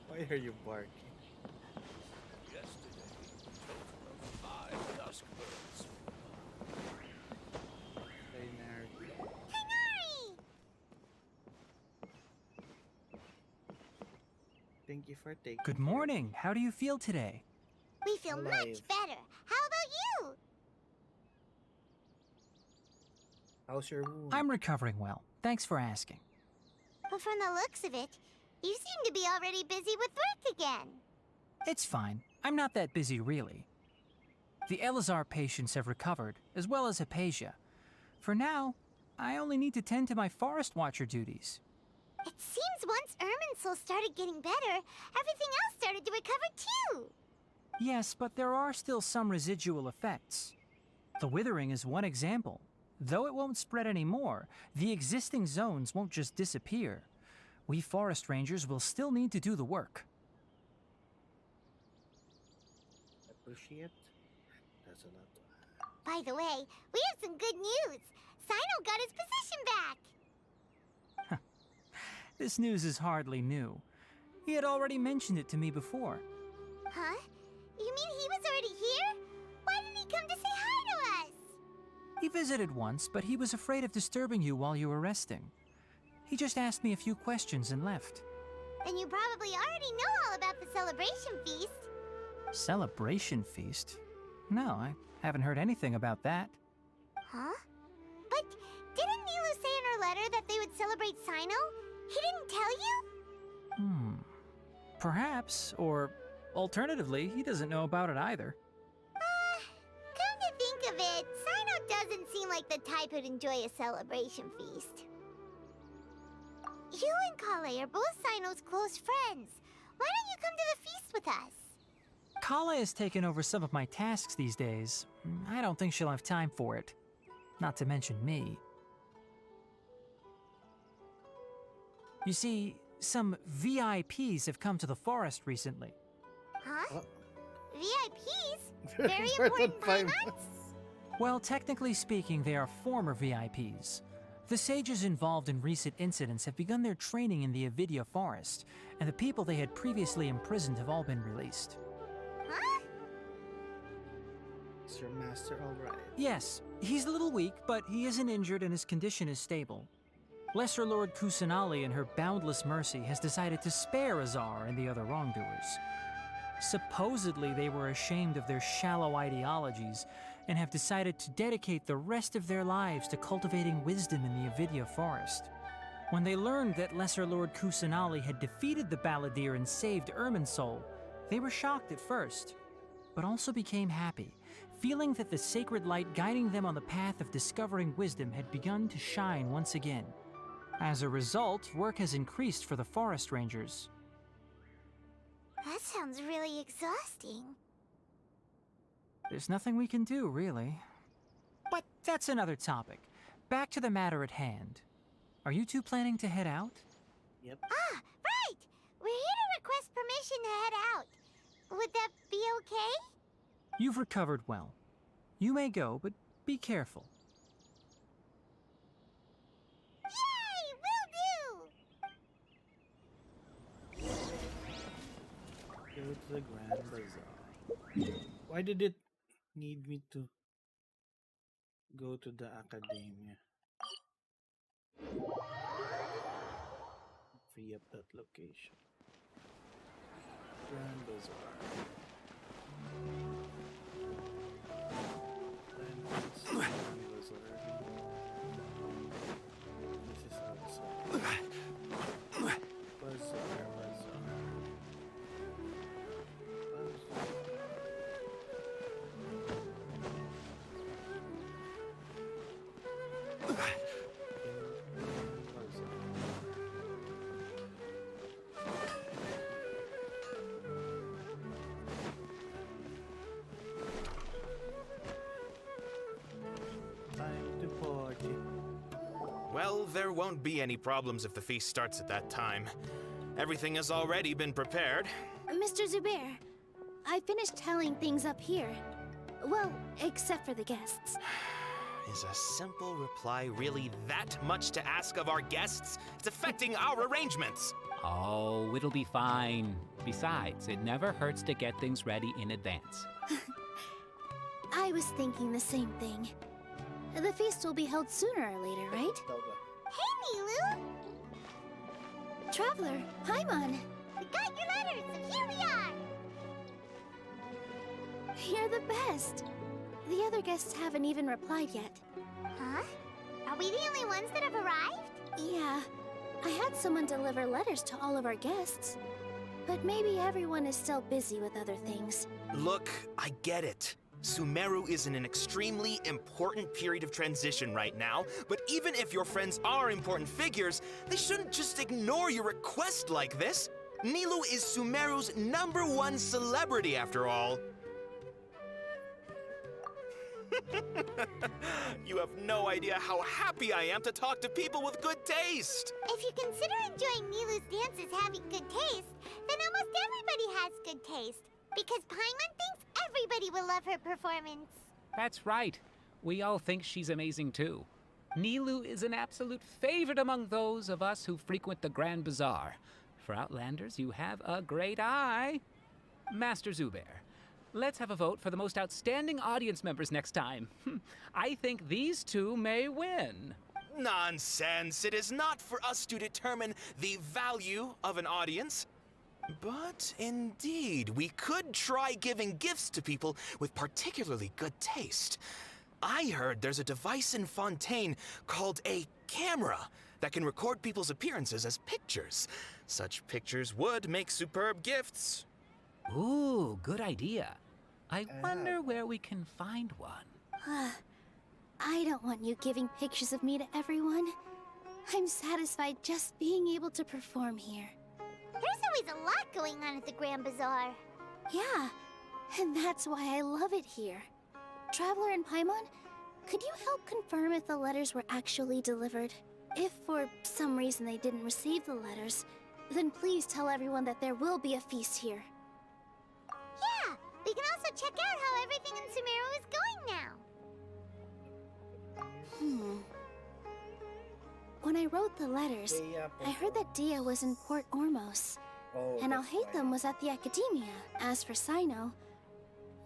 Speaker 1: Why are you barking? Thank you for taking.
Speaker 22: Good morning. How do you feel today?
Speaker 4: We feel much better. How about you?
Speaker 1: How's your wound?
Speaker 22: I'm recovering well. Thanks for asking.
Speaker 4: But from the looks of it, you seem to be already busy with work again.
Speaker 22: It's fine. I'm not that busy, really. The Elazar patients have recovered, as well as Hypatia. For now, I only need to tend to my Forest Watcher duties.
Speaker 4: It seems once Irminsul started getting better, everything else started to recover too.
Speaker 22: Yes, but there are still some residual effects. The Withering is one example. Though it won't spread anymore, the existing zones won't just disappear. We forest rangers will still need to do the work.
Speaker 1: Appreciate. That's a lot.
Speaker 4: By the way, we have some good news. Sino got his position back.
Speaker 22: This news is hardly new. He had already mentioned it to me before.
Speaker 4: Huh? You mean he was already here? Why didn't he come to say hi to us?
Speaker 22: He visited once, but he was afraid of disturbing you while you were resting. He just asked me a few questions and left.
Speaker 4: Then you probably already know all about the celebration feast.
Speaker 22: Celebration feast? No, I haven't heard anything about that.
Speaker 4: Huh? But didn't Nilou say in her letter that they would celebrate Sino? He didn't tell you?
Speaker 22: Perhaps, or alternatively, he doesn't know about it either.
Speaker 4: Come to think of it, Sino doesn't seem like the type who'd enjoy a celebration feast. You and Kale are both Sino's close friends. Why don't you come to the feast with us?
Speaker 22: Kale has taken over some of my tasks these days. I don't think she'll have time for it. Not to mention me. You see, some VIPs have come to the forest recently.
Speaker 4: Huh? VIPs? Very important Paimonts?
Speaker 22: Well, technically speaking, they are former VIPs. The sages involved in recent incidents have begun their training in the Avidya forest, and the people they had previously imprisoned have all been released.
Speaker 4: Huh?
Speaker 1: Is your master alright?
Speaker 22: Yes, he's a little weak, but he isn't injured and his condition is stable. Lesser Lord Kusanali, in her boundless mercy, has decided to spare Azar and the other wrongdoers. Supposedly, they were ashamed of their shallow ideologies and have decided to dedicate the rest of their lives to cultivating wisdom in the Avidya forest. When they learned that Lesser Lord Kusanali had defeated the Balladeer and saved Irminsul, they were shocked at first, but also became happy, feeling that the sacred light guiding them on the path of discovering wisdom had begun to shine once again. As a result, work has increased for the forest rangers.
Speaker 4: That sounds really exhausting.
Speaker 22: There's nothing we can do, really. But that's another topic. Back to the matter at hand. Are you two planning to head out?
Speaker 1: Yep.
Speaker 4: Ah, right! We're here to request permission to head out. Would that be okay?
Speaker 22: You've recovered well. You may go, but be careful.
Speaker 4: Yay! Will do!
Speaker 1: Go to the Grand Bazaar. Why did it need me to go to the academia? Free up that location. Grand Bazaar. Grand Bazaar. This is outside. Bazaar.
Speaker 18: Well, there won't be any problems if the feast starts at that time. Everything has already been prepared.
Speaker 7: Mr. Zubair, I finished tallying things up here. Well, except for the guests.
Speaker 18: Is a simple reply really that much to ask of our guests? It's affecting our arrangements.
Speaker 12: Oh, it'll be fine. Besides, it never hurts to get things ready in advance.
Speaker 7: I was thinking the same thing. The feast will be held sooner or later, right?
Speaker 4: Hey, Nilou!
Speaker 7: Traveler, Paimon!
Speaker 4: We got your letters, and here we are!
Speaker 7: You're the best! The other guests haven't even replied yet.
Speaker 4: Huh? Are we the only ones that have arrived?
Speaker 7: Yeah. I had someone deliver letters to all of our guests. But maybe everyone is still busy with other things.
Speaker 18: Look, I get it. Sumeru is in an extremely important period of transition right now, but even if your friends are important figures, they shouldn't just ignore your request like this. Nilou is Sumeru's #1 celebrity after all.
Speaker 20: You have no idea how happy I am to talk to people with good taste.
Speaker 4: If you consider enjoying Nilou's dance as having good taste, then almost everybody has good taste. Because Paimon thinks everybody will love her performance.
Speaker 12: That's right. We all think she's amazing too. Nilou is an absolute favorite among those of us who frequent the Grand Bazaar. For Outlanders, you have a great eye. Master Zubair, let's have a vote for the most outstanding audience members next time. I think these two may win.
Speaker 20: Nonsense. It is not for us to determine the value of an audience. But indeed, we could try giving gifts to people with particularly good taste. I heard there's a device in Fontaine called a camera that can record people's appearances as pictures. Such pictures would make superb gifts.
Speaker 12: Ooh, good idea. I wonder where we can find one.
Speaker 7: I don't want you giving pictures of me to everyone. I'm satisfied just being able to perform here.
Speaker 4: There's always a lot going on at the Grand Bazaar.
Speaker 7: Yeah, and that's why I love it here. Traveler and Paimon, could you help confirm if the letters were actually delivered? If for some reason they didn't receive the letters, then please tell everyone that there will be a feast here.
Speaker 4: Yeah, we can also check out how everything in Sumeru is going now.
Speaker 7: When I wrote the letters, I heard that Dia was in Port Ormos, and Alhaitham was at the Academia. As for Cyno,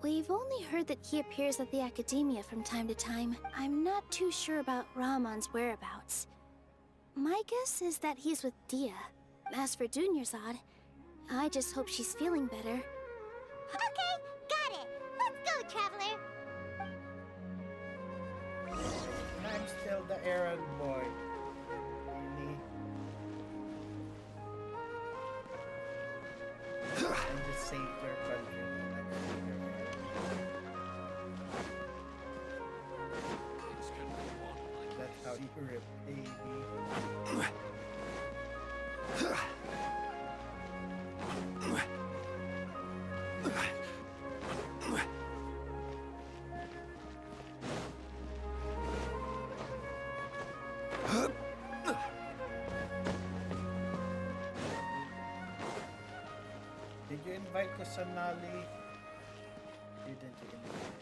Speaker 7: we've only heard that he appears at the Academia from time to time. I'm not too sure about Rahman's whereabouts. My guess is that he's with Dia. As for Dunyarzad, I just hope she's feeling better.
Speaker 4: Okay, got it. Let's go, Traveler.
Speaker 1: I'm still the errand boy. Really? And just saved their country. That's how you repay me. Did you invite Kusanali? Didn't you invite?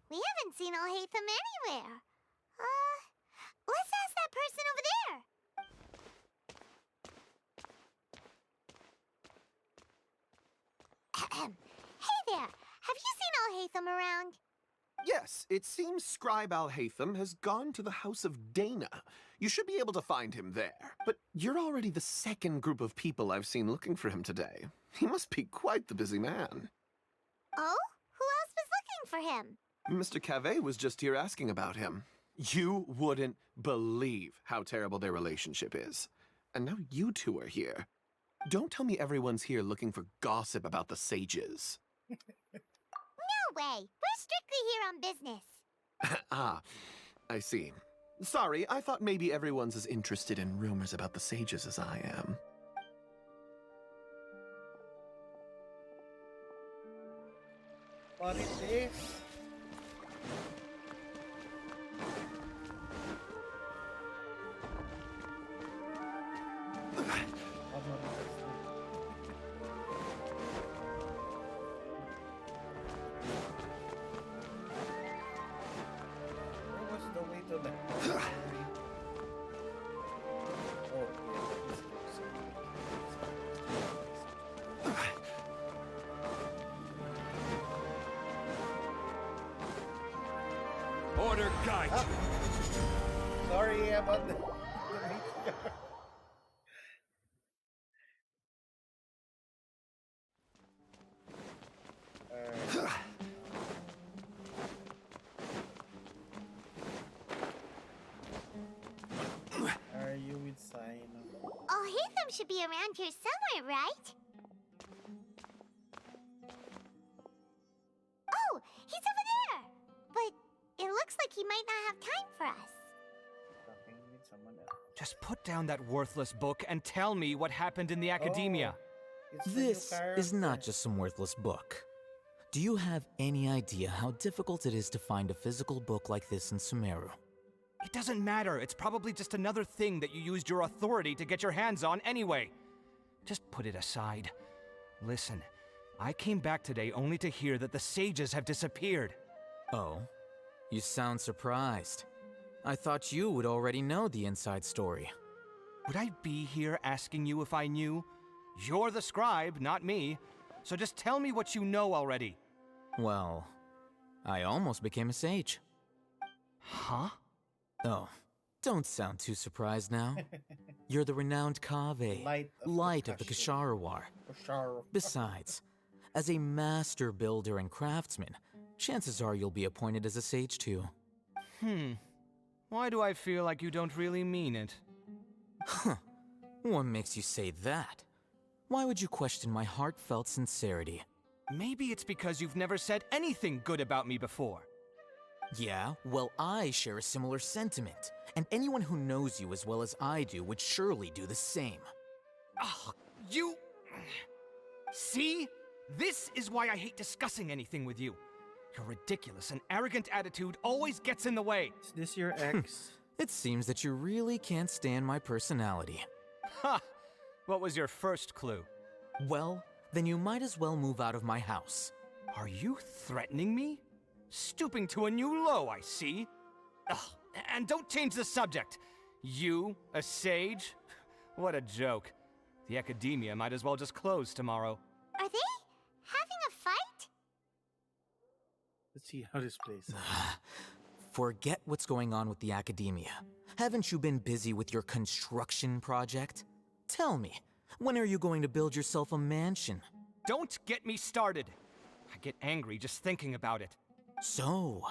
Speaker 4: We haven't seen Alhaitham anywhere. Let's ask that person over there. Hey there, have you seen Alhaitham around?
Speaker 21: Yes, it seems Scribe Alhaitham has gone to the House of Dana. You should be able to find him there. But you're already the second group of people I've seen looking for him today. He must be quite the busy man.
Speaker 4: Oh? Who else was looking for him?
Speaker 21: Mr. Cavey was just here asking about him. You wouldn't believe how terrible their relationship is. And now you two are here. Don't tell me everyone's here looking for gossip about the sages.
Speaker 4: No way! We're strictly here on business.
Speaker 21: Ah, I see. Sorry, I thought maybe everyone's as interested in rumors about the sages as I am.
Speaker 1: What is this? Where was the way to the Oh,
Speaker 17: yeah, Order guide.
Speaker 1: Sorry about the
Speaker 4: should be around here somewhere, right? Oh, he's over there! But it looks like he might not have time for us.
Speaker 6: Just put down that worthless book and tell me what happened in the academia.
Speaker 19: This is not just some worthless book. Do you have any idea how difficult it is to find a physical book like this in Sumeru?
Speaker 6: It doesn't matter. It's probably just another thing that you used your authority to get your hands on anyway. Just put it aside. Listen, I came back today only to hear that the sages have disappeared.
Speaker 19: Oh, you sound surprised. I thought you would already know the inside story.
Speaker 6: Would I be here asking you if I knew? You're the scribe, not me. So just tell me what you know already.
Speaker 19: Well, I almost became a sage.
Speaker 6: Huh?
Speaker 19: Oh, don't sound too surprised now. You're the renowned Kaveh, Light of the Kshahrewar. Besides, as a master builder and craftsman, chances are you'll be appointed as a sage too.
Speaker 6: Why do I feel like you don't really mean it?
Speaker 19: Huh. What makes you say that? Why would you question my heartfelt sincerity?
Speaker 6: Maybe it's because you've never said anything good about me before.
Speaker 19: Yeah, well, I share a similar sentiment, and anyone who knows you as well as I do would surely do the same.
Speaker 6: Oh, you... See? This is why I hate discussing anything with you. Your ridiculous and arrogant attitude always gets in the way.
Speaker 1: Is this your ex?
Speaker 19: It seems that you really can't stand my personality.
Speaker 6: Ha! What was your first clue?
Speaker 19: Well, then you might as well move out of my house.
Speaker 6: Are you threatening me? Stooping to a new low, I see. Ugh, and don't change the subject. You, a sage? What a joke. The academia might as well just close tomorrow.
Speaker 4: Are they having a fight?
Speaker 1: Let's see how this plays out.
Speaker 19: Forget what's going on with the academia. Haven't you been busy with your construction project? Tell me, when are you going to build yourself a mansion?
Speaker 6: Don't get me started. I get angry just thinking about it.
Speaker 19: So,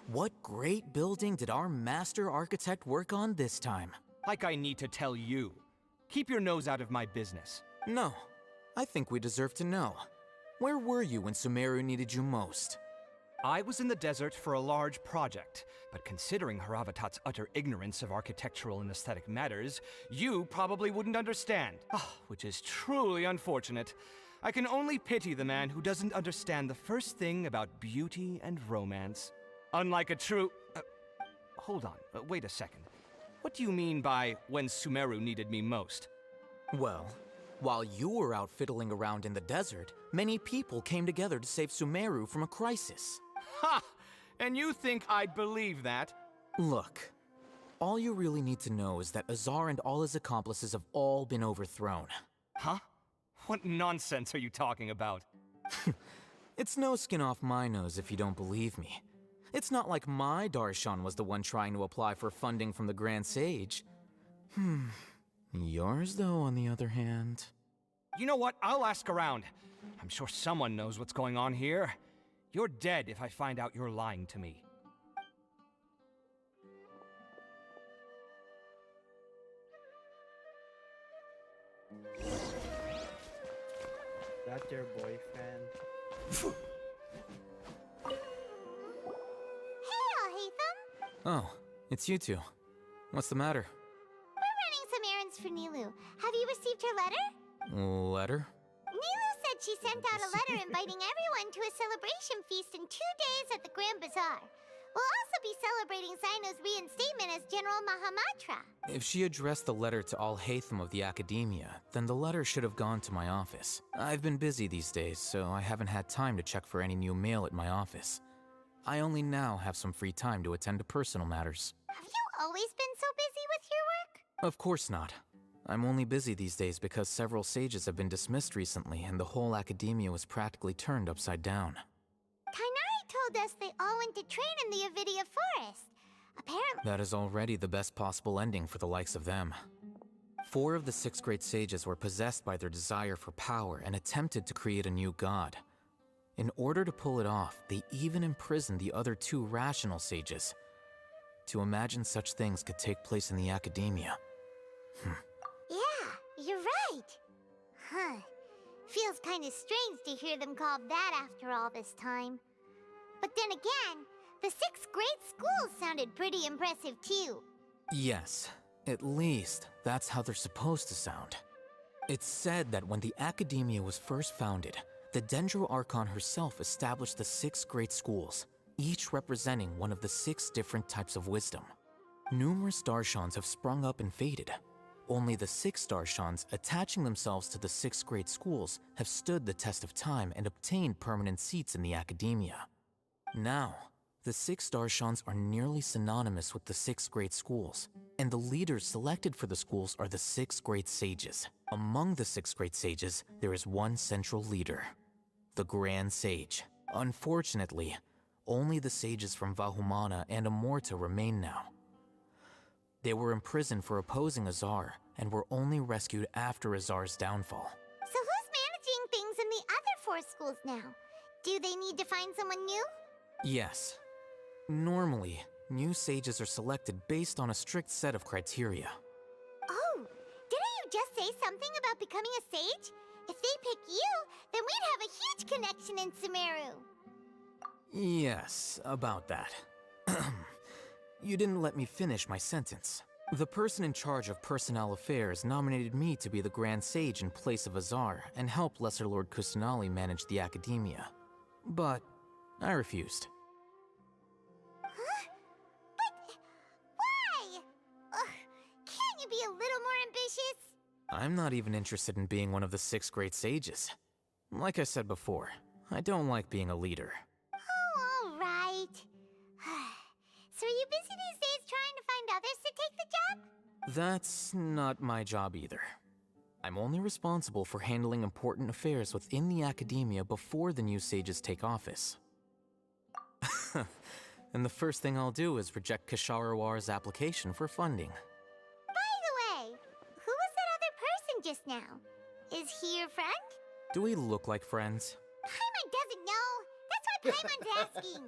Speaker 19: what great building did our master architect work on this time?
Speaker 6: Like I need to tell you. Keep your nose out of my business.
Speaker 19: No, I think we deserve to know. Where were you when Sumeru needed you most?
Speaker 6: I was in the desert for a large project, but considering Haravatat's utter ignorance of architectural and aesthetic matters, you probably wouldn't understand. Which is truly unfortunate. I can only pity the man who doesn't understand the first thing about beauty and romance. Unlike a true... hold on, wait a second. What do you mean by when Sumeru needed me most?
Speaker 19: Well, while you were out fiddling around in the desert, many people came together to save Sumeru from a crisis.
Speaker 6: Ha! And you think I'd believe that?
Speaker 19: Look, all you really need to know is that Azar and all his accomplices have all been overthrown.
Speaker 6: Huh? What nonsense are you talking about?
Speaker 19: It's no skin off my nose if you don't believe me. It's not like my Darshan was the one trying to apply for funding from the Grand Sage. Yours, though, on the other hand...
Speaker 6: You know what? I'll ask around. I'm sure someone knows what's going on here. You're dead if I find out you're lying to me.
Speaker 1: That your boyfriend?
Speaker 4: Hey, Alhaitham!
Speaker 19: Oh, it's you two. What's the matter?
Speaker 4: We're running some errands for Nilou. Have you received her letter?
Speaker 19: Letter?
Speaker 4: Nilou said she sent out a letter inviting everyone to a celebration feast in 2 days at the Grand Bazaar. We'll also be celebrating Cyno's reinstatement as General Mahamatra.
Speaker 19: If she addressed the letter to Alhaitham of the Academia, then the letter should have gone to my office. I've been busy these days, so I haven't had time to check for any new mail at my office. I only now have some free time to attend to personal matters.
Speaker 4: Have you always been so busy with your work?
Speaker 19: Of course not. I'm only busy these days because several sages have been dismissed recently and the whole Academia was practically turned upside down.
Speaker 4: Tighnari told us they all went to train in the Avidia Forest. Apparently...
Speaker 19: That is already the best possible ending for the likes of them. 4 of the 6 great sages were possessed by their desire for power and attempted to create a new god. In order to pull it off, they even imprisoned the other 2 rational sages. To imagine such things could take place in the Academia.
Speaker 4: Yeah, you're right. Huh. Feels kind of strange to hear them called that after all this time. But then again, the 6th grade school sounded pretty impressive too.
Speaker 19: Yes, at least that's how they're supposed to sound. It's said that when the Academia was first founded, the Dendro Archon herself established the 6 great schools, each representing one of the 6 different types of wisdom. Numerous Darshans have sprung up and faded. Only the 6 Darshans attaching themselves to the 6 great schools have stood the test of time and obtained permanent seats in the Academia. Now, the 6 Darshans are nearly synonymous with the 6 great schools, and the leaders selected for the schools are the 6 great sages. Among the 6 great sages, there is one central leader, the Grand Sage. Unfortunately, only the sages from Vahumana and Amorta remain now. They were imprisoned for opposing Azar, and were only rescued after Azar's downfall.
Speaker 4: So who's managing things in the other 4 schools now? Do they need to find someone new?
Speaker 19: Yes. Normally, new sages are selected based on a strict set of criteria.
Speaker 4: Oh, didn't you just say something about becoming a sage? If they pick you, then we'd have a huge connection in Sumeru.
Speaker 19: Yes, about that. You didn't let me finish my sentence. The person in charge of personnel affairs nominated me to be the Grand Sage in place of Azar and help Lesser Lord Kusanali manage the Academia. But I refused.
Speaker 4: Huh? But why? Can't you be a little more ambitious?
Speaker 19: I'm not even interested in being one of the 6 great sages. Like I said before, I don't like being a leader.
Speaker 4: Oh, all right. So are you busy these days trying to find others to take the job?
Speaker 19: That's not my job either. I'm only responsible for handling important affairs within the Academia before the new sages take office. And the first thing I'll do is reject Kasharawar's application for funding.
Speaker 4: By the way, who was that other person just now? Is he your friend?
Speaker 19: Do we look like friends?
Speaker 4: Paimon doesn't know. That's why Paimon's asking.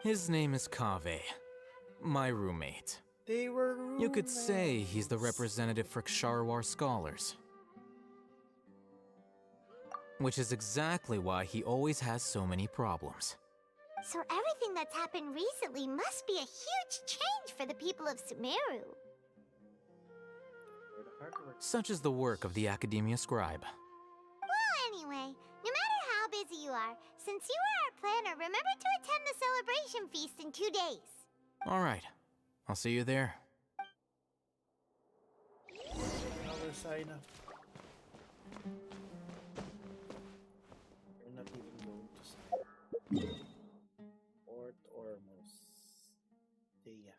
Speaker 19: His name is Kaveh, my roommate.
Speaker 1: They were roommates.
Speaker 19: You could say he's the representative for Ksharawar scholars. Which is exactly why he always has so many problems.
Speaker 4: So everything that's happened recently must be a huge change for the people of Sumeru.
Speaker 19: Such is the work of the Academia Scribe.
Speaker 4: Well, anyway, no matter how busy you are, since you are our planner, remember to attend the celebration feast in 2 days.
Speaker 19: Alright, I'll see you there.
Speaker 1: Another sign up. We're not even going to sign up. Port Ormos. Thea.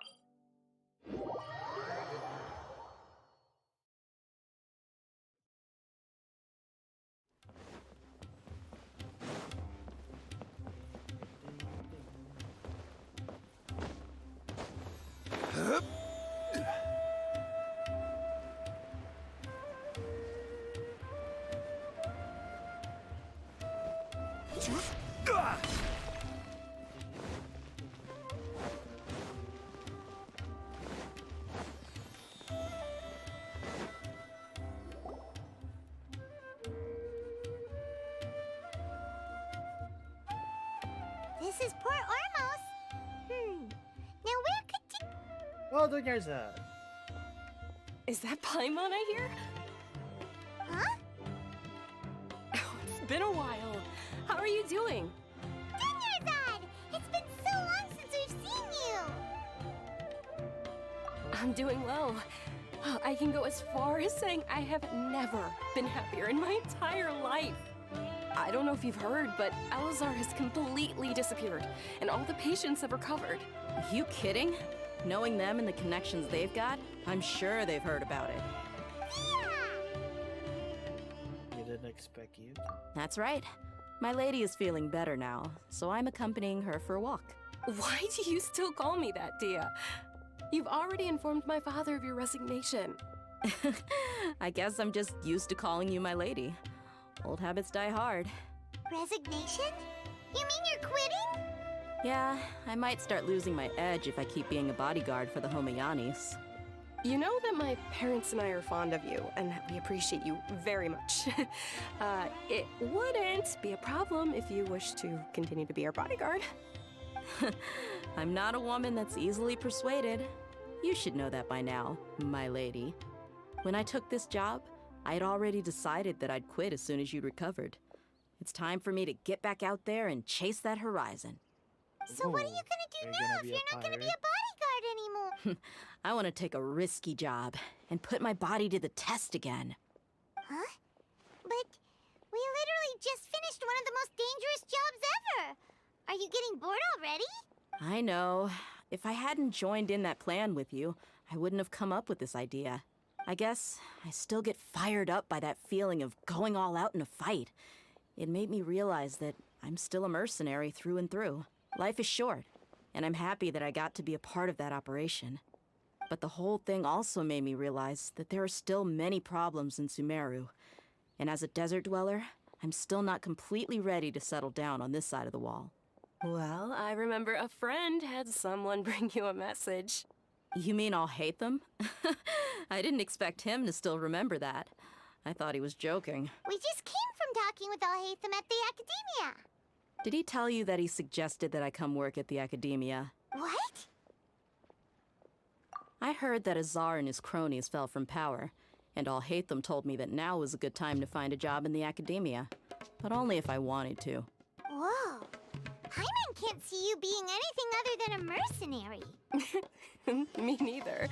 Speaker 4: This is Port Ormos. Now where could
Speaker 1: Oh, doon there's a...
Speaker 10: Is that Paimon I hear?
Speaker 4: Huh?
Speaker 10: It's been a while. How are you doing?
Speaker 4: Dunyarzad! It's been so long since we've seen you!
Speaker 10: I'm doing well. I can go as far as saying I have never been happier in my entire life. I don't know if you've heard, but Elazar has completely disappeared, and all the patients have recovered.
Speaker 9: You kidding? Knowing them and the connections they've got, I'm sure they've heard about it.
Speaker 1: You didn't expect you?
Speaker 9: That's right. My lady is feeling better now, so I'm accompanying her for a walk.
Speaker 10: Why do you still call me that, Dia? You've already informed my father of your resignation.
Speaker 9: I guess I'm just used to calling you my lady. Old habits die hard.
Speaker 4: Resignation? You mean you're quitting?
Speaker 9: Yeah, I might start losing my edge if I keep being a bodyguard for the Homayanis.
Speaker 10: You know that my parents and I are fond of you, and that we appreciate you very much. It wouldn't be a problem if you wish to continue to be our bodyguard.
Speaker 9: I'm not a woman that's easily persuaded. You should know that by now, my lady. When I took this job, I had already decided that I'd quit as soon as you'd recovered. It's time for me to get back out there and chase that horizon.
Speaker 4: So what are you gonna do now if you're not gonna be a bodyguard anymore?
Speaker 9: I want to take a risky job and put my body to the test again.
Speaker 4: Huh? But we literally just finished one of the most dangerous jobs ever. Are you getting bored already?
Speaker 9: I know. If I hadn't joined in that plan with you, I wouldn't have come up with this idea. I guess I still get fired up by that feeling of going all out in a fight. It made me realize that I'm still a mercenary through and through. Life is short, and I'm happy that I got to be a part of that operation. But the whole thing also made me realize that there are still many problems in Sumeru. And as a desert dweller, I'm still not completely ready to settle down on this side of the wall.
Speaker 10: Well, I remember a friend had someone bring you a message.
Speaker 9: You mean I'll hate them? I didn't expect him to still remember that. I thought he was joking.
Speaker 4: We just came from talking with Alhaitham at the Academia.
Speaker 9: Did he tell you that he suggested that I come work at the Academia?
Speaker 4: What?
Speaker 9: I heard that Azar and his cronies fell from power, and Alhaitham told me that now was a good time to find a job in the Academia. But only if I wanted to.
Speaker 4: Whoa. Paimon can't see you being anything other than a mercenary.
Speaker 10: Me neither.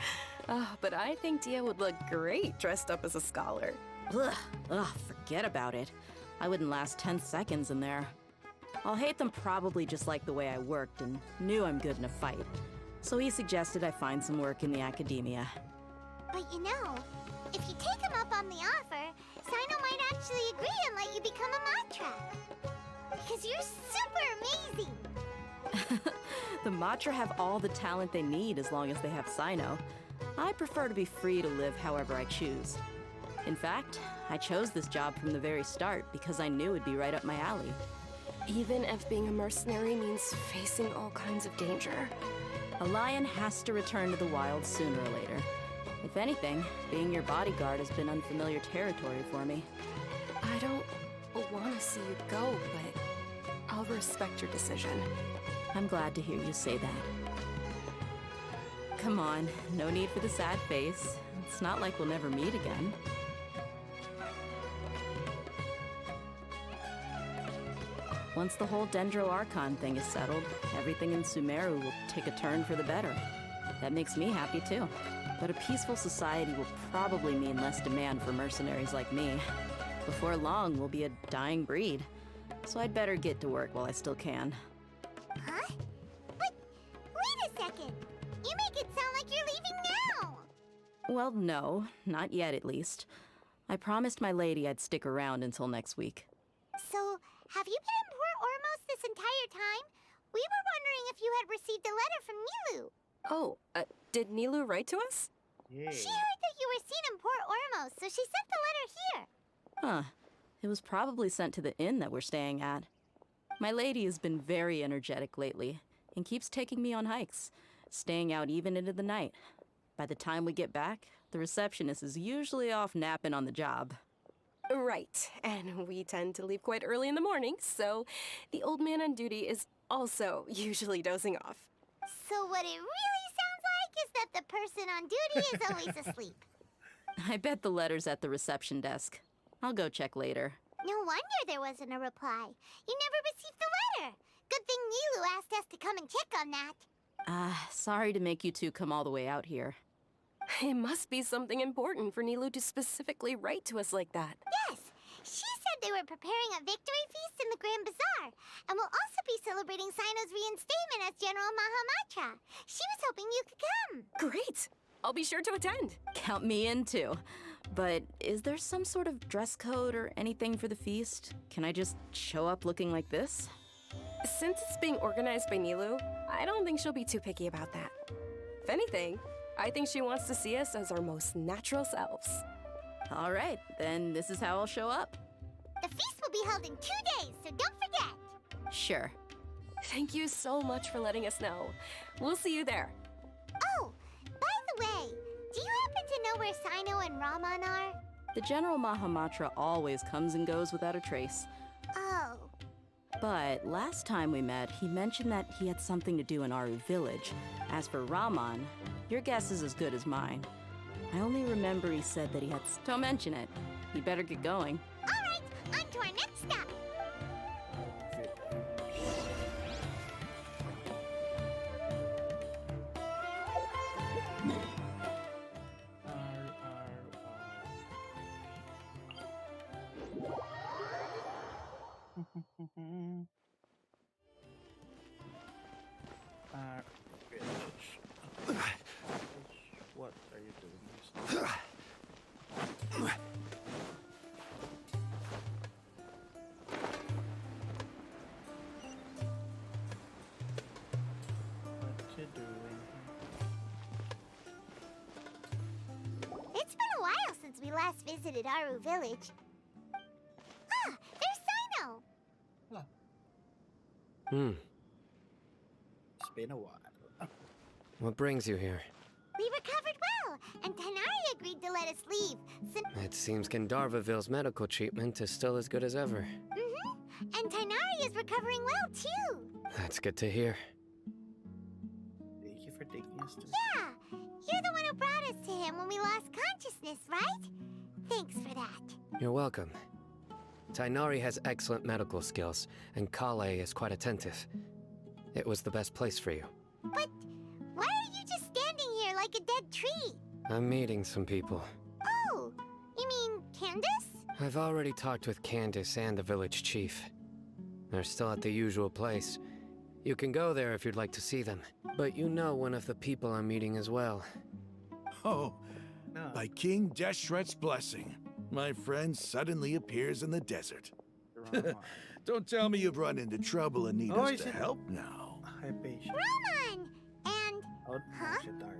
Speaker 10: But I think Dia would look great dressed up as a scholar.
Speaker 9: Ugh, forget about it. I wouldn't last 10 seconds in there. Alhaitham probably just liked the way I worked and knew I'm good in a fight. So he suggested I find some work in the Academia.
Speaker 4: But you know, if you take him up on the offer, Cyno might actually agree and let you become a Matra. Because you're super amazing!
Speaker 9: The Matra have all the talent they need as long as they have Cyno. I prefer to be free to live however I choose. In fact, I chose this job from the very start because I knew it'd be right up my alley.
Speaker 10: Even if being a mercenary means facing all kinds of danger.
Speaker 9: A lion has to return to the wild sooner or later. If anything, being your bodyguard has been unfamiliar territory for me.
Speaker 10: I don't want to see you go, but I'll respect your decision.
Speaker 9: I'm glad to hear you say that. Come on, no need for the sad face. It's not like we'll never meet again. Once the whole Dendro Archon thing is settled, everything in Sumeru will take a turn for the better. That makes me happy too. But a peaceful society will probably mean less demand for mercenaries like me. Before long, we'll be a dying breed. So I'd better get to work while I still can.
Speaker 4: Huh? But wait a second! You make it sound like you're leaving now!
Speaker 9: Well, no, not yet at least. I promised my lady I'd stick around until next week.
Speaker 4: So, have you been in Port Ormos this entire time? We were wondering if you had received a letter from Nilou.
Speaker 10: Oh, did Nilou write to us?
Speaker 4: She heard that you were seen in Port Ormos, so she sent the letter here.
Speaker 9: Huh. It was probably sent to the inn that we're staying at. My lady has been very energetic lately, and keeps taking me on hikes, staying out even into the night. By the time we get back, the receptionist is usually off napping on the job.
Speaker 10: Right, and we tend to leave quite early in the morning, so the old man on duty is also usually dozing off.
Speaker 4: So what it really sounds like is that the person on duty is always asleep.
Speaker 9: I bet the letter's at the reception desk. I'll go check later.
Speaker 4: No wonder there wasn't a reply. You never received the letter. Good thing Nilou asked us to come and check on that.
Speaker 9: Sorry to make you two come all the way out here.
Speaker 10: It must be something important for Nilou to specifically write to us like that.
Speaker 4: Yes, she said they were preparing a victory feast in the Grand Bazaar, and will also be celebrating Cyno's reinstatement as General Mahamatra. She was hoping you could come.
Speaker 10: Great! I'll be sure to attend.
Speaker 9: Count me in too. But is there some sort of dress code or anything for the feast? Can I just show up looking like this?
Speaker 10: Since it's being organized by Nilou, I don't think she'll be too picky about that. If anything, I think she wants to see us as our most natural selves.
Speaker 9: All right, then this is how I'll show up.
Speaker 4: The feast will be held in 2 days, so don't forget.
Speaker 9: Sure.
Speaker 10: Thank you so much for letting us know. We'll see you there.
Speaker 4: Oh, by the way, Do you happen to know where Sino and Raman are?
Speaker 9: The General Mahamatra always comes and goes without a trace.
Speaker 4: Oh.
Speaker 9: But last time we met, he mentioned that he had something to do in Aru village. As for Raman, your guess is as good as mine. I only remember he said that he had... Don't mention it. You better get going.
Speaker 4: Alright, on to our next stop.
Speaker 1: What are you doing? What you doing?
Speaker 4: It's been a while since we last visited Aru village. Ah, there's Sino.
Speaker 1: It's been a while.
Speaker 11: What brings you here?
Speaker 4: We recovered well, and Tighnari agreed to let us leave.
Speaker 11: It seems Gandharvaville's medical treatment is still as good as ever.
Speaker 4: And Tighnari is recovering well, too.
Speaker 11: That's good to hear.
Speaker 1: Thank you for taking us to...
Speaker 4: Yeah, you're the one who brought us to him when we lost consciousness, right? Thanks for that.
Speaker 11: You're welcome. Tighnari has excellent medical skills, and Kale is quite attentive. It was the best place for you.
Speaker 4: But why are you just standing here like a dead tree?
Speaker 11: I'm meeting some people.
Speaker 4: Oh, you mean Candace?
Speaker 11: I've already talked with Candace and the village chief. They're still at the usual place. You can go there if you'd like to see them. But you know one of the people I'm meeting as well.
Speaker 16: Oh, by King Deshret's blessing, my friend suddenly appears in the desert. Don't tell me you've run into trouble and need us to help now.
Speaker 4: Raman! And...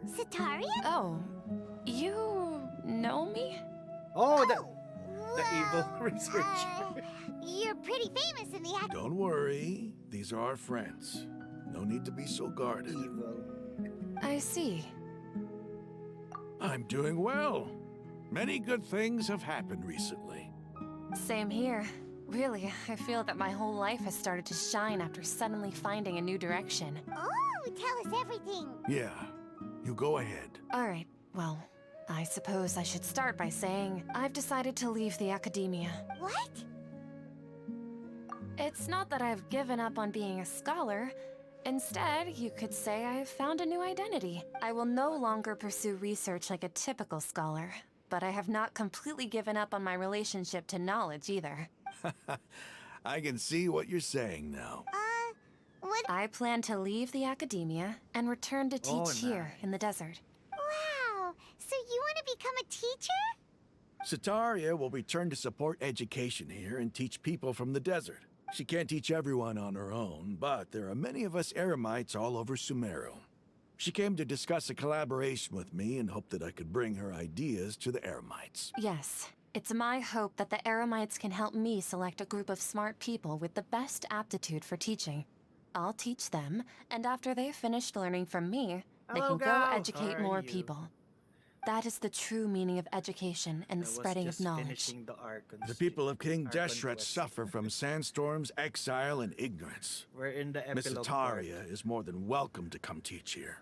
Speaker 4: Setaria?
Speaker 10: Oh, you know me?
Speaker 1: Oh, the evil researcher.
Speaker 4: You're pretty famous in the act.
Speaker 16: Don't worry, these are our friends. No need to be so guarded.
Speaker 10: I see.
Speaker 16: I'm doing well. Many good things have happened recently.
Speaker 10: Same here. Really, I feel that my whole life has started to shine after suddenly finding a new direction.
Speaker 4: Oh, tell us everything.
Speaker 16: Yeah, you go ahead.
Speaker 10: Alright, well, I suppose I should start by saying I've decided to leave the academia.
Speaker 4: What?
Speaker 10: It's not that I've given up on being a scholar. Instead, you could say I've found a new identity. I will no longer pursue research like a typical scholar, but I have not completely given up on my relationship to knowledge either.
Speaker 16: I can see what you're saying now.
Speaker 4: What?
Speaker 10: I plan to leave the academia and return to teach here in the desert.
Speaker 4: Wow, so you want to become a teacher?
Speaker 16: Setaria will return to support education here and teach people from the desert. She can't teach everyone on her own, but there are many of us Eremites all over Sumeru. She came to discuss a collaboration with me and hoped that I could bring her ideas to the Eremites.
Speaker 10: Yes. It's my hope that the Eremites can help me select a group of smart people with the best aptitude for teaching. I'll teach them, and after they've finished learning from me, they can go educate more people. That is the true meaning of education and the spreading of knowledge.
Speaker 16: The people of King Deshret suffer from sandstorms, exile, and ignorance.
Speaker 1: We're in the
Speaker 16: Miss
Speaker 1: epilogue
Speaker 16: Setaria is more than welcome to come teach here.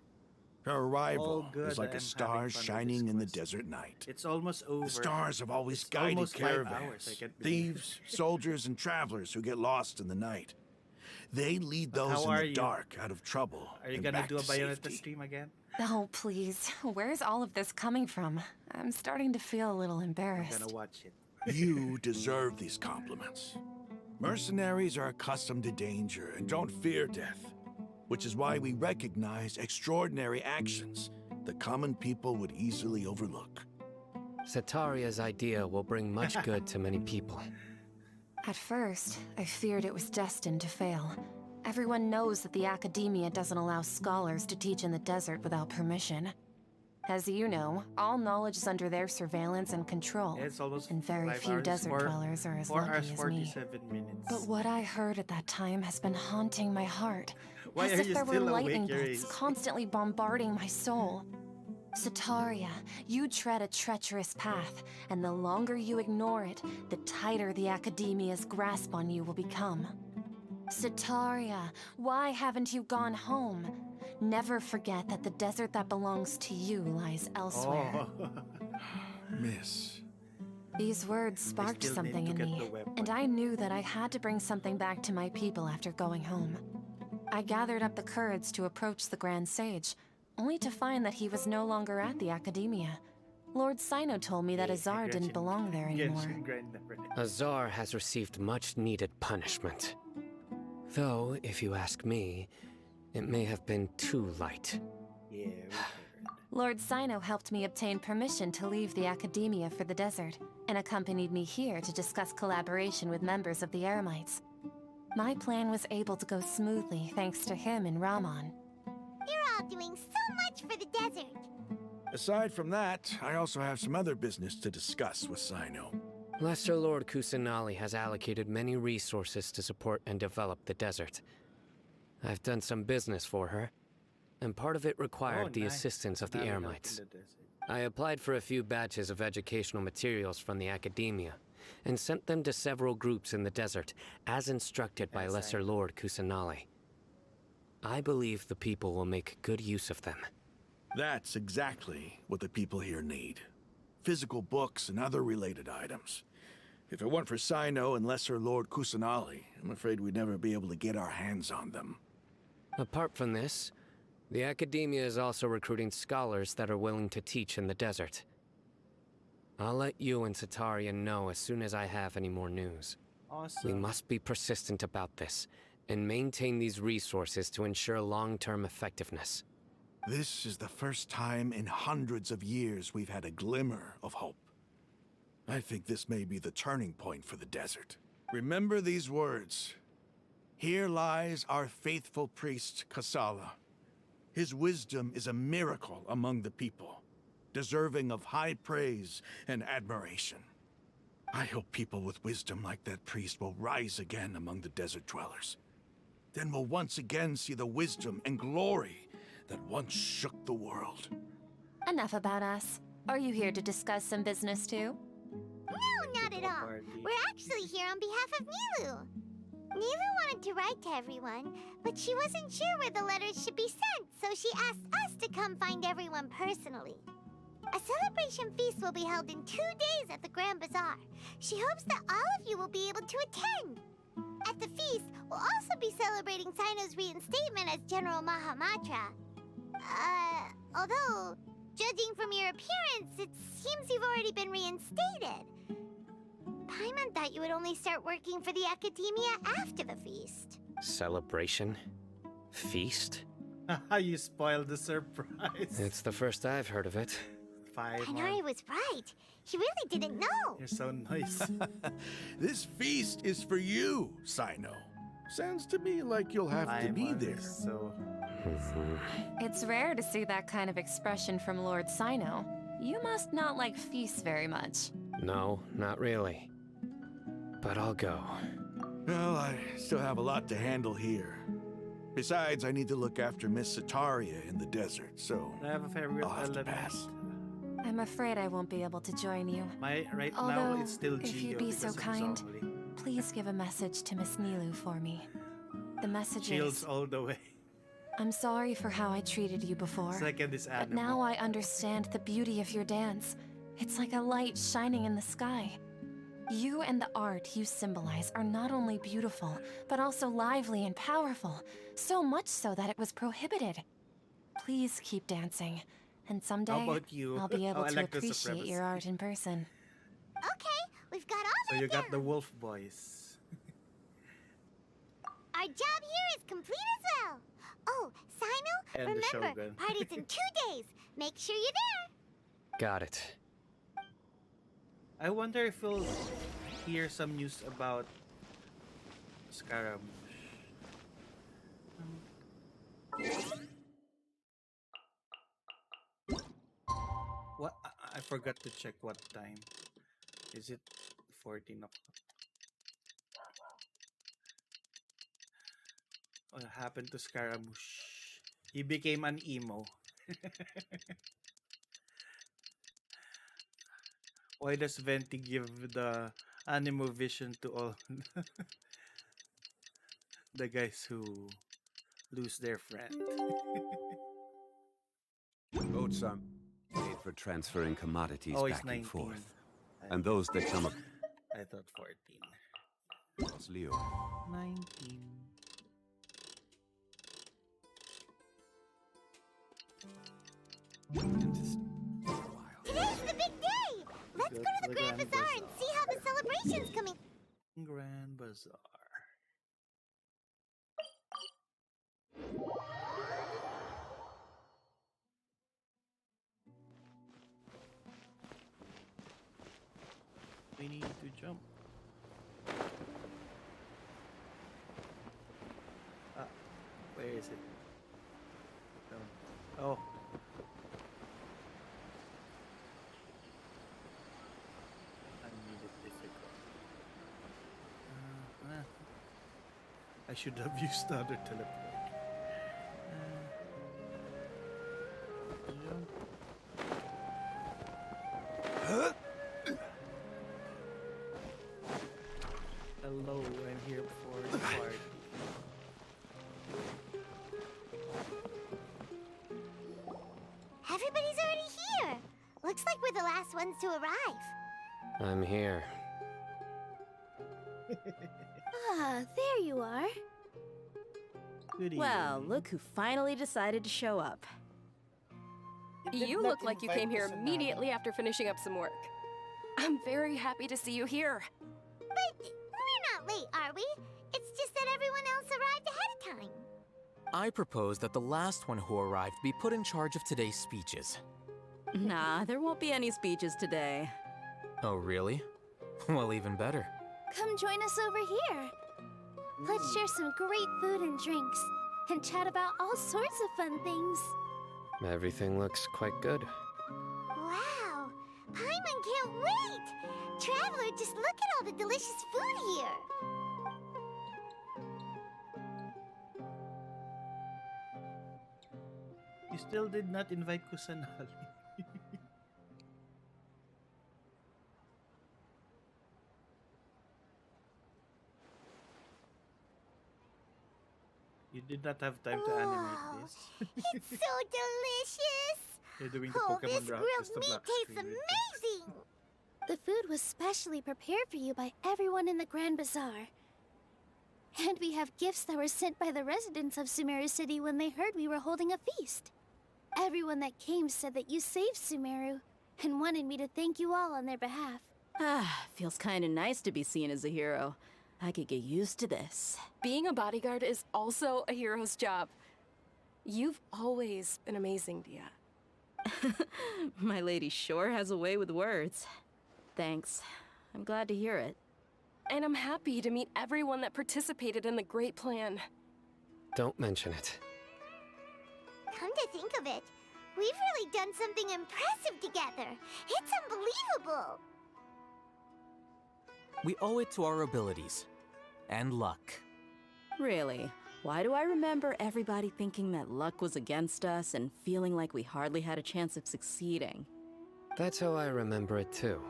Speaker 16: Her arrival is like a star shining in the desert night.
Speaker 1: It's almost over.
Speaker 16: The stars have always
Speaker 1: It's
Speaker 16: guided
Speaker 1: almost 5 hours, I
Speaker 16: caravans,
Speaker 1: can't believe
Speaker 16: thieves, soldiers, and travelers who get lost in the night. They lead those
Speaker 1: how
Speaker 16: in
Speaker 1: are
Speaker 16: the
Speaker 1: you?
Speaker 16: dark out of trouble.
Speaker 1: Are you
Speaker 16: and
Speaker 1: gonna
Speaker 16: back
Speaker 1: do a
Speaker 16: to
Speaker 1: Bayonetta
Speaker 16: safety.
Speaker 1: stream again?
Speaker 10: Oh, please. Where's all of this coming from? I'm starting to feel a little embarrassed.
Speaker 1: I'm gonna watch it.
Speaker 16: You deserve these compliments. Mercenaries are accustomed to danger and don't fear death, which is why we recognize extraordinary actions that common people would easily overlook.
Speaker 11: Setaria's idea will bring much good to many people.
Speaker 10: At first, I feared it was destined to fail. Everyone knows that the academia doesn't allow scholars to teach in the desert without permission. As you know, all knowledge is under their surveillance and control,
Speaker 1: It's almost
Speaker 10: and very
Speaker 1: 5
Speaker 10: few
Speaker 1: hours,
Speaker 10: desert dwellers are as
Speaker 1: 4
Speaker 10: lucky
Speaker 1: hours,
Speaker 10: as me.
Speaker 1: 47 minutes.
Speaker 10: But what I heard at that time has been haunting my heart,
Speaker 1: Why
Speaker 10: as
Speaker 1: are
Speaker 10: if
Speaker 1: you
Speaker 10: there were
Speaker 1: still
Speaker 10: lightning
Speaker 1: awake,
Speaker 10: bolts
Speaker 1: Yuri?
Speaker 10: constantly bombarding my soul. Sataria, you tread a treacherous path, and the longer you ignore it, the tighter the Academia's grasp on you will become. Sataria, why haven't you gone home? Never forget that the desert that belongs to you lies elsewhere.
Speaker 1: Oh.
Speaker 16: Miss.
Speaker 10: These words sparked
Speaker 1: still need
Speaker 10: something
Speaker 1: to
Speaker 10: in
Speaker 1: get
Speaker 10: me,
Speaker 1: the weapon.
Speaker 10: and I knew that I had to bring something back to my people after going home. I gathered up the courage to approach the Grand Sage, only to find that he was no longer at the Academia. Lord Sino told me that Azar didn't belong there anymore.
Speaker 11: Azar has received much needed punishment. Though, if you ask me, it may have been too light.
Speaker 1: Yeah.
Speaker 10: Lord Sino helped me obtain permission to leave the Academia for the desert, and accompanied me here to discuss collaboration with members of the Eremites. My plan was able to go smoothly thanks to him and Rahman.
Speaker 4: You're all doing so much for the desert.
Speaker 16: Aside from that, I also have some other business to discuss with Sino.
Speaker 11: Lesser Lord Kusanali has allocated many resources to support and develop the desert. I've done some business for her, and part of it required the assistance of the Eremites. I applied for a few batches of educational materials from the Academia, and sent them to several groups in the desert, as instructed by Lesser Lord Kusanali. I believe the people will make good use of them.
Speaker 16: That's exactly what the people here need. Physical books and other related items. If it weren't for Sino and Lesser Lord Kusanali, I'm afraid we'd never be able to get our hands on them.
Speaker 11: Apart from this, the Academia is also recruiting scholars that are willing to teach in the desert. I'll let you and Sataria know as soon as I have any more news.
Speaker 1: Awesome.
Speaker 11: We must be persistent about this, and maintain these resources to ensure long-term effectiveness.
Speaker 16: This is the first time in hundreds of years we've had a glimmer of hope. I think this may be the turning point for the desert. Remember these words. Here lies our faithful priest, Kasala. His wisdom is a miracle among the people, deserving of high praise and admiration. I hope people with wisdom like that priest will rise again among the desert dwellers. Then we'll once again see the wisdom and glory that once shook the world.
Speaker 10: Enough about us. Are you here to discuss some business too?
Speaker 4: No, not at all. We're actually here on behalf of Nilou. Nilou wanted to write to everyone, but she wasn't sure where the letters should be sent, so she asked us to come find everyone personally. A celebration feast will be held in 2 days at the Grand Bazaar. She hopes that all of you will be able to attend. At the feast, we'll also be celebrating Sino's reinstatement as General Mahamatra. Although, judging from your appearance, it seems you've already been reinstated. Paimon thought you would only start working for the Academia after the feast.
Speaker 11: Celebration? Feast?
Speaker 1: You spoiled the surprise.
Speaker 11: It's the first I've heard of it.
Speaker 4: Tighnari was right. He really didn't know.
Speaker 1: You're so nice.
Speaker 16: This feast is for you, Sino. Sounds to me like you'll have to be there.
Speaker 1: So...
Speaker 10: It's rare to see that kind of expression from Lord Sino. You must not like feasts very much.
Speaker 11: No, not really. But I'll go.
Speaker 16: Well, I still have a lot to handle here. Besides, I need to look after Miss Sataria in the desert, so
Speaker 1: I have a favorite
Speaker 16: I'll have to pass.
Speaker 10: I'm afraid I won't be able to join you.
Speaker 1: Right
Speaker 10: Although,
Speaker 1: now it's still Gio.
Speaker 10: if you'd be so kind, please give a message to Miss Nilou for me. The message
Speaker 1: Shields
Speaker 10: is,
Speaker 1: all the way.
Speaker 10: I'm sorry for how I treated you before,
Speaker 1: Second is
Speaker 10: but
Speaker 1: animal.
Speaker 10: now I understand the beauty of your dance. It's like a light shining in the sky. You and the art you symbolize are not only beautiful, but also lively and powerful, so much so that it was prohibited. Please keep dancing, and someday
Speaker 1: How about you?
Speaker 10: I'll be able
Speaker 1: Oh, I
Speaker 10: to
Speaker 1: like the
Speaker 10: appreciate your art in person.
Speaker 4: Okay, we've got all
Speaker 1: So
Speaker 4: that
Speaker 1: you
Speaker 4: down.
Speaker 1: got the wolf boys.
Speaker 4: Our job here is complete as well. Oh, Sino,
Speaker 1: And the
Speaker 4: remember,
Speaker 1: Shogun.
Speaker 4: party's in 2 days. Make sure you're there.
Speaker 11: Got it.
Speaker 1: I wonder if we'll hear some news about Scaramouche. What? I forgot to check what time. Is it 14 o'clock? What happened to Scaramouche? He became an emo. Why does Venti give the Animo vision to all the guys who lose their friend?
Speaker 3: Boats are made for transferring commodities
Speaker 1: Oh, he's
Speaker 3: back and
Speaker 1: 19.
Speaker 3: forth. And those that come up...
Speaker 1: I thought 14.
Speaker 3: It's Leo.
Speaker 1: 19.
Speaker 4: Today's the big day! Let's go to the Grand Bazaar and see how the celebration's coming.
Speaker 1: Grand Bazaar. We need to jump. Where is it? Oh. I made it difficult. I should have used the other teleport. Hello, I'm here for the party.
Speaker 4: Everybody's already here. Looks like we're the last ones to arrive.
Speaker 11: I'm here.
Speaker 7: Ah, there you are.
Speaker 9: Well, look who finally decided to show up.
Speaker 10: You look like you came here immediately after finishing up some work. I'm very happy to see you here.
Speaker 4: But we're not late, are we? It's just that everyone else arrived ahead of time.
Speaker 19: I propose that the last one who arrived be put in charge of today's speeches.
Speaker 9: Nah, there won't be any speeches today.
Speaker 19: Oh, really? Well, even better.
Speaker 7: Come join us over here. Let's share some great food and drinks, and chat about all sorts of fun things.
Speaker 11: Everything looks quite good.
Speaker 4: Wow! Paimon can't wait! Traveler, just look at all the delicious food here!
Speaker 1: You still did not invite Kusanali. You did not have time to animate this.
Speaker 4: It's so delicious!
Speaker 1: You're doing the
Speaker 4: Oh,
Speaker 1: Pokemon
Speaker 4: this
Speaker 1: route,
Speaker 4: grilled
Speaker 1: just the
Speaker 4: meat
Speaker 1: black
Speaker 4: tastes
Speaker 1: screen with
Speaker 4: amazing!
Speaker 7: The food was specially prepared for you by everyone in the Grand Bazaar. And we have gifts that were sent by the residents of Sumeru City when they heard we were holding a feast. Everyone that came said that you saved Sumeru, and wanted me to thank you all on their behalf.
Speaker 9: Ah, feels kinda nice to be seen as a hero. I could get used to this.
Speaker 10: Being a bodyguard is also a hero's job. You've always been amazing, Dia.
Speaker 9: My lady sure has a way with words. Thanks. I'm glad to hear it.
Speaker 10: And I'm happy to meet everyone that participated in the great plan.
Speaker 11: Don't mention it.
Speaker 4: Come to think of it, we've really done something impressive together. It's unbelievable!
Speaker 19: We owe it to our abilities. And luck.
Speaker 9: Really? Why do I remember everybody thinking that luck was against us and feeling like we hardly had a chance of succeeding?
Speaker 11: That's how I remember it too.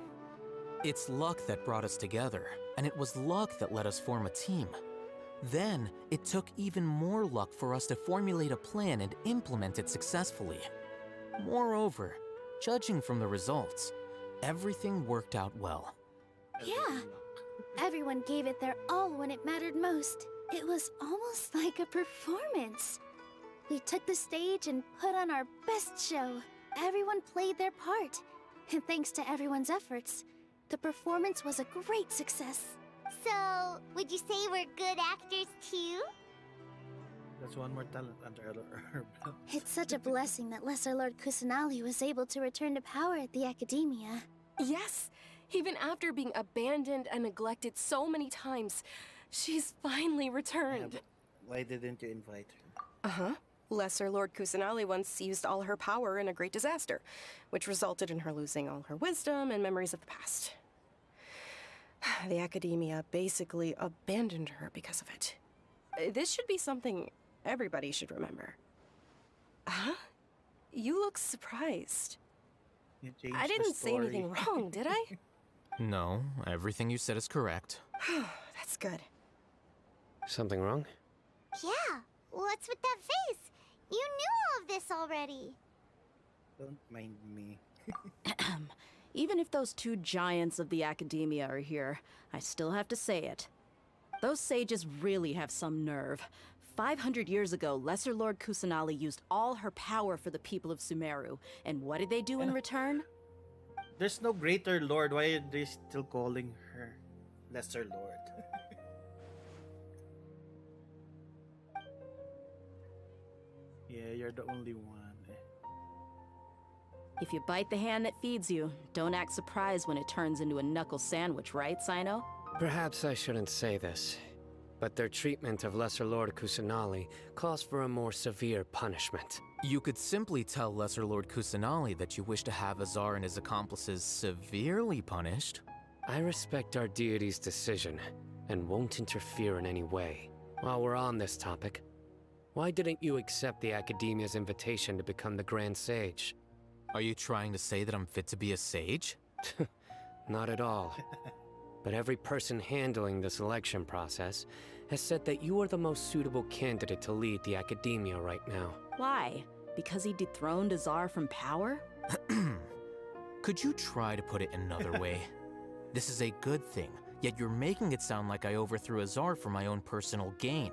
Speaker 19: It's luck that brought us together, and it was luck that let us form a team. Then, it took even more luck for us to formulate a plan and implement it successfully. Moreover, judging from the results, everything worked out well.
Speaker 7: Yeah. Everyone gave it their all when it mattered most. It was almost like a performance. We took the stage and put on our best show. Everyone played their part. And thanks to everyone's efforts, the performance was a great success.
Speaker 4: So, would you say we're good actors too?
Speaker 1: That's one more talent under her belt.
Speaker 7: It's such a blessing that Lesser Lord Kusanali was able to return to power at the Academia.
Speaker 10: Yes! Even after being abandoned and neglected so many times, she's finally returned.
Speaker 1: Yeah, why didn't you invite her?
Speaker 10: Uh-huh. Lesser Lord Kusanali once used all her power in a great disaster, which resulted in her losing all her wisdom and memories of the past. The Academia basically abandoned her because of it. This should be something everybody should remember. Huh? You look surprised.
Speaker 1: You changed
Speaker 10: I
Speaker 1: the
Speaker 10: didn't say
Speaker 1: story.
Speaker 10: anything wrong, did I?
Speaker 19: No, everything you said is correct.
Speaker 10: That's good.
Speaker 11: Something wrong?
Speaker 4: Yeah, what's with that face? You knew all of this already.
Speaker 1: Don't mind me.
Speaker 9: Even if those two giants of the academia are here, I still have to say it. Those sages really have some nerve. 500 years ago, Lesser Lord Kusanali used all her power for the people of Sumeru. And what did they do in return?
Speaker 1: There's no greater lord. Why are they still calling her lesser lord? Yeah, you're the only one.
Speaker 9: If you bite the hand that feeds you, don't act surprised when it turns into a knuckle sandwich, right, Sino?
Speaker 11: Perhaps I shouldn't say this, but their treatment of Lesser Lord Kusanali calls for a more severe punishment.
Speaker 19: You could simply tell Lesser Lord Kusanali that you wish to have Azar and his accomplices severely punished.
Speaker 11: I respect our deity's decision, and won't interfere in any way. While we're on this topic, why didn't you accept the Academia's invitation to become the Grand Sage?
Speaker 19: Are you trying to say that I'm fit to be a sage?
Speaker 11: Not at all. But every person handling the selection process has said that you are the most suitable candidate to lead the Academia right now.
Speaker 9: Why? Because he dethroned Azar from power?
Speaker 19: Could you try to put it another way? This is a good thing, yet you're making it sound like I overthrew Azar for my own personal gain.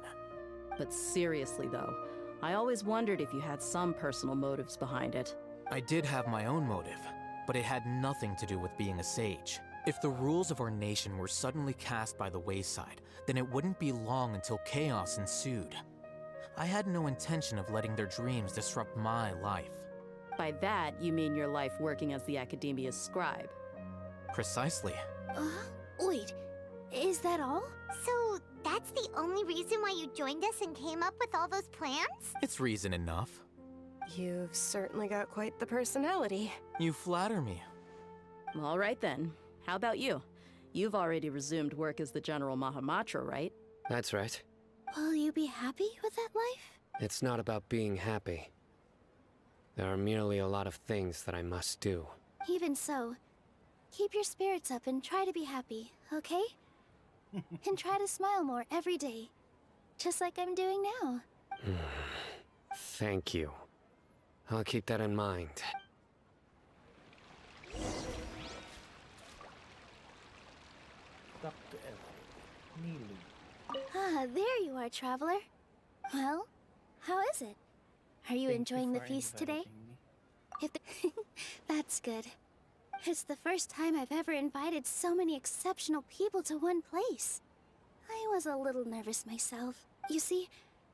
Speaker 9: But seriously though, I always wondered if you had some personal motives behind it.
Speaker 19: I did have my own motive, but it had nothing to do with being a sage. If the rules of our nation were suddenly cast by the wayside, then it wouldn't be long until chaos ensued. I had no intention of letting their dreams disrupt my life.
Speaker 9: By that, you mean your life working as the Academia's scribe?
Speaker 19: Precisely.
Speaker 7: Wait, is that all?
Speaker 4: So that's the only reason why you joined us and came up with all those plans?
Speaker 19: It's reason enough.
Speaker 10: You've certainly got quite the personality.
Speaker 19: You flatter me.
Speaker 9: All right then. How about you? You've already resumed work as the General Mahamatra, right?
Speaker 11: That's right.
Speaker 7: Will you be happy with that life?
Speaker 11: It's not about being happy. There are merely a lot of things that I must do.
Speaker 7: Even so, keep your spirits up and try to be happy, okay? And try to smile more every day. Just like I'm doing now.
Speaker 11: Thank you. I'll keep that in mind.
Speaker 1: Talk to everyone. Nilu.
Speaker 7: Ah, there you are, traveler. Well, how is it? Are you enjoying the feast today? If the That's good. It's the first time I've ever invited so many exceptional people to one place. I was a little nervous myself. You see,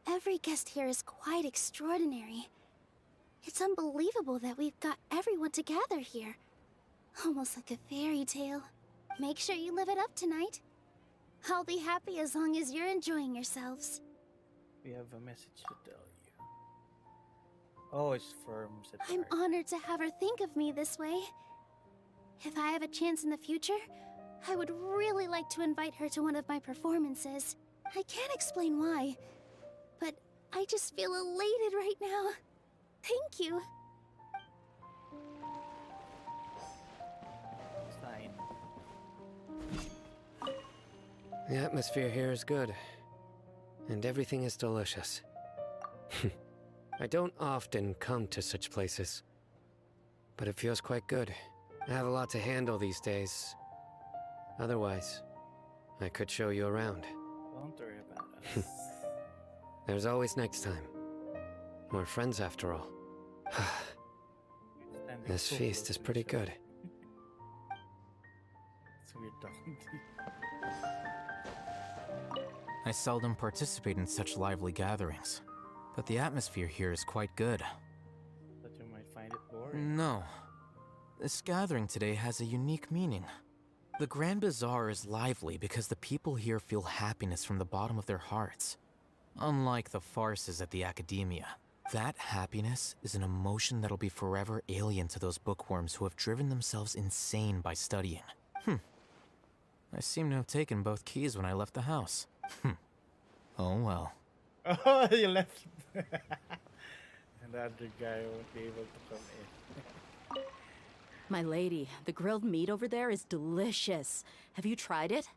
Speaker 7: every guest here is quite extraordinary. It's unbelievable that we've got everyone together here. Almost like a fairy tale. Make sure you live it up tonight. I'll be happy as long as you're enjoying yourselves.
Speaker 1: We have a message to tell you. Oh, it's from
Speaker 7: I'm honored to have her think of me this way. If I have a chance in the future, I would really like to invite her to one of my performances. I can't explain why, but I just feel elated right now. Thank you.
Speaker 1: Sign.
Speaker 11: The atmosphere here is good, and everything is delicious. I don't often come to such places, but it feels quite good. I have a lot to handle these days. Otherwise, I could show you around.
Speaker 1: Don't worry about us.
Speaker 11: There's always next time. We're friends after all. This feast is pretty good.
Speaker 1: It's weird talking to you.
Speaker 19: I seldom participate in such lively gatherings, but the atmosphere here is quite good.
Speaker 1: But you might find it boring.
Speaker 19: No. This gathering today has a unique meaning. The Grand Bazaar is lively because the people here feel happiness from the bottom of their hearts. Unlike the farces at the Academia, that happiness is an emotion that'll be forever alien to those bookworms who have driven themselves insane by studying. I seem to have taken both keys when I left the house. Oh well.
Speaker 1: Oh, you left. And the other guy won't be able to come in.
Speaker 9: My lady, the grilled meat over there is delicious. Have you tried it?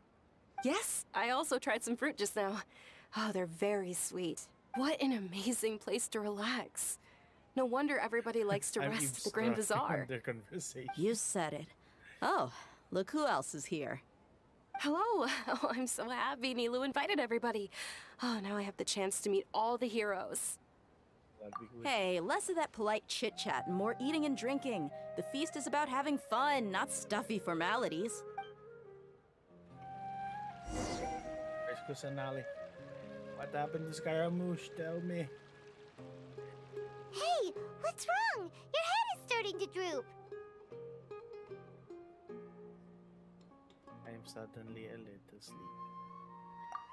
Speaker 10: Yes, I also tried some fruit just now. Oh, they're very sweet. What an amazing place to relax. No wonder everybody likes to rest at the Grand Bazaar.
Speaker 1: Their conversation.
Speaker 9: You said it. Oh, look who else is here.
Speaker 10: Hello. Oh, I'm so happy Nilou invited everybody. Oh, now I have the chance to meet all the heroes.
Speaker 9: Hey, less of that polite chit-chat and more eating and drinking. The feast is about having fun, not stuffy formalities.
Speaker 1: Where's Kusanali? What happened to Scaramouche? Tell me.
Speaker 4: Hey, what's wrong? Your head is starting to droop.
Speaker 1: I am suddenly a little sleepy.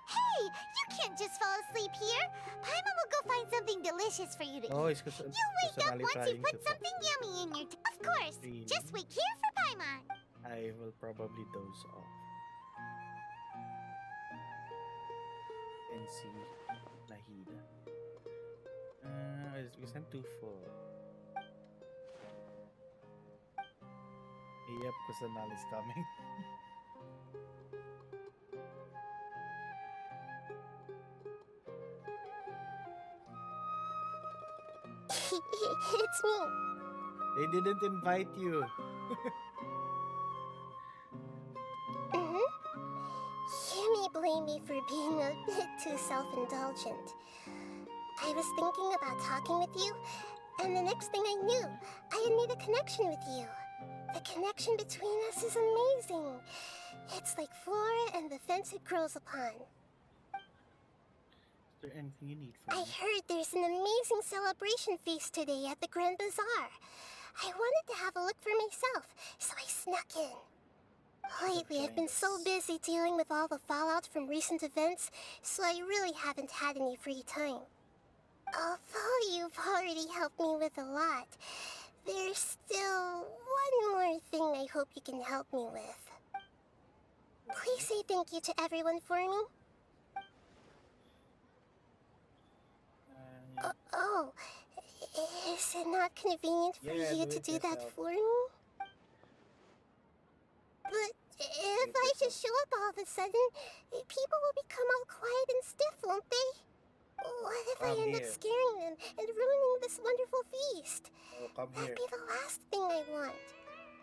Speaker 4: Hey, you can't just fall asleep here. Paimon will go find something delicious for you to
Speaker 1: Oh,
Speaker 4: eat.
Speaker 1: it's
Speaker 4: You wake up once you put something yummy in your Of course,
Speaker 1: Really?
Speaker 4: just wait here for Paimon.
Speaker 1: I will probably doze off. And see Nahida. It's because I'm too full. Yep, Kusanali is coming.
Speaker 5: It's me.
Speaker 1: They didn't invite you.
Speaker 5: You may blame me for being a bit too self-indulgent. I was thinking about talking with you, and the next thing I knew, I had made a connection with you. The connection between us is amazing. It's like flora and the fence it grows upon.
Speaker 1: Is there anything you need from
Speaker 5: I
Speaker 1: me?
Speaker 5: heard there's an amazing celebration feast today at the Grand Bazaar. I wanted to have a look for myself, so I snuck in. Lately, I've been so busy dealing with all the fallout from recent events, so I really haven't had any free time. Although you've already helped me with a lot, there's still one more thing I hope you can help me with. Please say thank you to everyone for me. Oh, is it not convenient for you to do that for me? But if I just show up all of a sudden, people will become all quiet and stiff, won't they? What if I end up scaring them and ruining this wonderful feast?
Speaker 1: Oh, come here.
Speaker 5: That'd be the last thing I want.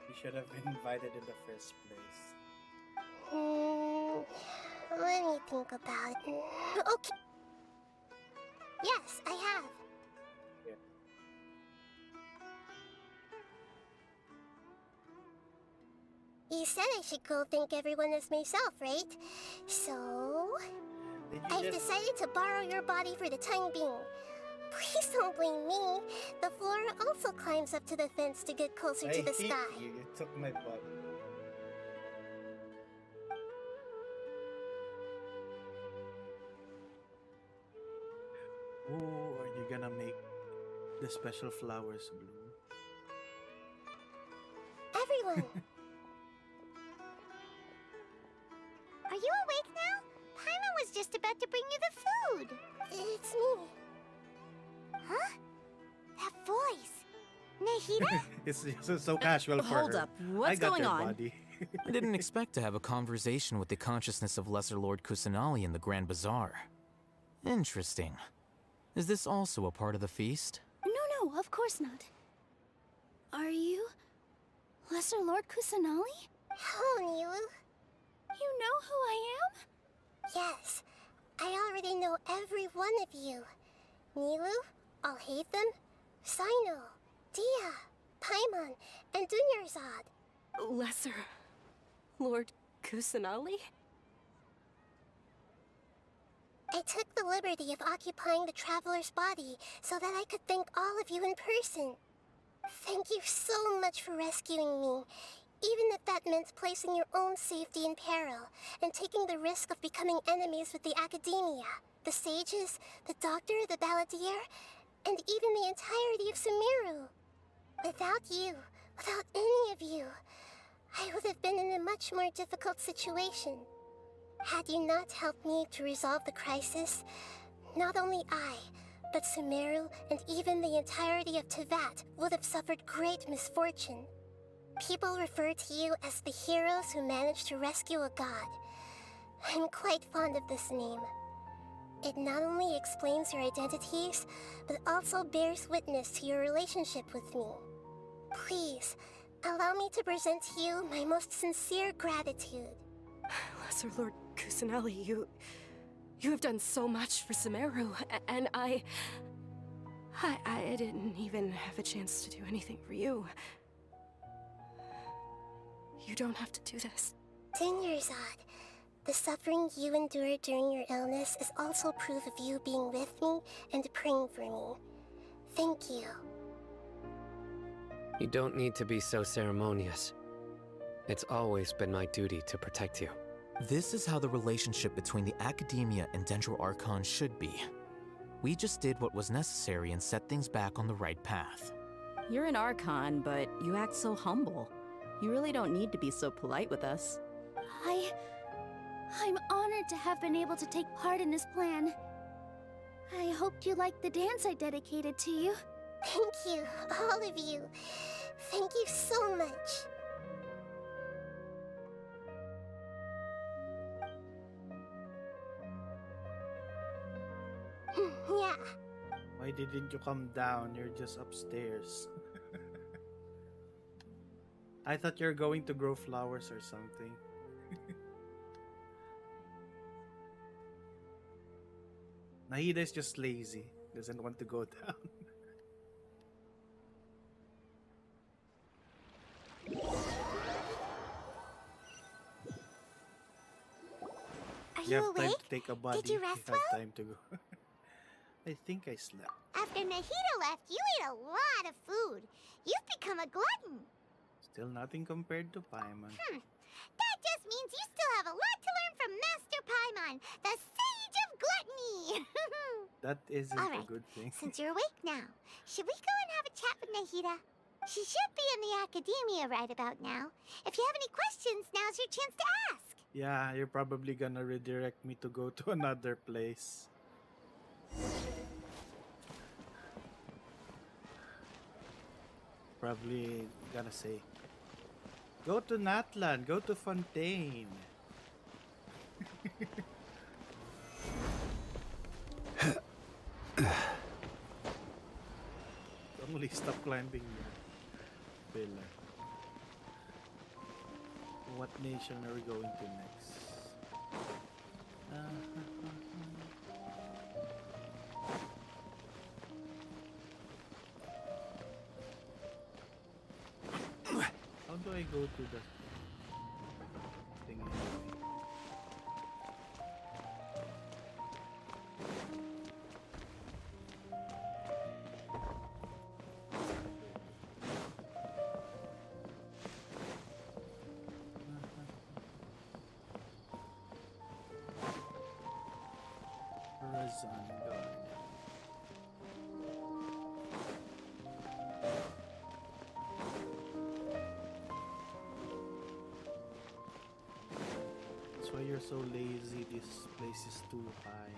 Speaker 1: You should have been invited in the first place.
Speaker 5: Let me think about it. Okay. Yes, I have. You said I should go thank everyone as myself, right? So... I've decided to borrow your body for the time being. Please don't blame me. The flora also climbs up to the fence to get closer to the sky.
Speaker 1: You took my body. Ooh, are you gonna make the special flowers bloom?
Speaker 5: Everyone!
Speaker 4: Are you awake now? Paimon was just about to bring you the food.
Speaker 5: It's me.
Speaker 4: Huh? That voice. Nahida?
Speaker 1: It's so casual for
Speaker 9: Hold
Speaker 1: her.
Speaker 9: up, what's
Speaker 1: I got
Speaker 9: going
Speaker 1: their
Speaker 9: on?
Speaker 1: body.
Speaker 19: I didn't expect to have a conversation with the consciousness of Lesser Lord Kusanali in the Grand Bazaar. Interesting. Is this also a part of the feast?
Speaker 7: No, of course not. Are you Lesser Lord Kusanali?
Speaker 5: Hello, Nilou.
Speaker 7: You know who I am?
Speaker 5: Yes, I already know every one of you. Nilou, Alhaitham, Cyno, Dia, Paimon, and Dunyarzad.
Speaker 10: Lesser Lord Kusanali?
Speaker 5: I took the liberty of occupying the Traveler's body so that I could thank all of you in person. Thank you so much for rescuing me, even if that meant placing your own safety in peril and taking the risk of becoming enemies with the Academia, the Sages, the Doctor, the Balladeer, and even the entirety of Sumeru. Without you, without any of you, I would have been in a much more difficult situation. Had you not helped me to resolve the crisis, not only I, but Sumeru and even the entirety of Teyvat would have suffered great misfortune. People refer to you as the heroes who managed to rescue a god. I'm quite fond of this name. It not only explains your identities, but also bears witness to your relationship with me. Please, allow me to present to you my most sincere gratitude.
Speaker 10: Lesser Lord Kusanali, you have done so much for Sumeru, and I didn't even have a chance to do anything for you. You don't have to do this.
Speaker 5: Dinyarzad, the suffering you endured during your illness is also proof of you being with me and praying for me. Thank you.
Speaker 11: You don't need to be so ceremonious. It's always been my duty to protect you.
Speaker 19: This is how the relationship between the Academia and Dendro Archon should be. We just did what was necessary and set things back on the right path.
Speaker 9: You're an Archon, but you act so humble. You really don't need to be so polite with us.
Speaker 7: I'm honored to have been able to take part in this plan. I hoped you liked the dance I dedicated to you.
Speaker 5: Thank you, all of you. Thank you so much. Yeah.
Speaker 1: Why didn't you come down? You're just upstairs. I thought you're going to grow flowers or something. Nahida is just lazy. Doesn't want to go down.
Speaker 4: Are
Speaker 1: You
Speaker 4: you
Speaker 1: have time
Speaker 4: awake?
Speaker 1: to take a body.
Speaker 4: Did you rest
Speaker 1: have
Speaker 4: well?
Speaker 1: time to go. I think I slept.
Speaker 4: After Nahida left, you ate a lot of food. You've become a glutton.
Speaker 1: Still nothing compared to Paimon.
Speaker 4: That just means you still have a lot to learn from Master Paimon, the Sage of Gluttony.
Speaker 1: That isn't
Speaker 4: All
Speaker 1: a
Speaker 4: right,
Speaker 1: good thing.
Speaker 4: Since you're awake now, should we go and have a chat with Nahida? She should be in the Academia right about now. If you have any questions, now's your chance to ask.
Speaker 1: Yeah, you're probably gonna redirect me to go to another place. Probably gonna say, go to Natlan, go to Fontaine. Only stop climbing the pillar. What nation are we going to next? How do I go to the thing anyway? Razan Garden. That's why you're so lazy. This place is too high.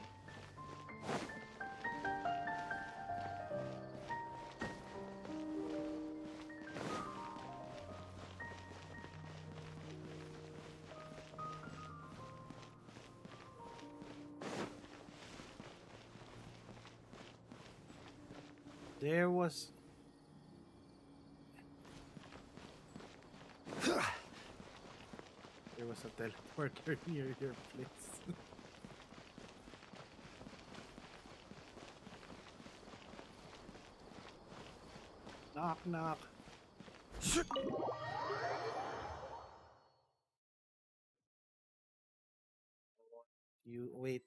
Speaker 1: There was... There was a teleporter near your place. Knock, knock. You wait.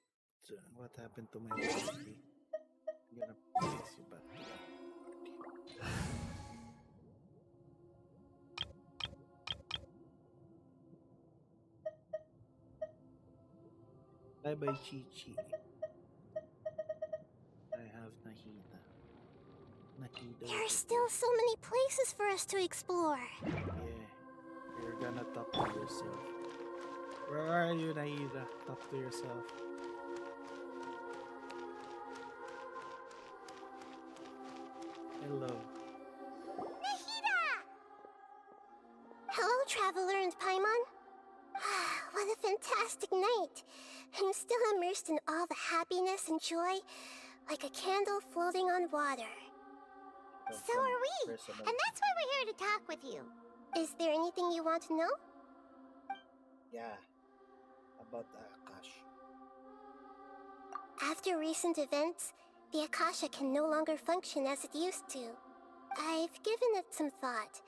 Speaker 1: What happened to my body? I'm gonna place you back. Bye bye, Chi Chi. I have Nahida. Nahida.
Speaker 5: There are still so many places for us to explore.
Speaker 1: Yeah, you're gonna talk to yourself. Where are you, Nahida? Talk to yourself. Hello.
Speaker 4: Nahida!
Speaker 5: Paimon? What a fantastic night! I'm still immersed in all the happiness and joy, like a candle floating on water.
Speaker 4: So are we, and that's why we're here to talk with you.
Speaker 5: Is there anything you want to know?
Speaker 1: Yeah, about the Akasha.
Speaker 5: After recent events, the Akasha can no longer function as it used to. I've given it some thought,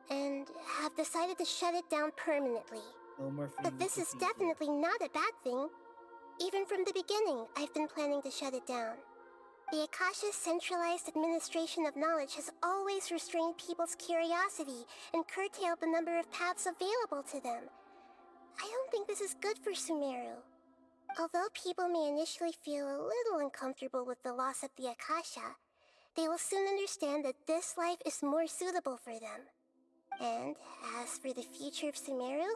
Speaker 5: and have decided to shut it down permanently.
Speaker 1: No more
Speaker 5: But this is definitely not a bad thing. Even from the beginning, I've been planning to shut it down. The Akasha's centralized administration of knowledge has always restrained people's curiosity and curtailed the number of paths available to them. I don't think this is good for Sumeru. Although people may initially feel a little uncomfortable with the loss of the Akasha, they will soon understand that this life is more suitable for them. And as for the future of Sumeru,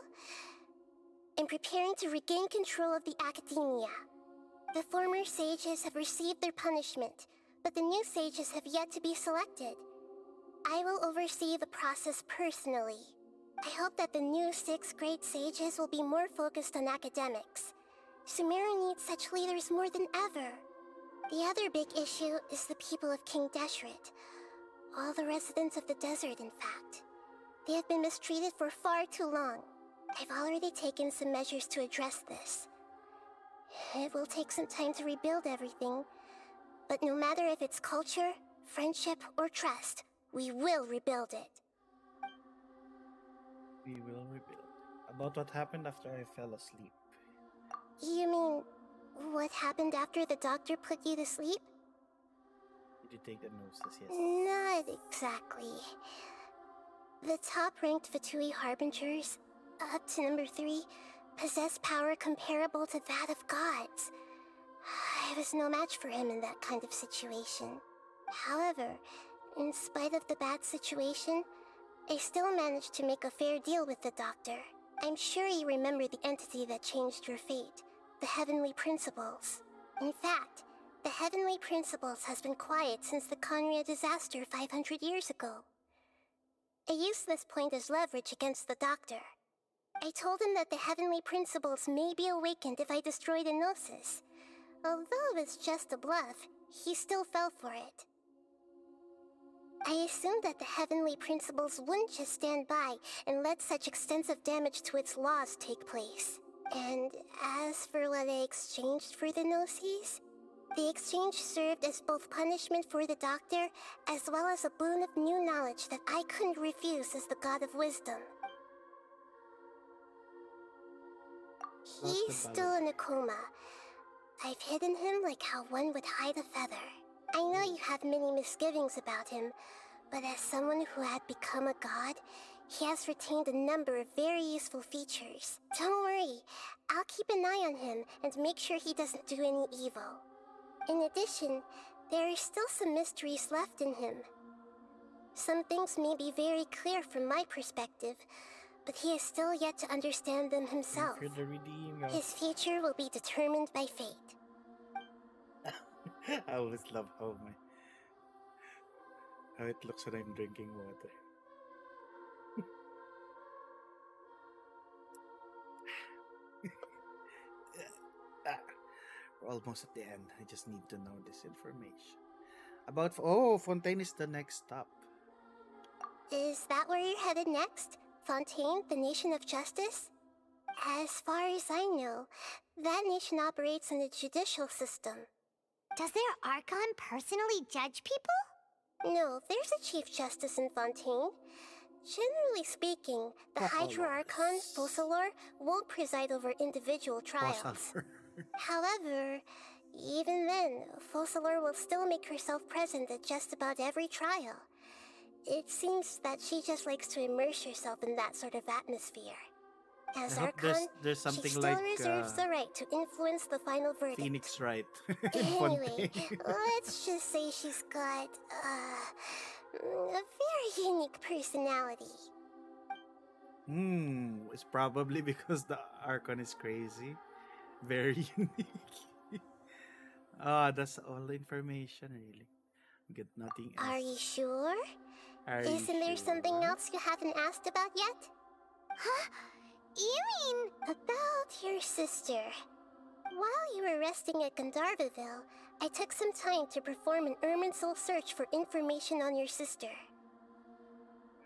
Speaker 5: I'm preparing to regain control of the Academia. The former sages have received their punishment, but the new sages have yet to be selected. I will oversee the process personally. I hope that the new 6th grade sages will be more focused on academics. Sumeru needs such leaders more than ever. The other big issue is the people of King Deshret. All the residents of the desert, in fact. They have been mistreated for far too long. I've already taken some measures to address this. It will take some time to rebuild everything, but no matter if it's culture, friendship, or trust, we will rebuild it.
Speaker 1: We will rebuild. About what happened after I fell asleep.
Speaker 5: You mean, what happened after the doctor put you to sleep?
Speaker 1: Did you take the gnosis? Yes.
Speaker 5: Not exactly. The top-ranked Fatui Harbingers, up to number 3, possess power comparable to that of gods. I was no match for him in that kind of situation. However, in spite of the bad situation, I still managed to make a fair deal with the doctor. I'm sure you remember the entity that changed your fate, the Heavenly Principles. In fact, the Heavenly Principles has been quiet since the Conria disaster 500 years ago. I used this point as leverage against the doctor. I told him that the Heavenly Principles may be awakened if I destroy the Gnosis. Although it's just a bluff, he still fell for it. I assumed that the Heavenly Principles wouldn't just stand by and let such extensive damage to its laws take place. And as for what I exchanged for the Gnosis, the exchange served as both punishment for the doctor, as well as a boon of new knowledge that I couldn't refuse as the God of Wisdom. He's still in a coma. I've hidden him like how one would hide a feather. I know you have many misgivings about him, but as someone who had become a god, he has retained a number of very useful features. Don't worry, I'll keep an eye on him and make sure he doesn't do any evil. In addition, there are still some mysteries left in him. Some things may be very clear from my perspective, but he is still yet to understand them himself. His future will be determined by fate.
Speaker 1: I always love how it looks when I'm drinking water. We're almost at the end. I just need to know this information. About Fontaine is the next stop.
Speaker 5: Is that where you're headed next? Fontaine, the Nation of Justice? As far as I know, that nation operates on a judicial system.
Speaker 4: Does their Archon personally judge people?
Speaker 5: No, there's a Chief Justice in Fontaine. Generally speaking, the Hydra Archon, Focalor, won't preside over individual trials. However, even then, Focalor will still make herself present at just about every trial. It seems that she just likes to immerse herself in that sort of atmosphere. As Archon,
Speaker 1: there's something
Speaker 5: she still
Speaker 1: like
Speaker 5: reserves the right to influence the final verdict.
Speaker 1: Phoenix Wright.
Speaker 5: Anyway, let's just say she's got, a very unique personality.
Speaker 1: It's probably because the Archon is crazy. Very unique. That's all the information, really. Get nothing else.
Speaker 5: Are you sure?
Speaker 1: Are you
Speaker 5: Isn't there
Speaker 1: sure?
Speaker 5: something else you haven't asked about yet?
Speaker 4: Huh? You mean...
Speaker 5: About your sister. While you were resting at Gandharvaville, I took some time to perform an Irminsul search for information on your sister.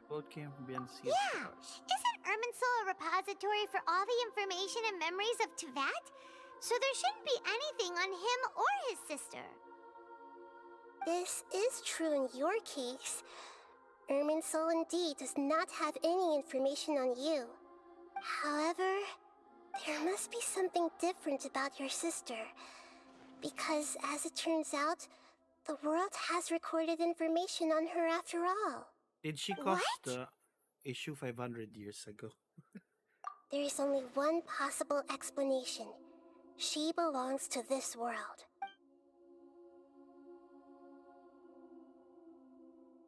Speaker 1: Both came from BNC.
Speaker 4: Yeah! Isn't Irminsul a repository for all the information and memories of Teyvat? So there shouldn't be anything on him or his sister.
Speaker 5: This is true in your case. Irminsul indeed does not have any information on you. However, there must be something different about your sister. Because, as it turns out, the world has recorded information on her after all.
Speaker 1: Did she cost the issue 500 years ago?
Speaker 5: There is only one possible explanation. She belongs to this world.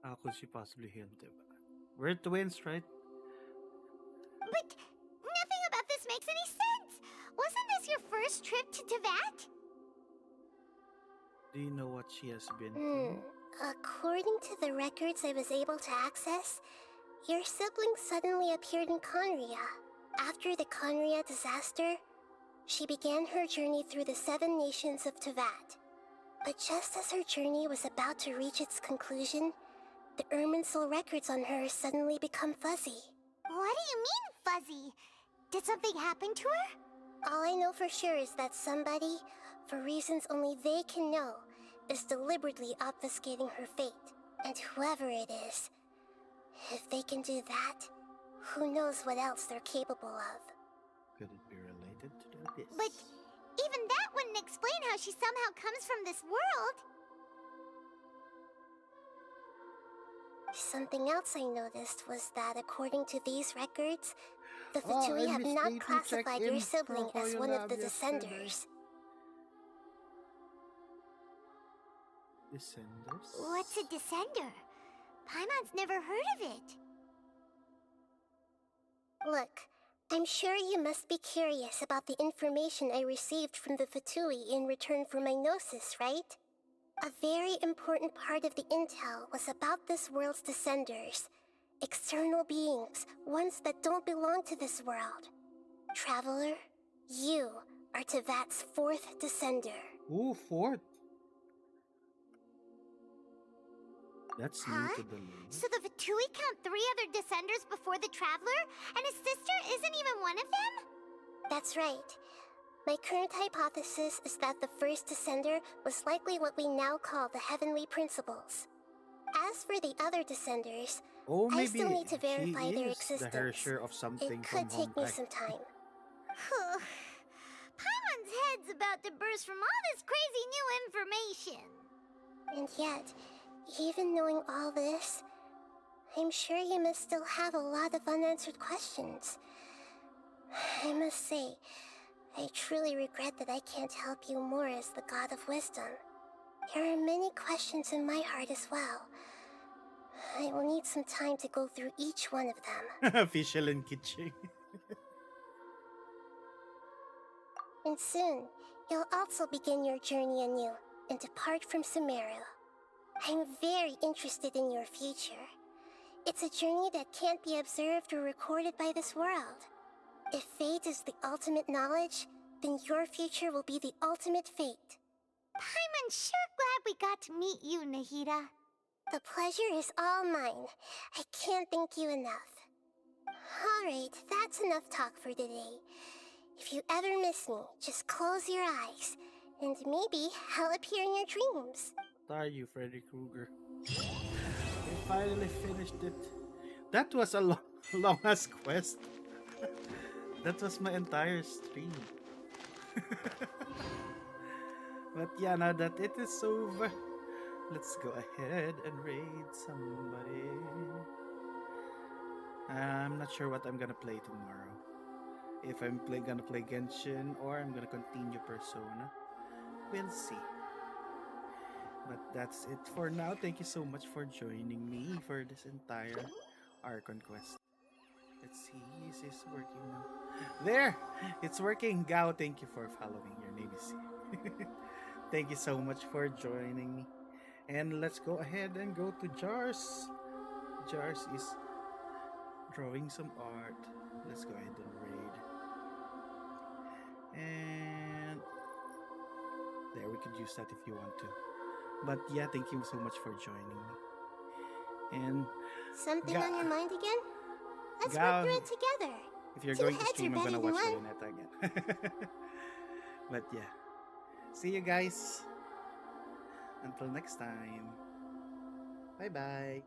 Speaker 1: How could she possibly heal Teyvat? We're twins, right?
Speaker 4: But nothing about this makes any sense! Wasn't this your first trip to Teyvat?
Speaker 1: Do you know what she has been through?
Speaker 5: According to the records I was able to access, your sibling suddenly appeared in Conria. After the Conria disaster, she began her journey through the 7 nations of Teyvat. But just as her journey was about to reach its conclusion, the Irminsul records on her suddenly become fuzzy.
Speaker 4: What do you mean, fuzzy? Did something happen to her?
Speaker 5: All I know for sure is that somebody, for reasons only they can know, is deliberately obfuscating her fate. And whoever it is, if they can do that, who knows what else they're capable of.
Speaker 1: Could it be related to the abyss?
Speaker 4: But even that wouldn't explain how she somehow comes from this world.
Speaker 5: Something else I noticed was that according to these records, the Fatui have not classified your sibling as one of the Descenders.
Speaker 1: Descenders?
Speaker 4: What's a Descender? Paimon's never heard of it.
Speaker 5: Look, I'm sure you must be curious about the information I received from the Fatui in return for my Gnosis, right? A very important part of the intel was about this world's Descenders. External beings, ones that don't belong to this world. Traveler, you are Teyvat's 4th Descender.
Speaker 1: Ooh, 4th? That's new to the lore.
Speaker 4: So the Fatui count 3 other Descenders before the Traveler, and his sister isn't even one of them?
Speaker 5: That's right. My current hypothesis is that the first Descender was likely what we now call the Heavenly Principles. As for the other Descenders, I still need to verify their existence.
Speaker 1: The Hersher of something
Speaker 5: it could take me some time.
Speaker 4: Paimon's head's about to burst from all this crazy new information.
Speaker 5: And yet, even knowing all this, I'm sure you must still have a lot of unanswered questions. I must say, I truly regret that I can't help you more as the God of Wisdom. There are many questions in my heart as well. I will need some time to go through each one of them.
Speaker 1: Official and kitchen.
Speaker 5: And soon, you'll also begin your journey anew and depart from Sumeru. I'm very interested in your future. It's a journey that can't be observed or recorded by this world. If fate is the ultimate knowledge, then your future will be the ultimate fate.
Speaker 4: Paimon's sure glad we got to meet you, Nahida.
Speaker 5: The pleasure is all mine. I can't thank you enough. Alright, that's enough talk for today. If you ever miss me, just close your eyes, and maybe I'll appear in your dreams.
Speaker 1: Are you, Freddy Krueger? We finally finished it. That was a long ass quest. That was my entire stream. But yeah, now that it is over, let's go ahead and raid somebody. I'm not sure what I'm gonna play tomorrow. If I'm gonna play Genshin or I'm gonna continue Persona. We'll see. But that's it for now. Thank you so much for joining me for this entire Archon quest. Let's see, is this working now? There! It's working! Gao, thank you for following. Your name is... Thank you so much for joining me. And let's go ahead and go to Jars. Jars is drawing some art. Let's go ahead and raid. we could use that if you want to. But yeah, thank you so much for joining me. And
Speaker 5: something on your mind again? Let's
Speaker 1: Ga-
Speaker 5: work through it together.
Speaker 1: if you're
Speaker 5: Two
Speaker 1: going to
Speaker 5: heads are
Speaker 1: stream, I'm
Speaker 5: better
Speaker 1: gonna
Speaker 5: than
Speaker 1: watch
Speaker 5: one.
Speaker 1: Bayonetta again. But yeah, see you guys. Until next time. Bye bye.